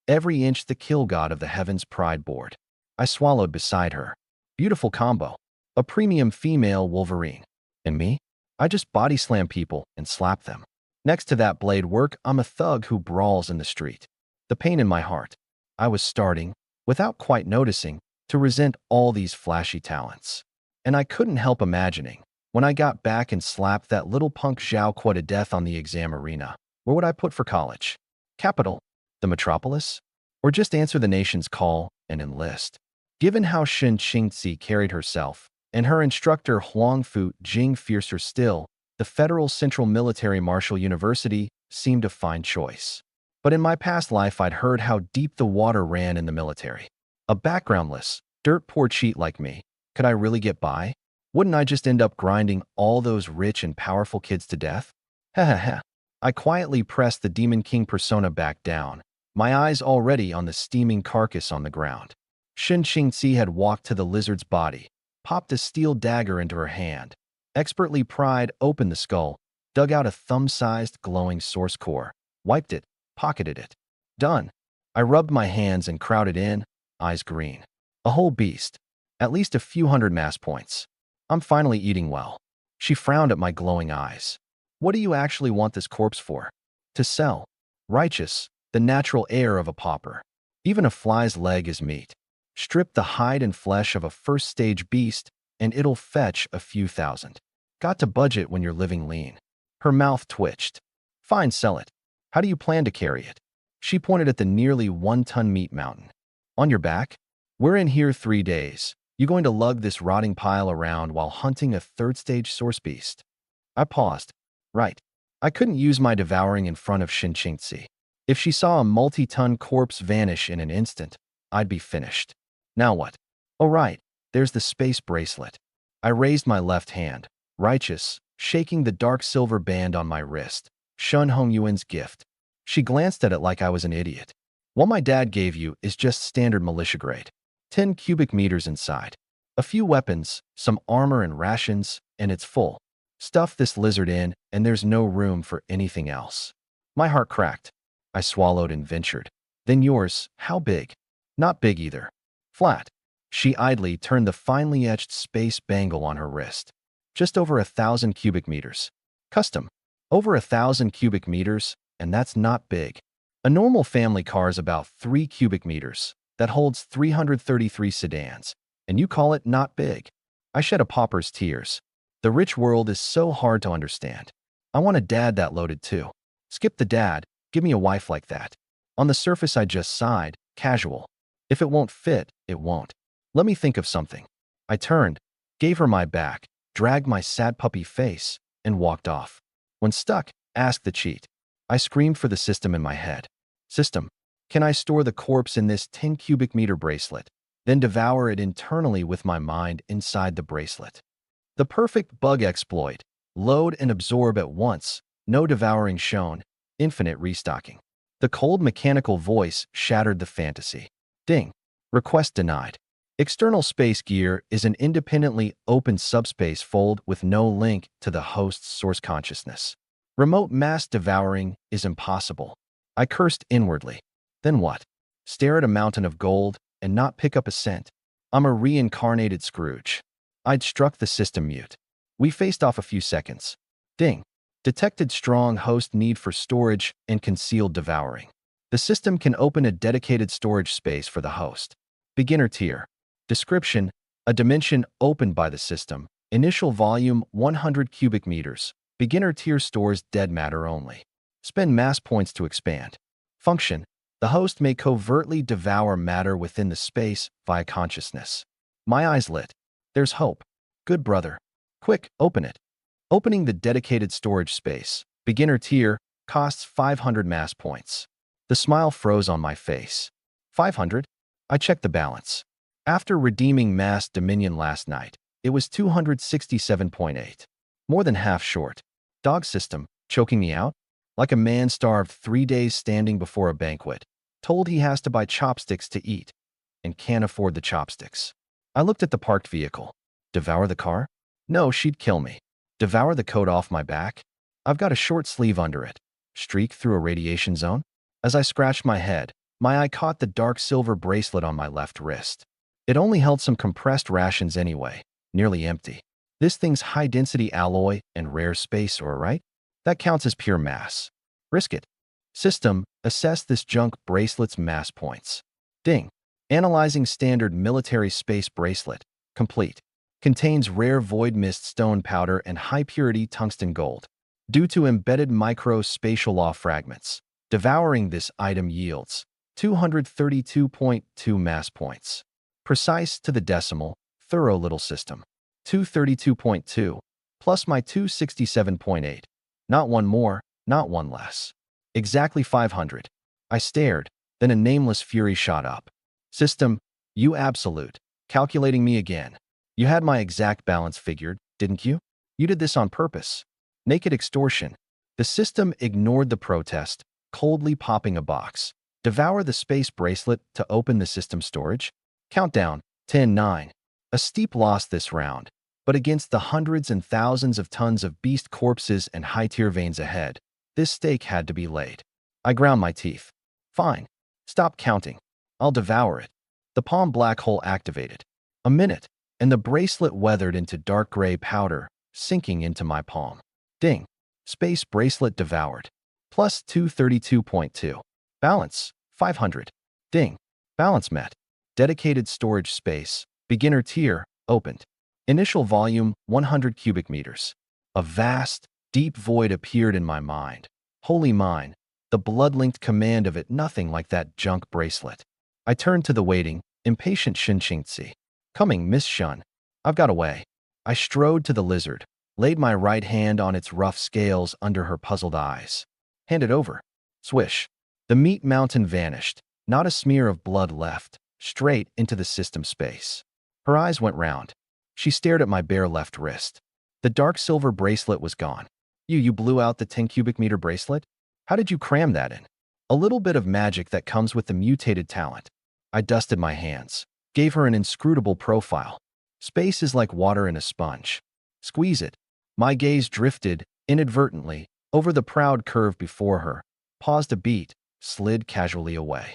Every inch the kill god of the heavens pride board. I swallowed beside her. Beautiful combo. A premium female Wolverine. And me? I just body slam people and slap them. Next to that blade work, I'm a thug who brawls in the street. The pain in my heart. I was starting, without quite noticing, to resent all these flashy talents. And I couldn't help imagining, when I got back and slapped that little punk Zhao Qua to death on the exam arena, where would I put for college? Capital? The metropolis? Or just answer the nation's call and enlist? Given how Shen Qingzi carried herself, and her instructor Huang Fu Jing fiercer still, the Federal Central Military Martial University seemed a fine choice. But in my past life, I'd heard how deep the water ran in the military. A backgroundless, dirt-poor cheat like me, could I really get by? Wouldn't I just end up grinding all those rich and powerful kids to death? Ha ha ha. I quietly pressed the Demon King persona back down, my eyes already on the steaming carcass on the ground. Shen Qingzi had walked to the lizard's body, popped a steel dagger into her hand, expertly pried open the skull, dug out a thumb-sized glowing source core, wiped it, pocketed it. Done. I rubbed my hands and crowded in, eyes green. A whole beast. At least a few hundred mass points. I'm finally eating well. She frowned at my glowing eyes. What do you actually want this corpse for? To sell. Righteous, the natural heir of a pauper. Even a fly's leg is meat. Strip the hide and flesh of a first-stage beast, and it'll fetch a few thousand. Got to budget when you're living lean. Her mouth twitched. Fine, sell it. How do you plan to carry it? She pointed at the nearly 1-ton meat mountain. On your back? We're in here 3 days. You going to lug this rotting pile around while hunting a third-stage source beast? I paused. Right. I couldn't use my devouring in front of Shen Qingzi. If she saw a multi-ton corpse vanish in an instant, I'd be finished. Now what? Oh right, there's the space bracelet. I raised my left hand, righteous, shaking the dark silver band on my wrist. Shun Hongyuan's gift. She glanced at it like I was an idiot. What my dad gave you is just standard militia grade. 10 cubic meters inside. A few weapons, some armor and rations, and it's full. Stuff this lizard in, and there's no room for anything else. My heart cracked. I swallowed and ventured. Then yours, how big? Not big either. Flat. She idly turned the finely etched space bangle on her wrist. Just over 1,000 cubic meters. Custom. Over 1,000 cubic meters, and that's not big. A normal family car is about 3 cubic meters. That holds 333 sedans. And you call it not big. I shed a pauper's tears. The rich world is so hard to understand. I want a dad that loaded too. Skip the dad. Give me a wife like that. On the surface, I just sighed, casual. If it won't fit, it won't. Let me think of something. I turned, gave her my back, dragged my sad puppy face, and walked off. When stuck, asked the cheat. I screamed for the system in my head. System, can I store the corpse in this 10 cubic meter bracelet, then devour it internally with my mind inside the bracelet? The perfect bug exploit. Load and absorb at once, no devouring shown, infinite restocking. The cold mechanical voice shattered the fantasy. Ding. Request denied. External space gear is an independently open subspace fold with no link to the host's source consciousness. Remote mass devouring is impossible. I cursed inwardly. Then what? Stare at a mountain of gold and not pick up a cent? I'm a reincarnated Scrooge. I'd struck the system mute. We faced off a few seconds. Ding. Detected strong host need for storage and concealed devouring. The system can open a dedicated storage space for the host. Beginner tier. Description: a dimension opened by the system. Initial volume 100 cubic meters. Beginner tier stores dead matter only. Spend mass points to expand. Function: the host may covertly devour matter within the space via consciousness. My eyes lit. There's hope. Good brother. Quick, open it. Opening the dedicated storage space. Beginner tier costs 500 mass points. The smile froze on my face. 500? I checked the balance. After redeeming Mass Dominion last night, it was 267.8. More than half short. Dog system, choking me out? Like a man starved 3 days standing before a banquet, told he has to buy chopsticks to eat, and can't afford the chopsticks. I looked at the parked vehicle. Devour the car? No, she'd kill me. Devour the coat off my back? I've got a short sleeve under it. Streak through a radiation zone? As I scratched my head, my eye caught the dark silver bracelet on my left wrist. It only held some compressed rations anyway, nearly empty. This thing's high-density alloy and rare space ore, right? That counts as pure mass. Risk it. System, assess this junk bracelet's mass points. Ding. Analyzing standard military space bracelet. Complete. Contains rare void mist stone powder and high-purity tungsten gold. Due to embedded micro-spatial law fragments, devouring this item yields 232.2 mass points. Precise to the decimal, thorough little system. 232.2, plus my 267.8. Not one more, not one less. Exactly 500. I stared, then a nameless fury shot up. System, you absolute. Calculating me again. You had my exact balance figured, didn't you? You did this on purpose. Naked extortion. The system ignored the protest, coldly popping a box. Devour the space bracelet to open the system storage. Countdown, 10-9. A steep loss this round, but against the hundreds and thousands of tons of beast corpses and high-tier veins ahead, this stake had to be laid. I ground my teeth. Fine. Stop counting. I'll devour it. The palm black hole activated. A minute, and the bracelet weathered into dark gray powder, sinking into my palm. Ding. Space bracelet devoured. Plus 232.2. Balance, 500. Ding. Balance met. Dedicated storage space. Beginner tier, opened. Initial volume, 100 cubic meters. A vast, deep void appeared in my mind. Holy mine. The blood-linked command of it, nothing like that junk bracelet. I turned to the waiting, impatient Shinchingzi. Coming, Miss Shun. I've got away. I strode to the lizard, laid my right hand on its rough scales under her puzzled eyes. Hand it over. Swish. The meat mountain vanished, not a smear of blood left, straight into the system space. Her eyes went round. She stared at my bare left wrist. The dark silver bracelet was gone. You blew out the 10 cubic meter bracelet? How did you cram that in? A little bit of magic that comes with the mutated talent. I dusted my hands, gave her an inscrutable profile. Space is like water in a sponge. Squeeze it. My gaze drifted, inadvertently, over the proud curve before her, paused a beat, slid casually away.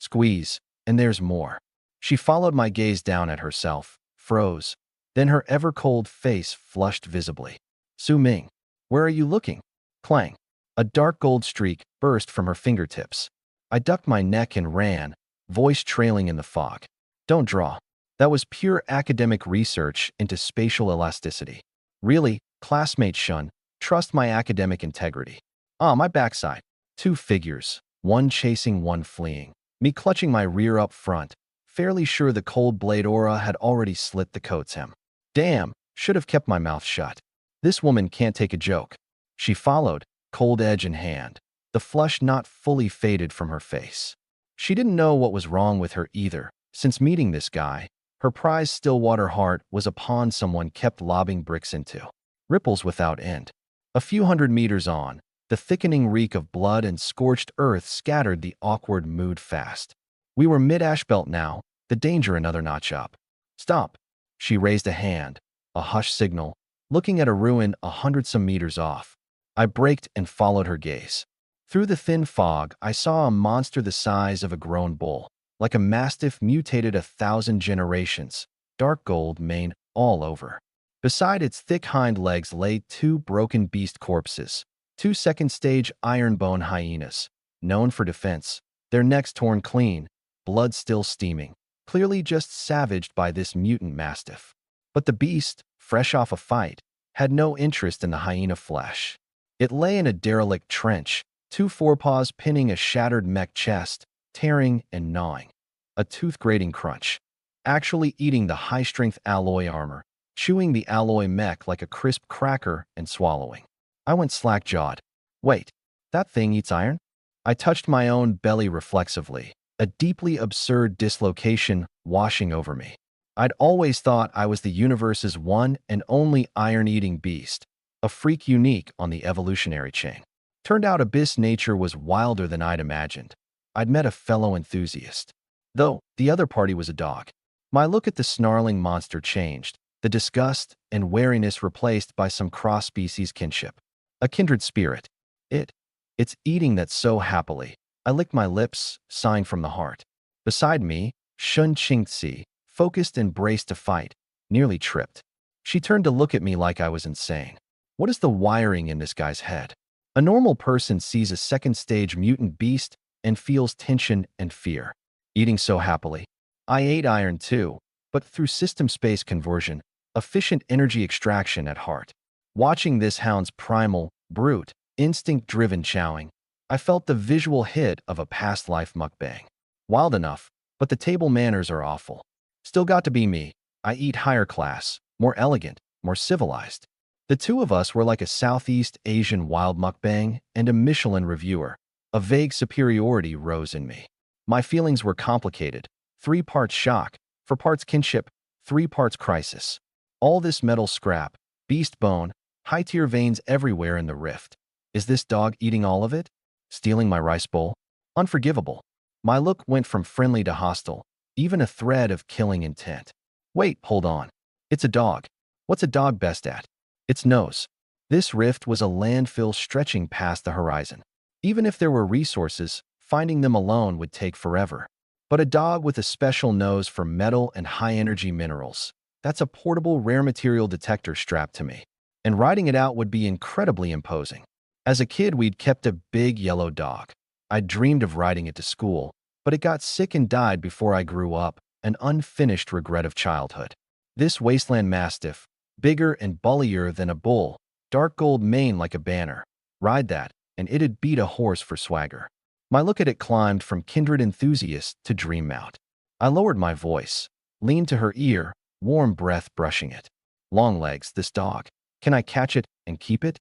Squeeze, and there's more. She followed my gaze down at herself, froze. Then her ever-cold face flushed visibly. Su Ming, where are you looking? Clang. A dark gold streak burst from her fingertips. I ducked my neck and ran, voice trailing in the fog. Don't draw. That was pure academic research into spatial elasticity. Really, classmate Shun, trust my academic integrity. My backside. 2 figures, one chasing, one fleeing. Me clutching my rear up front, fairly sure the cold blade aura had already slit the coat's hem. Damn, should have kept my mouth shut. This woman can't take a joke. She followed, cold edge in hand, the flush not fully faded from her face. She didn't know what was wrong with her either. Since meeting this guy, her prized Stillwater heart was a pond someone kept lobbing bricks into. Ripples without end. A few hundred meters on, the thickening reek of blood and scorched earth scattered the awkward mood fast. We were mid-ashbelt now, the danger another notch up. Stop. She raised a hand, a hush signal, looking at a ruin 100-some meters off. I braked and followed her gaze. Through the thin fog, I saw a monster the size of a grown bull, like a mastiff mutated 1,000 generations, dark gold mane all over. Beside its thick hind legs lay 2 broken beast corpses, 2 second-stage iron-bone hyenas, known for defense, their necks torn clean, blood still steaming, clearly just savaged by this mutant mastiff. But the beast, fresh off a fight, had no interest in the hyena flesh. It lay in a derelict trench, 2 forepaws pinning a shattered mech chest, tearing and gnawing. A tooth-grating crunch. Actually eating the high-strength alloy armor, chewing the alloy mech like a crisp cracker and swallowing. I went slack-jawed. Wait, that thing eats iron? I touched my own belly reflexively, a deeply absurd dislocation washing over me. I'd always thought I was the universe's one and only iron-eating beast, a freak unique on the evolutionary chain. Turned out abyss nature was wilder than I'd imagined. I'd met a fellow enthusiast. Though the other party was a dog. My look at the snarling monster changed, the disgust and wariness replaced by some cross-species kinship. A kindred spirit. It's eating that so happily. I licked my lips, sighing from the heart. Beside me, Shun Qingzi, focused and braced to fight, nearly tripped. She turned to look at me like I was insane. What is the wiring in this guy's head? A normal person sees a second-stage mutant beast and feels tension and fear. Eating so happily. I ate iron too, but through system space conversion, efficient energy extraction at heart. Watching this hound's primal, brute, instinct-driven chowing, I felt the visual hit of a past life mukbang. Wild enough, but the table manners are awful. Still got to be me. I eat higher class, more elegant, more civilized. The two of us were like a Southeast Asian wild mukbang and a Michelin reviewer. A vague superiority rose in me. My feelings were complicated. 3 parts shock, 4 parts kinship, 3 parts crisis. All this metal scrap, beast bone, high-tier veins everywhere in the rift. Is this dog eating all of it? Stealing my rice bowl? Unforgivable. My look went from friendly to hostile, even a thread of killing intent. Wait, hold on. It's a dog. What's a dog best at? Its nose. This rift was a landfill stretching past the horizon. Even if there were resources, finding them alone would take forever. But a dog with a special nose for metal and high-energy minerals. That's a portable rare material detector strapped to me. And riding it out would be incredibly imposing. As a kid, we'd kept a big yellow dog. I'd dreamed of riding it to school, but it got sick and died before I grew up, an unfinished regret of childhood. This wasteland mastiff, bigger and bullier than a bull, dark gold mane like a banner. Ride that, and it'd beat a horse for swagger. My look at it climbed from kindred enthusiast to dream mount. I lowered my voice, leaned to her ear, warm breath brushing it. Long legs, this dog. Can I catch it and keep it?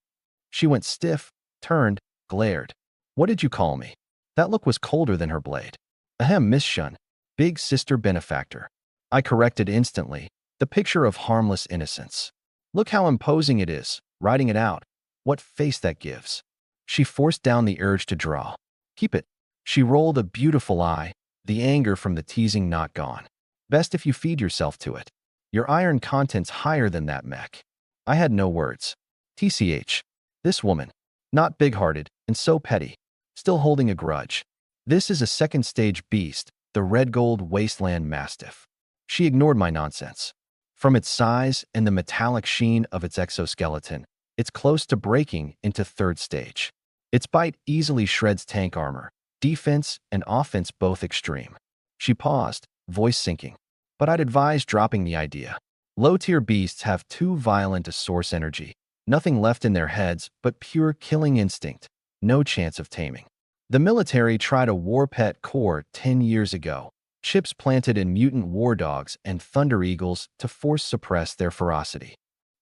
She went stiff, turned, glared. What did you call me? That look was colder than her blade. Ahem, Miss Shun. Big sister benefactor. I corrected instantly, the picture of harmless innocence. Look how imposing it is, riding it out. What face that gives. She forced down the urge to draw. Keep it. She rolled a beautiful eye, the anger from the teasing not gone. Best if you feed yourself to it. Your iron content's higher than that mech. I had no words. TCH. This woman. Not big-hearted, and so petty. Still holding a grudge. This is a second-stage beast, the red gold wasteland mastiff. She ignored my nonsense. From its size and the metallic sheen of its exoskeleton, it's close to breaking into third stage. Its bite easily shreds tank armor, defense and offense both extreme. She paused, voice sinking. But I'd advise dropping the idea. Low-tier beasts have too violent a source energy. Nothing left in their heads but pure killing instinct. No chance of taming. The military tried a war pet core 10 years ago. Chips planted in mutant war dogs and thunder eagles to force suppress their ferocity.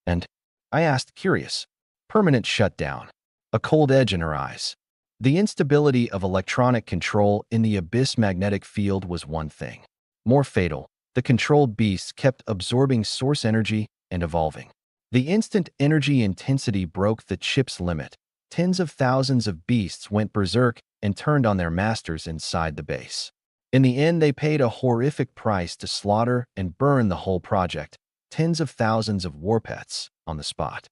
And I asked, curious. Permanent shutdown. A cold edge in her eyes. The instability of electronic control in the abyss magnetic field was one thing. More fatal, the controlled beasts kept absorbing source energy and evolving. The instant energy intensity broke the chip's limit. Tens of thousands of beasts went berserk and turned on their masters inside the base. In the end, they paid a horrific price to slaughter and burn the whole project. Tens of thousands of war pets on the spot.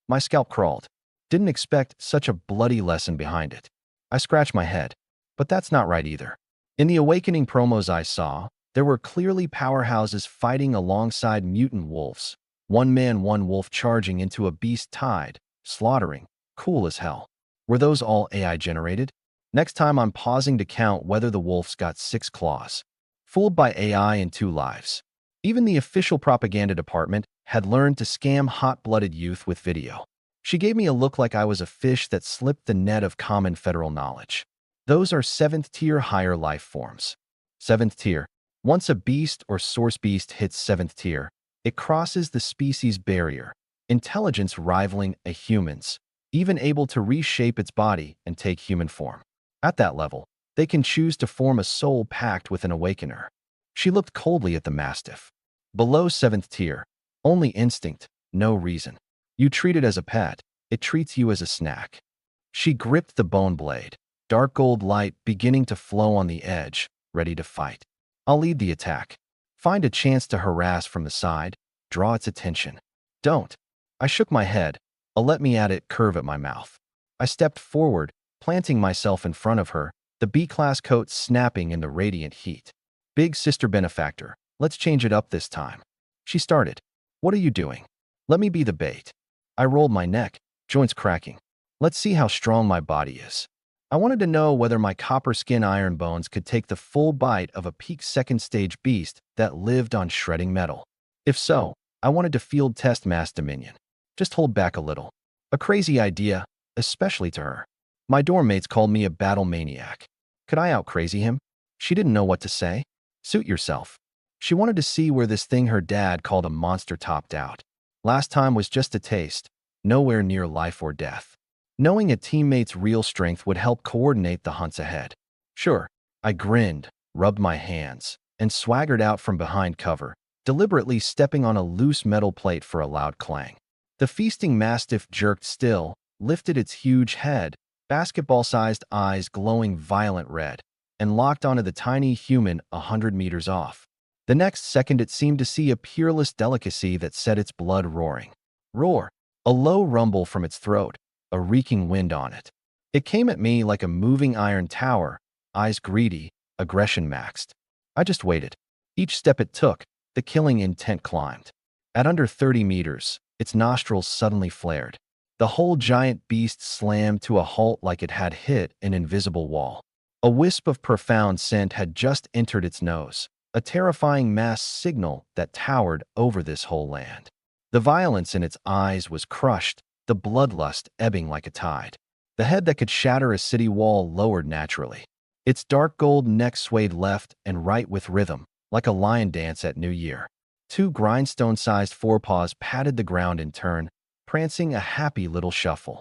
My scalp crawled. Didn't expect such a bloody lesson behind it. I scratched my head. But that's not right either. In the awakening promos I saw, there were clearly powerhouses fighting alongside mutant wolves. One man, one wolf charging into a beast tide, slaughtering. Cool as hell. Were those all AI generated? Next time I'm pausing to count whether the wolf's got 6 claws. Fooled by AI and 2 lives. Even the official propaganda department had learned to scam hot-blooded youth with video. She gave me a look like I was a fish that slipped the net of common federal knowledge. Those are 7th-tier higher life forms. 7th tier. Once a beast or source beast hits 7th tier, it crosses the species barrier, intelligence rivaling a human's, even able to reshape its body and take human form. At that level, they can choose to form a soul pact with an awakener. She looked coldly at the mastiff. Below 7th tier, only instinct, no reason. You treat it as a pet, it treats you as a snack. She gripped the bone blade, dark gold light beginning to flow on the edge, ready to fight. I'll lead the attack. Find a chance to harass from the side, draw its attention. Don't. I shook my head, a let me at it curve at my mouth. I stepped forward, planting myself in front of her, the B-class coat snapping in the radiant heat. Big sister benefactor, let's change it up this time. She started. What are you doing? Let me be the bait. I rolled my neck, joints cracking. Let's see how strong my body is. I wanted to know whether my copper skin iron bones could take the full bite of a peak second stage beast that lived on shredding metal. If so, I wanted to field test mass dominion. Just hold back a little. A crazy idea, especially to her. My dorm mates called me a battle maniac. Could I out-crazy him? She didn't know what to say. Suit yourself. She wanted to see where this thing her dad called a monster topped out. Last time was just a taste, nowhere near life or death. Knowing a teammate's real strength would help coordinate the hunts ahead. Sure, I grinned, rubbed my hands, and swaggered out from behind cover, deliberately stepping on a loose metal plate for a loud clang. The feasting mastiff jerked still, lifted its huge head, basketball-sized eyes glowing violent red, and locked onto the tiny human 100 meters off. The next second it seemed to see a peerless delicacy that set its blood roaring. Roar! A low rumble from its throat, a reeking wind on it. It came at me like a moving iron tower, eyes greedy, aggression maxed. I just waited. Each step it took, the killing intent climbed. At under 30 meters, its nostrils suddenly flared. The whole giant beast slammed to a halt like it had hit an invisible wall. A wisp of profound scent had just entered its nose, a terrifying mass signal that towered over this whole land. The violence in its eyes was crushed, the bloodlust ebbing like a tide. The head that could shatter a city wall lowered naturally. Its dark gold neck swayed left and right with rhythm, like a lion dance at New Year. Two grindstone-sized forepaws patted the ground in turn, prancing a happy little shuffle.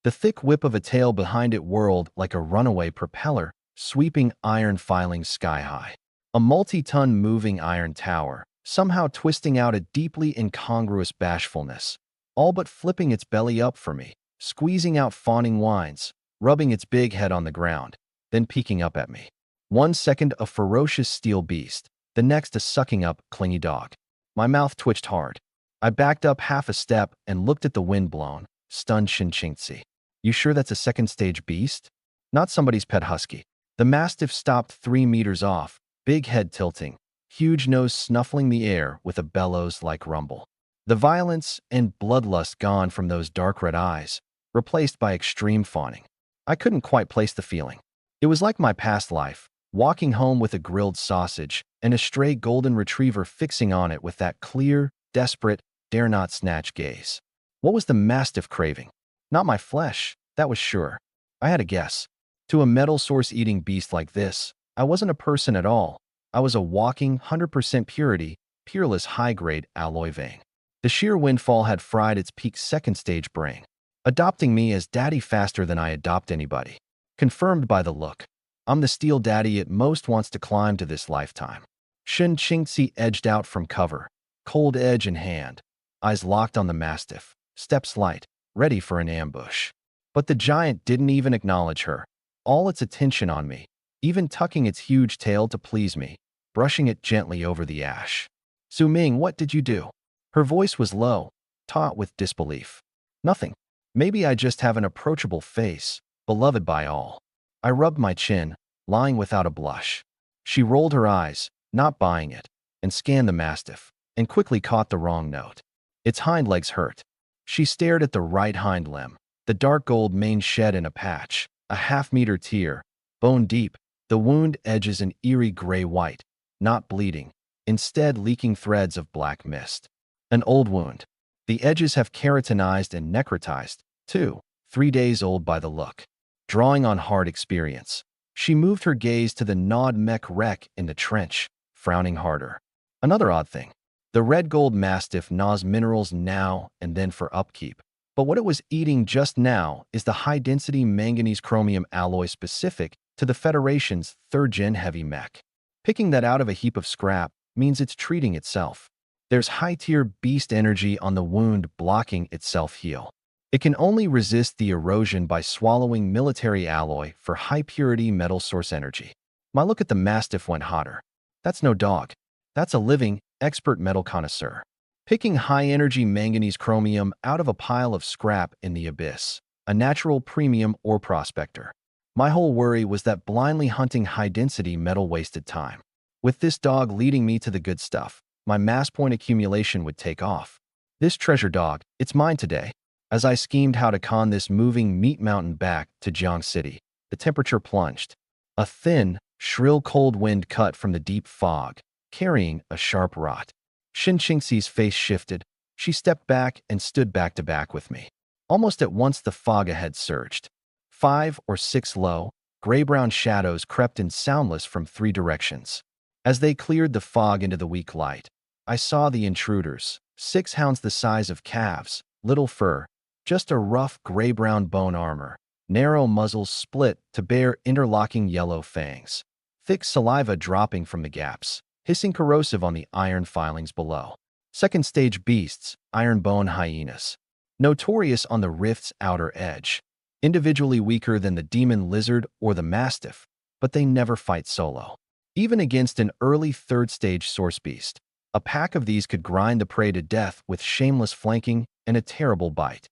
The thick whip of a tail behind it whirled like a runaway propeller, sweeping iron filings sky-high. A multi-ton moving iron tower, somehow twisting out a deeply incongruous bashfulness, all but flipping its belly up for me, squeezing out fawning whines, rubbing its big head on the ground, then peeking up at me. 1 second a ferocious steel beast, the next a sucking up, clingy dog. My mouth twitched hard. I backed up half a step and looked at the wind-blown, stunned Shinchingtsi. You sure that's a second-stage beast? Not somebody's pet husky. The mastiff stopped 3 meters off, big head tilting, huge nose snuffling the air with a bellows-like rumble. The violence and bloodlust gone from those dark red eyes, replaced by extreme fawning. I couldn't quite place the feeling. It was like my past life, walking home with a grilled sausage and a stray golden retriever fixing on it with that clear, desperate, dare-not-snatch gaze. What was the mastiff craving? Not my flesh, that was sure. I had a guess. To a metal source-eating beast like this, I wasn't a person at all. I was a walking, 100% purity, peerless high-grade alloy vein. The sheer windfall had fried its peak second-stage brain, adopting me as daddy faster than I adopt anybody. Confirmed by the look. I'm the steel daddy it most wants to climb to this lifetime. Shinchingtsi edged out from cover, cold edge in hand, eyes locked on the mastiff, steps light, ready for an ambush. But the giant didn't even acknowledge her, all its attention on me, even tucking its huge tail to please me, brushing it gently over the ash. Su Ming, what did you do? Her voice was low, taut with disbelief. Nothing. Maybe I just have an approachable face, beloved by all. I rubbed my chin, lying without a blush. She rolled her eyes, not buying it, and scanned the mastiff, and quickly caught the wrong note. Its hind legs hurt. She stared at the right hind limb, the dark gold mane shed in a patch, a half-meter tear, bone deep, the wound edges an eerie gray-white, not bleeding, instead leaking threads of black mist. An old wound. The edges have keratinized and necrotized, too, 3 days old by the look. Drawing on hard experience, she moved her gaze to the gnawed mech wreck in the trench, frowning harder. Another odd thing. The red gold mastiff gnaws minerals now and then for upkeep, but what it was eating just now is the high-density manganese-chromium alloy specific to the Federation's 3rd-gen heavy mech. Picking that out of a heap of scrap means it's treating itself. There's high-tier beast energy on the wound blocking itself heal. It can only resist the erosion by swallowing military alloy for high-purity metal source energy. My look at the Mastiff went hotter. That's no dog. That's a living, expert metal connoisseur. Picking high-energy manganese chromium out of a pile of scrap in the abyss. A natural premium ore prospector. My whole worry was that blindly hunting high-density metal wasted time. With this dog leading me to the good stuff, my mass point accumulation would take off. This treasure dog, it's mine today. As I schemed how to con this moving meat mountain back to Jiang City, the temperature plunged. A thin, shrill cold wind cut from the deep fog, carrying a sharp rot. Shin Qingxi's face shifted. She stepped back and stood back to back with me. Almost at once the fog ahead surged. 5 or 6 low, gray-brown shadows crept in soundless from 3 directions. As they cleared the fog into the weak light, I saw the intruders, 6 hounds the size of calves, little fur, just a rough gray-brown bone armor, narrow muzzles split to bear interlocking yellow fangs, thick saliva dropping from the gaps, hissing corrosive on the iron filings below. Second-stage beasts, iron bone hyenas, notorious on the rift's outer edge, individually weaker than the demon lizard or the mastiff, but they never fight solo. Even against an early third-stage source beast, a pack of these could grind the prey to death with shameless flanking and a terrible bite.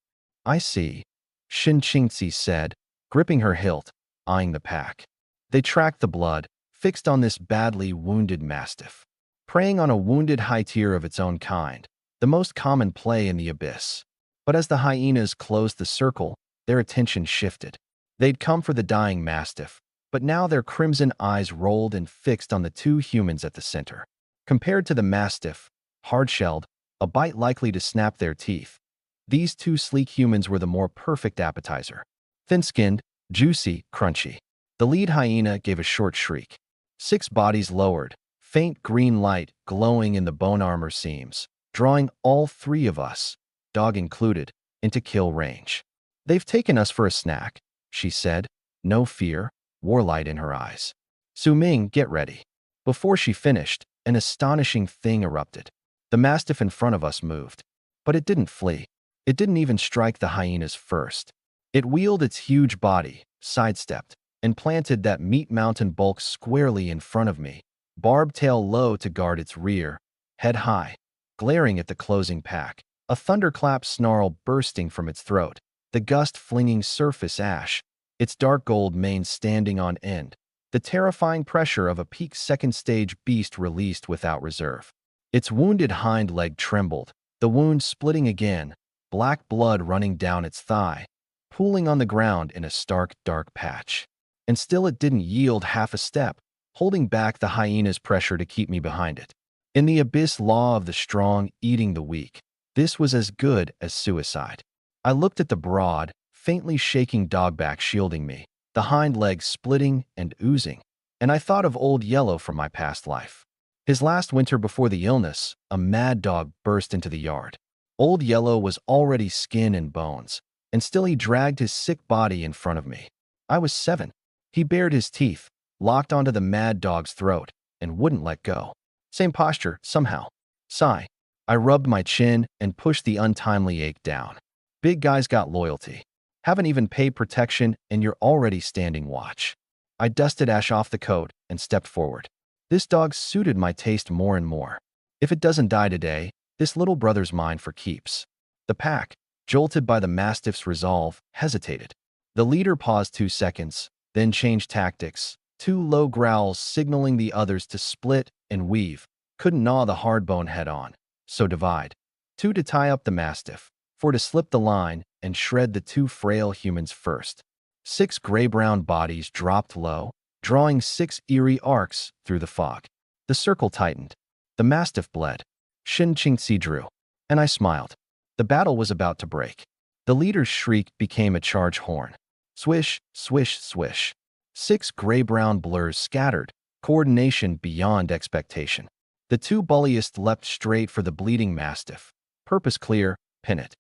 I see, Shin Qingxi said, gripping her hilt, eyeing the pack. They tracked the blood, fixed on this badly wounded mastiff, preying on a wounded high-tier of its own kind, the most common play in the abyss. But as the hyenas closed the circle, their attention shifted. They'd come for the dying mastiff, but now their crimson eyes rolled and fixed on the 2 humans at the center. Compared to the mastiff, hard-shelled, a bite likely to snap their teeth, these 2 sleek humans were the more perfect appetizer. Thin-skinned, juicy, crunchy. The lead hyena gave a short shriek. 6 bodies lowered, faint green light glowing in the bone armor seams, drawing all 3 of us, dog included, into kill range. They've taken us for a snack, she said, no fear, warlight in her eyes. Su Ming, get ready. Before she finished, an astonishing thing erupted. The mastiff in front of us moved, but it didn't flee. It didn't even strike the hyenas first. It wheeled its huge body, sidestepped, and planted that meat mountain bulk squarely in front of me, barbed tail low to guard its rear, head high, glaring at the closing pack, a thunderclap snarl bursting from its throat, the gust flinging surface ash, its dark gold mane standing on end, the terrifying pressure of a peak second-stage beast released without reserve. Its wounded hind leg trembled, the wound splitting again, black blood running down its thigh, pooling on the ground in a stark, dark patch. And still it didn't yield half a step, holding back the hyena's pressure to keep me behind it. In the abyss law of the strong eating the weak, this was as good as suicide. I looked at the broad, faintly shaking dogback shielding me, the hind legs splitting and oozing, and I thought of Old Yellow from my past life. His last winter before the illness, a mad dog burst into the yard. Old Yellow was already skin and bones, and still he dragged his sick body in front of me. I was 7. He bared his teeth, locked onto the mad dog's throat, and wouldn't let go. Same posture, somehow. Sigh. I rubbed my chin and pushed the untimely ache down. Big guys got loyalty. Haven't even paid protection, and you're already standing watch. I dusted ash off the coat and stepped forward. This dog suited my taste more and more. If it doesn't die today, this little brother's mine for keeps. The pack, jolted by the mastiff's resolve, hesitated. The leader paused 2 seconds, then changed tactics, 2 low growls signaling the others to split and weave. Couldn't gnaw the hard-bone head on, so divide. 2 to tie up the mastiff, 4 to slip the line and shred the 2 frail humans first. 6 gray-brown bodies dropped low, drawing 6 eerie arcs through the fog. The circle tightened. The mastiff bled. Shin Qingxi drew, and I smiled. The battle was about to break. The leader's shriek became a charge horn. Swish, swish, swish. 6 gray-brown blurs scattered, coordination beyond expectation. The 2 bulliest leapt straight for the bleeding mastiff. Purpose clear, pin it.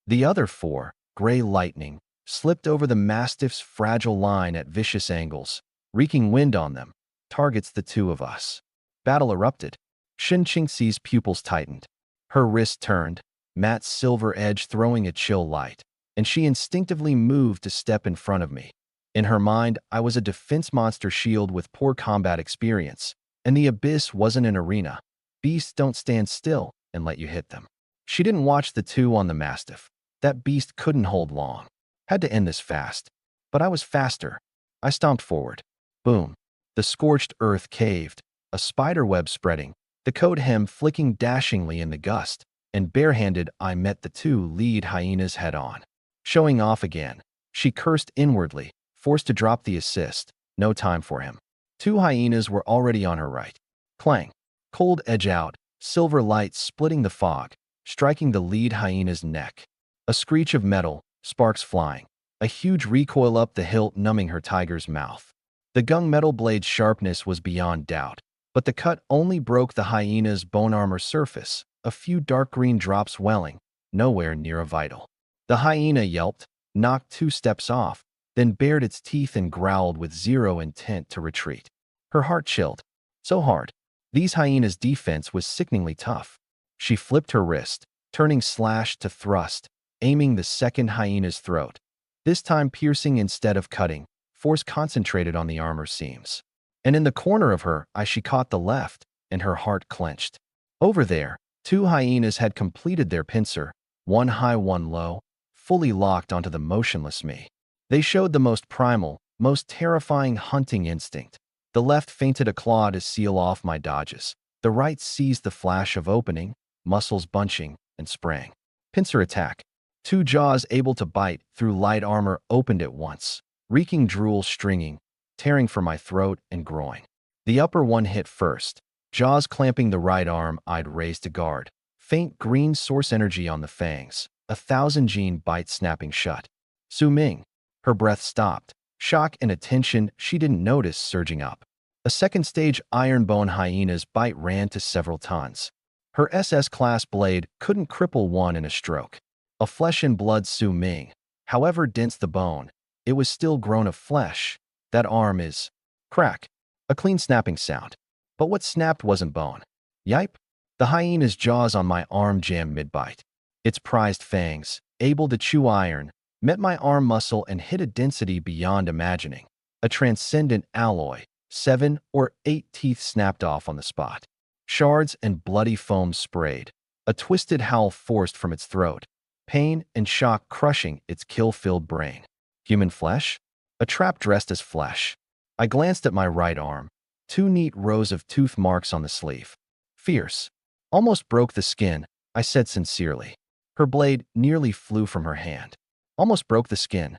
The other 4, gray lightning, slipped over the mastiff's fragile line at vicious angles, wreaking wind on them. Targets the 2 of us. Battle erupted. Shin Qingxi's pupils tightened. Her wrist turned, matte silver edge throwing a chill light, and she instinctively moved to step in front of me. In her mind, I was a defense monster shield with poor combat experience, and the abyss wasn't an arena. Beasts don't stand still and let you hit them. She didn't watch the two on the Mastiff. That beast couldn't hold long. Had to end this fast. But I was faster. I stomped forward. Boom. The scorched earth caved, a spider web spreading, the coat hem flicking dashingly in the gust, and barehanded I met the two lead hyenas head-on. Showing off again, she cursed inwardly, forced to drop the assist. No time for him. Two hyenas were already on her right. Clang. Cold edge out, silver light splitting the fog, striking the lead hyena's neck. A screech of metal, sparks flying. A huge recoil up the hilt numbing her tiger's mouth. The gunmetal blade's sharpness was beyond doubt, but the cut only broke the hyena's bone armor surface, a few dark green drops welling, nowhere near a vital. The hyena yelped, knocked 2 steps off, then bared its teeth and growled with zero intent to retreat. Her heart chilled. So hard. These hyenas' defense was sickeningly tough. She flipped her wrist, turning slash to thrust, aiming the second hyena's throat. This time piercing instead of cutting, force concentrated on the armor seams. And in the corner of her eye she caught the left, and her heart clenched. Over there, 2 hyenas had completed their pincer, one high, one low, fully locked onto the motionless me. They showed the most primal, most terrifying hunting instinct. The left feinted a claw to seal off my dodges. The right seized the flash of opening, muscles bunching, and sprang. Pincer attack. 2 jaws able to bite through light armor opened at once, reeking drool stringing, tearing for my throat and groin. The upper one hit first, jaws clamping the right arm I'd raised to guard. Faint green source energy on the fangs, 1,000 gene bite snapping shut. Su Ming. Her breath stopped, shock and attention she didn't notice surging up. A second stage ironbone hyena's bite ran to several tons. Her SS class blade couldn't cripple one in a stroke. A flesh and blood Su Ming. However dense the bone, it was still grown of flesh. That arm is... Crack. A clean snapping sound. But what snapped wasn't bone. Yipe. The hyena's jaws on my arm jammed mid-bite. Its prized fangs, able to chew iron, met my arm muscle and hit a density beyond imagining. A transcendent alloy. 7 or 8 teeth snapped off on the spot. Shards and bloody foam sprayed. A twisted howl forced from its throat. Pain and shock crushing its kill-filled brain. Human flesh? A trap dressed as flesh. I glanced at my right arm. 2 neat rows of tooth marks on the sleeve. Fierce. Almost broke the skin, I said sincerely. Her blade nearly flew from her hand. Almost broke the skin.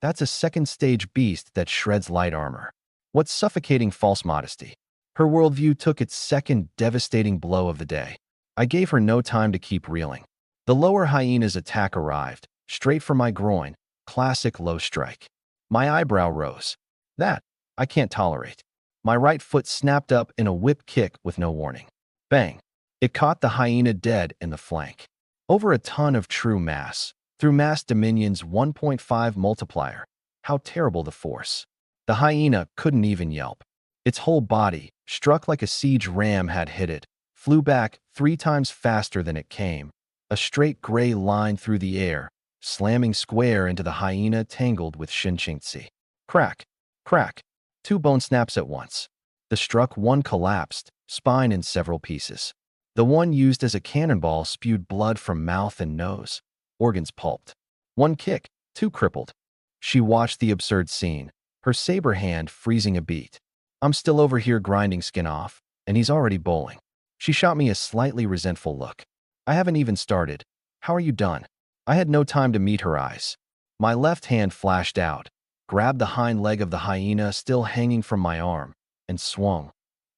That's a second-stage beast that shreds light armor. What suffocating false modesty. Her worldview took its second devastating blow of the day. I gave her no time to keep reeling. The lower hyena's attack arrived, straight for my groin, classic low strike. My eyebrow rose. That, I can't tolerate. My right foot snapped up in a whip kick with no warning. Bang. It caught the hyena dead in the flank. Over a ton of true mass, through mass dominion's 1.5 multiplier. How terrible the force. The hyena couldn't even yelp. Its whole body, struck like a siege ram had hit it, flew back 3 times faster than it came. A straight gray line through the air, slamming square into the hyena tangled with Shinchingtsi. Crack. Crack. 2 bone snaps at once. The struck one collapsed, spine in several pieces. The one used as a cannonball spewed blood from mouth and nose. Organs pulped. One kick, 2 crippled. She watched the absurd scene, her saber hand freezing a beat. I'm still over here grinding skin off, and he's already bowling. She shot me a slightly resentful look. I haven't even started. How are you done? I had no time to meet her eyes. My left hand flashed out, grabbed the hind leg of the hyena still hanging from my arm, and swung.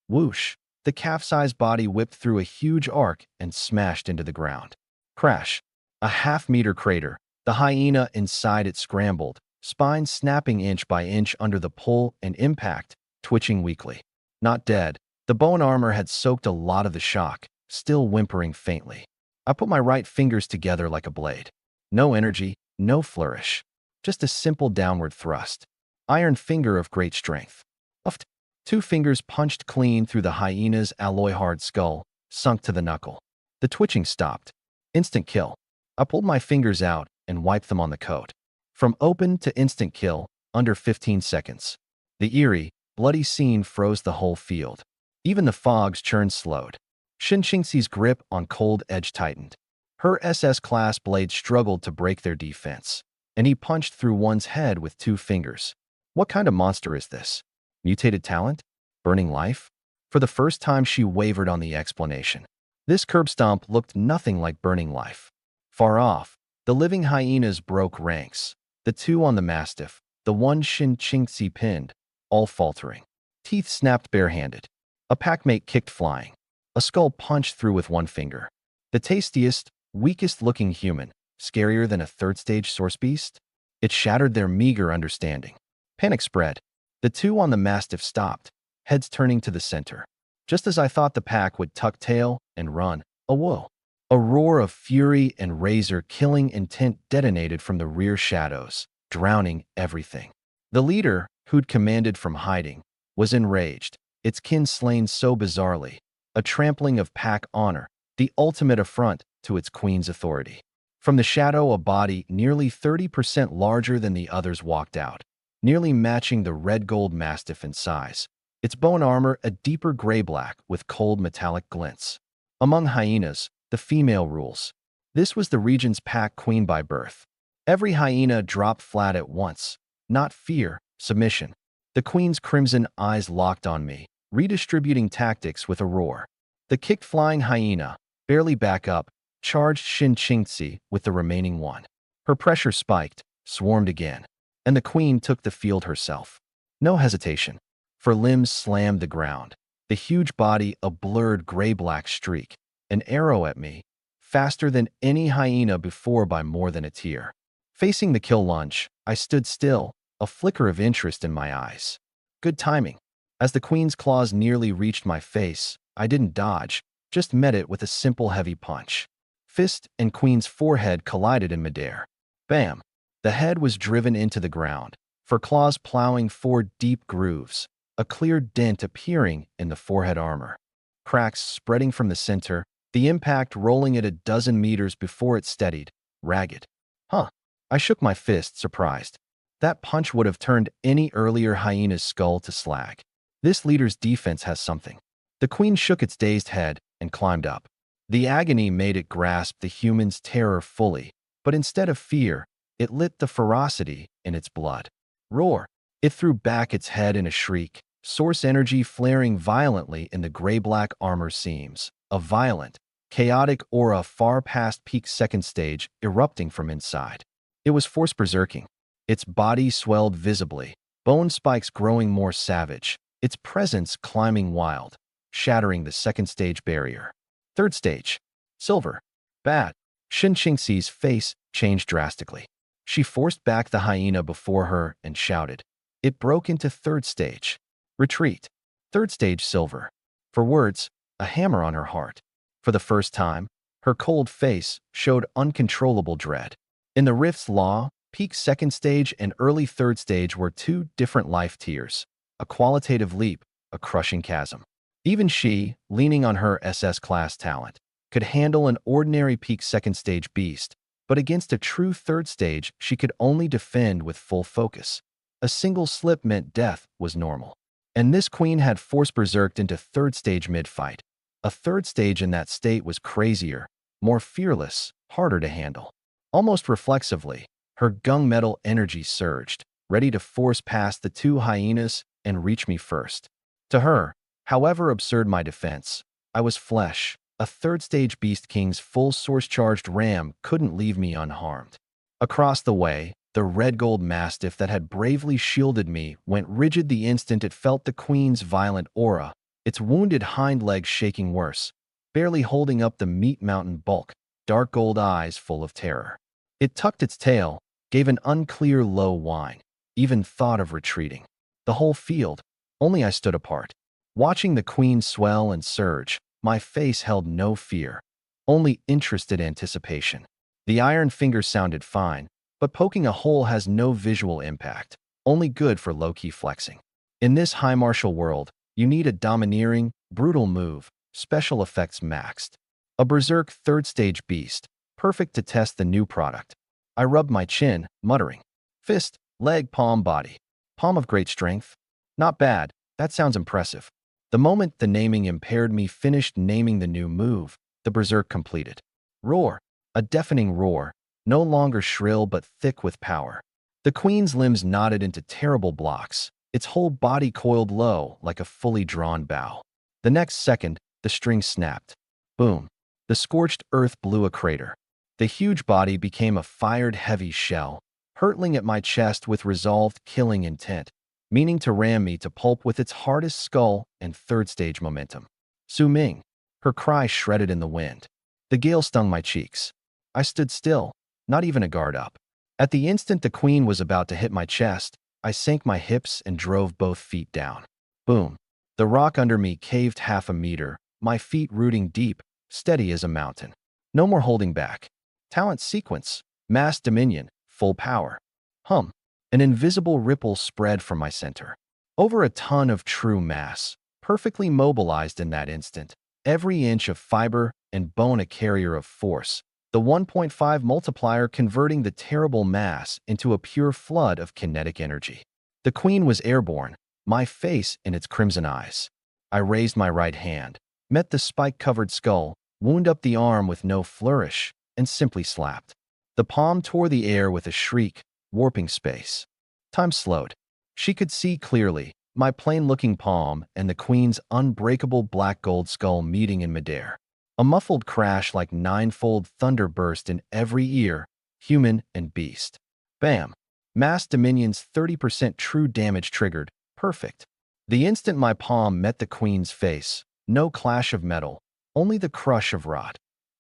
Whoosh! The calf-sized body whipped through a huge arc and smashed into the ground. Crash! A half-meter crater. The hyena inside it scrambled, spine snapping inch by inch under the pull and impact, twitching weakly. Not dead. The bone armor had soaked a lot of the shock, still whimpering faintly. I put my right fingers together like a blade. No energy, no flourish. Just a simple downward thrust. Iron finger of great strength. Uffed. 2 fingers punched clean through the hyena's alloy-hard skull, sunk to the knuckle. The The twitching stopped. Instant kill. I pulled my fingers out and wiped them on the coat. From open to instant kill, under 15 seconds. The eerie, bloody scene froze the whole field. Even the fog's churn slowed. Xinqingxi's grip on cold edge tightened. Her SS-class blade struggled to break their defense, and he punched through one's head with 2 fingers. What kind of monster is this? Mutated talent? Burning life? For the first time, she wavered on the explanation. This curb stomp looked nothing like burning life. Far off, the living hyenas broke ranks. The 2 on the mastiff, the one Xinqingxi pinned, all faltering. Teeth snapped barehanded. A packmate kicked flying. A skull punched through with 1 finger. The tastiest, weakest-looking human, scarier than a third-stage source beast? It shattered their meager understanding. Panic spread. The 2 on the mastiff stopped, heads turning to the center. Just as I thought the pack would tuck tail and run, a whoa. A roar of fury and razor-killing intent detonated from the rear shadows, drowning everything. The leader, who'd commanded from hiding, was enraged, its kin slain so bizarrely, a trampling of pack honor, the ultimate affront to its queen's authority. From the shadow, a body nearly 30% larger than the others walked out, nearly matching the red-gold mastiff in size. Its bone armor a deeper gray-black with cold metallic glints. Among hyenas, the female rules. This was the region's pack queen by birth. Every hyena dropped flat at once. Not fear, submission. The queen's crimson eyes locked on me, redistributing tactics with a roar. The kicked-flying hyena, barely back up, charged Xinqingxi with the remaining 1. Her pressure spiked, swarmed again, and the queen took the field herself. No hesitation. Her limbs slammed the ground. The huge body a blurred gray-black streak. An arrow at me, faster than any hyena before by more than a tier. Facing the kill lunge, I stood still, a flicker of interest in my eyes. Good timing. As the queen's claws nearly reached my face, I didn't dodge, just met it with a simple heavy punch. Fist and queen's forehead collided in midair. Bam! The head was driven into the ground, her claws plowing 4 deep grooves, a clear dent appearing in the forehead armor. Cracks spreading from the center, the impact rolling it a dozen meters before it steadied, ragged. Huh. I shook my fist, surprised. That punch would have turned any earlier hyena's skull to slag. This leader's defense has something. The queen shook its dazed head and climbed up. The agony made it grasp the human's terror fully, but instead of fear, it lit the ferocity in its blood. Roar! It threw back its head in a shriek, source energy flaring violently in the gray-black armor seams, a violent, chaotic aura far past peak second stage erupting from inside. It was force berserking. Its body swelled visibly, bone spikes growing more savage, its presence climbing wild, shattering the second stage barrier. Third stage. Silver. Bad. Xinqingxi's face changed drastically. She forced back the hyena before her and shouted. It broke into third stage. Retreat. Third stage silver. For words, a hammer on her heart. For the first time, her cold face showed uncontrollable dread. In the Rift's law, peak second stage and early third stage were 2 different life tiers, a qualitative leap, a crushing chasm. Even she, leaning on her SS-class talent, could handle an ordinary peak second stage beast, but against a true third stage she could only defend with full focus. A single slip meant death was normal. And this queen had force berserked into third stage mid-fight. A third stage in that state was crazier, more fearless, harder to handle. Almost reflexively, her gunmetal energy surged, ready to force past the 2 hyenas and reach me first. To her, however absurd my defense, I was flesh. A third-stage Beast King's full source-charged ram couldn't leave me unharmed. Across the way, the red-gold mastiff that had bravely shielded me went rigid the instant it felt the queen's violent aura, its wounded hind legs shaking worse, barely holding up the meat mountain bulk, dark gold eyes full of terror. It tucked its tail, gave an unclear low whine, even thought of retreating. The whole field, only I stood apart. Watching the queen swell and surge, my face held no fear, only interested anticipation. The iron finger sounded fine, but poking a hole has no visual impact, only good for low-key flexing. In this high martial world, you need a domineering, brutal move, special effects maxed. A berserk third-stage beast, perfect to test the new product. I rubbed my chin, muttering. Fist, leg, palm, body. Palm of great strength? Not bad, that sounds impressive. The moment the naming impaired me finished naming the new move, the berserk completed. Roar, a deafening roar, no longer shrill but thick with power. The queen's limbs knotted into terrible blocks, its whole body coiled low like a fully drawn bow. The next second, the string snapped. Boom. The scorched earth blew a crater. The huge body became a fired heavy shell, hurtling at my chest with resolved killing intent, meaning to ram me to pulp with its hardest skull and third-stage momentum. Su Ming, her cry shredded in the wind. The gale stung my cheeks. I stood still, not even a guard up. At the instant the queen was about to hit my chest, I sank my hips and drove both feet down. Boom. The rock under me caved half a meter, my feet rooting deep, steady as a mountain. No more holding back. Talent sequence, mass dominion, full power. Hum. An invisible ripple spread from my center. Over a ton of true mass, perfectly mobilized in that instant, every inch of fiber and bone a carrier of force, the 1.5 multiplier converting the terrible mass into a pure flood of kinetic energy. The queen was airborne, my face in its crimson eyes. I raised my right hand, met the spike-covered skull, wound up the arm with no flourish, and simply slapped. The palm tore the air with a shriek, warping space. Time slowed. She could see clearly, my plain-looking palm and the queen's unbreakable black-gold skull meeting in midair. A muffled crash like ninefold thunder burst in every ear, human and beast. Bam! Mass Dominion's 30% true damage triggered, perfect. The instant my palm met the queen's face, no clash of metal, only the crush of rot.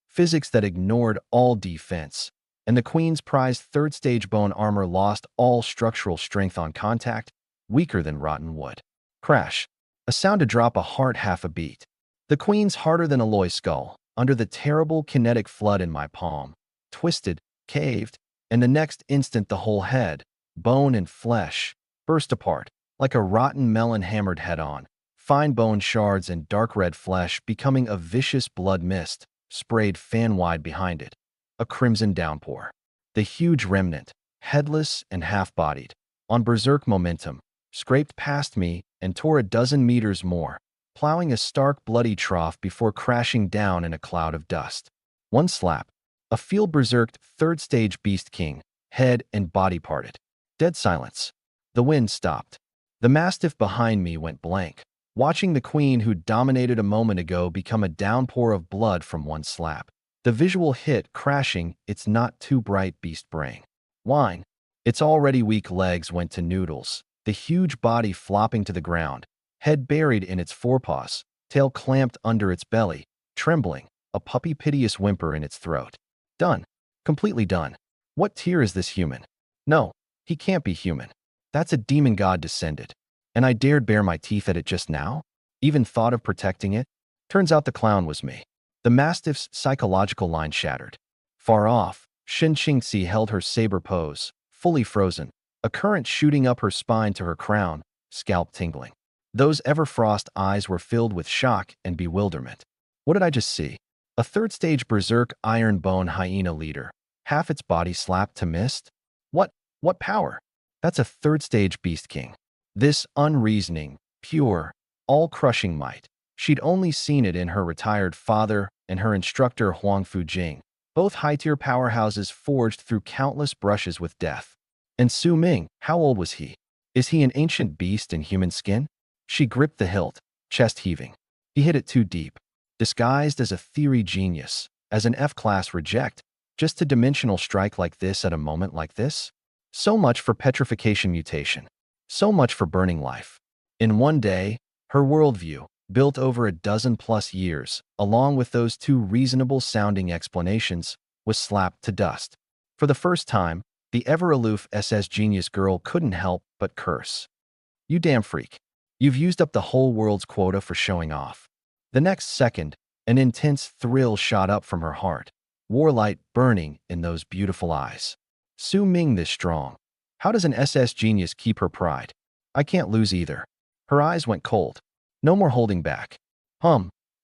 Physics that ignored all defense, and the queen's prized third-stage bone armor lost all structural strength on contact, weaker than rotten wood. Crash. A sound to drop a heart half a beat. The queen's harder-than-alloy skull, under the terrible kinetic flood in my palm, twisted, caved, and the next instant the whole head, bone and flesh, burst apart, like a rotten melon hammered head-on, fine bone shards and dark red flesh becoming a vicious blood mist, sprayed fan-wide behind it. A crimson downpour. The huge remnant, headless and half-bodied, on berserk momentum, scraped past me and tore a dozen meters more, plowing a stark bloody trough before crashing down in a cloud of dust. One slap. A field berserked third-stage beast king, head and body parted. Dead silence. The wind stopped. The mastiff behind me went blank, watching the queen who dominated a moment ago become a downpour of blood from one slap. The visual hit crashing its not-too-bright beast brain. Whine. Its already weak legs went to noodles, the huge body flopping to the ground, head buried in its forepaws, tail clamped under its belly, trembling, a puppy-piteous whimper in its throat. Done. Completely done. What tier is this human? No, he can't be human. That's a demon god descended. And I dared bare my teeth at it just now? Even thought of protecting it? Turns out the clown was me. The mastiff's psychological line shattered. Far off, Shin Qingxi held her saber pose, fully frozen, a current shooting up her spine to her crown, scalp tingling. Those Everfrost eyes were filled with shock and bewilderment. What did I just see? A third-stage berserk iron bone hyena leader, half its body slapped to mist? What power? That's a third-stage beast king. This unreasoning, pure, all-crushing might. She'd only seen it in her retired father and her instructor Huang Fujing, both high-tier powerhouses forged through countless brushes with death. And Su Ming, how old was he? Is he an ancient beast in human skin? She gripped the hilt, chest heaving. He hit it too deep. Disguised as a theory genius, as an F-class reject, just to dimensional strike like this at a moment like this? So much for petrification mutation. So much for burning life. In one day, her worldview, built over a dozen-plus years, along with those two reasonable-sounding explanations, was slapped to dust. For the first time, the ever-aloof SS genius girl couldn't help but curse. You damn freak. You've used up the whole world's quota for showing off. The next second, an intense thrill shot up from her heart, warlight burning in those beautiful eyes. Su Ming this strong. How does an SS genius keep her pride? I can't lose either. Her eyes went cold. No more holding back.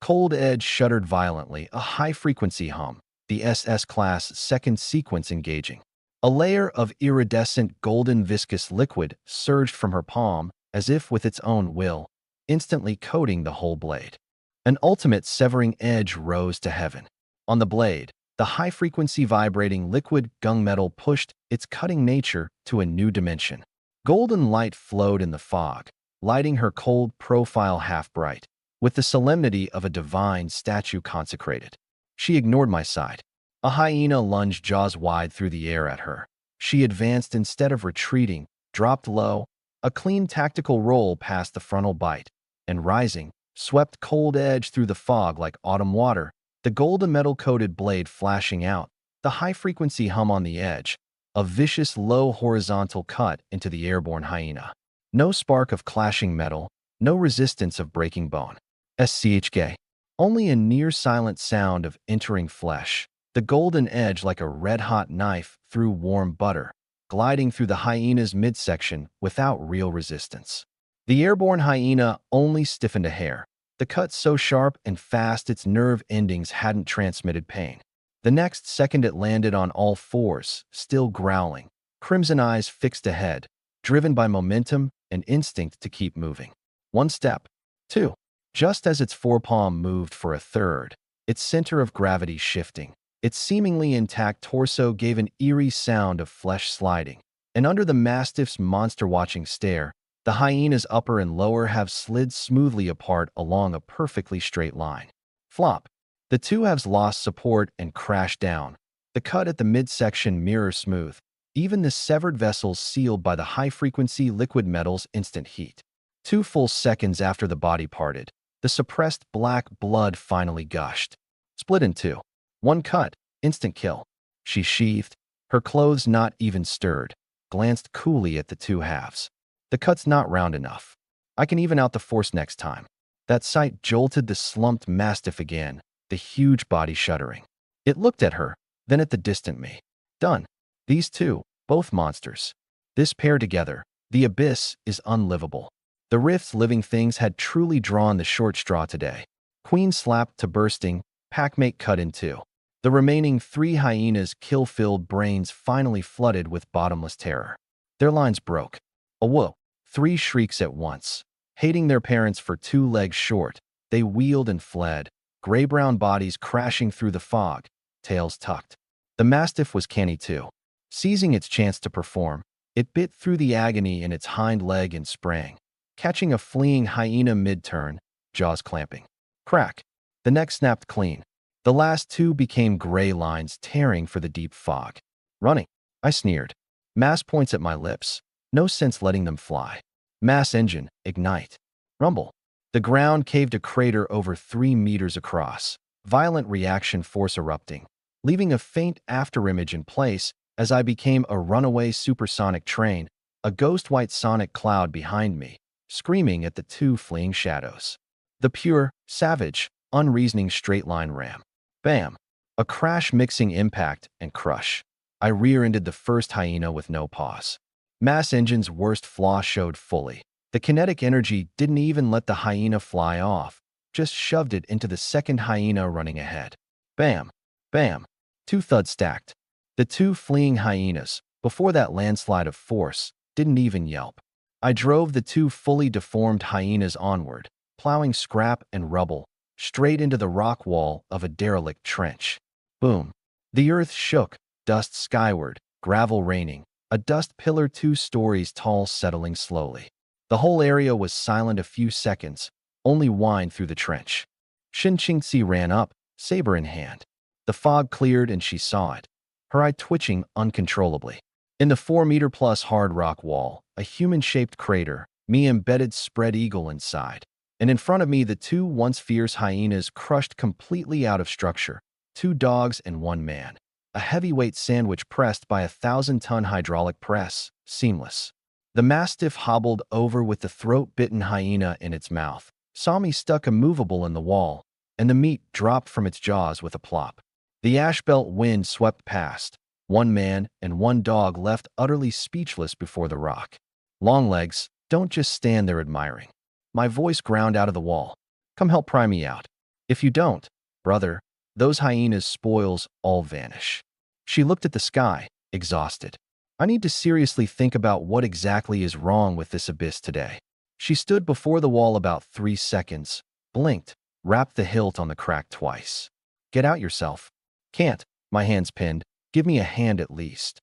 Cold Edge shuddered violently, a high-frequency hum, the SS class second sequence engaging. A layer of iridescent golden viscous liquid surged from her palm, as if with its own will, instantly coating the whole blade. An ultimate severing edge rose to heaven. On the blade, the high-frequency vibrating liquid gunmetal pushed its cutting nature to a new dimension. Golden light flowed in the fog, lighting her cold profile half-bright, with the solemnity of a divine statue consecrated. She ignored my sight. A hyena lunged jaws wide through the air at her. She advanced instead of retreating, dropped low, a clean tactical roll past the frontal bite, and rising, swept Cold Edge through the fog like autumn water, the golden metal-coated blade flashing out, the high-frequency hum on the edge, a vicious low horizontal cut into the airborne hyena. No spark of clashing metal, no resistance of breaking bone. SCHK. Only a near-silent sound of entering flesh, the golden edge like a red-hot knife through warm butter, gliding through the hyena's midsection without real resistance. The airborne hyena only stiffened a hair, the cut so sharp and fast its nerve endings hadn't transmitted pain. The next second it landed on all fours, still growling, crimson eyes fixed ahead, driven by momentum and instinct to keep moving. One step. Two. Just as its forepalm moved for a third, its center of gravity shifting, its seemingly intact torso gave an eerie sound of flesh sliding, and under the mastiff's monster-watching stare, the hyena's upper and lower halves slid smoothly apart along a perfectly straight line. Flop. The two halves lost support and crashed down, the cut at the midsection mirror smooth, even the severed vessels sealed by the high-frequency liquid metal's instant heat. 2 full seconds after the body parted, the suppressed black blood finally gushed. Split in two. One cut, instant kill. She sheathed, her clothes not even stirred, glanced coolly at the two halves. The cut's not round enough. I can even out the force next time. That sight jolted the slumped mastiff again, the huge body shuddering. It looked at her, then at the distant me. Done. These two, both monsters. This pair together, the abyss is unlivable. The Rift's living things had truly drawn the short straw today. Queen slapped to bursting, packmate cut in two. The remaining 3 hyenas' kill-filled brains finally flooded with bottomless terror. Their lines broke. A whoa. 3 shrieks at once. Hating their parents for 2 legs short, they wheeled and fled, gray-brown bodies crashing through the fog, tails tucked. The mastiff was canny too. Seizing its chance to perform, it bit through the agony in its hind leg and sprang, catching a fleeing hyena mid-turn, jaws clamping. Crack. The neck snapped clean. The last 2 became gray lines tearing for the deep fog. Running. I sneered. Mass points at my lips. No sense letting them fly. Mass engine, ignite. Rumble. The ground caved a crater over 3 meters across. Violent reaction force erupting, leaving a faint afterimage in place as I became a runaway supersonic train, a ghost white sonic cloud behind me, screaming at the 2 fleeing shadows. The pure, savage, unreasoning straight-line ram. Bam! A crash-mixing impact and crush. I rear-ended the first hyena with no pause. Mass engine's worst flaw showed fully. The kinetic energy didn't even let the hyena fly off, just shoved it into the second hyena running ahead. Bam! Bam! 2 thuds stacked. The 2 fleeing hyenas, before that landslide of force, didn't even yelp. I drove the 2 fully deformed hyenas onward, plowing scrap and rubble, straight into the rock wall of a derelict trench. Boom. The earth shook, dust skyward, gravel raining, a dust pillar 2 stories tall settling slowly. The whole area was silent a few seconds, only whined through the trench. Shin Qingxi ran up, saber in hand. The fog cleared and she saw it, her eye twitching uncontrollably. In the 4-meter-plus hard rock wall, a human-shaped crater, me embedded spread eagle inside. And in front of me the 2 once fierce hyenas crushed completely out of structure, 2 dogs and 1 man. A heavyweight sandwich pressed by a 1,000-ton hydraulic press, seamless. The mastiff hobbled over with the throat-bitten hyena in its mouth, saw me stuck immovable in the wall, and the meat dropped from its jaws with a plop. The ashbelt wind swept past, 1 man and 1 dog left utterly speechless before the rock. Longlegs, don't just stand there admiring. My voice ground out of the wall. Come help pry me out. If you don't, brother, those hyenas' spoils all vanish. She looked at the sky, exhausted. I need to seriously think about what exactly is wrong with this abyss today. She stood before the wall about 3 seconds, blinked, rapped the hilt on the crack twice. Get out yourself. Can't. My hands pinned. Give me a hand at least.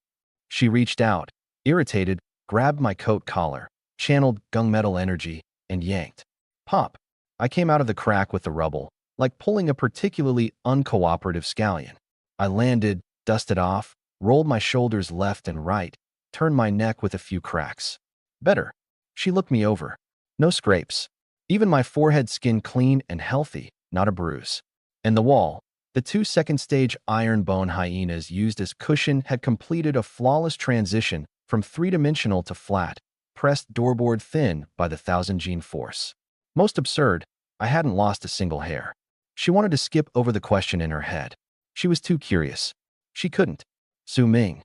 She reached out, irritated, grabbed my coat collar, channeled gunmetal energy, and yanked. Pop. I came out of the crack with the rubble, like pulling a particularly uncooperative scallion. I landed, dusted off, rolled my shoulders left and right, turned my neck with a few cracks. Better. She looked me over. No scrapes. Even my forehead skin clean and healthy, not a bruise. And the wall, the 2 second-stage iron bone hyenas used as cushion had completed a flawless transition from three-dimensional to flat, pressed doorboard thin by the 1,000-gene force. Most absurd, I hadn't lost a single hair. She wanted to skip over the question in her head. She was too curious. She couldn't. Su Ming.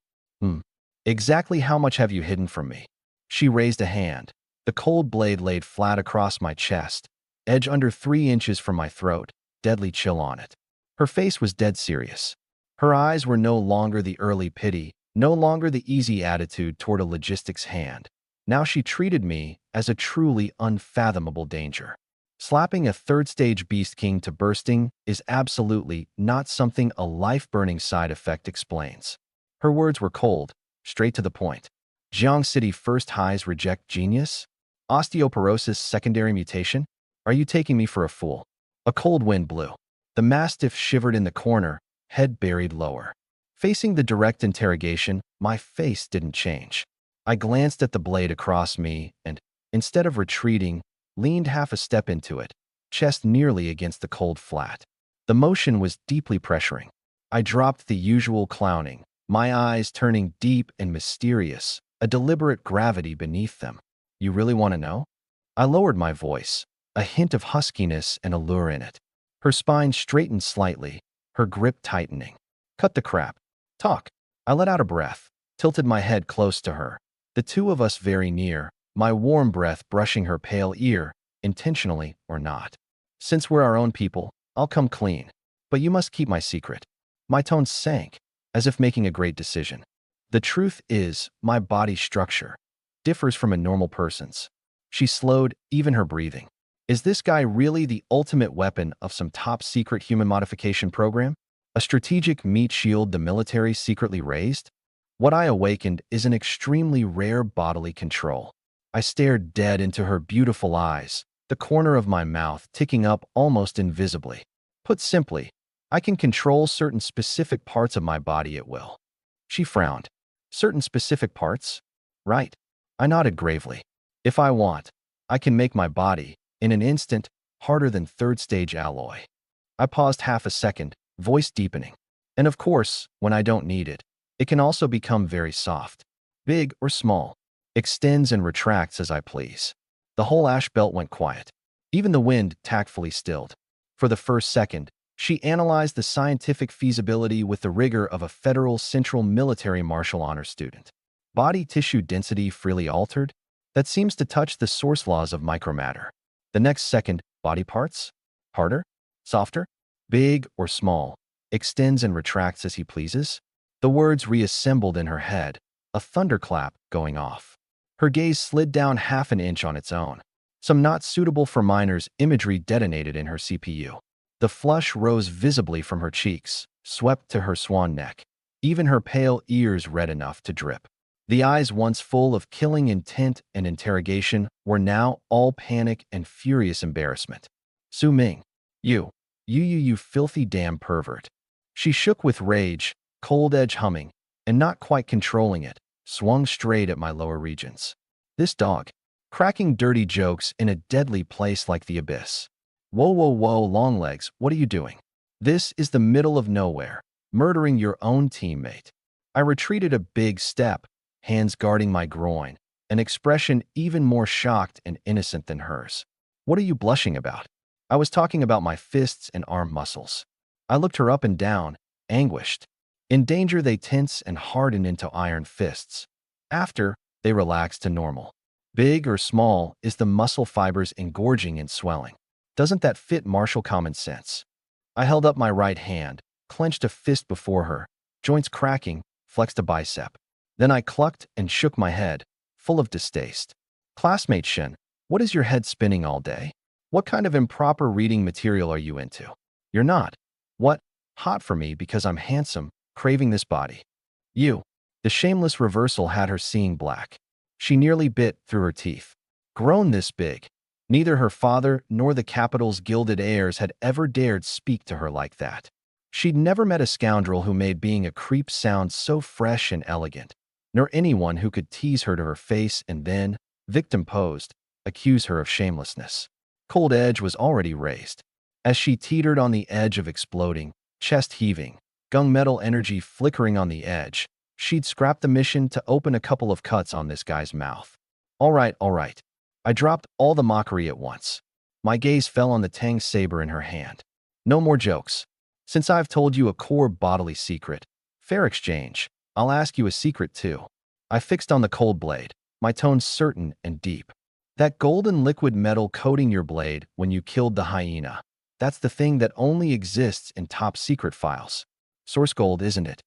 Exactly how much have you hidden from me? She raised a hand. The cold blade laid flat across my chest, edge under 3 inches from my throat, deadly chill on it. Her face was dead serious. Her eyes were no longer the early pity, no longer the easy attitude toward a logistics hand. Now she treated me as a truly unfathomable danger. Slapping a third-stage beast king to bursting is absolutely not something a life-burning side effect explains. Her words were cold, straight to the point. Jiang City first highs reject genius? Osteoporosis secondary mutation? Are you taking me for a fool? A cold wind blew. The mastiff shivered in the corner, head buried lower. Facing the direct interrogation, my face didn't change. I glanced at the blade across me and, instead of retreating, leaned half a step into it, chest nearly against the cold flat. The motion was deeply pressuring. I dropped the usual clowning, my eyes turning deep and mysterious, a deliberate gravity beneath them. You really want to know? I lowered my voice, a hint of huskiness and allure in it. Her spine straightened slightly, her grip tightening. Cut the crap. Talk. I let out a breath, tilted my head close to her. The two of us very near, my warm breath brushing her pale ear, intentionally or not. Since we're our own people, I'll come clean. But you must keep my secret. My tone sank, as if making a great decision. The truth is, my body structure differs from a normal person's. She slowed, even her breathing. Is this guy really the ultimate weapon of some top-secret human modification program? A strategic meat shield the military secretly raised? What I awakened is an extremely rare bodily control. I stared dead into her beautiful eyes, the corner of my mouth ticking up almost invisibly. Put simply, I can control certain specific parts of my body at will. She frowned. Certain specific parts? Right. I nodded gravely. If I want, I can make my body, in an instant, harder than third-stage alloy. I paused half a second, voice deepening. And of course, when I don't need it, it can also become very soft. Big or small. Extends and retracts as I please. The whole ash belt went quiet. Even the wind tactfully stilled. For the first second, she analyzed the scientific feasibility with the rigor of a federal central military martial honor student. Body tissue density freely altered? That seems to touch the source laws of micromatter. The next second, body parts? Harder? Softer? Big or small? Extends and retracts as he pleases? The words reassembled in her head, a thunderclap going off. Her gaze slid down half an inch on its own. Some not suitable for minors imagery detonated in her CPU. The flush rose visibly from her cheeks, swept to her swan neck. Even her pale ears red enough to drip. The eyes once full of killing intent and interrogation were now all panic and furious embarrassment. Su Ming, you filthy damn pervert. She shook with rage, cold edge humming, and not quite controlling it, swung straight at my lower regions. This dog, cracking dirty jokes in a deadly place like the abyss. Whoa, Longlegs, what are you doing? This is the middle of nowhere, murdering your own teammate. I retreated a big step, hands guarding my groin, an expression even more shocked and innocent than hers. What are you blushing about? I was talking about my fists and arm muscles. I looked her up and down, anguished. In danger, they tense and harden into iron fists. After, they relax to normal. Big or small is the muscle fibers engorging and swelling. Doesn't that fit martial common sense? I held up my right hand, clenched a fist before her, joints cracking, flexed a bicep. Then I clucked and shook my head, full of distaste. Classmate Shin, what is your head spinning all day? What kind of improper reading material are you into? You're not. What? Hot for me because I'm handsome, craving this body. You. The shameless reversal had her seeing black. She nearly bit through her teeth. Grown this big. Neither her father nor the capital's gilded heirs had ever dared speak to her like that. She'd never met a scoundrel who made being a creep sound so fresh and elegant, nor anyone who could tease her to her face and then, victim posed, accuse her of shamelessness. Cold edge was already raised. As she teetered on the edge of exploding, chest heaving, gunmetal energy flickering on the edge, she'd scrapped the mission to open a couple of cuts on this guy's mouth. All right, all right. I dropped all the mockery at once. My gaze fell on the Tang saber in her hand. No more jokes. Since I've told you a core bodily secret, fair exchange, I'll ask you a secret too. I fixed on the cold blade, my tone certain and deep. That golden liquid metal coating your blade when you killed the hyena, that's the thing that only exists in top secret files. Source gold, isn't it?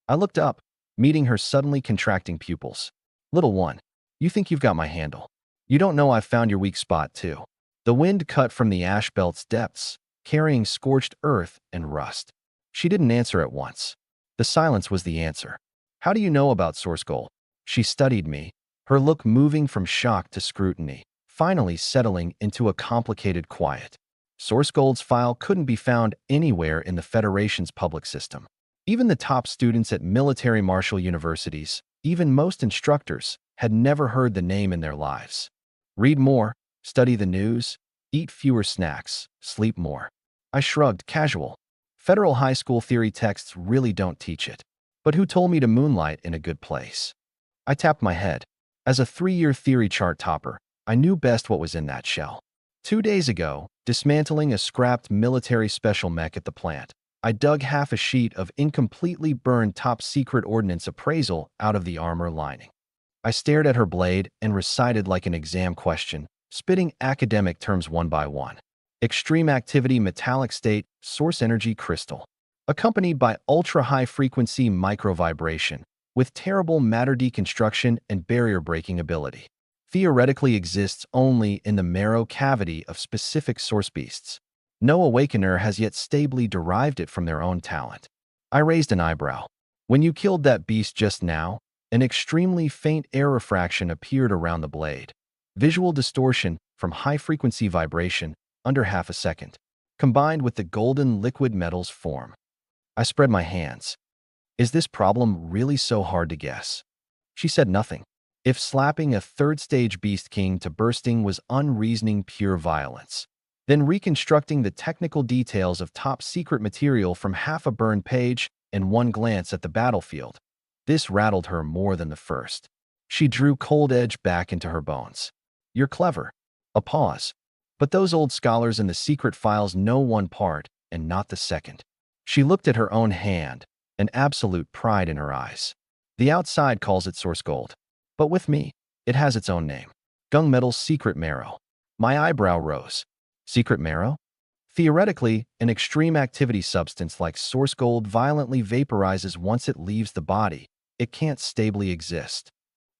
I looked up, meeting her suddenly contracting pupils. Little one, you think you've got my handle. You don't know I've found your weak spot too. The wind cut from the ash belt's depths, carrying scorched earth and rust. She didn't answer at once. The silence was the answer. How do you know about source gold? She studied me, her look moving from shock to scrutiny, finally settling into a complicated quiet. Source gold's file couldn't be found anywhere in the Federation's public system. Even the top students at military martial universities, even most instructors, had never heard the name in their lives. Read more, study the news, eat fewer snacks, sleep more. I shrugged, casual. Federal high school theory texts really don't teach it. But who told me to moonlight in a good place? I tapped my head. As a 3-year theory chart topper, I knew best what was in that shell. 2 days ago, dismantling a scrapped military special mech at the plant, I dug half a sheet of incompletely burned top-secret ordnance appraisal out of the armor lining. I stared at her blade and recited like an exam question, spitting academic terms one by one. Extreme activity metallic state, source energy crystal. Accompanied by ultra-high-frequency microvibration, with terrible matter deconstruction and barrier-breaking ability. Theoretically exists only in the marrow cavity of specific source beasts. No awakener has yet stably derived it from their own talent. I raised an eyebrow. When you killed that beast just now, an extremely faint air refraction appeared around the blade. Visual distortion from high-frequency vibration under half a second, combined with the golden liquid metal's form. I spread my hands. Is this problem really so hard to guess? She said nothing. If slapping a third-stage Beast King to bursting was unreasoning pure violence, then reconstructing the technical details of top-secret material from half a burned page and one glance at the battlefield, this rattled her more than the first. She drew cold edge back into her bones. You're clever. A pause. But those old scholars in the secret files know one part and not the second. She looked at her own hand, an absolute pride in her eyes. The outside calls it source gold. But with me, it has its own name. Gunmetal's secret marrow. My eyebrow rose. Secret marrow? Theoretically, an extreme activity substance like source gold violently vaporizes once it leaves the body. It can't stably exist.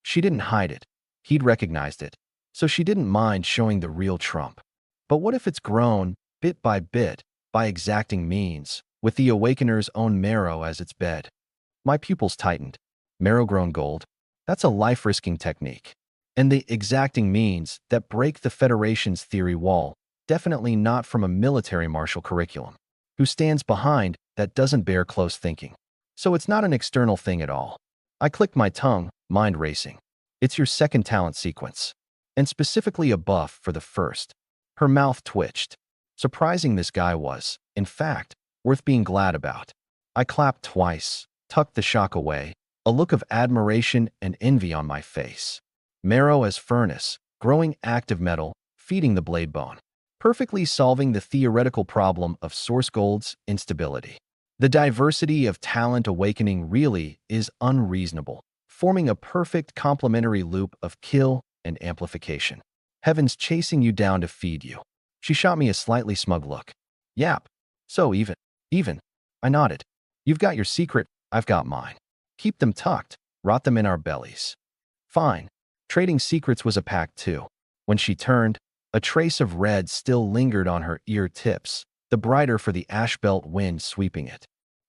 She didn't hide it. He'd recognized it. So she didn't mind showing the real trump. But what if it's grown, bit by bit, by exacting means, with the awakener's own marrow as its bed? My pupils tightened. Marrow-grown gold? That's a life-risking technique. And the exacting means that break the Federation's theory wall, definitely not from a military martial curriculum. Who stands behind that doesn't bear close thinking. So it's not an external thing at all. I clicked my tongue, mind racing. It's your second talent sequence. And specifically a buff for the first. Her mouth twitched. Surprising this guy was, in fact, worth being glad about. I clapped twice, tucked the shock away, a look of admiration and envy on my face. Marrow as furnace, growing active metal, feeding the blade bone. Perfectly solving the theoretical problem of source gold's instability. The diversity of talent awakening really is unreasonable, forming a perfect complementary loop of kill and amplification. Heaven's chasing you down to feed you. She shot me a slightly smug look. Yap. So even. I nodded. You've got your secret, I've got mine. Keep them tucked, rot them in our bellies. Fine. Trading secrets was a pact too. When she turned, a trace of red still lingered on her ear tips, the brighter for the ash belt wind sweeping it.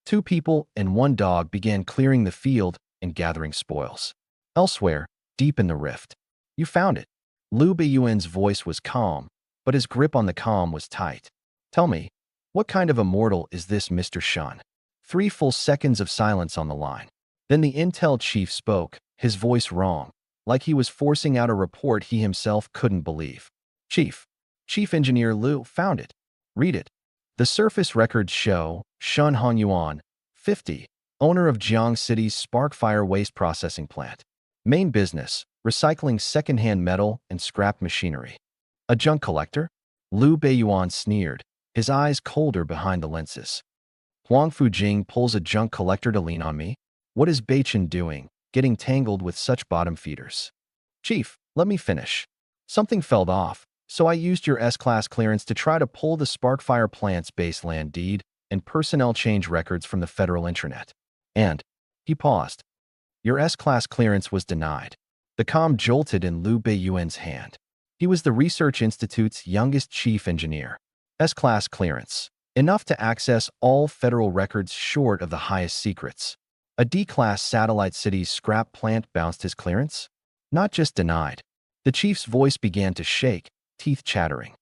2 people and 1 dog began clearing the field and gathering spoils. Elsewhere, deep in the rift. You found it. Liu Beiyuan's voice was calm, but his grip on the calm was tight. Tell me, what kind of immortal is this Mr. Shun? 3 full seconds of silence on the line. Then the intel chief spoke, his voice wrong, like he was forcing out a report he himself couldn't believe. Chief Engineer Liu found it. Read it. The surface records show Shun Hongyuan, 50, owner of Jiang City's Sparkfire waste processing plant. Main business, recycling second-hand metal and scrap machinery. A junk collector? Liu Beiyuan sneered, his eyes colder behind the lenses. Huang Fujing pulls a junk collector to lean on me? What is Beichen doing, getting tangled with such bottom feeders? Chief, let me finish. Something fell off, so I used your S-Class clearance to try to pull the Sparkfire plant's baseland deed and personnel change records from the federal intranet. And, he paused. Your S-Class clearance was denied. The comm jolted in Liu Beiyuan's hand. He was the Research Institute's youngest chief engineer. S-Class clearance. Enough to access all federal records short of the highest secrets. A D-Class satellite city's scrap plant bounced his clearance? Not just denied. The chief's voice began to shake, teeth chattering.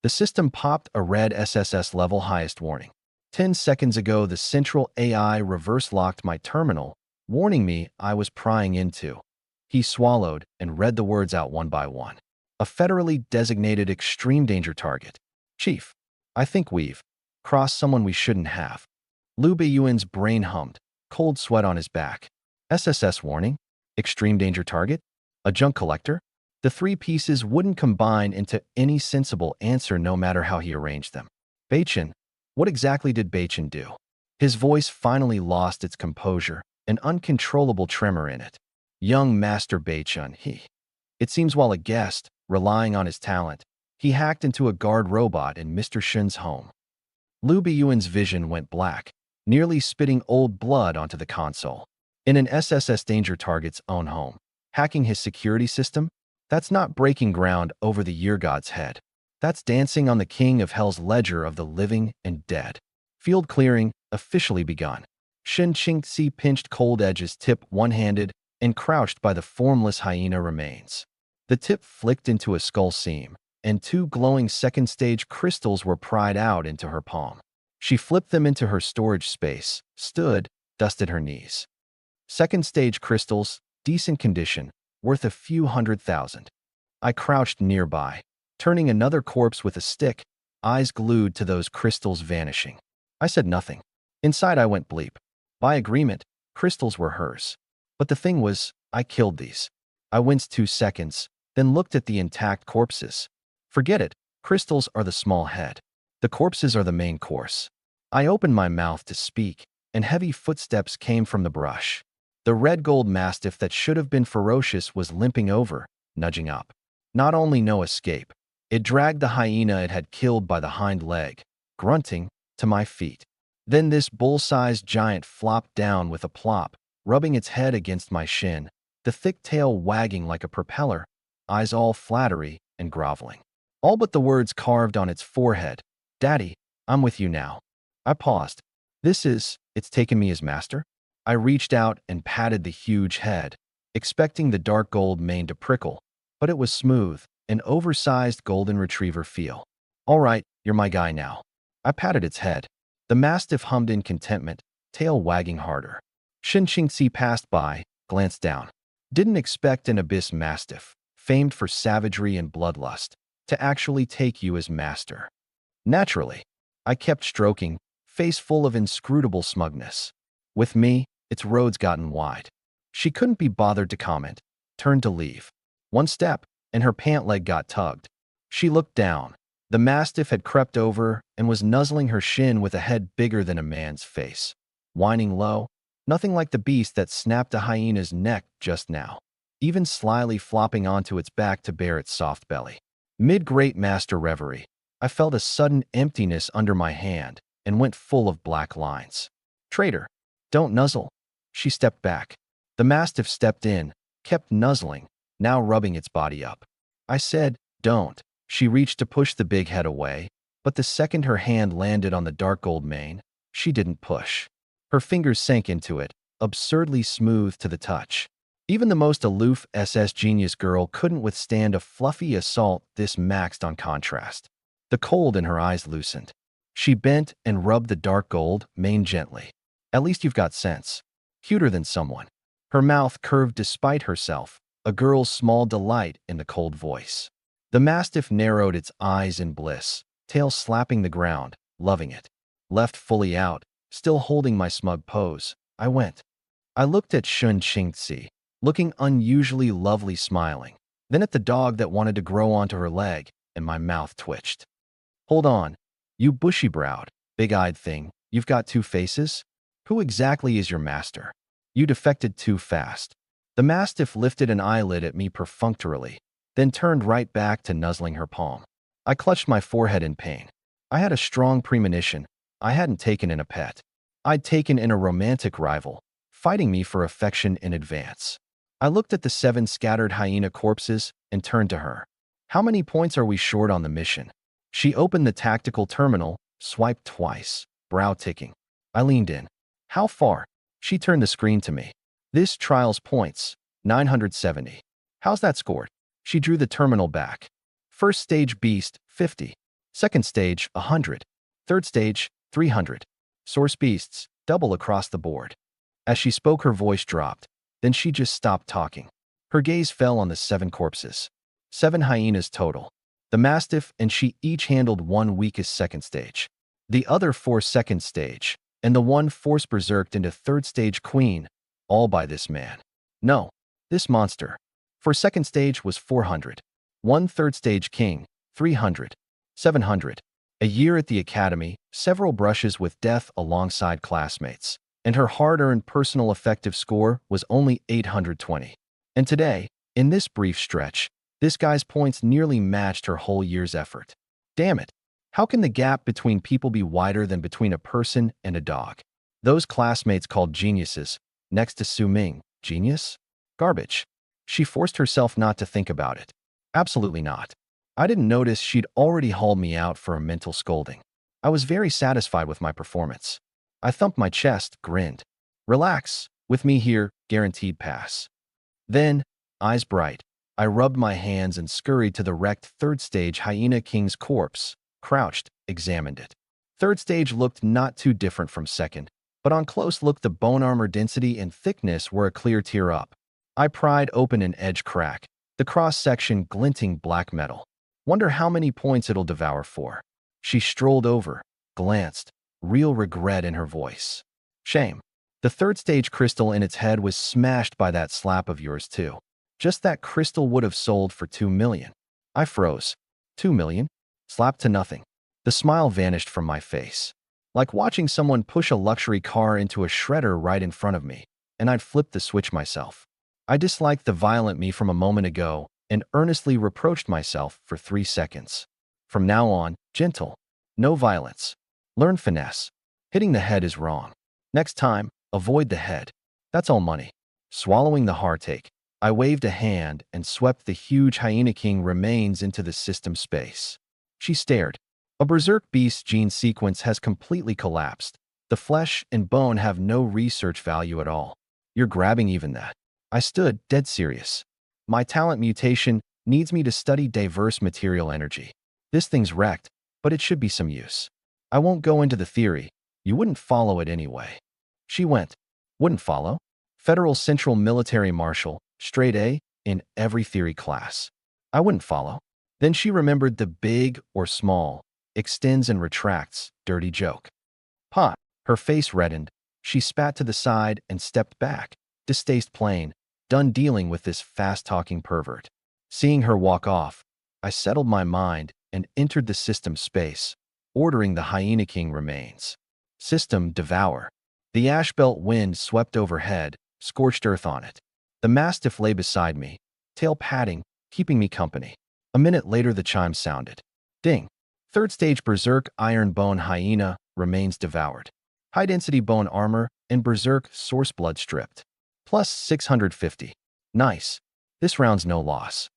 The system popped a red SSS level highest warning. 10 seconds ago, the central AI reverse-locked my terminal, warning me I was prying into. He swallowed and read the words out one by one. A federally designated extreme danger target. Chief, I think we've crossed someone we shouldn't have. Liu Beiyuan's brain hummed, cold sweat on his back. SSS warning? Extreme danger target? A junk collector? The 3 pieces wouldn't combine into any sensible answer no matter how he arranged them. Beichen, what exactly did Beichen do? His voice finally lost its composure, an uncontrollable tremor in it. Young Master Beichen, It seems while a guest, relying on his talent, he hacked into a guard robot in Mr. Shun's home. Liu Beiyuan's vision went black, nearly spitting old blood onto the console. In an SSS danger target's own home, hacking his security system? That's not breaking ground over the year god's head. That's dancing on the king of hell's ledger of the living and dead. Field clearing officially begun. Shin Qingxi pinched cold edges tip one-handed and crouched by the formless hyena remains. The tip flicked into a skull seam, and 2 glowing second-stage crystals were pried out into her palm. She flipped them into her storage space, stood, dusted her knees. Second-stage crystals, decent condition, worth a few $100,000. I crouched nearby, turning another corpse with a stick, eyes glued to those crystals vanishing. I said nothing. Inside I went bleep. By agreement, crystals were hers. But the thing was, I killed these. I winced 2 seconds, then looked at the intact corpses. Forget it, crystals are the small head. The corpses are the main course. I opened my mouth to speak, and heavy footsteps came from the brush. The red-gold mastiff that should have been ferocious was limping over, nudging up. Not only no escape, it dragged the hyena it had killed by the hind leg, grunting, to my feet. Then this bull-sized giant flopped down with a plop, rubbing its head against my shin, the thick tail wagging like a propeller, eyes all flattery and groveling. All but the words carved on its forehead, "Daddy, I'm with you now." I paused. It's taken me as master? I reached out and patted the huge head, expecting the dark gold mane to prickle, but it was smooth, an oversized golden retriever feel. All right, you're my guy now. I patted its head. The mastiff hummed in contentment, tail wagging harder. Shin Qingxi passed by, glanced down. Didn't expect an abyss mastiff, famed for savagery and bloodlust, to actually take you as master. Naturally, I kept stroking, face full of inscrutable smugness. With me, its roads gotten wide. She couldn't be bothered to comment, turned to leave. 1 step, and her pant leg got tugged. She looked down. The mastiff had crept over and was nuzzling her shin with a head bigger than a man's face. Whining low, nothing like the beast that snapped a hyena's neck just now, even slyly flopping onto its back to bare its soft belly. Mid-great master reverie, I felt a sudden emptiness under my hand, and went full of black lines. Traitor, don't nuzzle. She stepped back. The mastiff stepped in, kept nuzzling, now rubbing its body up. I said, don't. She reached to push the big head away, but the second her hand landed on the dark gold mane, she didn't push. Her fingers sank into it, absurdly smooth to the touch. Even the most aloof SS genius girl couldn't withstand a fluffy assault this maxed on contrast. The cold in her eyes loosened. She bent and rubbed the dark gold mane gently. At least you've got sense. Cuter than someone. Her mouth curved despite herself, a girl's small delight in the cold voice. The mastiff narrowed its eyes in bliss, tail slapping the ground, loving it. Left fully out, still holding my smug pose, I went. I looked at Shun Qingzi, looking unusually lovely smiling, then at the dog that wanted to grow onto her leg, and my mouth twitched. Hold on, you bushy-browed, big-eyed thing, you've got two faces? Who exactly is your master? You defected too fast. The mastiff lifted an eyelid at me perfunctorily, then turned right back to nuzzling her palm. I clutched my forehead in pain. I had a strong premonition. I hadn't taken in a pet. I'd taken in a romantic rival, fighting me for affection in advance. I looked at the 7 scattered hyena corpses and turned to her. How many points are we short on the mission? She opened the tactical terminal, swiped twice, brow ticking. I leaned in. How far? She turned the screen to me. This trial's points, 970. How's that scored? She drew the terminal back. First stage beast, 50. Second stage, 100. Third stage, 300. Source beasts, double across the board. As she spoke, her voice dropped. Then she just stopped talking. Her gaze fell on the 7 corpses. 7 hyenas total. The mastiff and she each handled one weakest second stage. The other 4 second stage, and the one force berserked into third stage queen, all by this man. No, this monster. For second stage was 400. One third stage king, 300. 700. A year at the academy, several brushes with death alongside classmates, and her hard-earned personal effective score was only 820. And today, in this brief stretch, this guy's points nearly matched her whole year's effort. Damn it. How can the gap between people be wider than between a person and a dog? Those classmates called geniuses, next to Su Ming, genius? Garbage. She forced herself not to think about it. Absolutely not. I didn't notice she'd already hauled me out for a mental scolding. I was very satisfied with my performance. I thumped my chest, grinned. Relax, with me here, guaranteed pass. Then, eyes bright, I rubbed my hands and scurried to the wrecked third stage hyena king's corpse, crouched, examined it. Third stage looked not too different from second, but on close look the bone armor density and thickness were a clear tier up. I pried open an edge crack, the cross-section glinting black metal. Wonder how many points it'll devour for. She strolled over, glanced, real regret in her voice. Shame. The third stage crystal in its head was smashed by that slap of yours too. Just that crystal would have sold for 2 million. I froze. 2 million? Slapped to nothing. The smile vanished from my face. Like watching someone push a luxury car into a shredder right in front of me, and I'd flipped the switch myself. I disliked the violent me from a moment ago and earnestly reproached myself for 3 seconds. From now on, gentle. No violence. Learn finesse. Hitting the head is wrong. Next time, avoid the head. That's all money. Swallowing the heartache, I waved a hand and swept the huge Hyena King remains into the system space. She stared. A berserk beast gene sequence has completely collapsed. The flesh and bone have no research value at all. You're grabbing even that. I stood, dead serious. My talent mutation needs me to study diverse material energy. This thing's wrecked, but it should be some use. I won't go into the theory. You wouldn't follow it anyway. She went. Wouldn't follow? Federal Central Military Marshal, straight A, in every theory class. I wouldn't follow. Then she remembered the big or small, extends and retracts, dirty joke. Pot. Her face reddened. She spat to the side and stepped back, distaste plain, done dealing with this fast-talking pervert. Seeing her walk off, I settled my mind and entered the system space, ordering the Hyena King remains. System devour. The ash belt wind swept overhead, scorched earth on it. The mastiff lay beside me, tail patting, keeping me company. A minute later the chime sounded. Ding. Third stage Berserk Iron Bone Hyena remains devoured. High density bone armor and Berserk Source Blood stripped. Plus 650. Nice. This round's no loss.